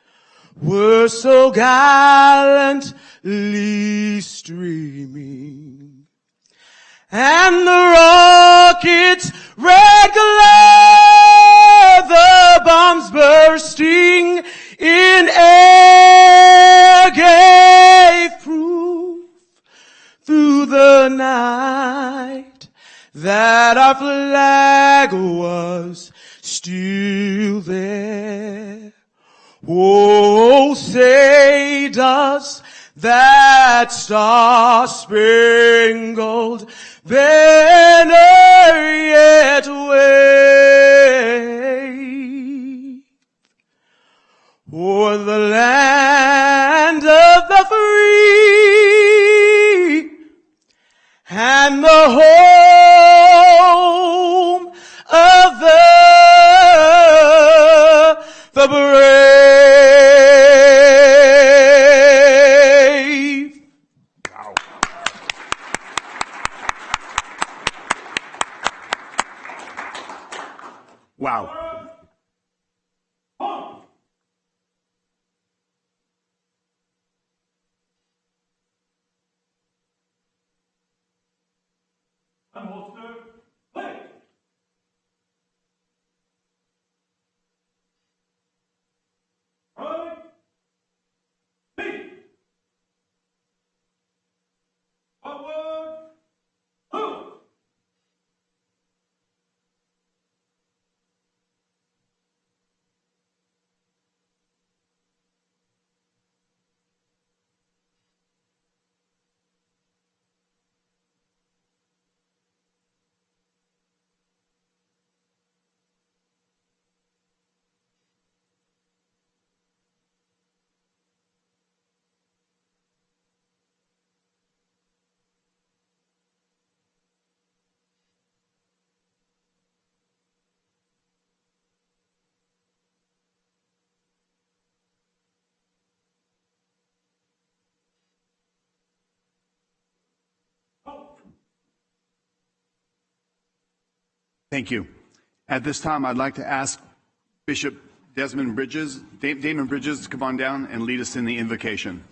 were so gallantly streaming, and the rockets' red glare, the bombs bursting in air, gave proof through the night that our flag was still there. Oh, say does that star-spangled banner yet wave o'er the land of the free and the home of the brave? Wow. Thank you. At this time, I'd like to ask Bishop Damon Bridges to come on down and lead us in the invocation.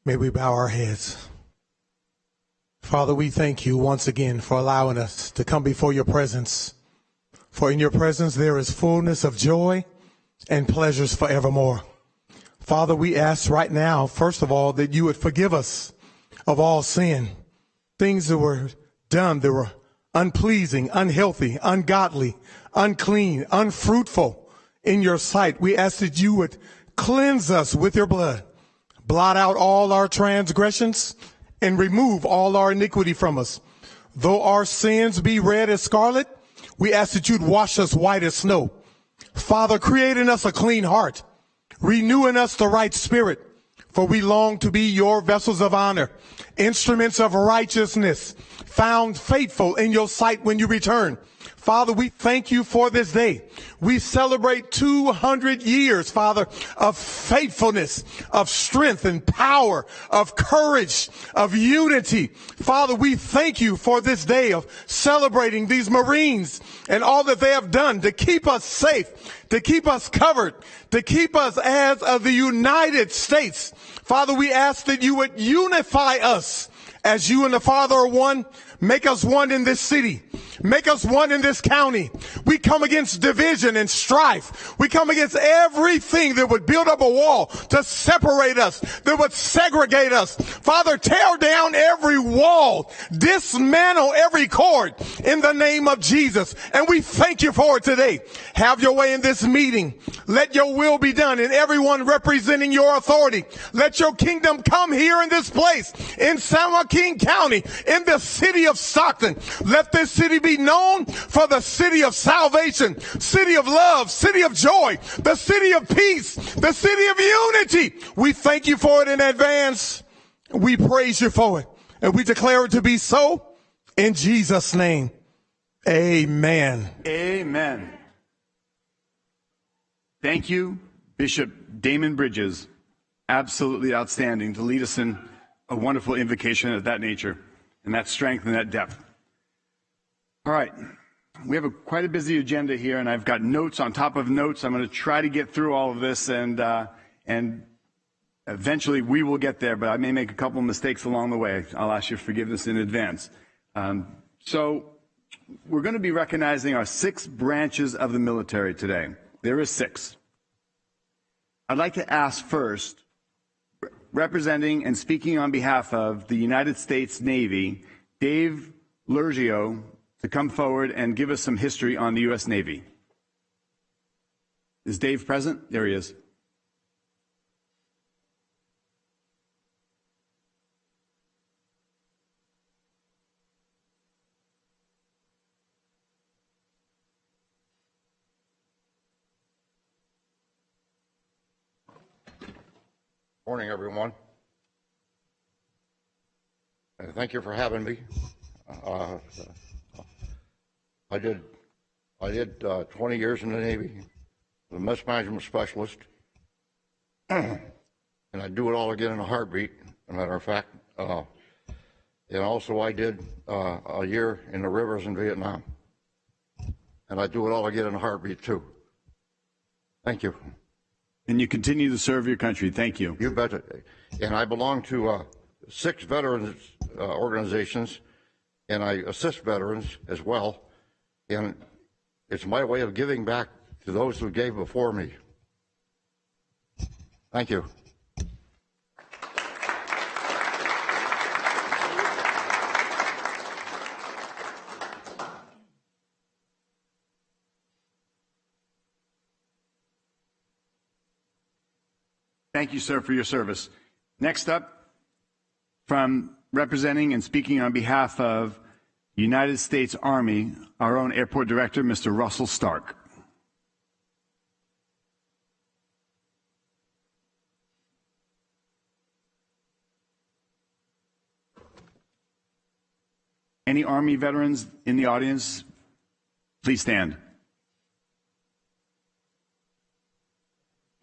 May we bow our heads. Father, we thank you once again for allowing us to come before your presence. For in your presence there is fullness of joy and pleasures forevermore. Father, we ask right now, first of all, that you would forgive us of all sin, things that were done that were unpleasing, unhealthy, ungodly, unclean, unfruitful in your sight. We ask that you would cleanse us with your blood, blot out all our transgressions, and remove all our iniquity from us. Though our sins be red as scarlet, we ask that you'd wash us white as snow. Father, create in us a clean heart, renew in us the right spirit, for we long to be your vessels of honor, instruments of righteousness, found faithful in your sight when you return. Father, we thank you for this day. We celebrate 200 years, Father, of faithfulness, of strength and power, of courage, of unity. Father, we thank you for this day of celebrating these Marines and all that they have done to keep us safe, to keep us covered, to keep us as of the United States. Father, we ask that you would unify us as you and the Father are one. Make us one in this city. Make us one in this county. We come against division and strife. We come against everything that would build up a wall to separate us, that would segregate us. Father, tear down every wall, dismantle every cord in the name of Jesus. And we thank you for it today. Have your way in this meeting. Let your will be done in everyone representing your authority. Let your kingdom come here in this place, in San Joaquin County, in the city of Stockton. Let this city be known for the city of salvation, city of love, city of joy, the city of peace, the city of unity. We thank you for it in advance. We praise you for it. And we declare it to be so in Jesus' name. Amen. Amen. Thank you, Bishop Damon Bridges. Absolutely outstanding to lead us in a wonderful invocation of that nature and that strength and that depth. All right. We have quite a busy agenda here, and I've got notes on top of notes. I'm going to try to get through all of this, and eventually we will get there, but I may make a couple of mistakes along the way. I'll ask your forgiveness in advance. So we're going to be recognizing our 6 branches of the military today. There is 6. I'd like to ask first, representing and speaking on behalf of the United States Navy, Dave Lergio, to come forward and give us some history on the U.S. Navy. Is Dave present? There he is. Morning, everyone. And thank you for having me. I did 20 years in the Navy, as a mess management specialist, and I'd do it all again in a heartbeat, as a matter of fact. And also I did a year in the rivers in Vietnam, and I'd do it all again in a heartbeat, too. Thank you. And you continue to serve your country. Thank you. You betcha. And I belong to 6 veterans organizations, and I assist veterans as well. And it's my way of giving back to those who gave before me. Thank you. Thank you, sir, for your service. Next up, from representing and speaking on behalf of United States Army, our own Airport Director, Mr. Russell Stark. Any Army veterans in the audience, please stand.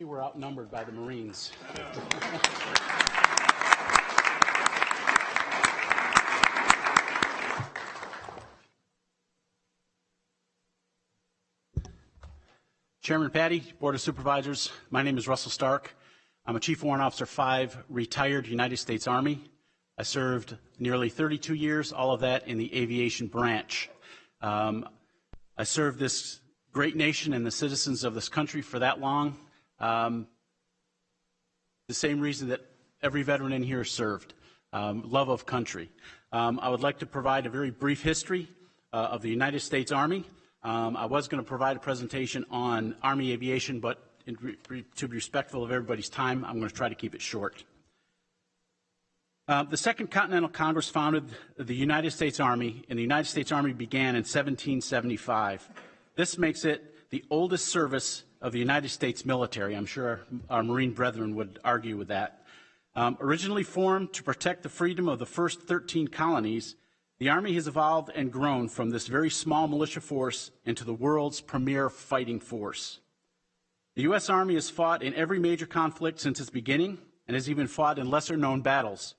We were outnumbered by the Marines. Chairman Patty, Board of Supervisors, my name is Russell Stark. I'm a Chief Warrant Officer 5, retired United States Army. I served nearly 32 years, all of that in the aviation branch. I served this great nation and the citizens of this country for that long. The same reason that every veteran in here served, love of country. I would like to provide a very brief history of the United States Army. I was going to provide a presentation on Army aviation, but to be respectful of everybody's time, I'm going to try to keep it short. The Second Continental Congress founded the United States Army, and the United States Army began in 1775. This makes it the oldest service of the United States military. I'm sure our Marine brethren would argue with that. Originally formed to protect the freedom of the first 13 colonies, the Army has evolved and grown from this very small militia force into the world's premier fighting force. The U.S. Army has fought in every major conflict since its beginning and has even fought in lesser-known battles.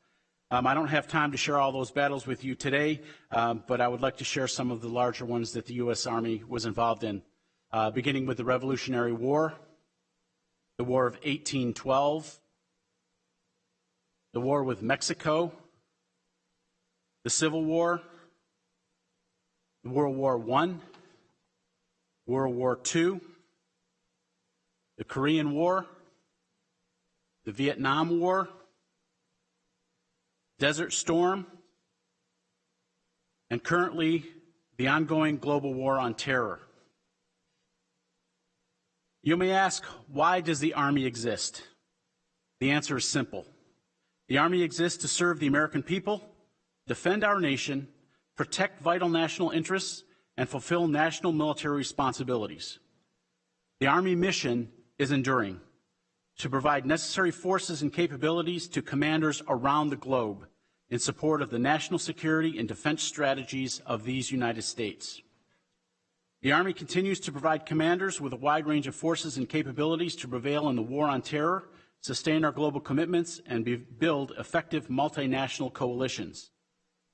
I don't have time to share all those battles with you today, but I would like to share some of the larger ones that the U.S. Army was involved in, beginning with the Revolutionary War, the War of 1812, the war with Mexico, the Civil War, World War I, World War II, the Korean War, the Vietnam War, Desert Storm, and currently the ongoing global war on terror. You may ask, why does the Army exist? The answer is simple. The Army exists to serve the American people, defend our nation, protect vital national interests, and fulfill national military responsibilities. The Army mission is enduring, to provide necessary forces and capabilities to commanders around the globe in support of the national security and defense strategies of these United States. The Army continues to provide commanders with a wide range of forces and capabilities to prevail in the war on terror, sustain our global commitments, and build effective multinational coalitions.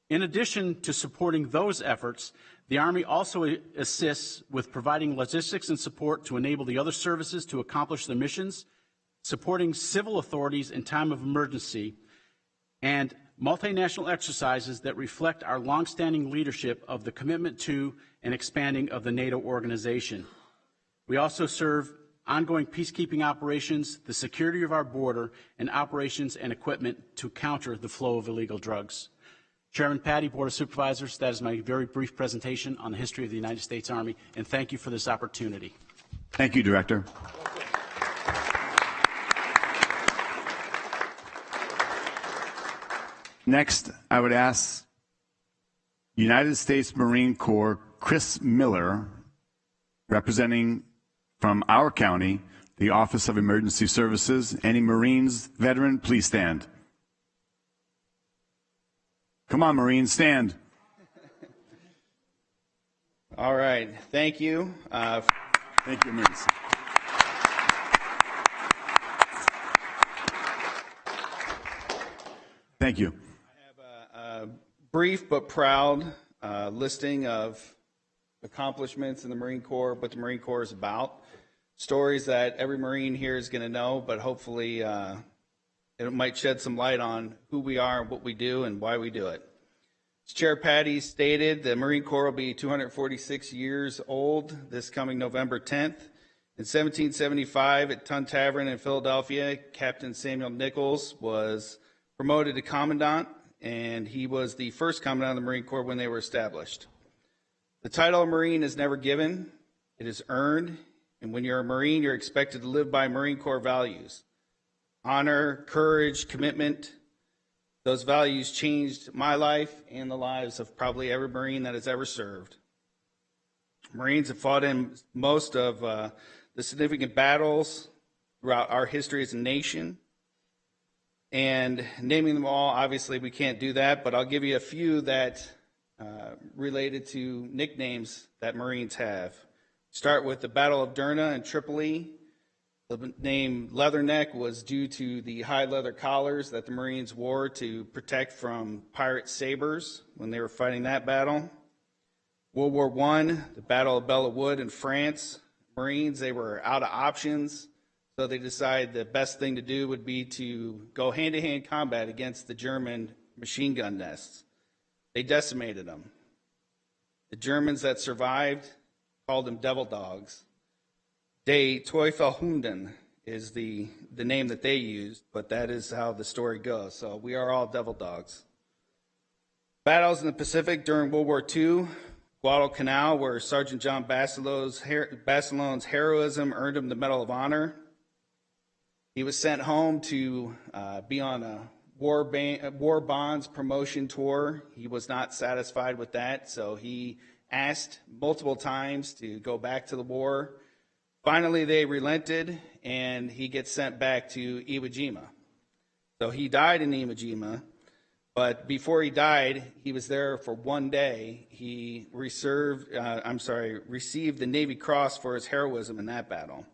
In addition to supporting those efforts, the Army also assists with providing logistics and support to enable the other services to accomplish their missions, supporting civil authorities in time of emergency, and multinational exercises that reflect our longstanding leadership of the commitment to and expanding of the NATO organization. We also serve ongoing peacekeeping operations, the security of our border, and operations and equipment to counter the flow of illegal drugs. Chairman Patty, Board of Supervisors, that is my very brief presentation on the history of the United States Army, and thank you for this opportunity. Thank you, Director. Next, I would ask United States Marine Corps Chris Miller, representing from our county, the Office of Emergency Services. Any Marines veteran, please stand. Come on, Marines, stand. All right, thank you. Thank you, Marines. Thank you. I have a brief but proud listing of accomplishments in the Marine Corps, what the Marine Corps is about. Stories that every Marine here is going to know, but hopefully it might shed some light on who we are and what we do and why we do it. As Chair Patty stated, the Marine Corps will be 246 years old this coming November 10th. In 1775 at Tun Tavern in Philadelphia, Captain Samuel Nichols was promoted to Commandant, and he was the first Commandant of the Marine Corps when they were established. The title of Marine is never given, it is earned, and when you're a Marine, you're expected to live by Marine Corps values. Honor, courage, commitment. Those values changed my life and the lives of probably every Marine that has ever served. Marines have fought in most of the significant battles throughout our history as a nation. And naming them all, obviously we can't do that, but I'll give you a few that related to nicknames that Marines have. Start with the Battle of Derna and Tripoli, The name Leatherneck was due to the high leather collars that the Marines wore to protect from pirate sabers when they were fighting that battle. World War I, the Battle of Belle Wood in France, Marines, they were out of options, so they decided the best thing to do would be to go hand-to-hand combat against the German machine gun nests. They decimated them. The Germans that survived called them devil dogs. De Teufelhunden is the name that they used, but that is how the story goes. So we are all devil dogs. Battles in the Pacific during World War II, Guadalcanal, where Sergeant John Basilon's heroism earned him the Medal of Honor. He was sent home to be on a war bonds promotion tour. He was not satisfied with that, so he asked multiple times to go back to the war. Finally, they relented, and he gets sent back to Iwo Jima. So he died in Iwo Jima, but before he died, he was there for 1 day. He received the Navy Cross for his heroism in that battle.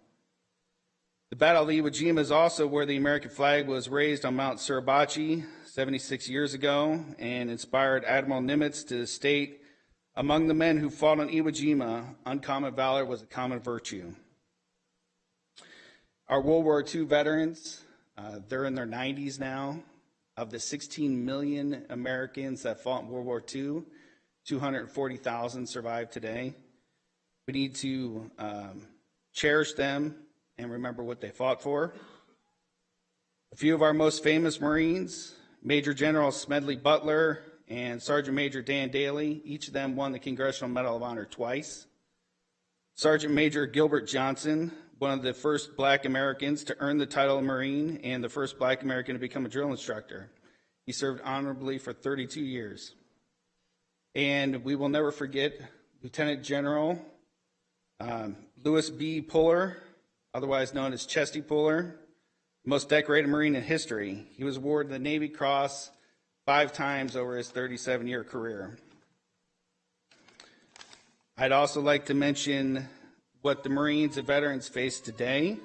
The Battle of Iwo Jima is also where the American flag was raised on Mount Suribachi 76 years ago and inspired Admiral Nimitz to state, "Among the men who fought on Iwo Jima, uncommon valor was a common virtue." Our World War II veterans, they're in their 90s now. Of the 16 million Americans that fought in World War II, 240,000 survive today. We need to cherish them and remember what they fought for. A few of our most famous Marines, Major General Smedley Butler and Sergeant Major Dan Daly, each of them won the Congressional Medal of Honor twice. Sergeant Major Gilbert Johnson, one of the first black Americans to earn the title of Marine and the first black American to become a drill instructor. He served honorably for 32 years. And we will never forget Lieutenant General Lewis B. Puller, otherwise known as Chesty Puller, the most decorated Marine in history. He was awarded the Navy Cross 5 times over his 37-year career. I'd also like to mention what the Marines and veterans face today.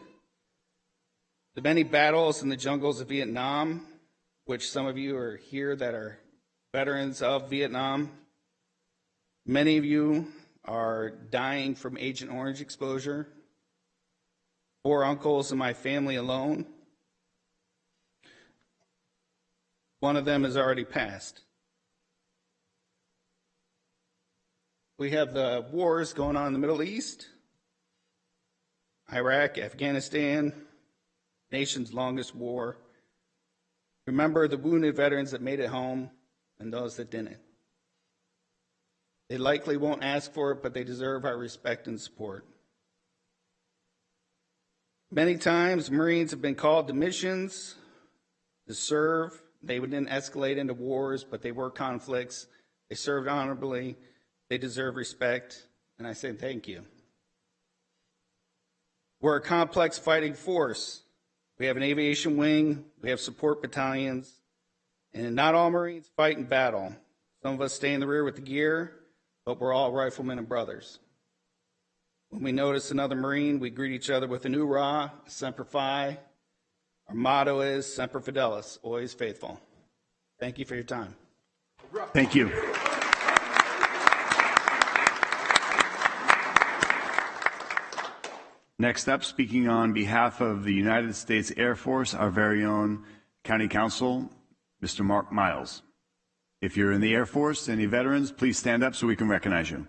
The many battles in the jungles of Vietnam, which some of you are here that are veterans of Vietnam. Many of you are dying from Agent Orange exposure. 4 uncles in my family alone. One of them has already passed. We have the wars going on in the Middle East, Iraq, Afghanistan, nation's longest war. Remember the wounded veterans that made it home and those that didn't. They likely won't ask for it, but they deserve our respect and support. Many times, Marines have been called to missions to serve. They didn't escalate into wars, but they were conflicts. They served honorably. They deserve respect, and I say thank you. We're a complex fighting force. We have an aviation wing, we have support battalions, and not all Marines fight in battle. Some of us stay in the rear with the gear, but we're all riflemen and brothers. When we notice another Marine, we greet each other with an hoorah, a semper fi. Our motto is Semper Fidelis, always faithful. Thank you for your time. Thank you. Next up, speaking on behalf of the United States Air Force, our very own County Counsel, Mr. Mark Miles. If you're in the Air Force, any veterans, please stand up so we can recognize you.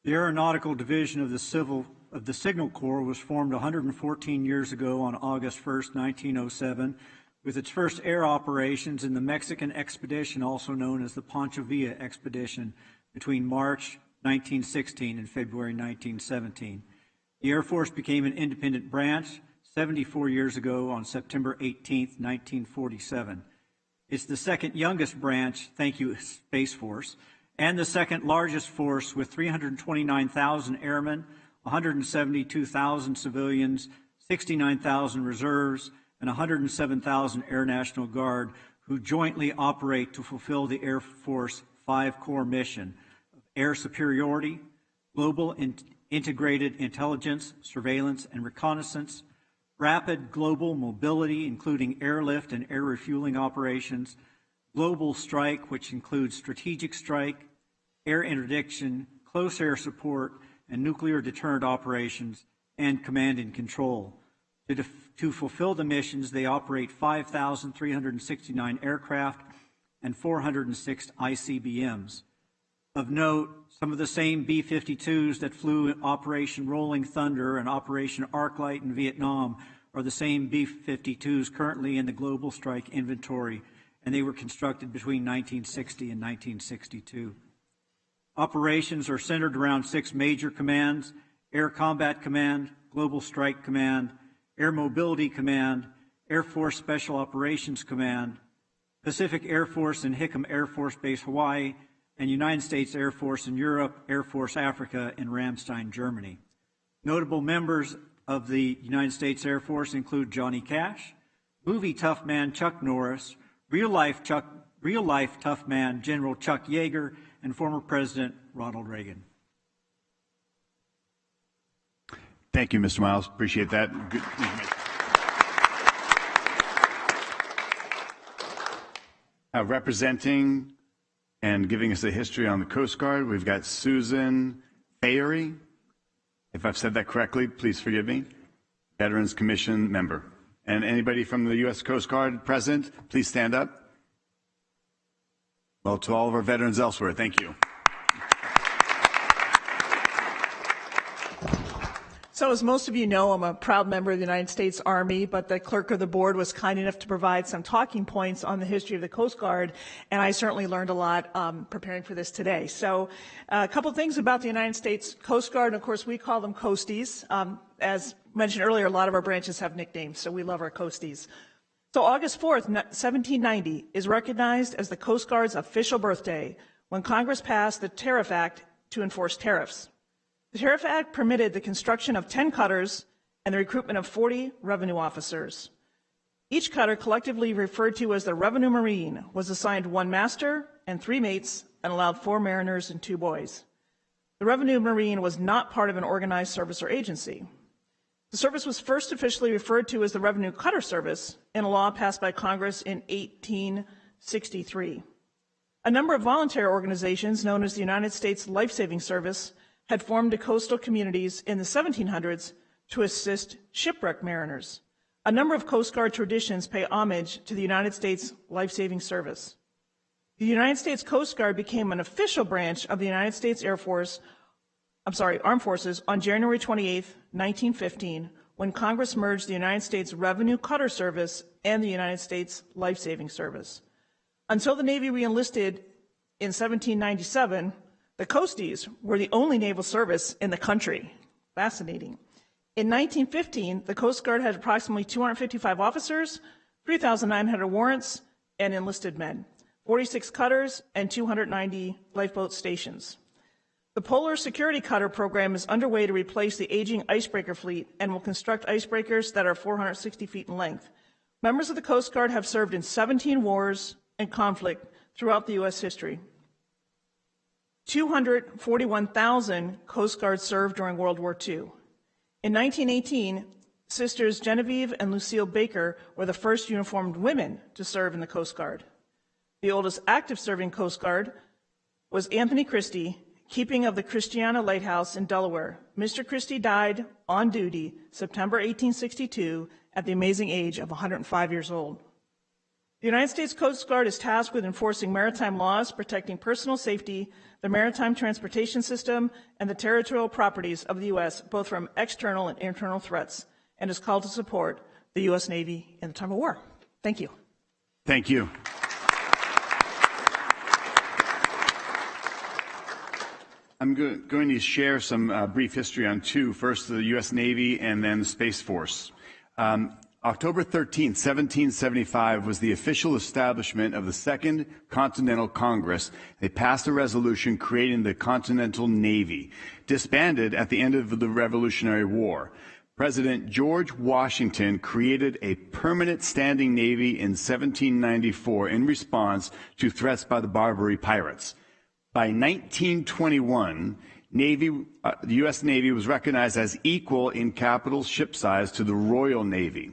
The Aeronautical Division of the Signal Corps was formed 114 years ago on August 1st, 1907, with its first air operations in the Mexican expedition, also known as the Pancho Villa expedition, between March 1916 and February 1917. The Air Force became an independent branch 74 years ago on September 18, 1947. It's the second youngest branch, thank you, Space Force, and the second largest force with 329,000 airmen, 172,000 civilians, 69,000 reserves, and 107,000 Air National Guard, who jointly operate to fulfill the Air Force 5 core mission of air superiority, global integrated intelligence, surveillance, and reconnaissance, rapid global mobility, including airlift and air refueling operations, global strike, which includes strategic strike, air interdiction, close air support, and nuclear deterrent operations, and command and control. To fulfill the missions, they operate 5,369 aircraft and 406 ICBMs. Of note, some of the same B-52s that flew in Operation Rolling Thunder and Operation Arclight in Vietnam are the same B-52s currently in the global strike inventory, and they were constructed between 1960 and 1962. Operations are centered around 6 major commands: Air Combat Command, Global Strike Command, Air Mobility Command, Air Force Special Operations Command, Pacific Air Force and Hickam Air Force Base, Hawaii, and United States Air Force in Europe, Air Force Africa, and Ramstein, Germany. Notable members of the United States Air Force include Johnny Cash, movie tough man Chuck Norris, real-life tough man General Chuck Yeager, and former President Ronald Reagan. Thank you, Mr. Miles. Appreciate that. Good. Representing and giving us a history on the Coast Guard, we've got Susan Fayery. If I've said that correctly, please forgive me. Veterans Commission member. And anybody from the U.S. Coast Guard present, please stand up. Well, to all of our veterans elsewhere, thank you. So as most of you know, I'm a proud member of the United States Army, but the clerk of the board was kind enough to provide some talking points on the history of the Coast Guard, and I certainly learned a lot preparing for this today. So a couple things about the United States Coast Guard, and of course we call them Coasties. As mentioned earlier, a lot of our branches have nicknames, so we love our Coasties. So August 4th, 1790 is recognized as the Coast Guard's official birthday when Congress passed the Tariff Act to enforce tariffs. The Tariff Act permitted the construction of 10 cutters and the recruitment of 40 revenue officers. Each cutter, collectively referred to as the Revenue Marine, was assigned 1 master and 3 mates and allowed 4 mariners and 2 boys. The Revenue Marine was not part of an organized service or agency. The service was first officially referred to as the Revenue Cutter Service in a law passed by Congress in 1863. A number of voluntary organizations known as the United States Life-Saving Service had formed to coastal communities in the 1700s to assist shipwrecked mariners. A number of Coast Guard traditions pay homage to the United States Life-Saving Service. The United States Coast Guard became an official branch of the United States Armed Forces on January 28, 1915, when Congress merged the United States Revenue Cutter Service and the United States Life-Saving Service. Until the Navy reenlisted in 1797, the Coasties were the only naval service in the country. Fascinating. In 1915, the Coast Guard had approximately 255 officers, 3,900 warrants, and enlisted men, 46 cutters, and 290 lifeboat stations. The Polar Security Cutter program is underway to replace the aging icebreaker fleet and will construct icebreakers that are 460 feet in length. Members of the Coast Guard have served in 17 wars and conflict throughout the U.S. history. 241,000 Coast Guard served during World War II. In 1918, Sisters Genevieve and Lucille Baker were the first uniformed women to serve in the Coast Guard. The oldest active serving Coast Guard was Anthony Christie, keeping of the Christiana Lighthouse in Delaware. Mr. Christie died on duty September 1862 at the amazing age of 105 years old. The United States Coast Guard is tasked with enforcing maritime laws, protecting personal safety, the maritime transportation system, and the territorial properties of the U.S., both from external and internal threats, and is called to support the U.S. Navy in the time of war. Thank you. Thank you. I'm going to share some brief history on 2. First, the U.S. Navy and then the Space Force. October 13, 1775 was the official establishment of the Second Continental Congress. They passed a resolution creating the Continental Navy, disbanded at the end of the Revolutionary War. President George Washington created a permanent standing navy in 1794 in response to threats by the Barbary pirates. By 1921, the U.S. Navy was recognized as equal in capital ship size to the Royal Navy.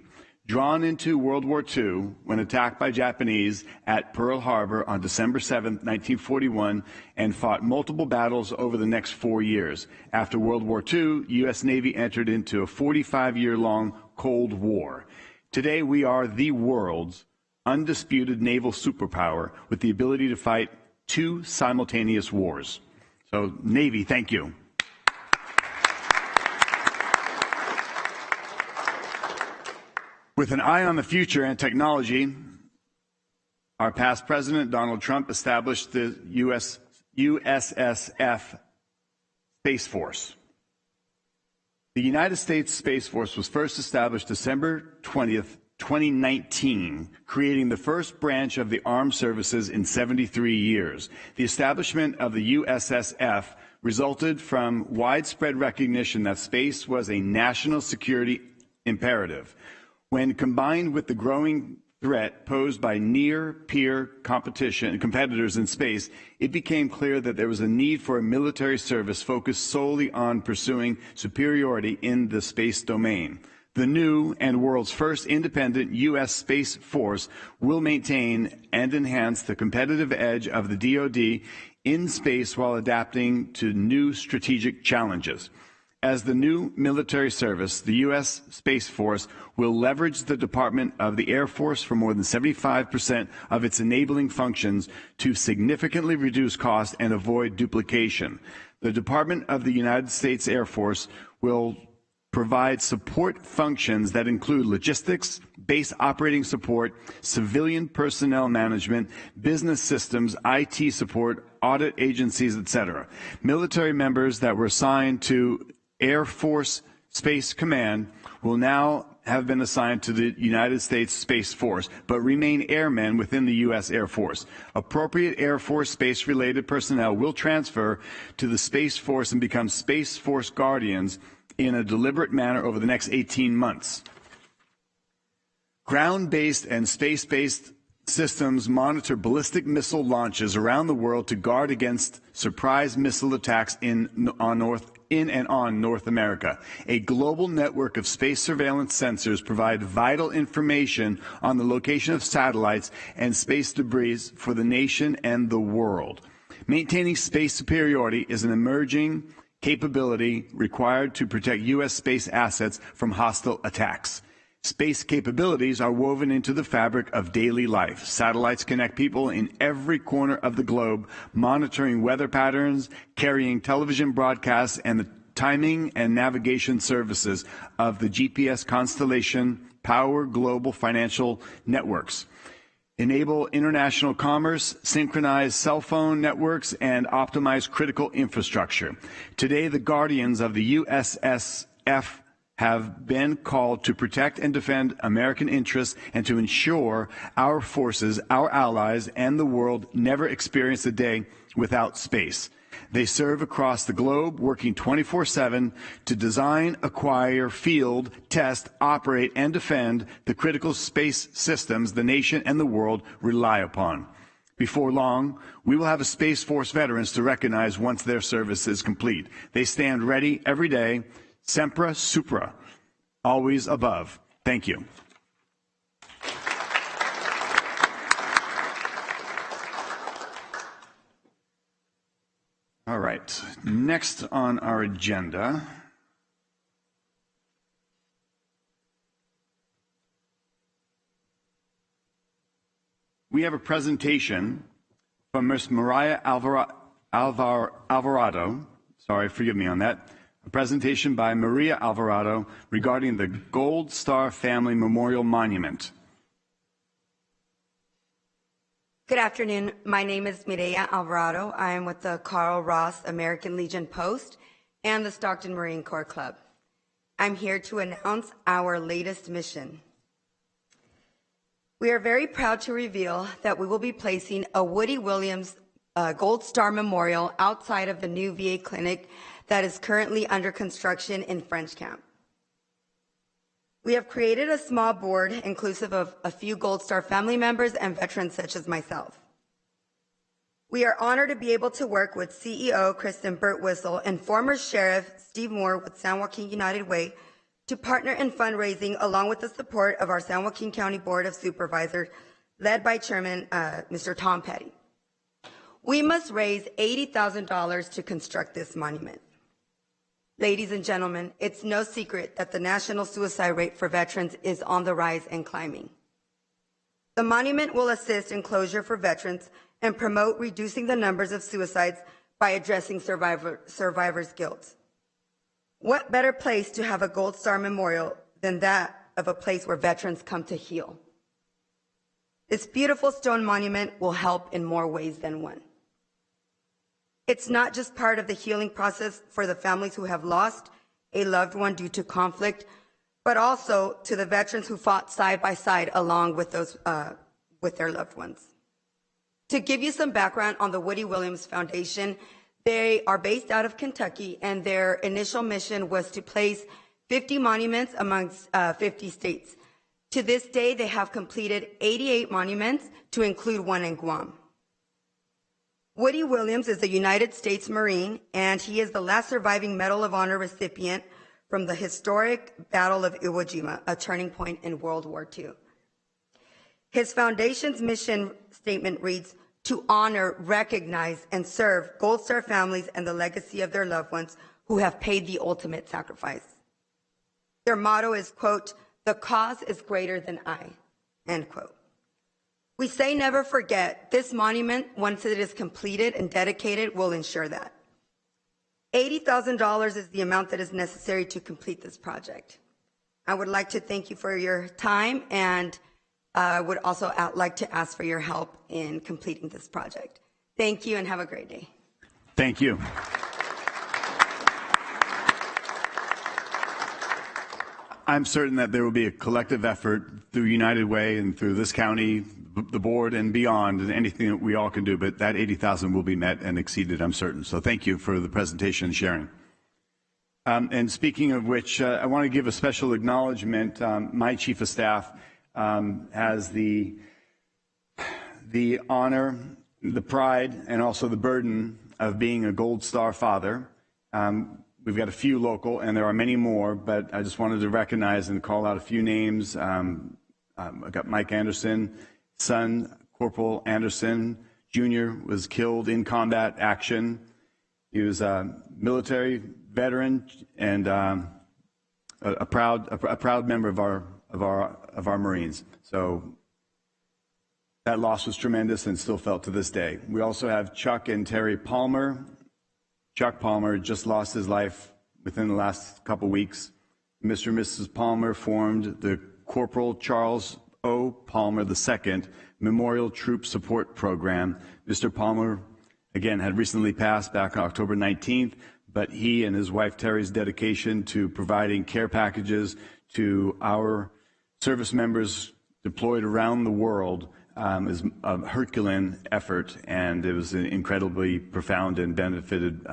Drawn into World War II when attacked by Japanese at Pearl Harbor on December 7, 1941, and fought multiple battles over the next 4 years. After World War II, U.S. Navy entered into a 45-year-long Cold War. Today, we are the world's undisputed naval superpower with the ability to fight 2 simultaneous wars. So, Navy, thank you. With an eye on the future and technology, our past president, Donald Trump, established the USSF Space Force. The United States Space Force was first established December 20th, 2019, creating the first branch of the armed services in 73 years. The establishment of the USSF resulted from widespread recognition that space was a national security imperative. When combined with the growing threat posed by near-peer competitors in space, it became clear that there was a need for a military service focused solely on pursuing superiority in the space domain. The new and world's first independent U.S. Space Force will maintain and enhance the competitive edge of the DoD in space while adapting to new strategic challenges. As the new military service, the U.S. Space Force will leverage the Department of the Air Force for more than 75% of its enabling functions to significantly reduce cost and avoid duplication. The Department of the United States Air Force will provide support functions that include logistics, base operating support, civilian personnel management, business systems, IT support, audit agencies, etc. Military members that were assigned to Air Force Space Command will now have been assigned to the United States Space Force, but remain airmen within the U.S. Air Force. Appropriate Air Force space-related personnel will transfer to the Space Force and become Space Force Guardians in a deliberate manner over the next 18 months. Ground-based and space-based systems monitor ballistic missile launches around the world to guard against surprise missile attacks in and on North America. A global network of space surveillance sensors provide vital information on the location of satellites and space debris for the nation and the world. Maintaining space superiority is an emerging capability required to protect U.S. space assets from hostile attacks. Space capabilities are woven into the fabric of daily life. Satellites connect people in every corner of the globe, monitoring weather patterns, carrying television broadcasts, and the timing and navigation services of the GPS constellation power global financial networks, enable international commerce, synchronize cell phone networks, and optimize critical infrastructure. Today, the guardians of the USSF have been called to protect and defend American interests and to ensure our forces, our allies, and the world never experience a day without space. They serve across the globe, working 24/7 to design, acquire, field, test, operate, and defend the critical space systems the nation and the world rely upon. Before long, we will have a Space Force veterans to recognize once their service is complete. They stand ready every day, Sempra Supra, always above. Thank you. All right, next on our agenda, we have a presentation from Ms. Mariah Alvarado. Sorry, forgive me on that. A presentation by Maria Alvarado regarding the Gold Star Family Memorial Monument. Good afternoon. My name is Mireya Alvarado. I am with the Carl Ross American Legion Post and the Stockton Marine Corps Club. I'm here to announce our latest mission. We are very proud to reveal that we will be placing a Woody Williams Gold Star Memorial outside of the new VA clinic that is currently under construction in French Camp. We have created a small board inclusive of a few Gold Star family members and veterans such as myself. We are honored to be able to work with CEO Kristen Birtwistle and former Sheriff Steve Moore with San Joaquin United Way to partner in fundraising along with the support of our San Joaquin County Board of Supervisors led by Chairman Mr. Tom Petty. We must raise $80,000 to construct this monument. Ladies and gentlemen, it's no secret that the national suicide rate for veterans is on the rise and climbing. The monument will assist in closure for veterans and promote reducing the numbers of suicides by addressing survivors' guilt. What better place to have a Gold Star memorial than that of a place where veterans come to heal? This beautiful stone monument will help in more ways than one. It's not just part of the healing process for the families who have lost a loved one due to conflict, but also to the veterans who fought side by side along with with their loved ones. To give you some background on the Woody Williams Foundation, they are based out of Kentucky, and their initial mission was to place 50 monuments amongst 50 states. To this day, they have completed 88 monuments, to include one in Guam. Woody Williams is a United States Marine, and he is the last surviving Medal of Honor recipient from the historic Battle of Iwo Jima, a turning point in World War II. His foundation's mission statement reads, "To honor, recognize, and serve Gold Star families and the legacy of their loved ones who have paid the ultimate sacrifice." Their motto is, quote, "The cause is greater than I," end quote. We say never forget. This monument, once it is completed and dedicated, will ensure that. $80,000 is the amount that is necessary to complete this project. I would like to thank you for your time, and I would also like to ask for your help in completing this project. Thank you and have a great day. Thank you. I'm certain that there will be a collective effort through United Way and through this county, the board and beyond, and anything that we all can do, but that 80,000 will be met and exceeded, I'm certain. So thank you for the presentation and sharing. And speaking of which, I want to give a special acknowledgement. My chief of staff has the honor, the pride, and also the burden of being a Gold Star father. We've got a few local, and there are many more, but I just wanted to recognize and call out a few names. I got Mike Anderson, son, Corporal Anderson Jr. was killed in combat action. He was a military veteran and a proud member of our Marines. So that loss was tremendous and still felt to this day. We also have Chuck and Terry Palmer. Chuck Palmer just lost his life within the last couple weeks. Mr. and Mrs. Palmer formed the Corporal Charles O. Palmer II Memorial Troop Support Program. Mr. Palmer, again, had recently passed back on October 19th, but he and his wife Terry's dedication to providing care packages to our service members deployed around the world is a Herculean effort, and it was incredibly profound and benefited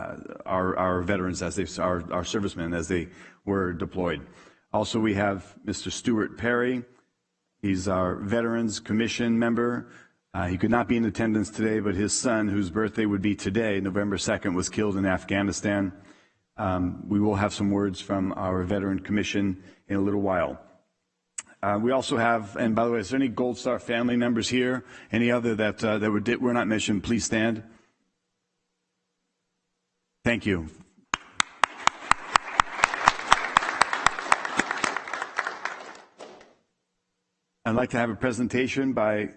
our veterans our servicemen as they were deployed. Also, we have Mr. Stuart Perry. He's our Veterans Commission member. He could not be in attendance today, but his son, whose birthday would be today, November 2nd, was killed in Afghanistan. We will have some words from our Veteran Commission in a little while. We also have, and by the way, is there any Gold Star family members here? Any other that were not mentioned? Please stand. Thank you. I'd like to have a presentation by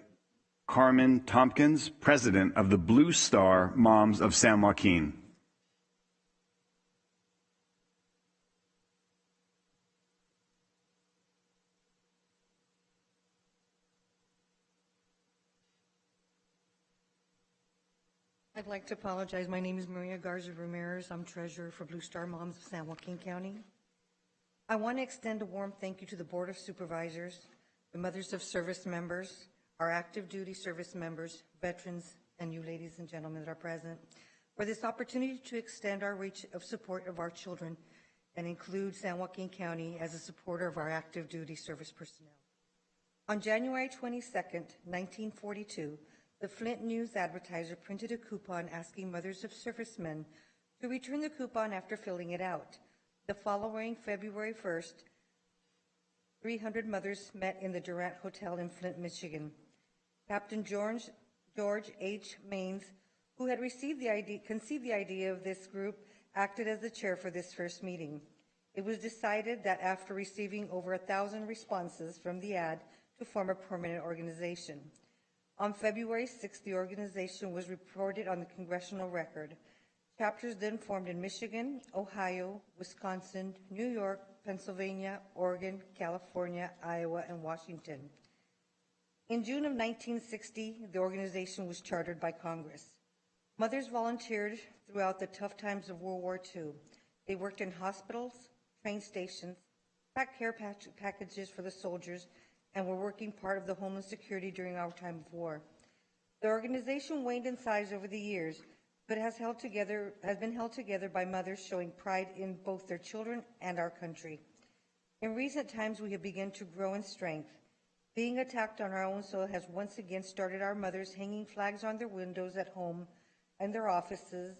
Carmen Tompkins, president of the Blue Star Moms of San Joaquin. I'd like to apologize. My name is Maria Garza Ramirez. I'm treasurer for Blue Star Moms of San Joaquin County. I want to extend a warm thank you to the Board of Supervisors, the mothers of service members, our active duty service members, veterans, and you ladies and gentlemen that are present, for this opportunity to extend our reach of support of our children and include San Joaquin County as a supporter of our active duty service personnel. On January 22, 1942, the Flint News Advertiser printed a coupon asking mothers of servicemen to return the coupon after filling it out. The following February 1st, 300 mothers met in the Durant Hotel in Flint, Michigan. Captain George H. Maines, who had conceived the idea of this group, acted as the chair for this first meeting. It was decided that after receiving over 1,000 responses from the ad to form a permanent organization. On February 6th, the organization was reported on the Congressional Record. Chapters then formed in Michigan, Ohio, Wisconsin, New York, Pennsylvania, Oregon, California, Iowa, and Washington. In June of 1960, the organization was chartered by Congress. Mothers volunteered throughout the tough times of World War II. They worked in hospitals, train stations, packed care packages for the soldiers, and were working part of the Homeland Security during our time of war. The organization waned in size over the years, but has been held together by mothers showing pride in both their children and our country. In recent times, we have begun to grow in strength. Being attacked on our own soil has once again started our mothers hanging flags on their windows at home and their offices,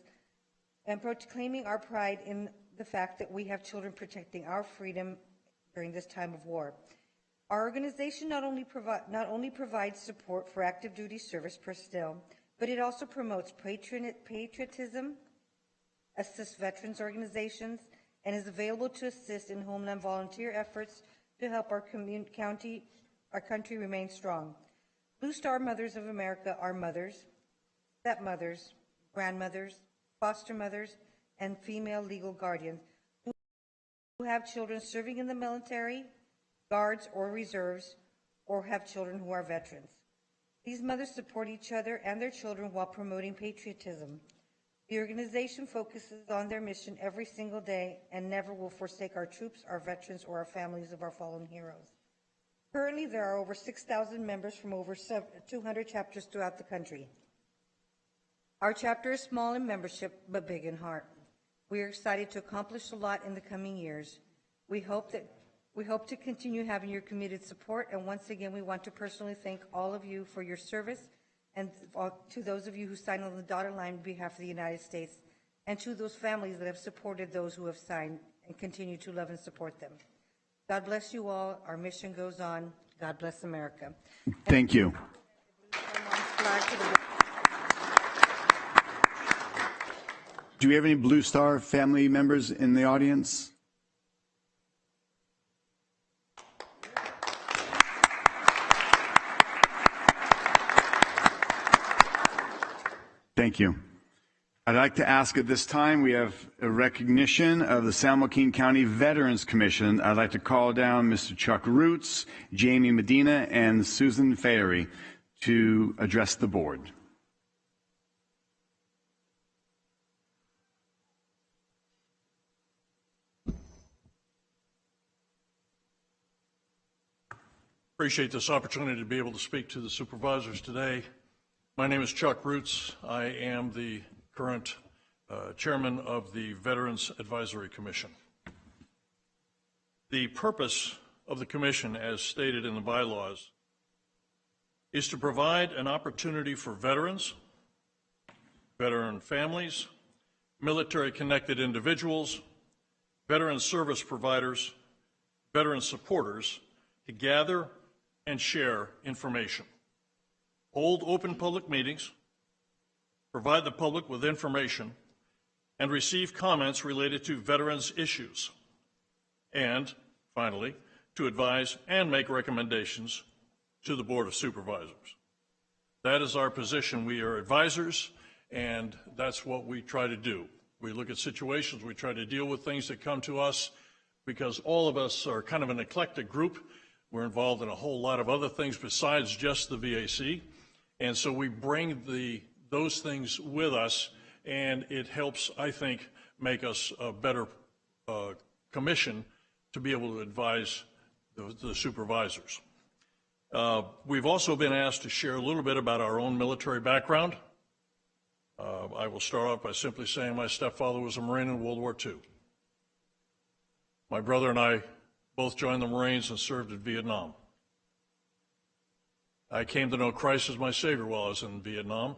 and proclaiming our pride in the fact that we have children protecting our freedom during this time of war. Our organization not only provides support for active duty service personnel, but it also promotes patriotism, assists veterans organizations, and is available to assist in homeland volunteer efforts to help our country remain strong. Blue Star Mothers of America are mothers, stepmothers, grandmothers, foster mothers, and female legal guardians who have children serving in the military, guards, or reserves, or have children who are veterans. These mothers support each other and their children while promoting patriotism. The organization focuses on their mission every single day and never will forsake our troops, our veterans, or our families of our fallen heroes. Currently, there are over 6,000 members from over 200 chapters throughout the country. Our chapter is small in membership, but big in heart. We are excited to accomplish a lot in the coming years. We hope to continue having your committed support, and once again, we want to personally thank all of you for your service, and to those of you who signed on the dotted line on behalf of the United States, and to those families that have supported those who have signed and continue to love and support them. God bless you all. Our mission goes on. God bless America. Thank you. Do we have any Blue Star family members in the audience? Thank you. I'd like to ask at this time, we have a recognition of the San Joaquin County Veterans Commission. I'd like to call down Mr. Chuck Roots, Jamie Medina, and Susan Fayery to address the board. Appreciate this opportunity to be able to speak to the supervisors today. My name is Chuck Roots. I am the current chairman of the Veterans Advisory Commission. The purpose of the commission, as stated in the bylaws, is to provide an opportunity for veterans, veteran families, military-connected individuals, veteran service providers, veteran supporters to gather and share information, hold open public meetings, provide the public with information, and receive comments related to veterans' issues, and finally, to advise and make recommendations to the Board of Supervisors. That is our position. We are advisors, and that's what we try to do. We look at situations, we try to deal with things that come to us, because all of us are kind of an eclectic group. We're involved in a whole lot of other things besides just the VAC, and so we bring those things with us, and it helps, I think, make us a better commission to be able to advise the supervisors. We've also been asked to share a little bit about our own military background. I will start off by simply saying my stepfather was a Marine in World War II. My brother and I both joined the Marines and served in Vietnam. I came to know Christ as my Savior while I was in Vietnam.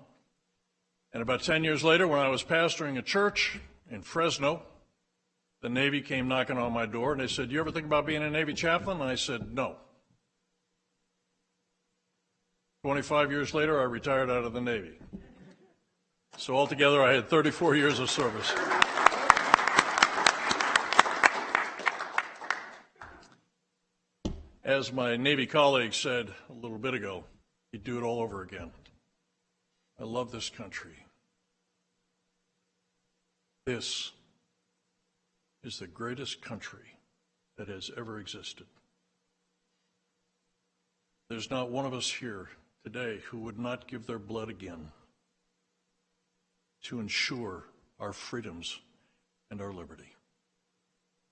And about 10 years later, when I was pastoring a church in Fresno, the Navy came knocking on my door and they said, "You ever think about being a Navy chaplain?" And I said, "No." 25 years later, I retired out of the Navy. So altogether, I had 34 years of service. As my Navy colleague said a little bit ago, he'd do it all over again. I love this country. This is the greatest country that has ever existed. There's not one of us here today who would not give their blood again to ensure our freedoms and our liberty.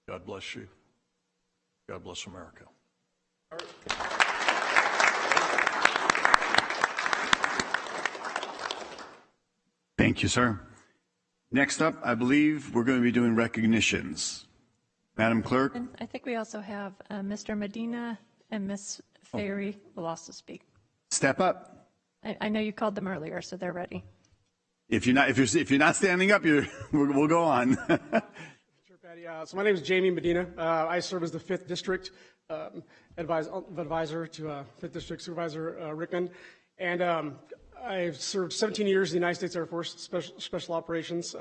God bless you. God bless America. Thank you, sir. Next up, I believe we're going to be doing recognitions. Madam Clerk? And I think we also have Mr. Medina and Ms. Ferry will also speak. Step up. I know you called them earlier, so they're ready. If you're not standing up, we'll go on. Sure, Patty. So my name is Jamie Medina. I serve as the 5th District advisor to 5th District Supervisor Rickman. And I've served 17 years in the United States Air Force Special Operations.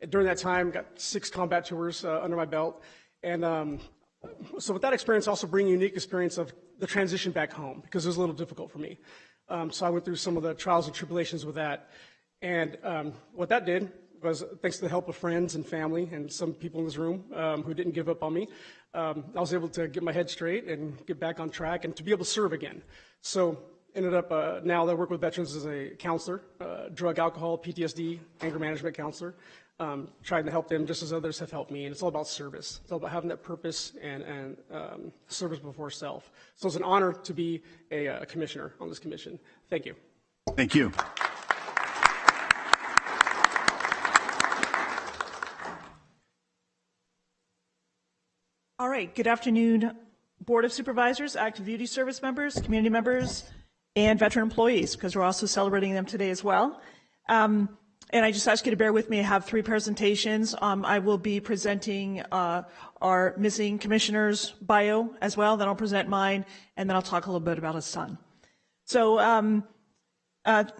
During that time, got 6 combat tours under my belt. And so with that experience, also bring unique experience of the transition back home, because it was a little difficult for me. So I went through some of the trials and tribulations with that. And what that did was, thanks to the help of friends and family and some people in this room who didn't give up on me, I was able to get my head straight and get back on track and to be able to serve again. So ended up now that I work with veterans as a counselor, drug, alcohol, PTSD, anger management counselor, trying to help them just as others have helped me. And it's all about service. It's all about having that purpose and service before self. So it's an honor to be a commissioner on this commission. Thank you. Thank you. All right, good afternoon, Board of Supervisors, active duty service members, community members, and veteran employees, because we're also celebrating them today as well. And I just ask you to bear with me. I have 3 presentations. I will be presenting our missing commissioner's bio as well. Then I'll present mine, and then I'll talk a little bit about his son. So I am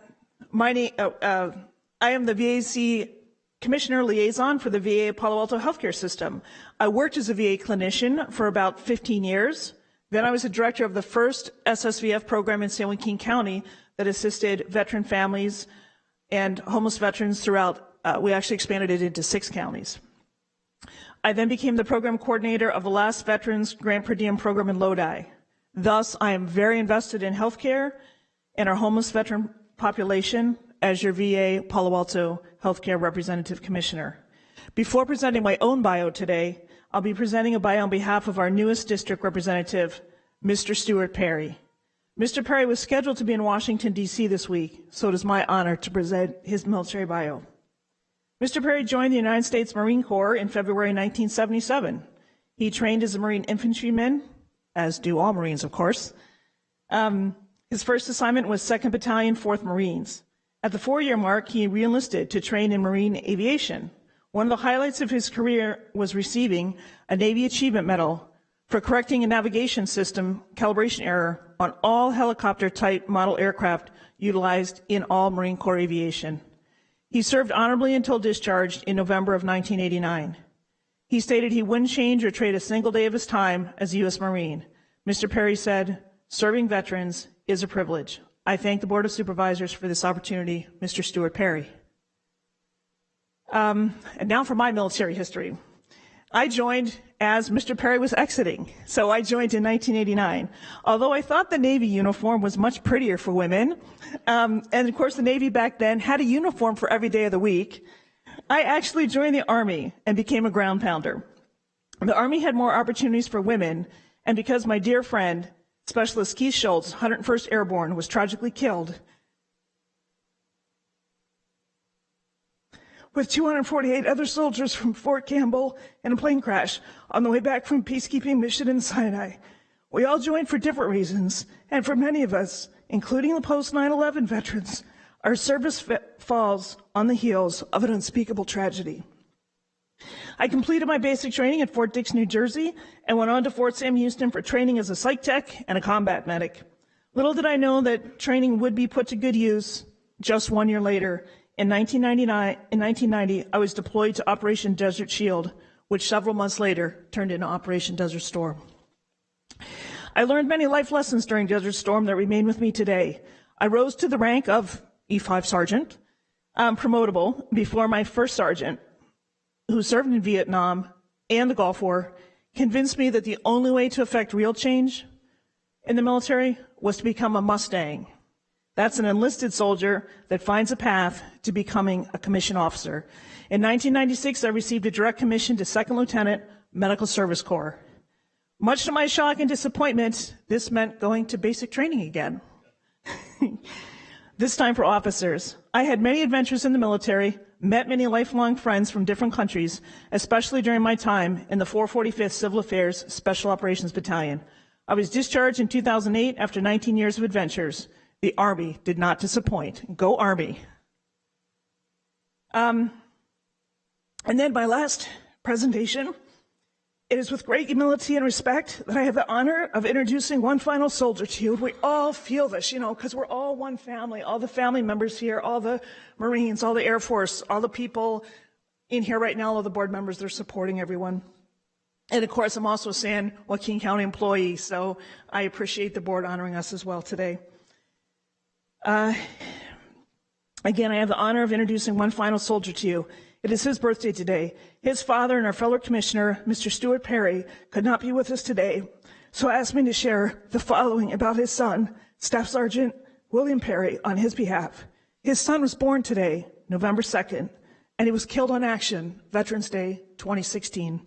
the VAC Commissioner Liaison for the VA Palo Alto Healthcare System. I worked as a VA clinician for about 15 years. Then I was the director of the first SSVF program in San Joaquin County that assisted veteran families and homeless veterans throughout. We actually expanded it into 6 counties. I then became the program coordinator of the last Veterans Grant Per Diem program in Lodi. Thus, I am very invested in healthcare and our homeless veteran population as your VA Palo Alto Healthcare Representative Commissioner. Before presenting my own bio today, I'll be presenting a bio on behalf of our newest district representative, Mr. Stuart Perry. Mr. Perry was scheduled to be in Washington, D.C. this week, so it is my honor to present his military bio. Mr. Perry joined the United States Marine Corps in February 1977. He trained as a Marine infantryman, as do all Marines, of course. His first assignment was 2nd Battalion, 4th Marines. At the 4-year mark, he reenlisted to train in Marine aviation. One of the highlights of his career was receiving a Navy Achievement Medal for correcting a navigation system calibration error on all helicopter-type model aircraft utilized in all Marine Corps aviation. He served honorably until discharged in November of 1989. He stated he wouldn't change or trade a single day of his time as a U.S. Marine. Mr. Perry said, "Serving veterans is a privilege. I thank the Board of Supervisors for this opportunity, Mr. Stuart Perry." And now for my military history. I joined as Mr. Perry was exiting, so I joined in 1989. Although I thought the Navy uniform was much prettier for women, and of course the Navy back then had a uniform for every day of the week, I actually joined the Army and became a ground pounder. The Army had more opportunities for women, and because my dear friend, Specialist Keith Schultz, 101st Airborne, was tragically killed with 248 other soldiers from Fort Campbell in a plane crash on the way back from peacekeeping mission in Sinai. We all joined for different reasons, and for many of us, including the post 9/11 veterans, our service falls on the heels of an unspeakable tragedy. I completed my basic training at Fort Dix, New Jersey, and went on to Fort Sam Houston for training as a psych tech and a combat medic. Little did I know that training would be put to good use just 1 year later. In 1990, I was deployed to Operation Desert Shield, which several months later turned into Operation Desert Storm. I learned many life lessons during Desert Storm that remain with me today. I rose to the rank of E5 Sergeant, promotable, before my first sergeant, who served in Vietnam and the Gulf War, convinced me that the only way to affect real change in the military was to become a Mustang. That's an enlisted soldier that finds a path to becoming a commissioned officer. In 1996, I received a direct commission to Second Lieutenant, Medical Service Corps. Much to my shock and disappointment, this meant going to basic training again. This time for officers. I had many adventures in the military, met many lifelong friends from different countries, especially during my time in the 445th Civil Affairs Special Operations Battalion. I was discharged in 2008 after 19 years of adventures. The Army did not disappoint. Go Army. And then my last presentation. It is with great humility and respect that I have the honor of introducing one final soldier to you. We all feel this, because we're all one family, all the family members here, all the Marines, all the Air Force, all the people in here right now, all the board members, they're supporting everyone. And of course, I'm also a San Joaquin County employee, so I appreciate the board honoring us as well today. Again, I have the honor of introducing one final soldier to you. It is his birthday today. His father and our fellow commissioner, Mr. Stuart Perry, could not be with us today, so asked me to share the following about his son, Staff Sergeant William Perry, on his behalf. His son was born today, November 2nd, and he was killed on action, Veterans Day 2016.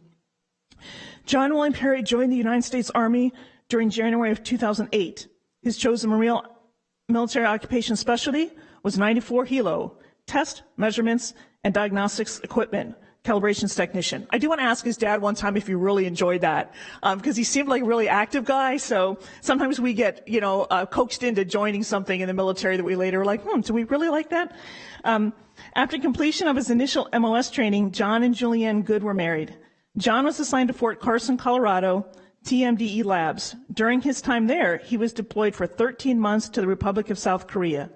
John William Perry joined the United States Army during January of 2008. His chosen military occupation specialty was 94 Helo, test, measurements, and diagnostics equipment, calibrations technician. I do want to ask his dad one time if he really enjoyed that, because he seemed like a really active guy. So sometimes we get, coaxed into joining something in the military that we later are like, do we really like that? After completion of his initial MOS training, John and Julianne Good were married. John was assigned to Fort Carson, Colorado, TMDE Labs. During his time there, he was deployed for 13 months to the Republic of South Korea.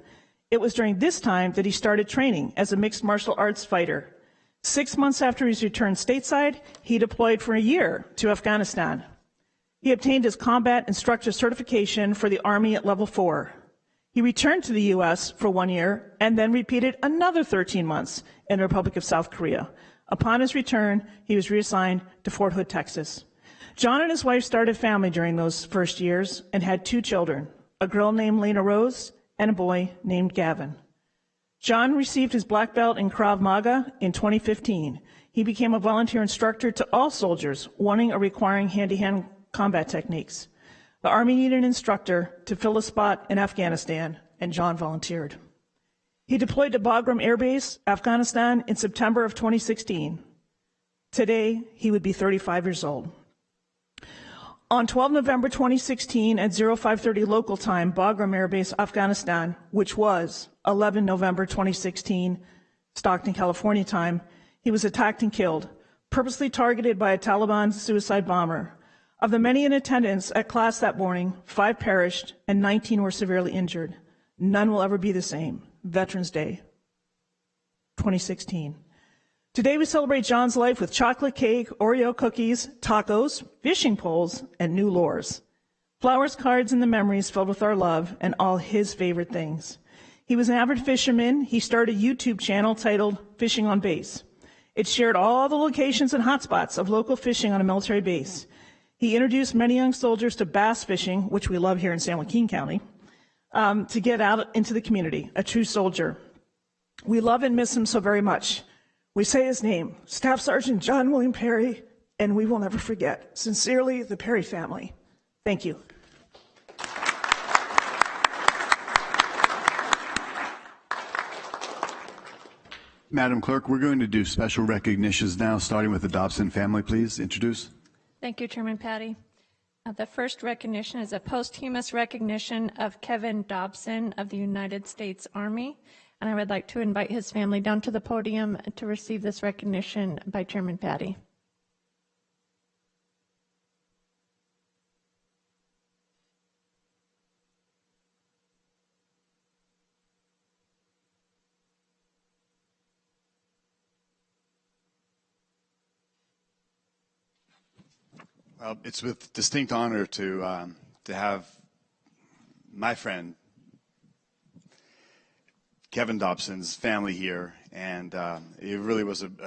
It was during this time that he started training as a mixed martial arts fighter. 6 months after his return stateside, he deployed for a year to Afghanistan. He obtained his combat instructor certification for the Army at level 4. He returned to the U.S. for 1 year and then repeated another 13 months in the Republic of South Korea. Upon his return, he was reassigned to Fort Hood, Texas. John and his wife started a family during those first years and had 2 children, a girl named Lena Rose and a boy named Gavin. John received his black belt in Krav Maga in 2015. He became a volunteer instructor to all soldiers wanting or requiring hand-to-hand combat techniques. The Army needed an instructor to fill a spot in Afghanistan, and John volunteered. He deployed to Bagram Air Base, Afghanistan, in September of 2016. Today, he would be 35 years old. On 12 November 2016 at 0530 local time, Bagram Air Base, Afghanistan, which was 11 November 2016, Stockton, California time, he was attacked and killed, purposely targeted by a Taliban suicide bomber. Of the many in attendance at class that morning, 5 perished and 19 were severely injured. None will ever be the same. Veterans Day 2016. Today we celebrate John's life with chocolate cake, Oreo cookies, tacos, fishing poles, and new lures. Flowers, cards, and the memories filled with our love and all his favorite things. He was an avid fisherman. He started a YouTube channel titled Fishing on Base. It shared all the locations and hotspots of local fishing on a military base. He introduced many young soldiers to bass fishing, which we love here in San Joaquin County, to get out into the community, a true soldier. We love and miss him so very much. We say his name, Staff Sergeant John William Perry, and we will never forget. Sincerely, the Perry family. Thank you. Madam Clerk, we're going to do special recognitions now, starting with the Dobson family. Please introduce. Thank you, Chairman Patty. The first recognition is a posthumous recognition of Kevin Dobson of the United States Army, and I would like to invite his family down to the podium to receive this recognition by Chairman Patty. Well, it's with distinct honor to have my friend Kevin Dobson's family here, and it really was an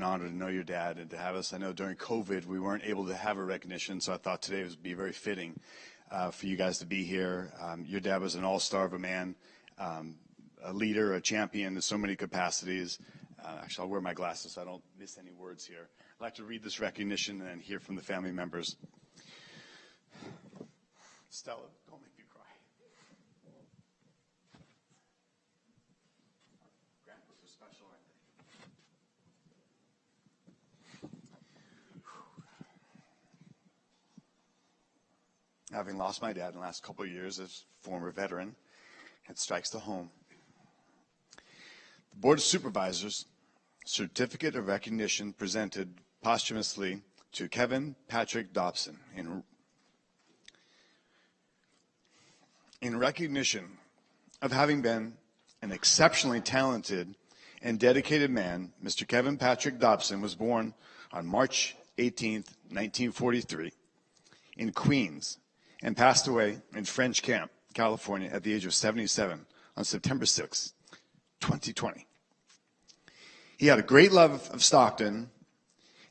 honor to know your dad and to have us. I know during COVID we weren't able to have a recognition, so I thought today would be very fitting for you guys to be here. Your dad was an all-star of a man, a leader, a champion in so many capacities. Actually, I'll wear my glasses so I don't miss any words here. I'd like to read this recognition and then hear from the family members. Stella, don't make me cry. Grandpas are special, aren't they? Having lost my dad in the last couple of years as former veteran, it strikes to home. The Board of Supervisors certificate of recognition presented posthumously to Kevin Patrick Dobson in recognition of having been an exceptionally talented and dedicated man. Mr. Kevin Patrick Dobson was born on March 18, 1943 in Queens and passed away in French Camp, California at the age of 77 on September 6, 2020. He had a great love of Stockton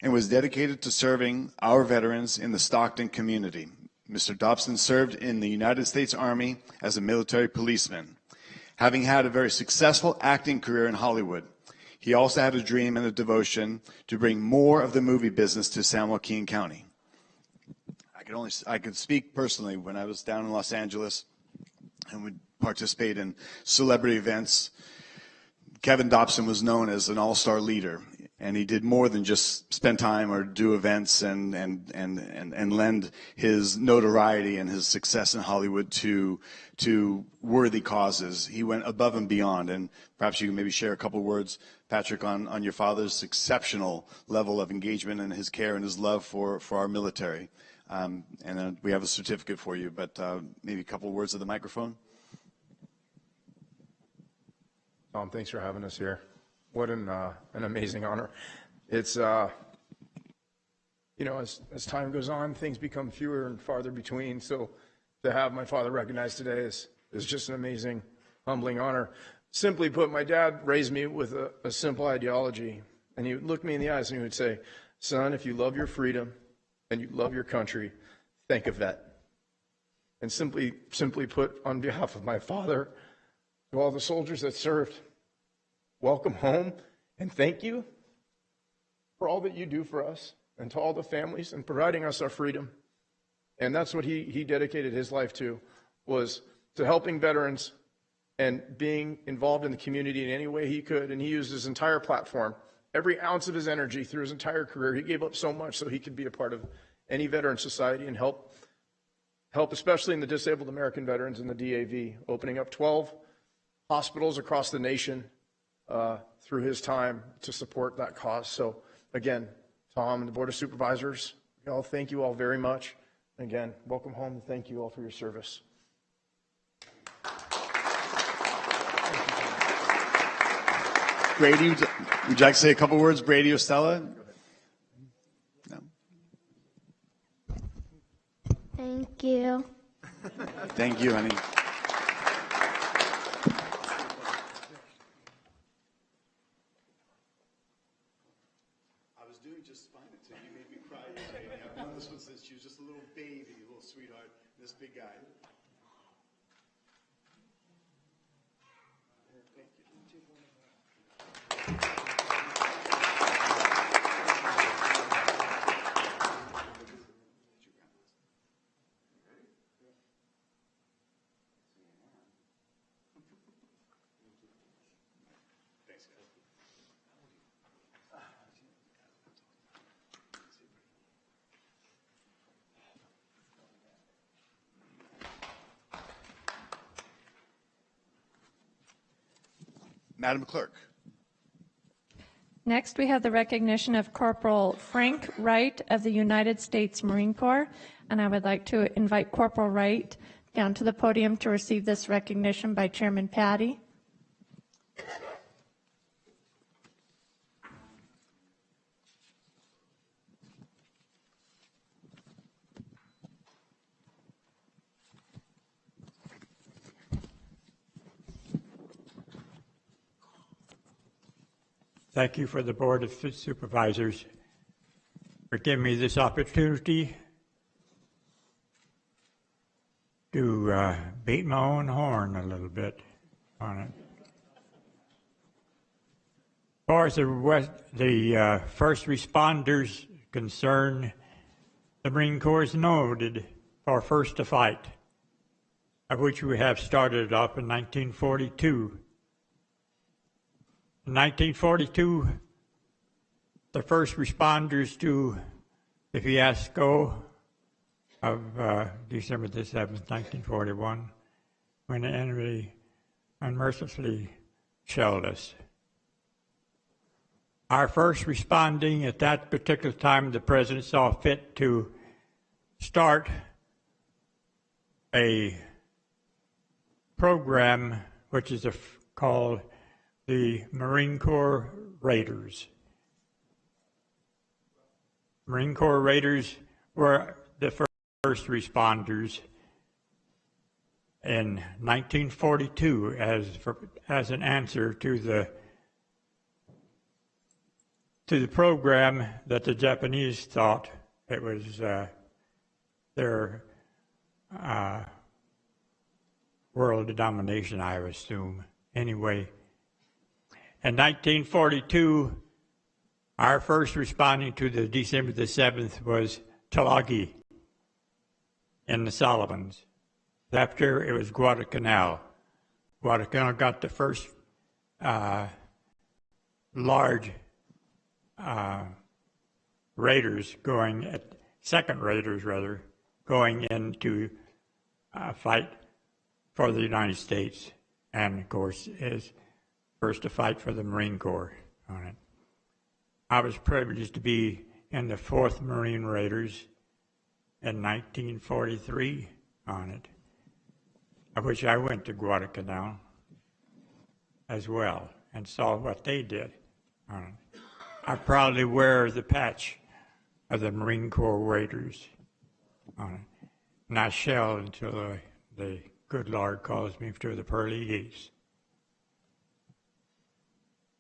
and was dedicated to serving our veterans in the Stockton community. Mr. Dobson served in the United States Army as a military policeman. Having had a very successful acting career in Hollywood, he also had a dream and a devotion to bring more of the movie business to San Joaquin County. I could speak personally when I was down in Los Angeles and would participate in celebrity events. Kevin Dobson was known as an all-star leader, and he did more than just spend time or do events and lend his notoriety and his success in Hollywood to worthy causes. He went above and beyond, and perhaps you can maybe share a couple words, Patrick, on your father's exceptional level of engagement and his care and his love for our military. And then we have a certificate for you, but maybe a couple words of the microphone. Tom, thanks for having us here. What an amazing honor. It's, you know, as time goes on, things become fewer and farther between. So to have my father recognized today is just an amazing, humbling honor. Simply put, my dad raised me with a simple ideology. And he would look me in the eyes and he would say, son, if you love your freedom and you love your country, think of that. And simply put, on behalf of my father, to all the soldiers that served, welcome home and thank you for all that you do for us, and to all the families and providing us our freedom. And that's what he dedicated his life to, was to helping veterans and being involved in the community in any way he could. And he used his entire platform, every ounce of his energy through his entire career. He gave up so much so he could be a part of any veteran society and help especially in the disabled American veterans in the DAV, opening up 12 hospitals across the nation through his time to support that cause. So again, Tom and the Board of Supervisors, y'all, thank you all very much. Again, welcome home and thank you all for your service. Brady, would you like to say a couple words, Brady or Stella? No. Thank you. Thank you, honey. I was doing just fine until you made me cry. I've known this one since she was just a little baby, a little sweetheart, this big guy. Madam Clerk. Next, we have the recognition of Corporal Frank Wright of the United States Marine Corps, and I would like to invite Corporal Wright down to the podium to receive this recognition by Chairman Patty. Thank you for the Board of Supervisors for giving me this opportunity to beat my own horn a little bit on it. As far as the first responders concerned, the Marine Corps is noted for first to fight, of which we have started off in 1942. In 1942, the first responders to the fiasco of December the 7th, 1941, when the enemy unmercifully shelled us. Our first responding at that particular time, the President saw fit to start a program which is called the Marine Corps Raiders. Marine Corps Raiders were the first responders in 1942 as an answer to the program that the Japanese thought it was their world domination, I assume. Anyway, in 1942, our first responding to the December the 7th was Tulagi in the Solomons. After it was Guadalcanal. Guadalcanal got the first large raiders going, second raiders rather, going in to fight for the United States, and of course is first to fight for the Marine Corps on it. I was privileged to be in the 4th Marine Raiders in 1943 on it, of which I went to Guadalcanal as well and saw what they did on it. I proudly wear the patch of the Marine Corps Raiders on it, and I shall until the good Lord calls me to the pearly gates.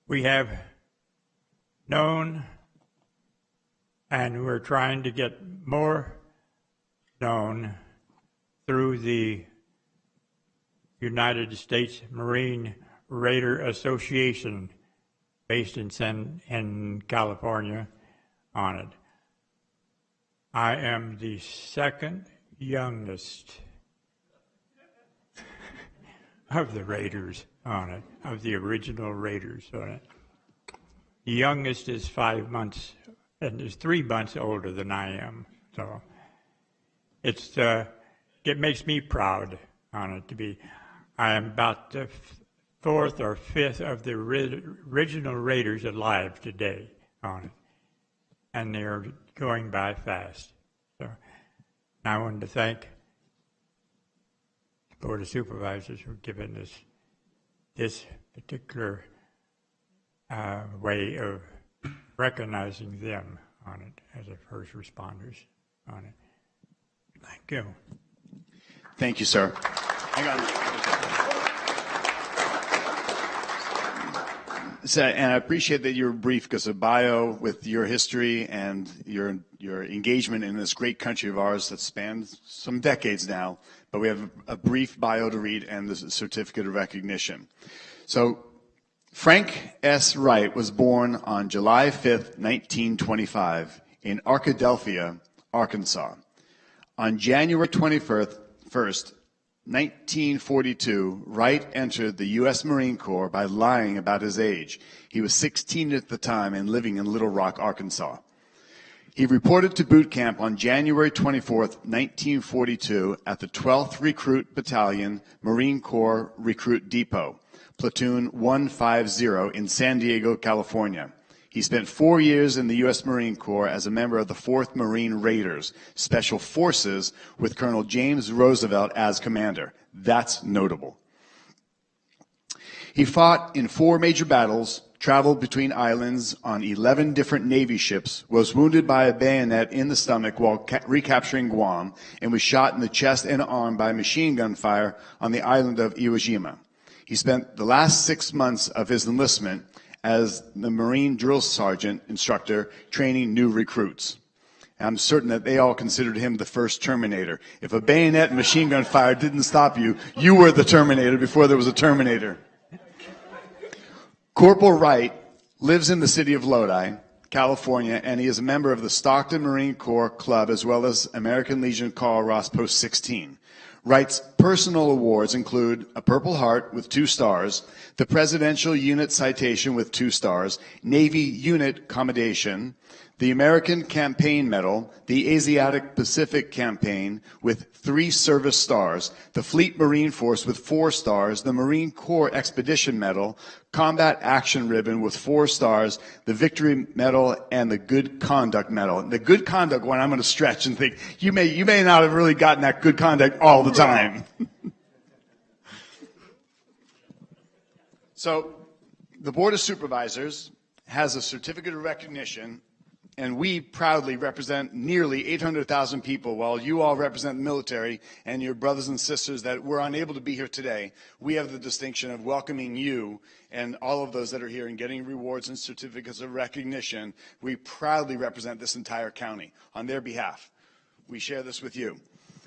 We have known, and we're trying to get more known through the United States Marine Raider Association based in California on it. I am the second youngest of the Raiders on it, of the original Raiders on it. The youngest is 5 months, and is 3 months older than I am. So it makes me proud on it to be. I am about the 4th or 5th of the original Raiders alive today on it, and they're going by fast. So I wanted to thank the Board of Supervisors for giving us this particular way of recognizing them on it as the first responders on it. Thank you. Thank you, sir. Hang on. So, and I appreciate that you're brief, because a bio with your history and your engagement in this great country of ours that spans some decades now, but we have a brief bio to read and the certificate of recognition. So Frank S. Wright was born on July 5th, 1925 in Arkadelphia, Arkansas. On January 21st, 1942, Wright entered the U.S. Marine Corps by lying about his age. He was 16 at the time and living in Little Rock, Arkansas. He reported to boot camp on January 24th, 1942 at the 12th Recruit Battalion, Marine Corps Recruit Depot, Platoon 150 in San Diego, California. He spent 4 years in the U.S. Marine Corps as a member of the 4th Marine Raiders, Special Forces, with Colonel James Roosevelt as commander. That's notable. He fought in 4 major battles, traveled between islands on 11 different Navy ships, was wounded by a bayonet in the stomach while recapturing Guam, and was shot in the chest and arm by machine gun fire on the island of Iwo Jima. He spent the last 6 months of his enlistment as the Marine drill sergeant instructor training new recruits. I'm certain that they all considered him the first Terminator. If a bayonet and machine gun fire didn't stop you, you were the Terminator before there was a Terminator. Corporal Wright lives in the city of Lodi, California, and he is a member of the Stockton Marine Corps Club as well as American Legion Carl Ross Post 16. Wright's personal awards include a Purple Heart with 2 stars, the Presidential Unit Citation with 2 stars, Navy Unit Commendation, the American Campaign Medal, the Asiatic Pacific Campaign with 3 service stars, the Fleet Marine Force with 4 stars, the Marine Corps Expedition Medal, Combat Action Ribbon with 4 stars, the Victory Medal, and the Good Conduct Medal. The Good Conduct one, I'm going to stretch and think, you may not have really gotten that good conduct all the time. So, the Board of Supervisors has a certificate of recognition, and we proudly represent nearly 800,000 people. While you all represent the military and your brothers and sisters that were unable to be here today, we have the distinction of welcoming you and all of those that are here and getting rewards and certificates of recognition. We proudly represent this entire county on their behalf. We share this with you.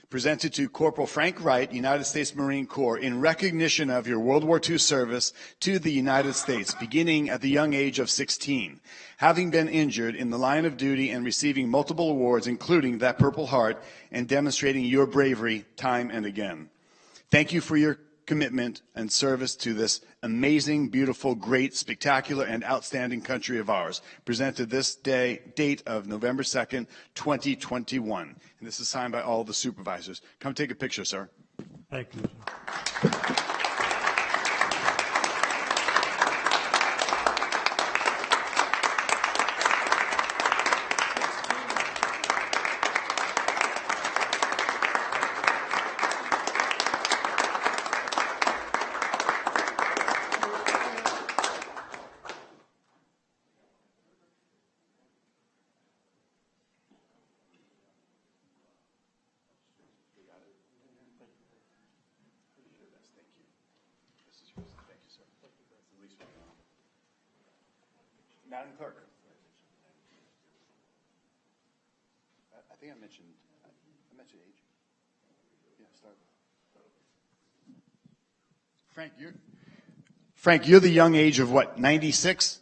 Presented to Corporal Frank Wright, United States Marine Corps, in recognition of your World War II service to the United States, beginning at the young age of 16. Having been injured in the line of duty and receiving multiple awards, including that Purple Heart, and demonstrating your bravery time and again. Thank you for your commitment and service to this amazing, beautiful, great, spectacular, and outstanding country of ours. Presented this date of November 2nd, 2021. And this is signed by all the supervisors. Come take a picture, sir. Thank you. Madam Clerk. I think I mentioned age. Yeah, start. Frank, you're the young age of what, 96?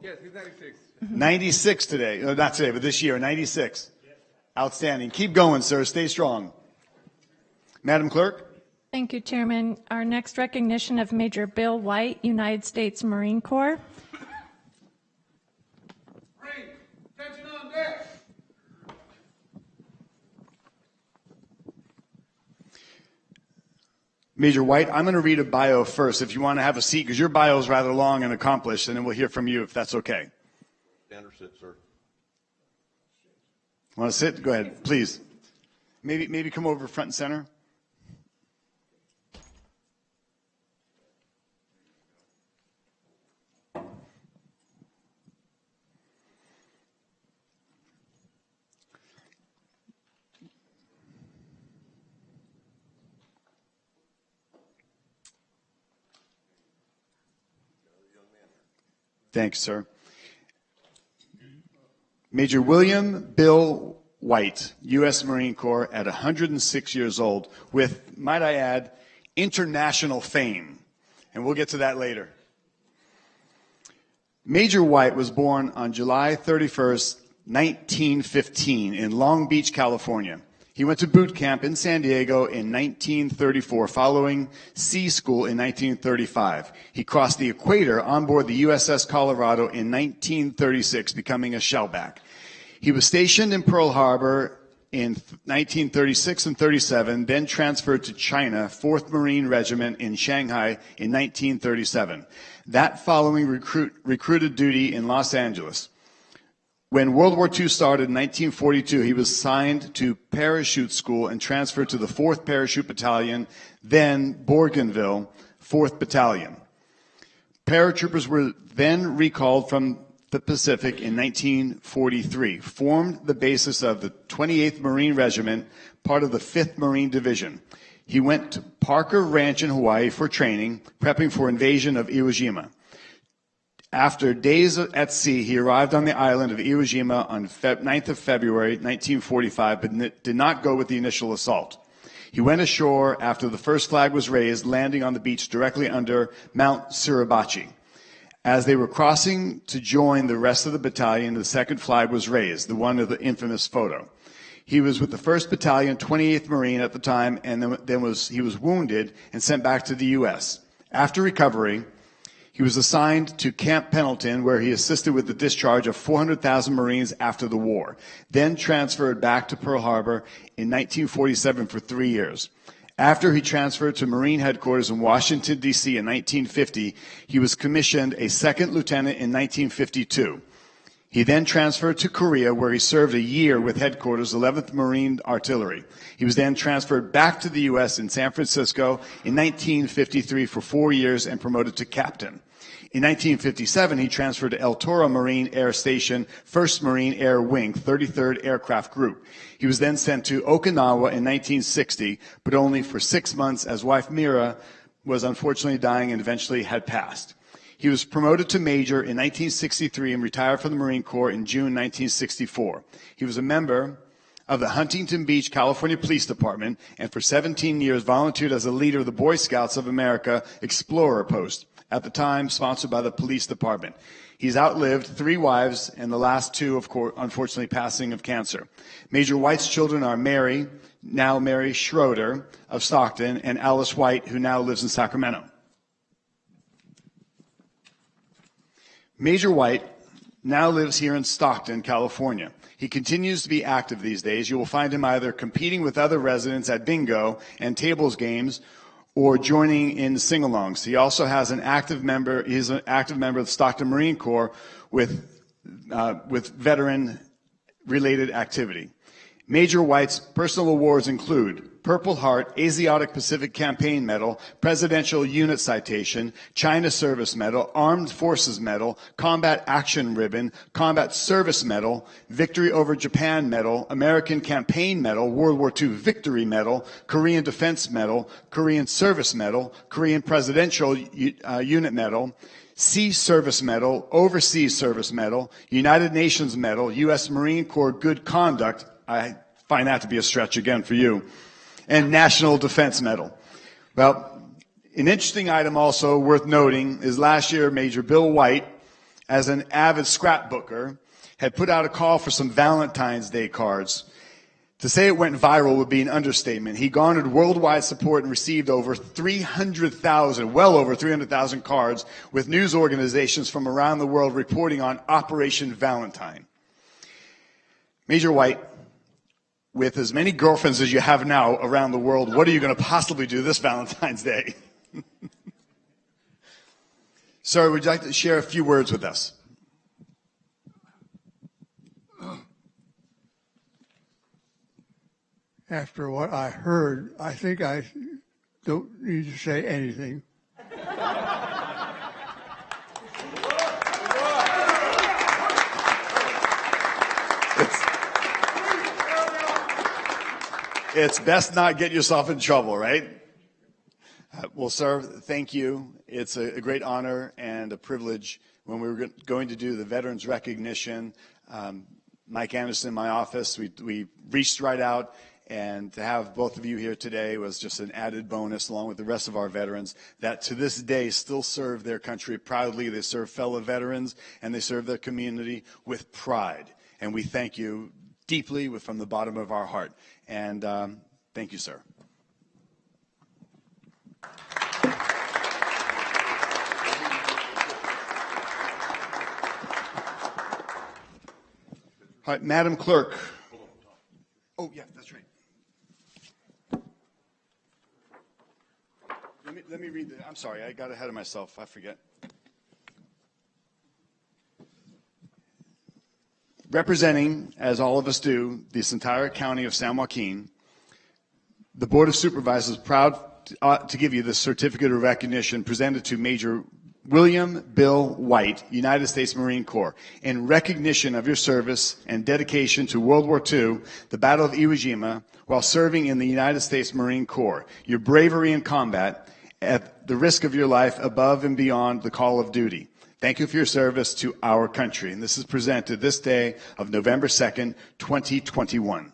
Yes, he's 96. 96 today. No, not today, but this year, 96. Yes. Outstanding. Keep going, sir. Stay strong. Madam Clerk. Thank you, Chairman. Our next recognition of Major Bill White, United States Marine Corps. Attention on deck. Major White, I'm going to read a bio first if you want to have a seat, because your bio is rather long and accomplished, and then we'll hear from you if that's okay. Stand or sit, sir. Want to sit? Go ahead, please. Maybe come over front and center. Thanks, sir. Major William Bill White, U.S. Marine Corps, at 106 years old, with, might I add, international fame. And we'll get to that later. Major White was born on July 31st, 1915, in Long Beach, California. He went to boot camp in San Diego in 1934, following sea school in 1935. He crossed the equator on board the USS Colorado in 1936, becoming a shellback. He was stationed in Pearl Harbor in 1936 and 37, then transferred to China, 4th Marine Regiment in Shanghai in 1937. That following recruited duty in Los Angeles. When World War II started in 1942, he was assigned to parachute school and transferred to the 4th Parachute Battalion, then Bougainville 4th Battalion. Paratroopers were then recalled from the Pacific in 1943, formed the basis of the 28th Marine Regiment, part of the 5th Marine Division. He went to Parker Ranch in Hawaii for training, prepping for invasion of Iwo Jima. After days at sea, he arrived on the island of Iwo Jima on 9th of February 1945, but did not go with the initial assault. He went ashore after the first flag was raised, landing on the beach directly under Mount Suribachi. As they were crossing to join the rest of the battalion, the second flag was raised, the one of the infamous photo. He was with the 1st Battalion, 28th Marine at the time, and he was wounded and sent back to the U.S. After recovery, he was assigned to Camp Pendleton, where he assisted with the discharge of 400,000 Marines after the war, then transferred back to Pearl Harbor in 1947 for 3 years. After he transferred to Marine Headquarters in Washington, D.C. in 1950, he was commissioned a 2nd lieutenant in 1952. He then transferred to Korea, where he served a year with Headquarters, 11th Marine Artillery. He was then transferred back to the U.S. in San Francisco in 1953 for 4 years and promoted to captain. In 1957, he transferred to El Toro Marine Air Station, 1st Marine Air Wing, 33rd Aircraft Group. He was then sent to Okinawa in 1960, but only for 6 months, as wife Mira was unfortunately dying and eventually had passed. He was promoted to major in 1963 and retired from the Marine Corps in June 1964. He was a member of the Huntington Beach, California Police Department, and for 17 years volunteered as a leader of the Boy Scouts of America Explorer Post, at the time sponsored by the police department. He's outlived 3 wives, and the last 2, of course, unfortunately passing of cancer. Major White's children are Mary, now Mary Schroeder of Stockton, and Alice White, who now lives in Sacramento. Major White now lives here in Stockton, California. He continues to be active these days. You will find him either competing with other residents at bingo and tables games, or joining in sing-alongs. He also has an active member. He's an active member of the Stockton Marine Corps with veteran-related activity. Major White's personal awards include Purple Heart, Asiatic Pacific Campaign Medal, Presidential Unit Citation, China Service Medal, Armed Forces Medal, Combat Action Ribbon, Combat Service Medal, Victory over Japan Medal, American Campaign Medal, World War II Victory Medal, Korean Defense Medal, Korean Service Medal, Korean Presidential Unit Medal, Sea Service Medal, Overseas Service Medal, United Nations Medal, U.S. Marine Corps Good Conduct, I find that to be a stretch again for you, and National Defense Medal. Well, an interesting item also worth noting is last year Major Bill White, as an avid scrapbooker, had put out a call for some Valentine's Day cards. To say it went viral would be an understatement. He garnered worldwide support and received over 300,000, well over 300,000 cards with news organizations from around the world reporting on Operation Valentine. Major White, with as many girlfriends as you have now around the world, what are you going to possibly do this Valentine's Day? Sir, would you like to share a few words with us? After what I heard, I think I don't need to say anything. It's best not get yourself in trouble, right? Well, sir, thank you. It's a great honor and a privilege. When we were going to do the veterans recognition, Mike Anderson in my office, we reached right out, and to have both of you here today was just an added bonus, along with the rest of our veterans that to this day still serve their country proudly. They serve fellow veterans, and they serve their community with pride. And we thank you deeply from the bottom of our heart. And thank you, sir. All right, Madam Clerk. Oh, yeah, that's right. Let me read I'm sorry, I got ahead of myself. I forget. Representing, as all of us do, this entire county of San Joaquin, the Board of Supervisors is proud to give you the certificate of recognition presented to Major William Bill White, United States Marine Corps, in recognition of your service and dedication to World War II, the Battle of Iwo Jima, while serving in the United States Marine Corps. Your bravery in combat, at the risk of your life above and beyond the call of duty. Thank you for your service to our country. And this is presented this day of November 2nd, 2021.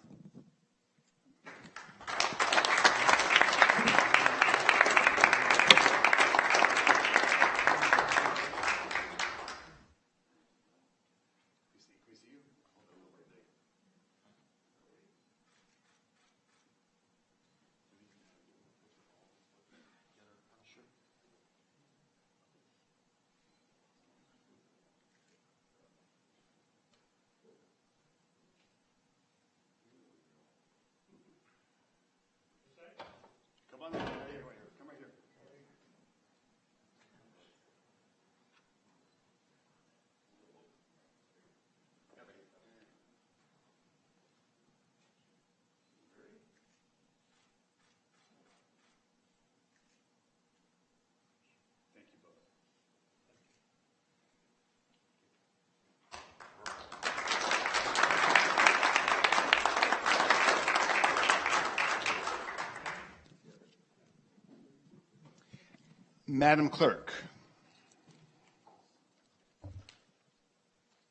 Madam Clerk.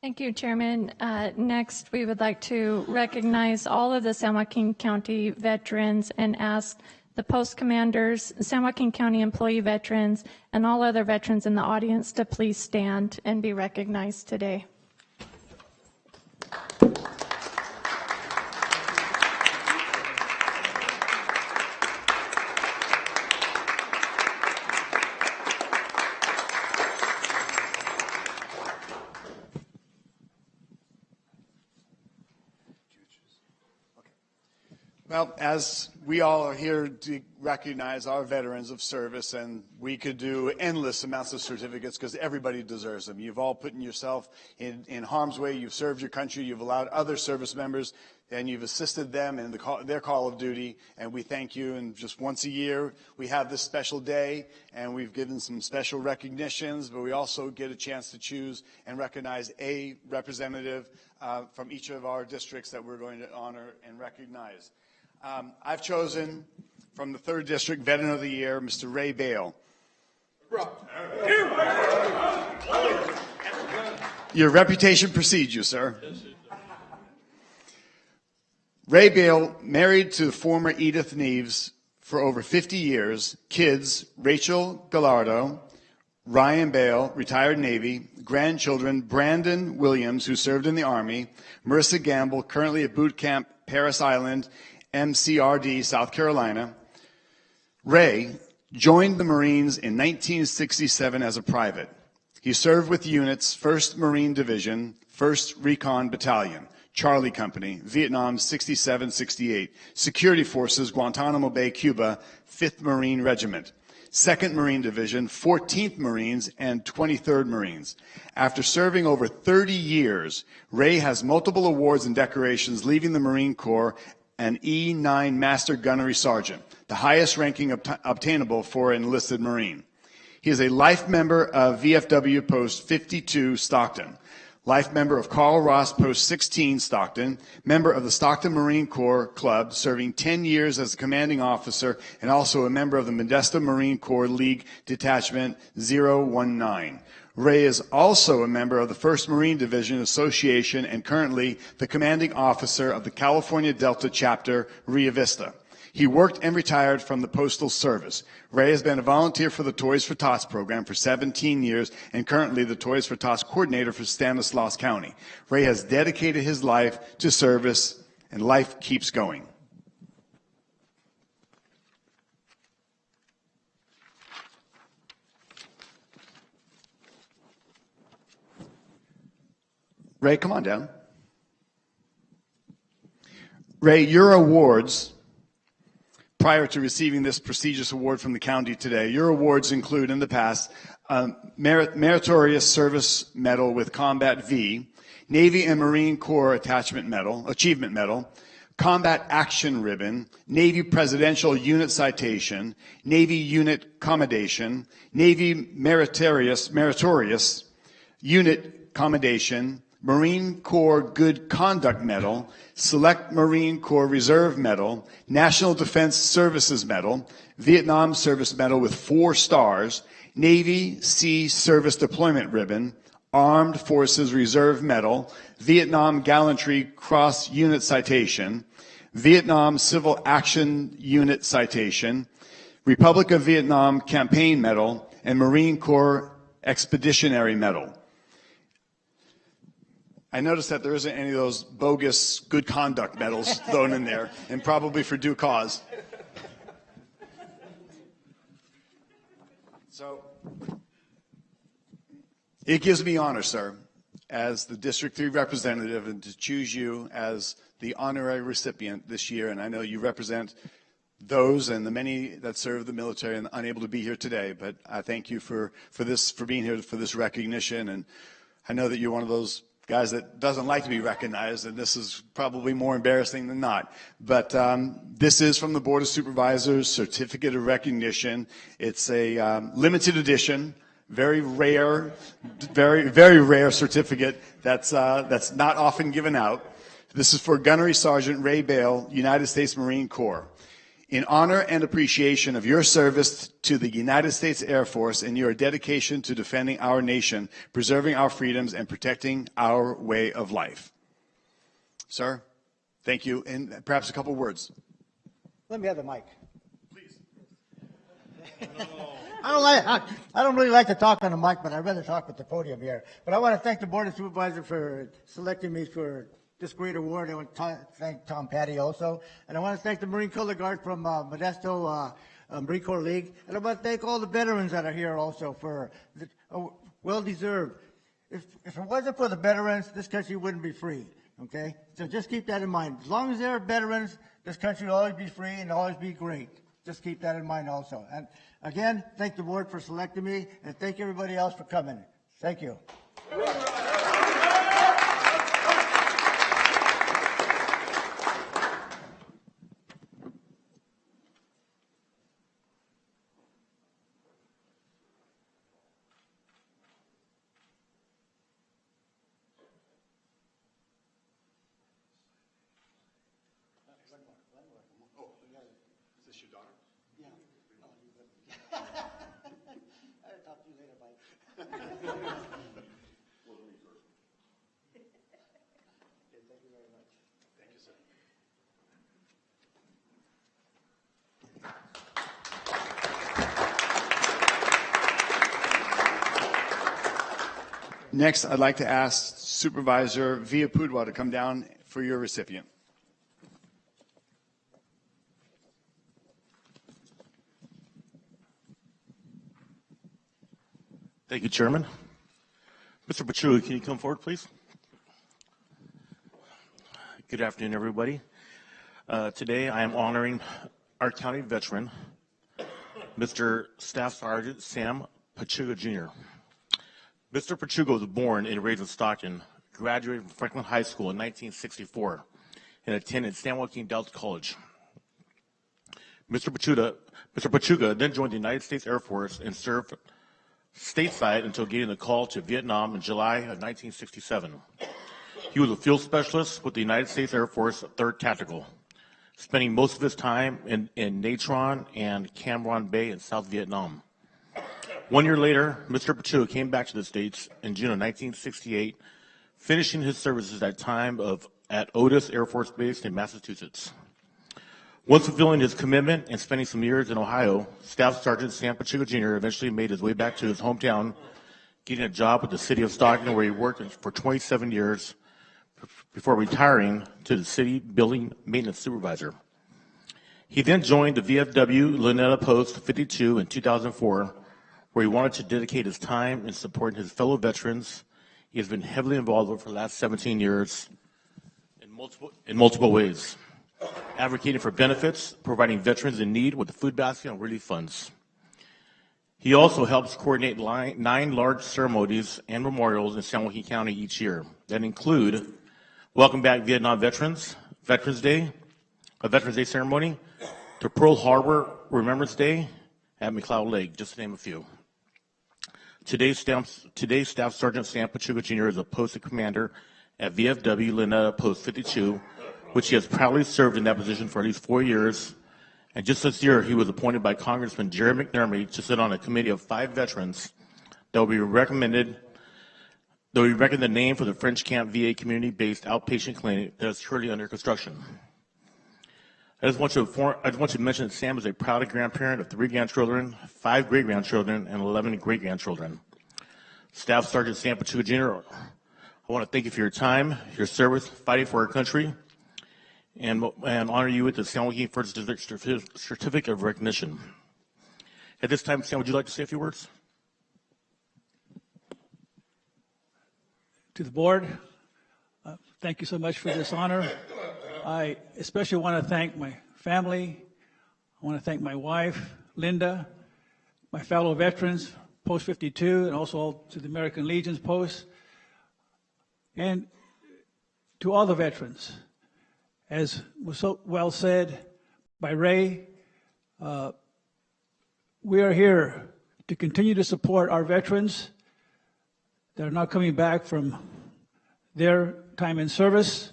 Thank you, Chairman. Next, we would like to recognize all of the San Joaquin County veterans and ask the post commanders, San Joaquin County employee veterans, and all other veterans in the audience to please stand and be recognized today. Well, as we all are here to recognize our veterans of service, and we could do endless amounts of certificates because everybody deserves them. You've all put yourself in harm's way. You've served your country. You've allowed other service members, and you've assisted them in their call of duty, and we thank you. And just once a year, we have this special day, and we've given some special recognitions, but we also get a chance to choose and recognize a representative from each of our districts that we're going to honor and recognize. I've chosen from the 3rd District Veteran of the Year, Mr. Ray Bale. Your reputation precedes you, sir. Ray Bale, married to former Edith Neves for over 50 years, kids, Rachel Gallardo, Ryan Bale, retired Navy, grandchildren, Brandon Williams, who served in the Army, Marissa Gamble, currently at boot camp Paris Island, MCRD, South Carolina. Ray joined the Marines in 1967 as a private. He served with units 1st Marine Division, 1st Recon Battalion, Charlie Company, Vietnam 67-68, Security Forces, Guantanamo Bay, Cuba, 5th Marine Regiment, 2nd Marine Division, 14th Marines, and 23rd Marines. After serving over 30 years, Ray has multiple awards and decorations, leaving the Marine Corps an E9 Master Gunnery Sergeant, the highest ranking obtainable for an enlisted Marine. He is a life member of VFW Post 52 Stockton, life member of Carl Ross Post 16 Stockton, member of the Stockton Marine Corps Club, serving 10 years as a commanding officer, and also a member of the Modesto Marine Corps League Detachment 019. Ray is also a member of the 1st Marine Division Association and currently the commanding officer of the California Delta Chapter, Rio Vista. He worked and retired from the Postal Service. Ray has been a volunteer for the Toys for Tots program for 17 years and currently the Toys for Tots coordinator for Stanislaus County. Ray has dedicated his life to service, and life keeps going. Ray, come on down. Ray, your awards, prior to receiving this prestigious award from the county today, your awards include in the past Meritorious Service Medal with Combat V, Navy and Marine Corps Attachment Medal, Achievement Medal, Combat Action Ribbon, Navy Presidential Unit Citation, Navy Unit Commendation, Navy Meritorious Unit Commendation, Marine Corps Good Conduct Medal, Select Marine Corps Reserve Medal, National Defense Services Medal, Vietnam Service Medal with 4 stars, Navy Sea Service Deployment Ribbon, Armed Forces Reserve Medal, Vietnam Gallantry Cross Unit Citation, Vietnam Civil Action Unit Citation, Republic of Vietnam Campaign Medal, and Marine Corps Expeditionary Medal. I noticed that there isn't any of those bogus good conduct medals thrown in there, and probably for due cause. So, it gives me honor, sir, as the District 3 representative, and to choose you as the honorary recipient this year. And I know you represent those and the many that serve the military and unable to be here today. But I thank you for being here for this recognition. And I know that you're one of those guys that doesn't like to be recognized, and this is probably more embarrassing than not. But this is from the Board of Supervisors, Certificate of Recognition. It's a limited edition, very rare, very rare certificate that's not often given out. This is for Gunnery Sergeant Ray Bale, United States Marine Corps. In honor and appreciation of your service to the United States Air Force and your dedication to defending our nation, preserving our freedoms, and protecting our way of life. Sir, thank you. And perhaps a couple words. Let me have the mic. Please. I don't really like to talk on the mic, but I'd rather talk with the podium here. But I want to thank the Board of Supervisors for selecting me for this great award. I want to thank Tom Patty also. And I want to thank the Marine Color Guard from Modesto Marine Corps League. And I want to thank all the veterans that are here also for well-deserved. If it wasn't for the veterans, this country wouldn't be free, okay? So just keep that in mind. As long as there are veterans, this country will always be free and always be great. Just keep that in mind also. And again, thank the board for selecting me, and thank everybody else for coming. Thank you. Next, I'd like to ask Supervisor Via Pudwa to come down for your recipient. Thank you, Chairman. Mr. Pachuga, can you come forward, please? Good afternoon, everybody. Today, I am honoring our county veteran, Mr. Staff Sergeant Sam Pachuga, Jr. Mr. Pachuga was born and raised in Stockton, graduated from Franklin High School in 1964, and attended San Joaquin Delta College. Mr. Pachuga then joined the United States Air Force and served stateside until getting the call to Vietnam in July of 1967. He was a field specialist with the United States Air Force 3rd Tactical, spending most of his time in Nha Trang and Cam Ranh Bay in South Vietnam. 1 year later, Mr. Pachuga came back to the States in June of 1968, finishing his services at Otis Air Force Base in Massachusetts. Once fulfilling his commitment and spending some years in Ohio, Staff Sergeant Sam Pachuga Jr. eventually made his way back to his hometown, getting a job with the city of Stockton, where he worked for 27 years before retiring to the city building maintenance supervisor. He then joined the VFW Luneta Post 52 in 2004, where he wanted to dedicate his time in supporting his fellow veterans. He has been heavily involved for the last 17 years in multiple ways. advocating for benefits, providing veterans in need with the food basket and relief funds. He also helps coordinate 9 large ceremonies and memorials in San Joaquin County each year that include Welcome Back Vietnam Veterans, Veterans Day, a Veterans Day ceremony, to Pearl Harbor Remembrance Day at McLeod Lake, just to name a few. Today's Staff Sergeant Sam Pachuga Jr. is a posted commander at VFW Lynetta Post 52, which he has proudly served in that position for at least 4 years. And just this year, he was appointed by Congressman Jerry McNerney to sit on a committee of 5 veterans that will be recommended the name for the French Camp VA community-based outpatient clinic that is currently under construction. I just want to mention that Sam is a proud grandparent of 3 grandchildren, 5 great-grandchildren, and 11 great-grandchildren. Staff Sergeant Sam Pachuga Jr., I want to thank you for your time, your service, fighting for our country, and honor you with the San Joaquin First District Certificate of Recognition. At this time, Sam, would you like to say a few words? To the board, thank you so much for this honor. I especially want to thank my family. I want to thank my wife, Linda, my fellow veterans, Post 52, and also to the American Legion's post, and to all the veterans. As was so well said by Ray, we are here to continue to support our veterans that are now coming back from their time in service,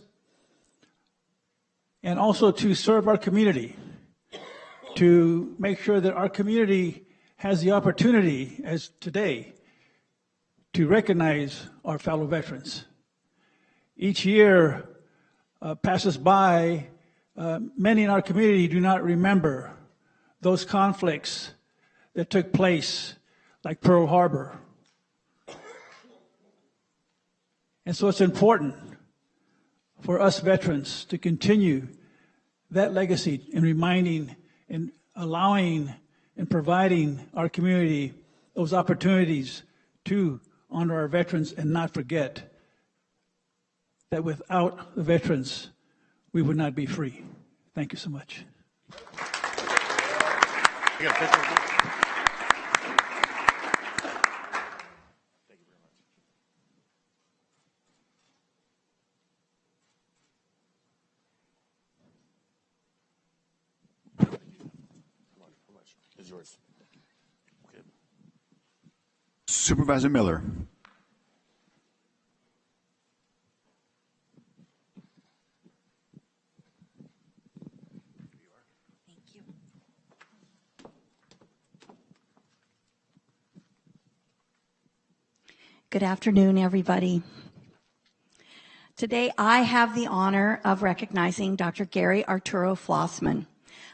and also to serve our community, to make sure that our community has the opportunity, as today, to recognize our fellow veterans. Each year passes by, many in our community do not remember those conflicts that took place, like Pearl Harbor. And so it's important for us veterans to continue that legacy in reminding and allowing and providing our community those opportunities to honor our veterans and not forget that without the veterans, we would not be free. Thank you so much. Yours. Okay. Supervisor Miller. Thank you. Good afternoon, everybody. Today, I have the honor of recognizing Dr. Gary Arturo Flossman,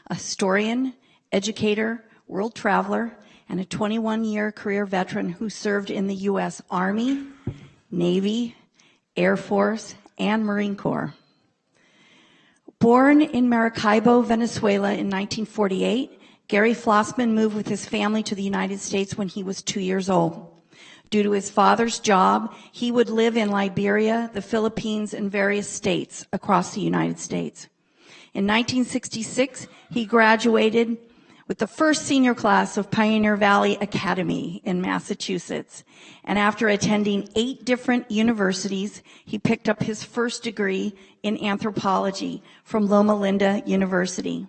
a historian, educator, world traveler, and a 21-year career veteran who served in the U.S. Army, Navy, Air Force, and Marine Corps. Born in Maracaibo, Venezuela in 1948, Gary Flossman moved with his family to the United States when he was 2 years old. Due to his father's job, he would live in Liberia, the Philippines, and various states across the United States. In 1966, he graduated with the first senior class of Pioneer Valley Academy in Massachusetts. And after attending 8 different universities, he picked up his first degree in anthropology from Loma Linda University.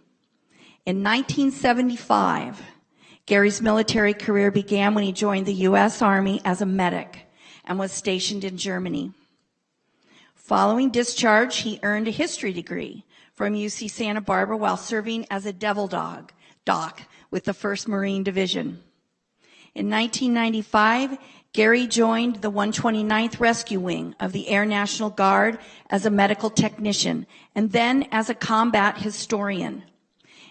In 1975, Gary's military career began when he joined the U.S. Army as a medic and was stationed in Germany. Following discharge, he earned a history degree from UC Santa Barbara while serving as a devil doc with the 1st Marine Division. In 1995, Gary joined the 129th Rescue Wing of the Air National Guard as a medical technician and then as a combat historian.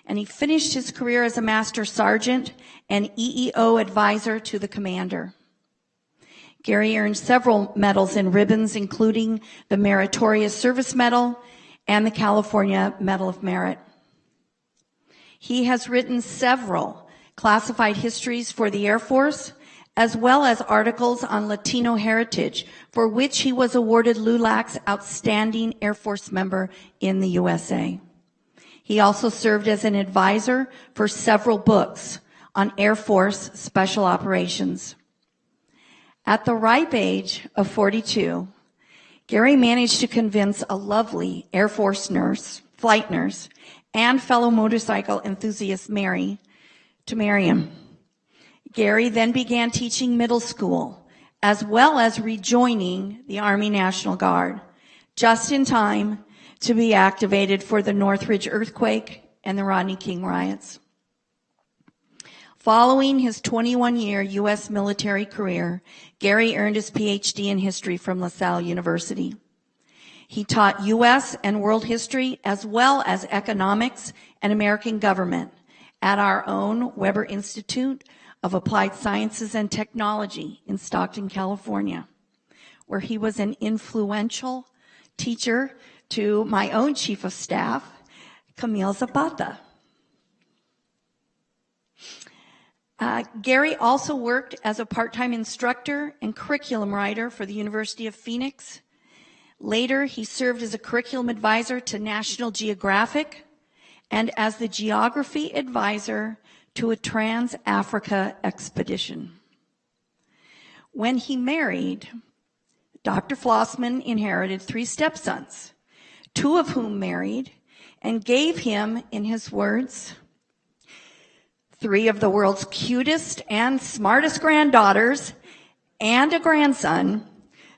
And he finished his career as a master sergeant and EEO advisor to the commander. Gary earned several medals and ribbons, including the Meritorious Service Medal and the California Medal of Merit. He has written several classified histories for the Air Force, as well as articles on Latino heritage, for which he was awarded LULAC's Outstanding Air Force Member in the USA. He also served as an advisor for several books on Air Force special operations. At the ripe age of 42, Gary managed to convince a lovely Air Force nurse, flight nurse, and fellow motorcycle enthusiast Mary to marry him. Gary then began teaching middle school, as well as rejoining the Army National Guard, just in time to be activated for the Northridge earthquake and the Rodney King riots. Following his 21-year U.S. military career, Gary earned his PhD in history from LaSalle University. He taught U.S. and world history as well as economics and American government at our own Weber Institute of Applied Sciences and Technology in Stockton, California, where he was an influential teacher to my own chief of staff, Camille Zapata. Gary also worked as a part-time instructor and curriculum writer for the University of Phoenix. Later, he served as a curriculum advisor to National Geographic and as the geography advisor to a Trans-Africa expedition. When he married, Dr. Flossman inherited 3 stepsons, 2 of whom married and gave him, in his words, 3 of the world's cutest and smartest granddaughters and a grandson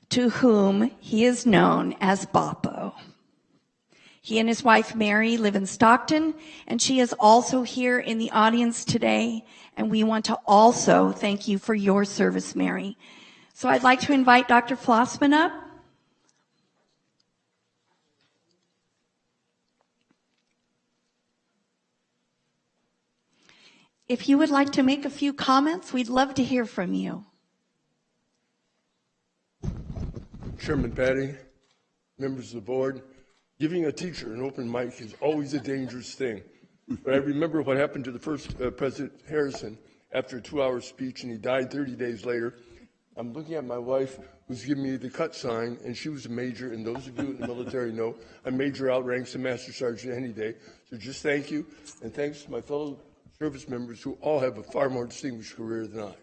to whom he is known as Boppo. He and his wife Mary live in Stockton, and she is also here in the audience today, and we want to also thank you for your service, Mary. So I'd like to invite Dr. Flossman up. If you would like to make a few comments, we'd love to hear from you. Chairman Patty, members of the board, giving a teacher an open mic is always a dangerous thing. But I remember what happened to the first President Harrison after a 2-hour speech, and he died 30 days later. I'm looking at my wife, who's giving me the cut sign, and she was a major, and those of you in the military know a major outranks a master sergeant any day. So just thank you, and thanks to my fellow service members who all have a far more distinguished career than I.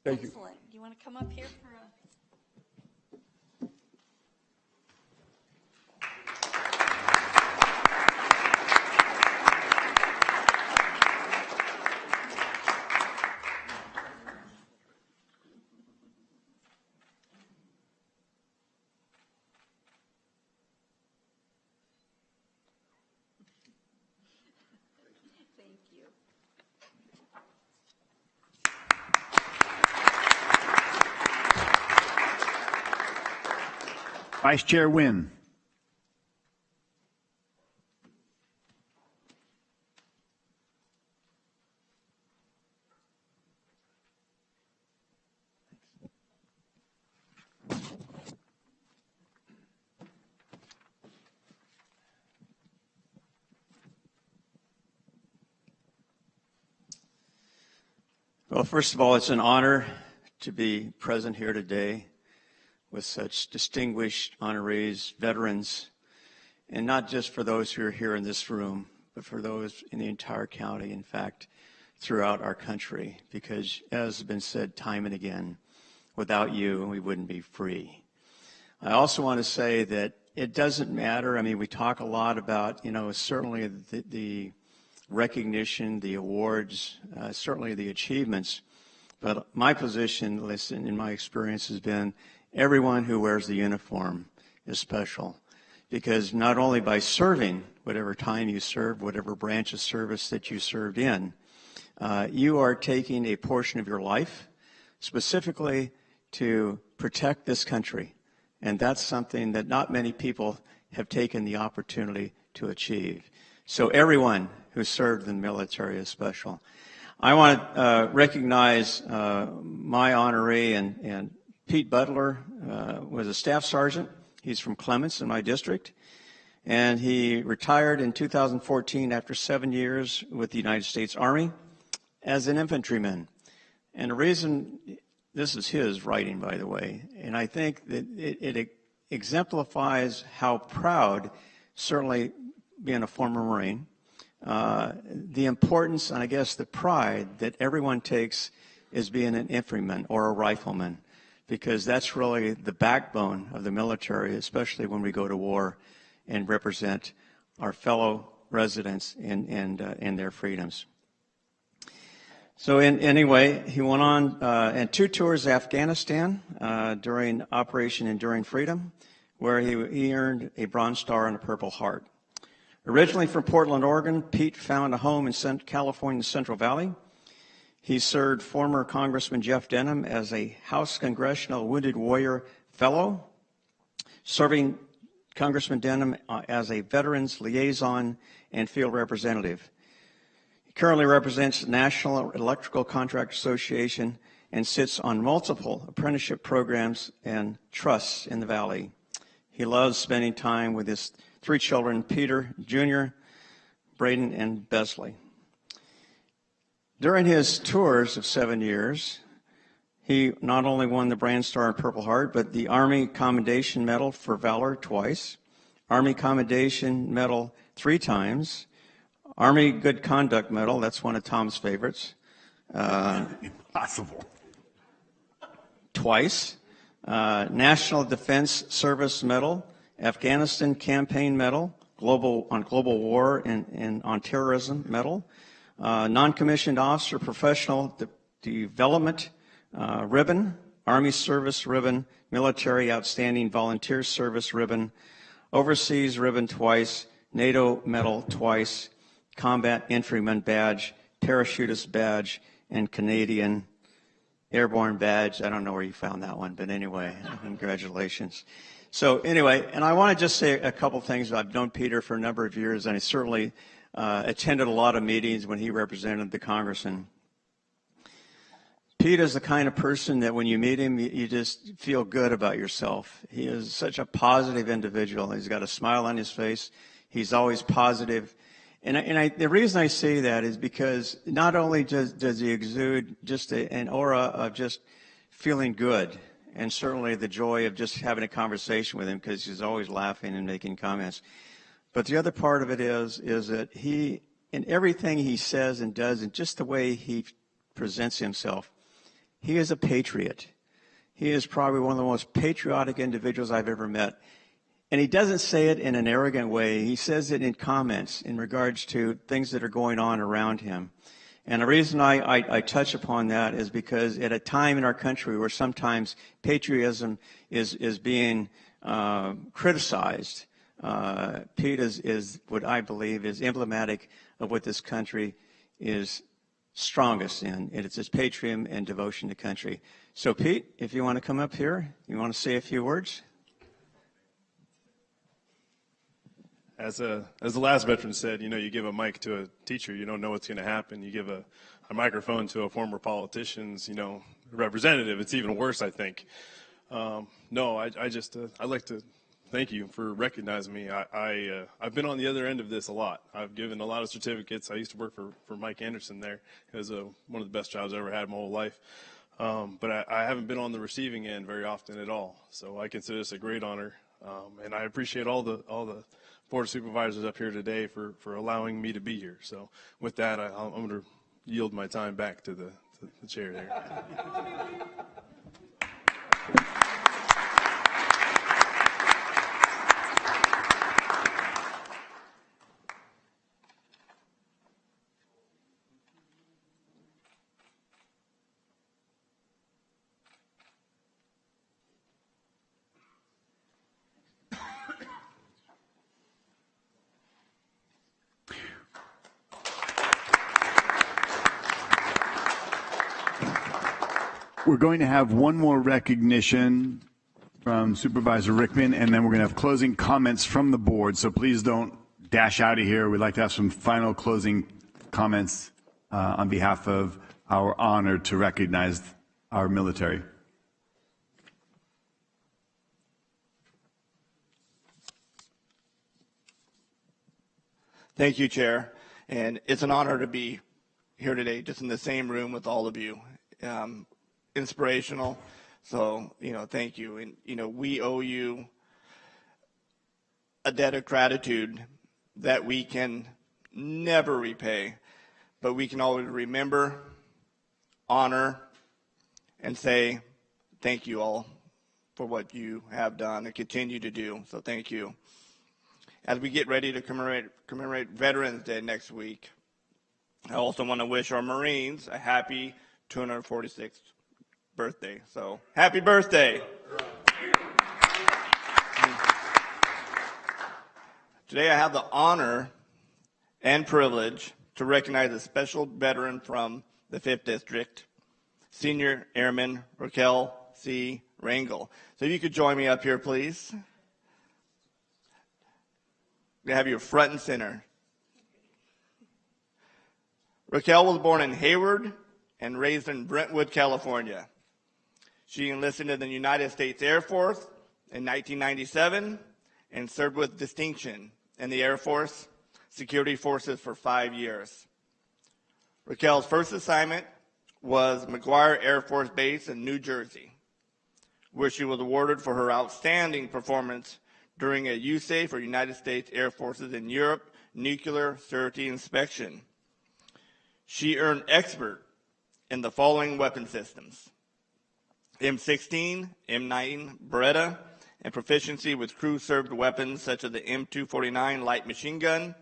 Thank you. Excellent. Do you want to come up here for a... Thank you. Vice Chair Wynn. Well, first of all, it's an honor to be present here today with such distinguished honorees, veterans, and not just for those who are here in this room, but for those in the entire county, in fact, throughout our country, because as has been said time and again, without you, we wouldn't be free. I also want to say that it doesn't matter. I mean, we talk a lot about, certainly the recognition, the awards, certainly the achievements, but my position, listen, in my experience has been everyone who wears the uniform is special, because not only by serving whatever time you served, whatever branch of service that you served in, you are taking a portion of your life specifically to protect this country. And that's something that not many people have taken the opportunity to achieve. So everyone who served in the military is special. I want to recognize my honoree, and Pete Butler was a staff sergeant. He's from Clements in my district. And he retired in 2014 after 7 years with the United States Army as an infantryman. And the reason, this is his writing, by the way, and I think that it exemplifies how proud, certainly being a former Marine, the importance and I guess the pride that everyone takes is being an infantryman or a rifleman, because that's really the backbone of the military, especially when we go to war and represent our fellow residents in their freedoms. So anyway, he went on and 2 tours of Afghanistan during Operation Enduring Freedom, where he earned a Bronze Star and a Purple Heart. Originally from Portland, Oregon, Pete found a home in California's Central Valley. He served former Congressman Jeff Denham as a House Congressional Wounded Warrior Fellow, serving Congressman Denham as a Veterans Liaison and Field Representative. He currently represents the National Electrical Contractors Association and sits on multiple apprenticeship programs and trusts in the Valley. He loves spending time with his 3 children, Peter Jr., Braden, and Besley. During his tours of 7 years, he not only won the Bronze Star and Purple Heart, but the Army Commendation Medal for Valor twice, Army Commendation Medal 3 times, Army Good Conduct Medal, that's one of Tom's favorites. Impossible. Twice, National Defense Service Medal, Afghanistan Campaign Medal, on Global War and on Terrorism Medal, Non-Commissioned Officer Professional Development Ribbon, Army Service Ribbon, Military Outstanding Volunteer Service Ribbon, Overseas Ribbon twice, NATO Medal twice, Combat Infantryman Badge, Parachutist Badge, and Canadian Airborne Badge. I don't know where you found that one, but anyway, congratulations. So anyway, and I want to just say a couple things. I've known Peter for a number of years, and I certainly attended a lot of meetings when he represented the congressman. Pete is the kind of person that when you meet him, you just feel good about yourself. He is such a positive individual. He's got a smile on his face. He's always positive. And the reason I say that is because not only does he exude just an aura of just feeling good, and certainly the joy of just having a conversation with him because he's always laughing and making comments. But the other part of it is that he, in everything he says and does, and just the way he presents himself, he is a patriot. He is probably one of the most patriotic individuals I've ever met. And he doesn't say it in an arrogant way. He says it in comments in regards to things that are going on around him. And the reason I touch upon that is because at a time in our country where sometimes patriotism is being criticized, Pete is what I believe is emblematic of what this country is strongest in. It's his patriotism and devotion to country. So Pete, if you want to come up here, you want to say a few words? As the last veteran said, you give a mic to a teacher, you don't know what's going to happen. You give a microphone to a former politician's, representative. It's even worse, I think. I'd like to thank you for recognizing me. I've been on the other end of this a lot. I've given a lot of certificates. I used to work for Mike Anderson there. It was one of the best jobs I ever had my whole life. But I haven't been on the receiving end very often at all. So I consider this a great honor. And I appreciate all the Board of Supervisors up here today for allowing me to be here. So with that, I'm going to yield my time back to the chair there. We're going to have one more recognition from Supervisor Rickman, and then we're going to have closing comments from the board. So please don't dash out of here. We'd like to have some final closing comments on behalf of our honor to recognize our military. Thank you, Chair. And it's an honor to be here today, just in the same room with all of you. Inspirational. So, thank you. And, we owe you a debt of gratitude that we can never repay, but we can always remember, honor, and say thank you all for what you have done and continue to do. So thank you. As we get ready to commemorate Veterans Day next week, I also want to wish our Marines a happy 246th birthday. So happy birthday. Today I have the honor and privilege to recognize a special veteran from the 5th District, Senior Airman Raquel C. Rangel. So if you could join me up here, please. We have you front and center. Raquel was born in Hayward and raised in Brentwood, California. She enlisted in the United States Air Force in 1997 and served with distinction in the Air Force Security Forces for 5 years. Raquel's first assignment was McGuire Air Force Base in New Jersey, where she was awarded for her outstanding performance during a USAFE, or United States Air Forces in Europe, nuclear surety inspection. She earned expert in the following weapon systems: M16, M9 Beretta, and proficiency with crew-served weapons such as the M249 light machine gun,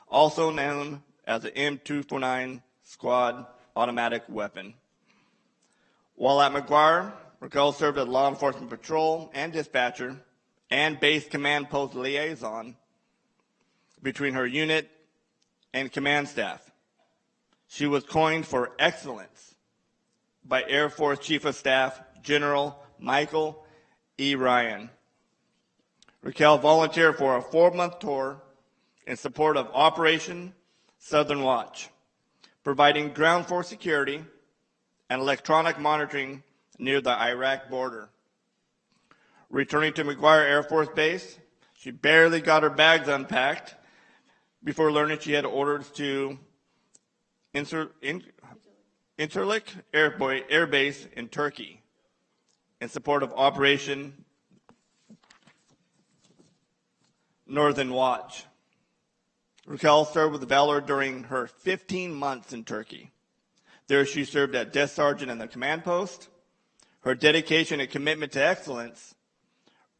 also known as the M249 squad automatic weapon. While at McGuire, Raquel served as law enforcement patrol and dispatcher and base command post liaison between her unit and command staff. She was coined for excellence by Air Force Chief of Staff General Michael E. Ryan. Raquel volunteered for a 4-month tour in support of Operation Southern Watch, providing ground force security and electronic monitoring near the Iraq border. Returning to McGuire Air Force Base, she barely got her bags unpacked before learning she had orders to Incirlik Air Base in Turkey in support of Operation Northern Watch. Raquel served with valor during her 15 months in Turkey. There she served as desk sergeant in the command post. Her dedication and commitment to excellence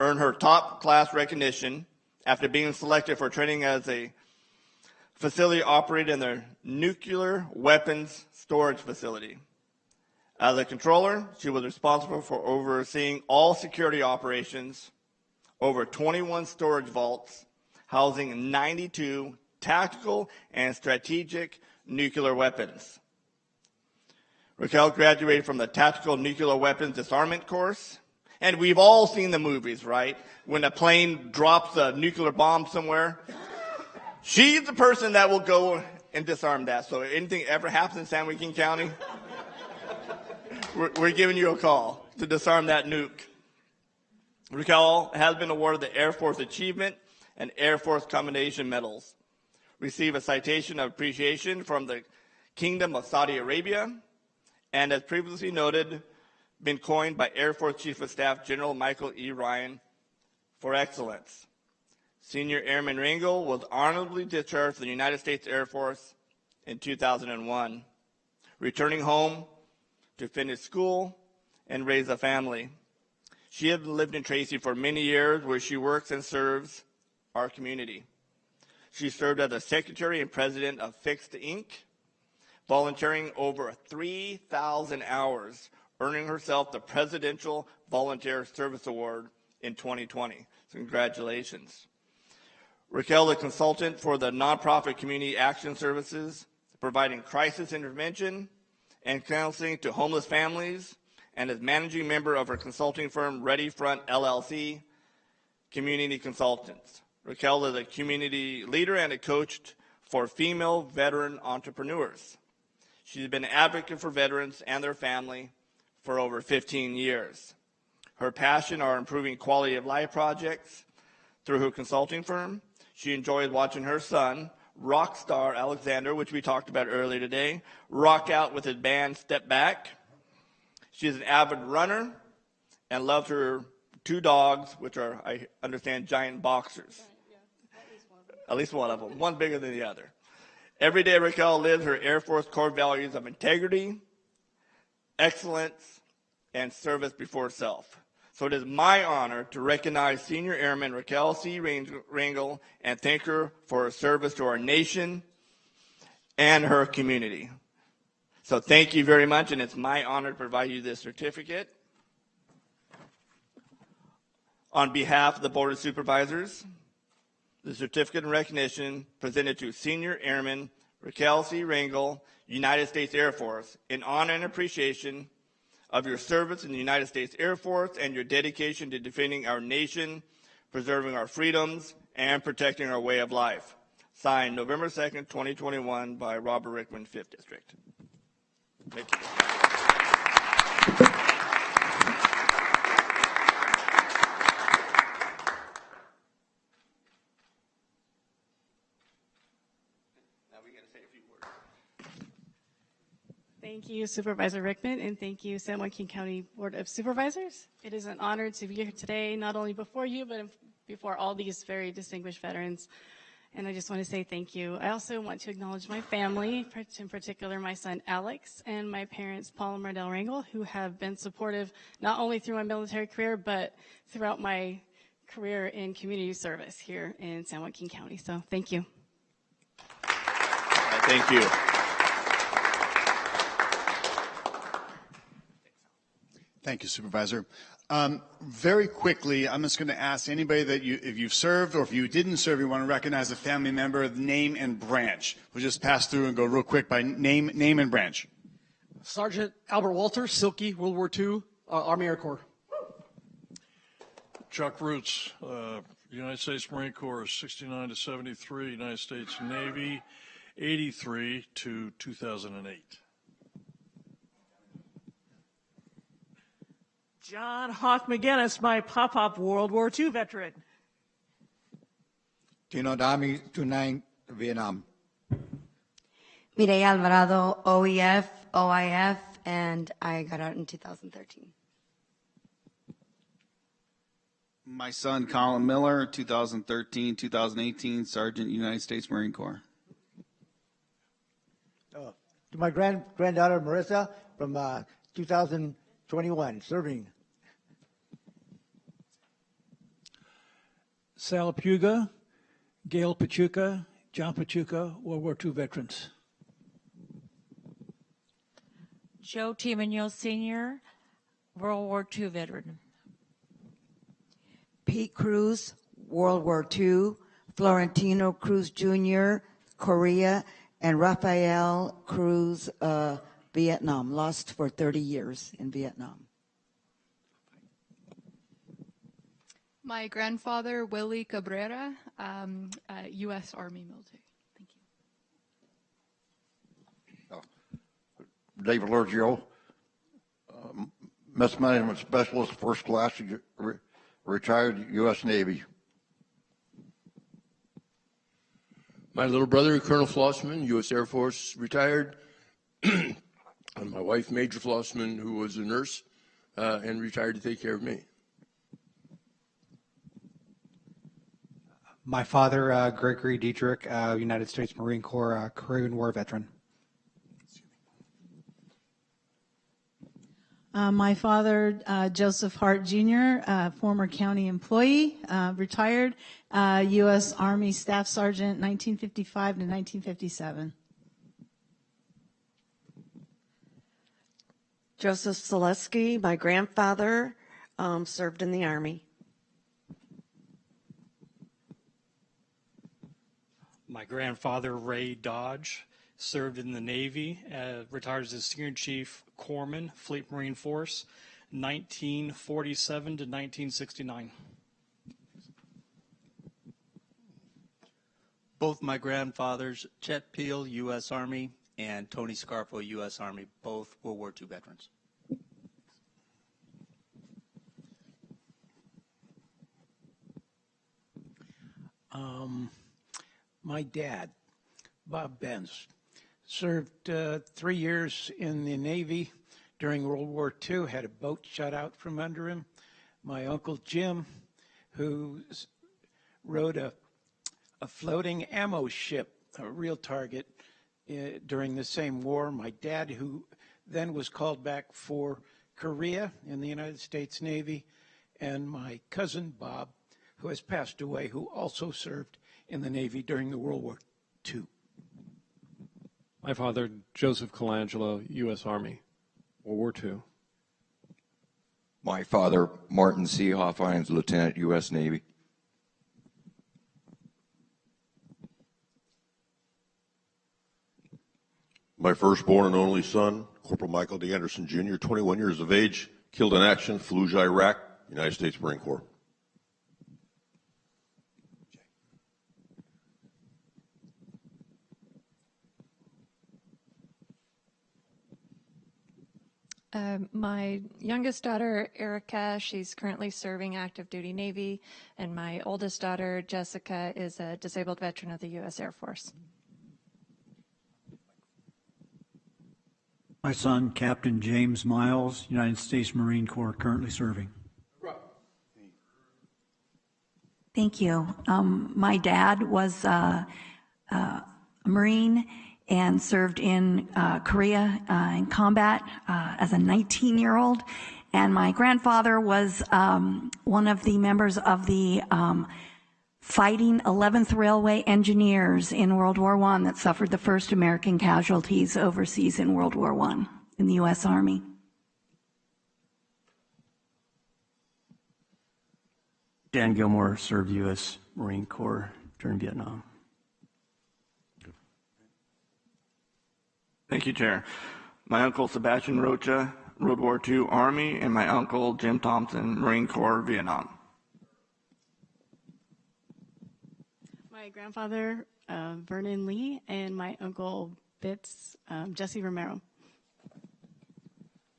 earned her top-class recognition after being selected for training as a facility operated in their nuclear weapons storage facility. As a controller, she was responsible for overseeing all security operations, over 21 storage vaults, housing 92 tactical and strategic nuclear weapons. Raquel graduated from the Tactical Nuclear Weapons Disarmament course. And we've all seen the movies, right? When a plane drops a nuclear bomb somewhere, she's the person that will go and disarm that. So if anything ever happens in San Joaquin County, we're giving you a call to disarm that nuke. Raquel has been awarded the Air Force Achievement and Air Force Commendation Medals, received a citation of appreciation from the Kingdom of Saudi Arabia, and as previously noted, been coined by Air Force Chief of Staff General Michael E. Ryan for excellence. Senior Airman Rangel was honorably discharged from the United States Air Force in 2001, returning home to finish school and raise a family. She has lived in Tracy for many years, where she works and serves our community. She served as the secretary and president of Fixed Inc., volunteering over 3,000 hours, earning herself the Presidential Volunteer Service Award in 2020. So congratulations. Raquel, the consultant for the nonprofit Community Action Services, providing crisis intervention and counseling to homeless families, and is managing member of her consulting firm, Ready Front LLC, Community Consultants. Raquel is a community leader and a coach for female veteran entrepreneurs. She's been an advocate for veterans and their family for over 15 years. Her passion are improving quality of life projects through her consulting firm. She enjoys watching her son, rock star Alexander, which we talked about earlier today, rock out with his band Step Back. She is an avid runner and loves her 2 dogs, which are, I understand, giant boxers. At least one of them. One bigger than the other. Every day, Raquel lives her Air Force core values of integrity, excellence, and service before self. So it is my honor to recognize Senior Airman Raquel C. Rangel and thank her for her service to our nation and her community. So thank you very much, and it's my honor to provide you this certificate. On behalf of the Board of Supervisors, the certificate in recognition presented to Senior Airman Raquel C. Rangel, United States Air Force, in honor and appreciation of your service in the United States Air Force and your dedication to defending our nation, preserving our freedoms, and protecting our way of life. Signed November 2nd, 2021 by Robert Rickman, 5th District. Thank you. Thank you, Supervisor Rickman, and thank you, San Joaquin County Board of Supervisors. It is an honor to be here today, not only before you, but before all these very distinguished veterans. And I just want to say thank you. I also want to acknowledge my family, in particular my son Alex and my parents Paul and Mardell Rangel, who have been supportive not only through my military career, but throughout my career in community service here in San Joaquin County. So thank you. Thank you. Thank you, Supervisor. Very quickly, I'm just going to ask anybody that if you've served or if you didn't serve, you want to recognize a family member, name and branch. We'll just pass through and go real quick by name and branch. Sergeant Albert Walter, Silky, World War II, Army Air Corps. Chuck Roots, United States Marine Corps, 69 to 73, United States Navy, 83 to 2008. John Hawk McGinnis, my Pop-Pop World War II veteran. Tino Dami, 29, Vietnam. Mireya Alvarado, OEF, OIF, and I got out in 2013. My son, Colin Miller, 2013, 2018, Sergeant, United States Marine Corps. To my granddaughter, Marissa, from 2021, serving. Sal Puga, Gail Pachuca, John Pachuca, World War II veterans. Joe T. Munoz Sr., World War II veteran. Pete Cruz, World War II, Florentino Cruz Jr., Korea, and Rafael Cruz, Vietnam, lost for 30 years in Vietnam. My grandfather, Willie Cabrera, U.S. Army military. Thank you. David Lurgio, Mess Management Specialist, First Class, retired U.S. Navy. My little brother, Colonel Flossman, U.S. Air Force, retired. And my wife, Major Flossman, who was a nurse and retired to take care of me. My father, Gregory Dietrich, United States Marine Corps, Korean War veteran. My father, Joseph Hart Jr., former county employee, retired, U.S. Army Staff Sergeant, 1955 to 1957. Joseph Selesky, my grandfather, served in the Army. My grandfather, Ray Dodge, served in the Navy, retired as Senior Chief Corpsman, Fleet Marine Force, 1947 to 1969. Both my grandfathers, Chet Peel, U.S. Army, and Tony Scarpo, U.S. Army, both World War II veterans. My dad, Bob Benz, served 3 years in the Navy during World War II, had a boat shot out from under him. My uncle Jim, who rode a floating ammo ship, a real target, during the same war. My dad, who then was called back for Korea in the United States Navy, and my cousin Bob, who has passed away, who also served in the Navy during the World War II. My father, Joseph Colangelo, U.S. Army, World War II. My father, Martin C. Hoffhines, Lieutenant, U.S. Navy. My firstborn and only son, Corporal Michael D. Anderson, Jr., 21 years of age, killed in action, Fallujah, Iraq, United States Marine Corps. My youngest daughter, Erica, she's currently serving active duty Navy, and my oldest daughter, Jessica, is a disabled veteran of the U.S. Air Force. My son, Captain James Miles, United States Marine Corps, currently serving. Thank you. My dad was a Marine and served in Korea in combat as a 19-year-old. And my grandfather was one of the members of the fighting 11th Railway Engineers in World War I that suffered the first American casualties overseas in World War I in the U.S. Army. Dan Gilmore served U.S. Marine Corps during Vietnam. Thank you, Chair. My uncle Sebastian Rocha, World War II Army, and my uncle Jim Thompson, Marine Corps, Vietnam. My grandfather, Vernon Lee, and my uncle Bitz, Jesse Romero.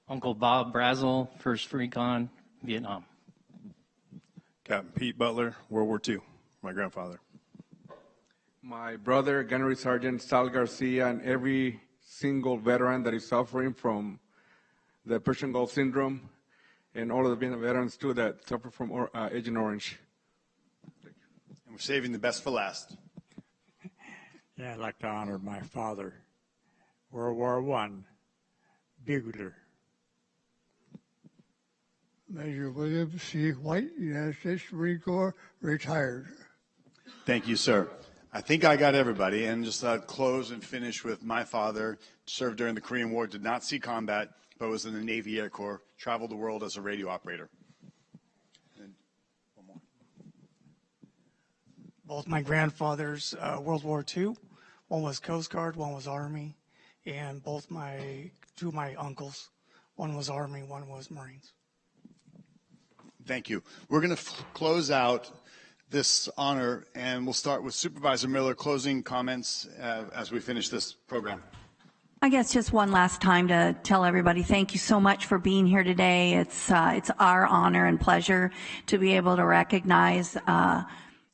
Uncle Bob Brazel, 1st Recon, Vietnam. Captain Pete Butler, World War II, my grandfather. My brother, Gunnery Sergeant Sal Garcia, and every single veteran that is suffering from the Persian Gulf Syndrome, and all of the Vietnam veterans too that suffer from Agent Orange. And we're saving the best for last. Yeah, I'd like to honor my father, World War I, bugler. Major William C. White, United States Marine Corps, retired. Thank you, sir. I think I got everybody, and just close and finish with my father, served during the Korean War, did not see combat, but was in the Navy Air Corps, traveled the world as a radio operator. And one more. Both my grandfathers, World War II, one was Coast Guard, one was Army, and two of my uncles, one was Army, one was Marines. Thank you. We're going to close out this honor, and we'll start with Supervisor Miller, closing comments as we finish this program. I guess just one last time to tell everybody thank you so much for being here today. It's our honor and pleasure to be able to recognize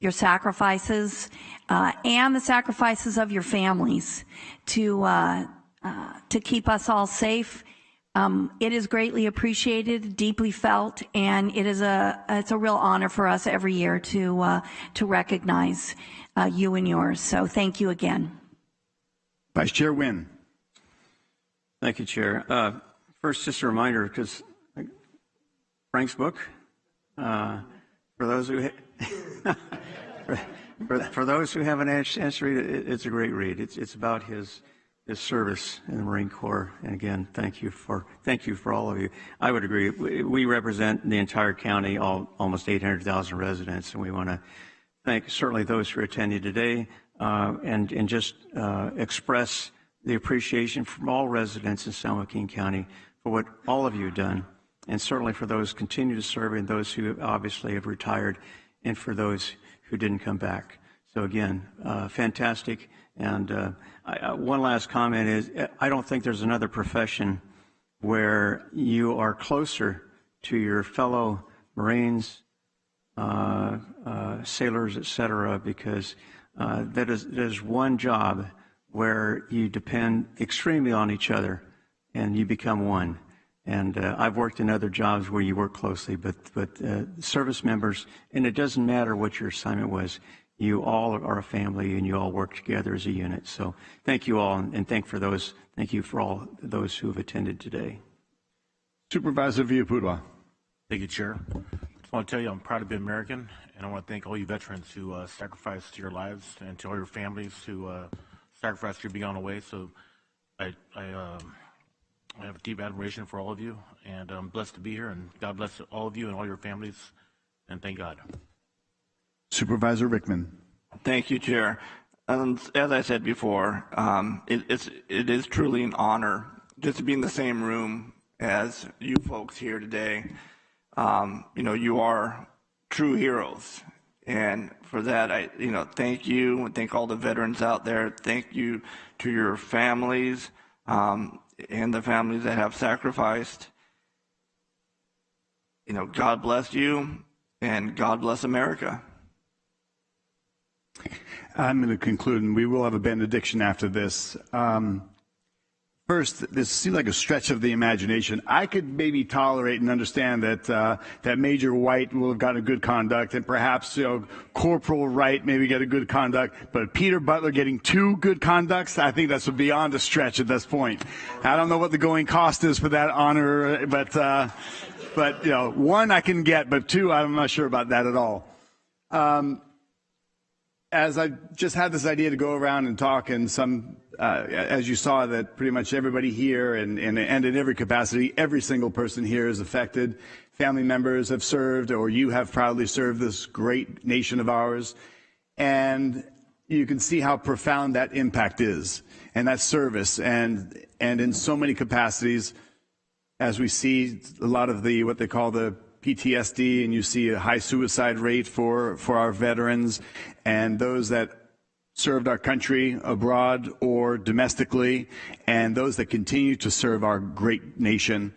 your sacrifices and the sacrifices of your families to keep us all safe. It is greatly appreciated, deeply felt, and it's a real honor for us every year to recognize you and yours. So thank you again. Vice Chair Wynn. Thank you, Chair. First, just a reminder, because Frank's book, for those who for those who haven't had a chance to read it, it's a great read. It's about his service in the Marine Corps, and again, thank you for all of you. I would agree. We represent the entire county, almost 800,000 residents, and we want to thank certainly those who are attending today, and just express the appreciation from all residents in San Joaquin County for what all of you have done, and certainly for those who continue to serve and those who obviously have retired, and for those who didn't come back. So again, fantastic. And one last comment is, I don't think there's another profession where you are closer to your fellow Marines, sailors, etc., because that is one job where you depend extremely on each other and you become one. And I've worked in other jobs where you work closely, but service members, and it doesn't matter what your assignment was, You all are a family, and you all work together as a unit. So thank you all, and thank you for all those who have attended today. Supervisor Villapudua. Thank you, Chair. I just want to tell you I'm proud to be American, and I want to thank all you veterans who sacrificed your lives, and to all your families who sacrificed your being on the way. So I have deep admiration for all of you, and I'm blessed to be here, and God bless all of you and all your families, and thank God. Supervisor Rickman. Thank you, Chair. As I said before, it is truly an honor just to be in the same room as you folks here today. You are true heroes, and for that, I thank you and thank all the veterans out there. Thank you to your families and the families that have sacrificed. God bless you, and God bless America. I'm going to conclude, and we will have a benediction after this. First, this seems like a stretch of the imagination. I could maybe tolerate and understand that that Major White will have gotten a good conduct, and perhaps Corporal Wright maybe get a good conduct, but Peter Butler getting 2 good conducts, I think that's beyond a stretch at this point. I don't know what the going cost is for that honor, but 1 I can get, but 2 I'm not sure about that at all. As I just had this idea to go around and talk, and as you saw, that pretty much everybody here and in every capacity, every single person here is affected. Family members have served, or you have proudly served this great nation of ours. And you can see how profound that impact is, and that service, and in so many capacities, as we see a lot of what they call the PTSD, and you see a high suicide rate for our veterans and those that served our country abroad or domestically, and those that continue to serve our great nation.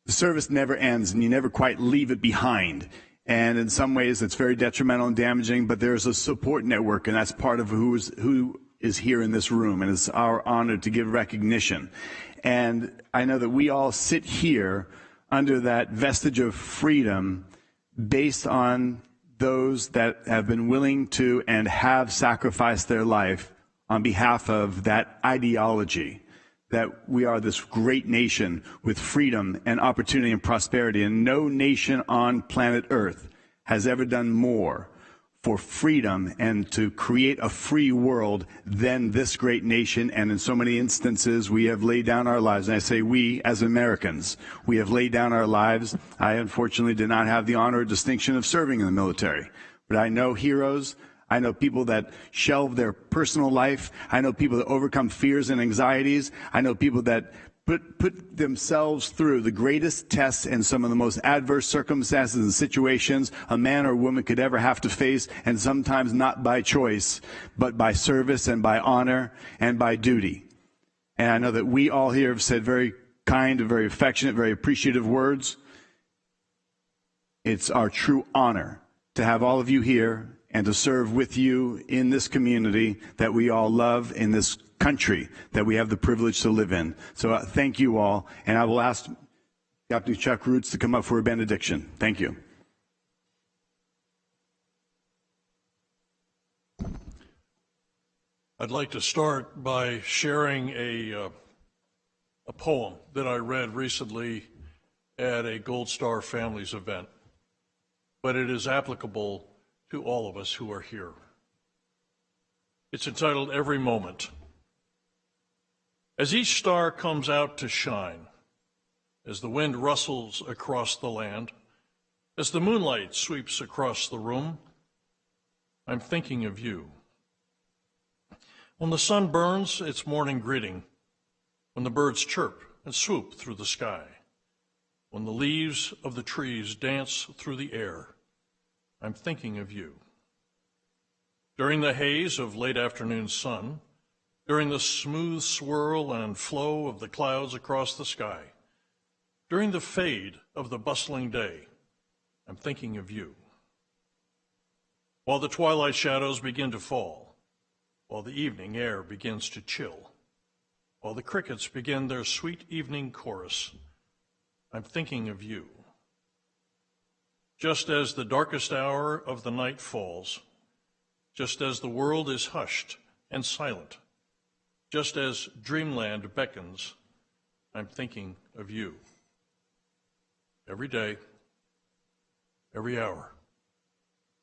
The service never ends, and you never quite leave it behind. And in some ways, it's very detrimental and damaging, but there's a support network, and that's part of who is here in this room, and it's our honor to give recognition. And I know that we all sit here under that vestige of freedom based on those that have been willing to and have sacrificed their life on behalf of that ideology, that we are this great nation with freedom and opportunity and prosperity, and no nation on planet Earth has ever done more for freedom and to create a free world than this great nation. And in so many instances, we have laid down our lives. And I say we, as Americans, we have laid down our lives. I unfortunately did not have the honor or distinction of serving in the military, but I know heroes. I know people that shelve their personal life. I know people that overcome fears and anxieties. I know people that put themselves through the greatest tests and some of the most adverse circumstances and situations a man or woman could ever have to face, and sometimes not by choice, but by service and by honor and by duty. And I know that we all here have said very kind and very affectionate, very appreciative words. It's our true honor to have all of you here and to serve with you in this community that we all love, in this country that we have the privilege to live in. So thank you all, and I will ask Captain Chuck Roots to come up for a benediction. Thank you. I'd like to start by sharing a poem that I read recently at a Gold Star Families event, but it is applicable to all of us who are here. It's entitled Every Moment. As each star comes out to shine, as the wind rustles across the land, as the moonlight sweeps across the room, I'm thinking of you. When the sun burns its morning greeting, when the birds chirp and swoop through the sky, when the leaves of the trees dance through the air, I'm thinking of you. During the haze of late afternoon sun, during the smooth swirl and flow of the clouds across the sky, during the fade of the bustling day, I'm thinking of you. While the twilight shadows begin to fall, while the evening air begins to chill, while the crickets begin their sweet evening chorus, I'm thinking of you. Just as the darkest hour of the night falls, just as the world is hushed and silent, just as dreamland beckons, I'm thinking of you. Every day, every hour,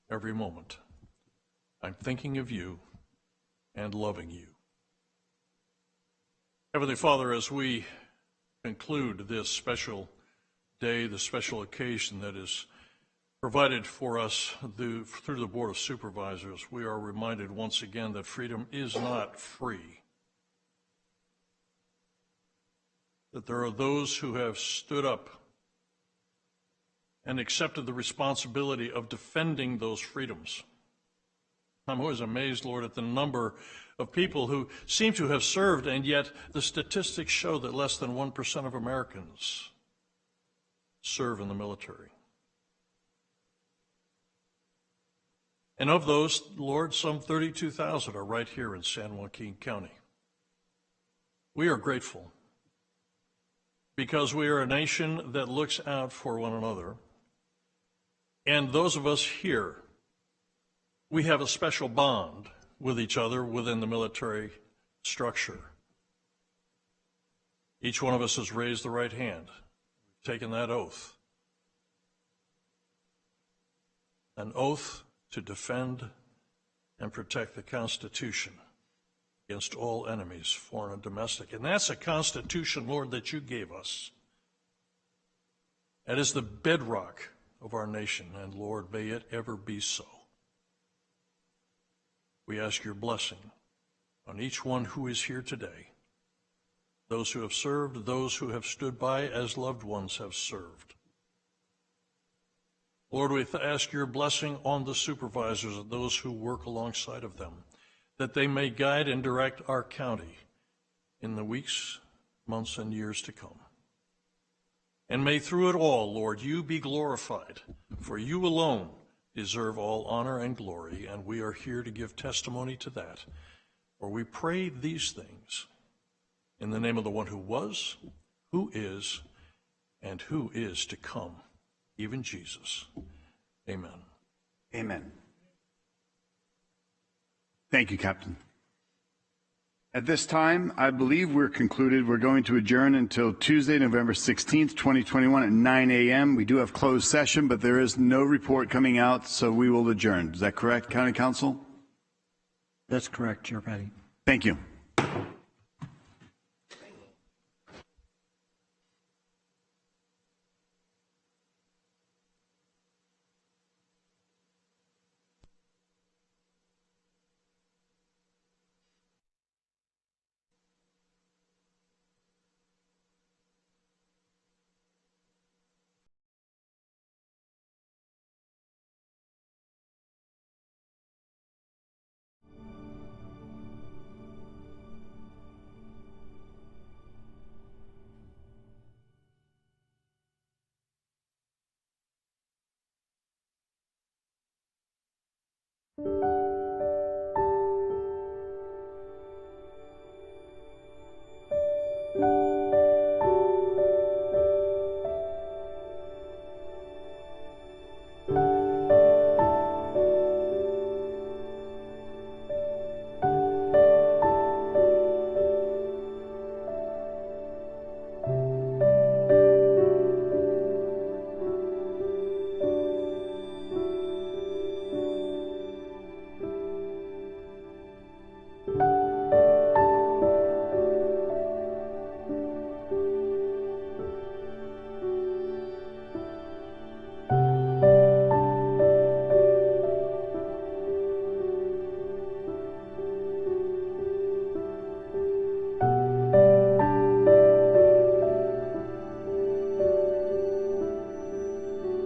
every moment, I'm thinking of you and loving you. Heavenly Father, as we conclude this special day, the special occasion that is provided for us through the Board of Supervisors, we are reminded once again that freedom is not free. That there are those who have stood up and accepted the responsibility of defending those freedoms. I'm always amazed, Lord, at the number of people who seem to have served, and yet the statistics show that less than 1% of Americans serve in the military. And of those, Lord, some 32,000 are right here in San Joaquin County. We are grateful because we are a nation that looks out for one another. And those of us here, we have a special bond with each other within the military structure. Each one of us has raised the right hand, taken that oath. An oath to defend and protect the Constitution against all enemies, foreign and domestic. And that's a Constitution, Lord, that you gave us. That is the bedrock of our nation, and Lord, may it ever be so. We ask your blessing on each one who is here today, those who have served, those who have stood by as loved ones have served. Lord, we ask your blessing on the supervisors and those who work alongside of them, that they may guide and direct our county in the weeks, months, and years to come. And may through it all, Lord, you be glorified, for you alone deserve all honor and glory, and we are here to give testimony to that. For we pray these things in the name of the one who was, who is, and who is to come, even Jesus. Amen. Amen. Thank you, Captain. At this time, I believe we're concluded. We're going to adjourn until Tuesday, November 16th, 2021 at 9 a.m. We do have closed session, but there is no report coming out, so we will adjourn. Is that correct, County Council? That's correct, Chair Patty. Thank you. You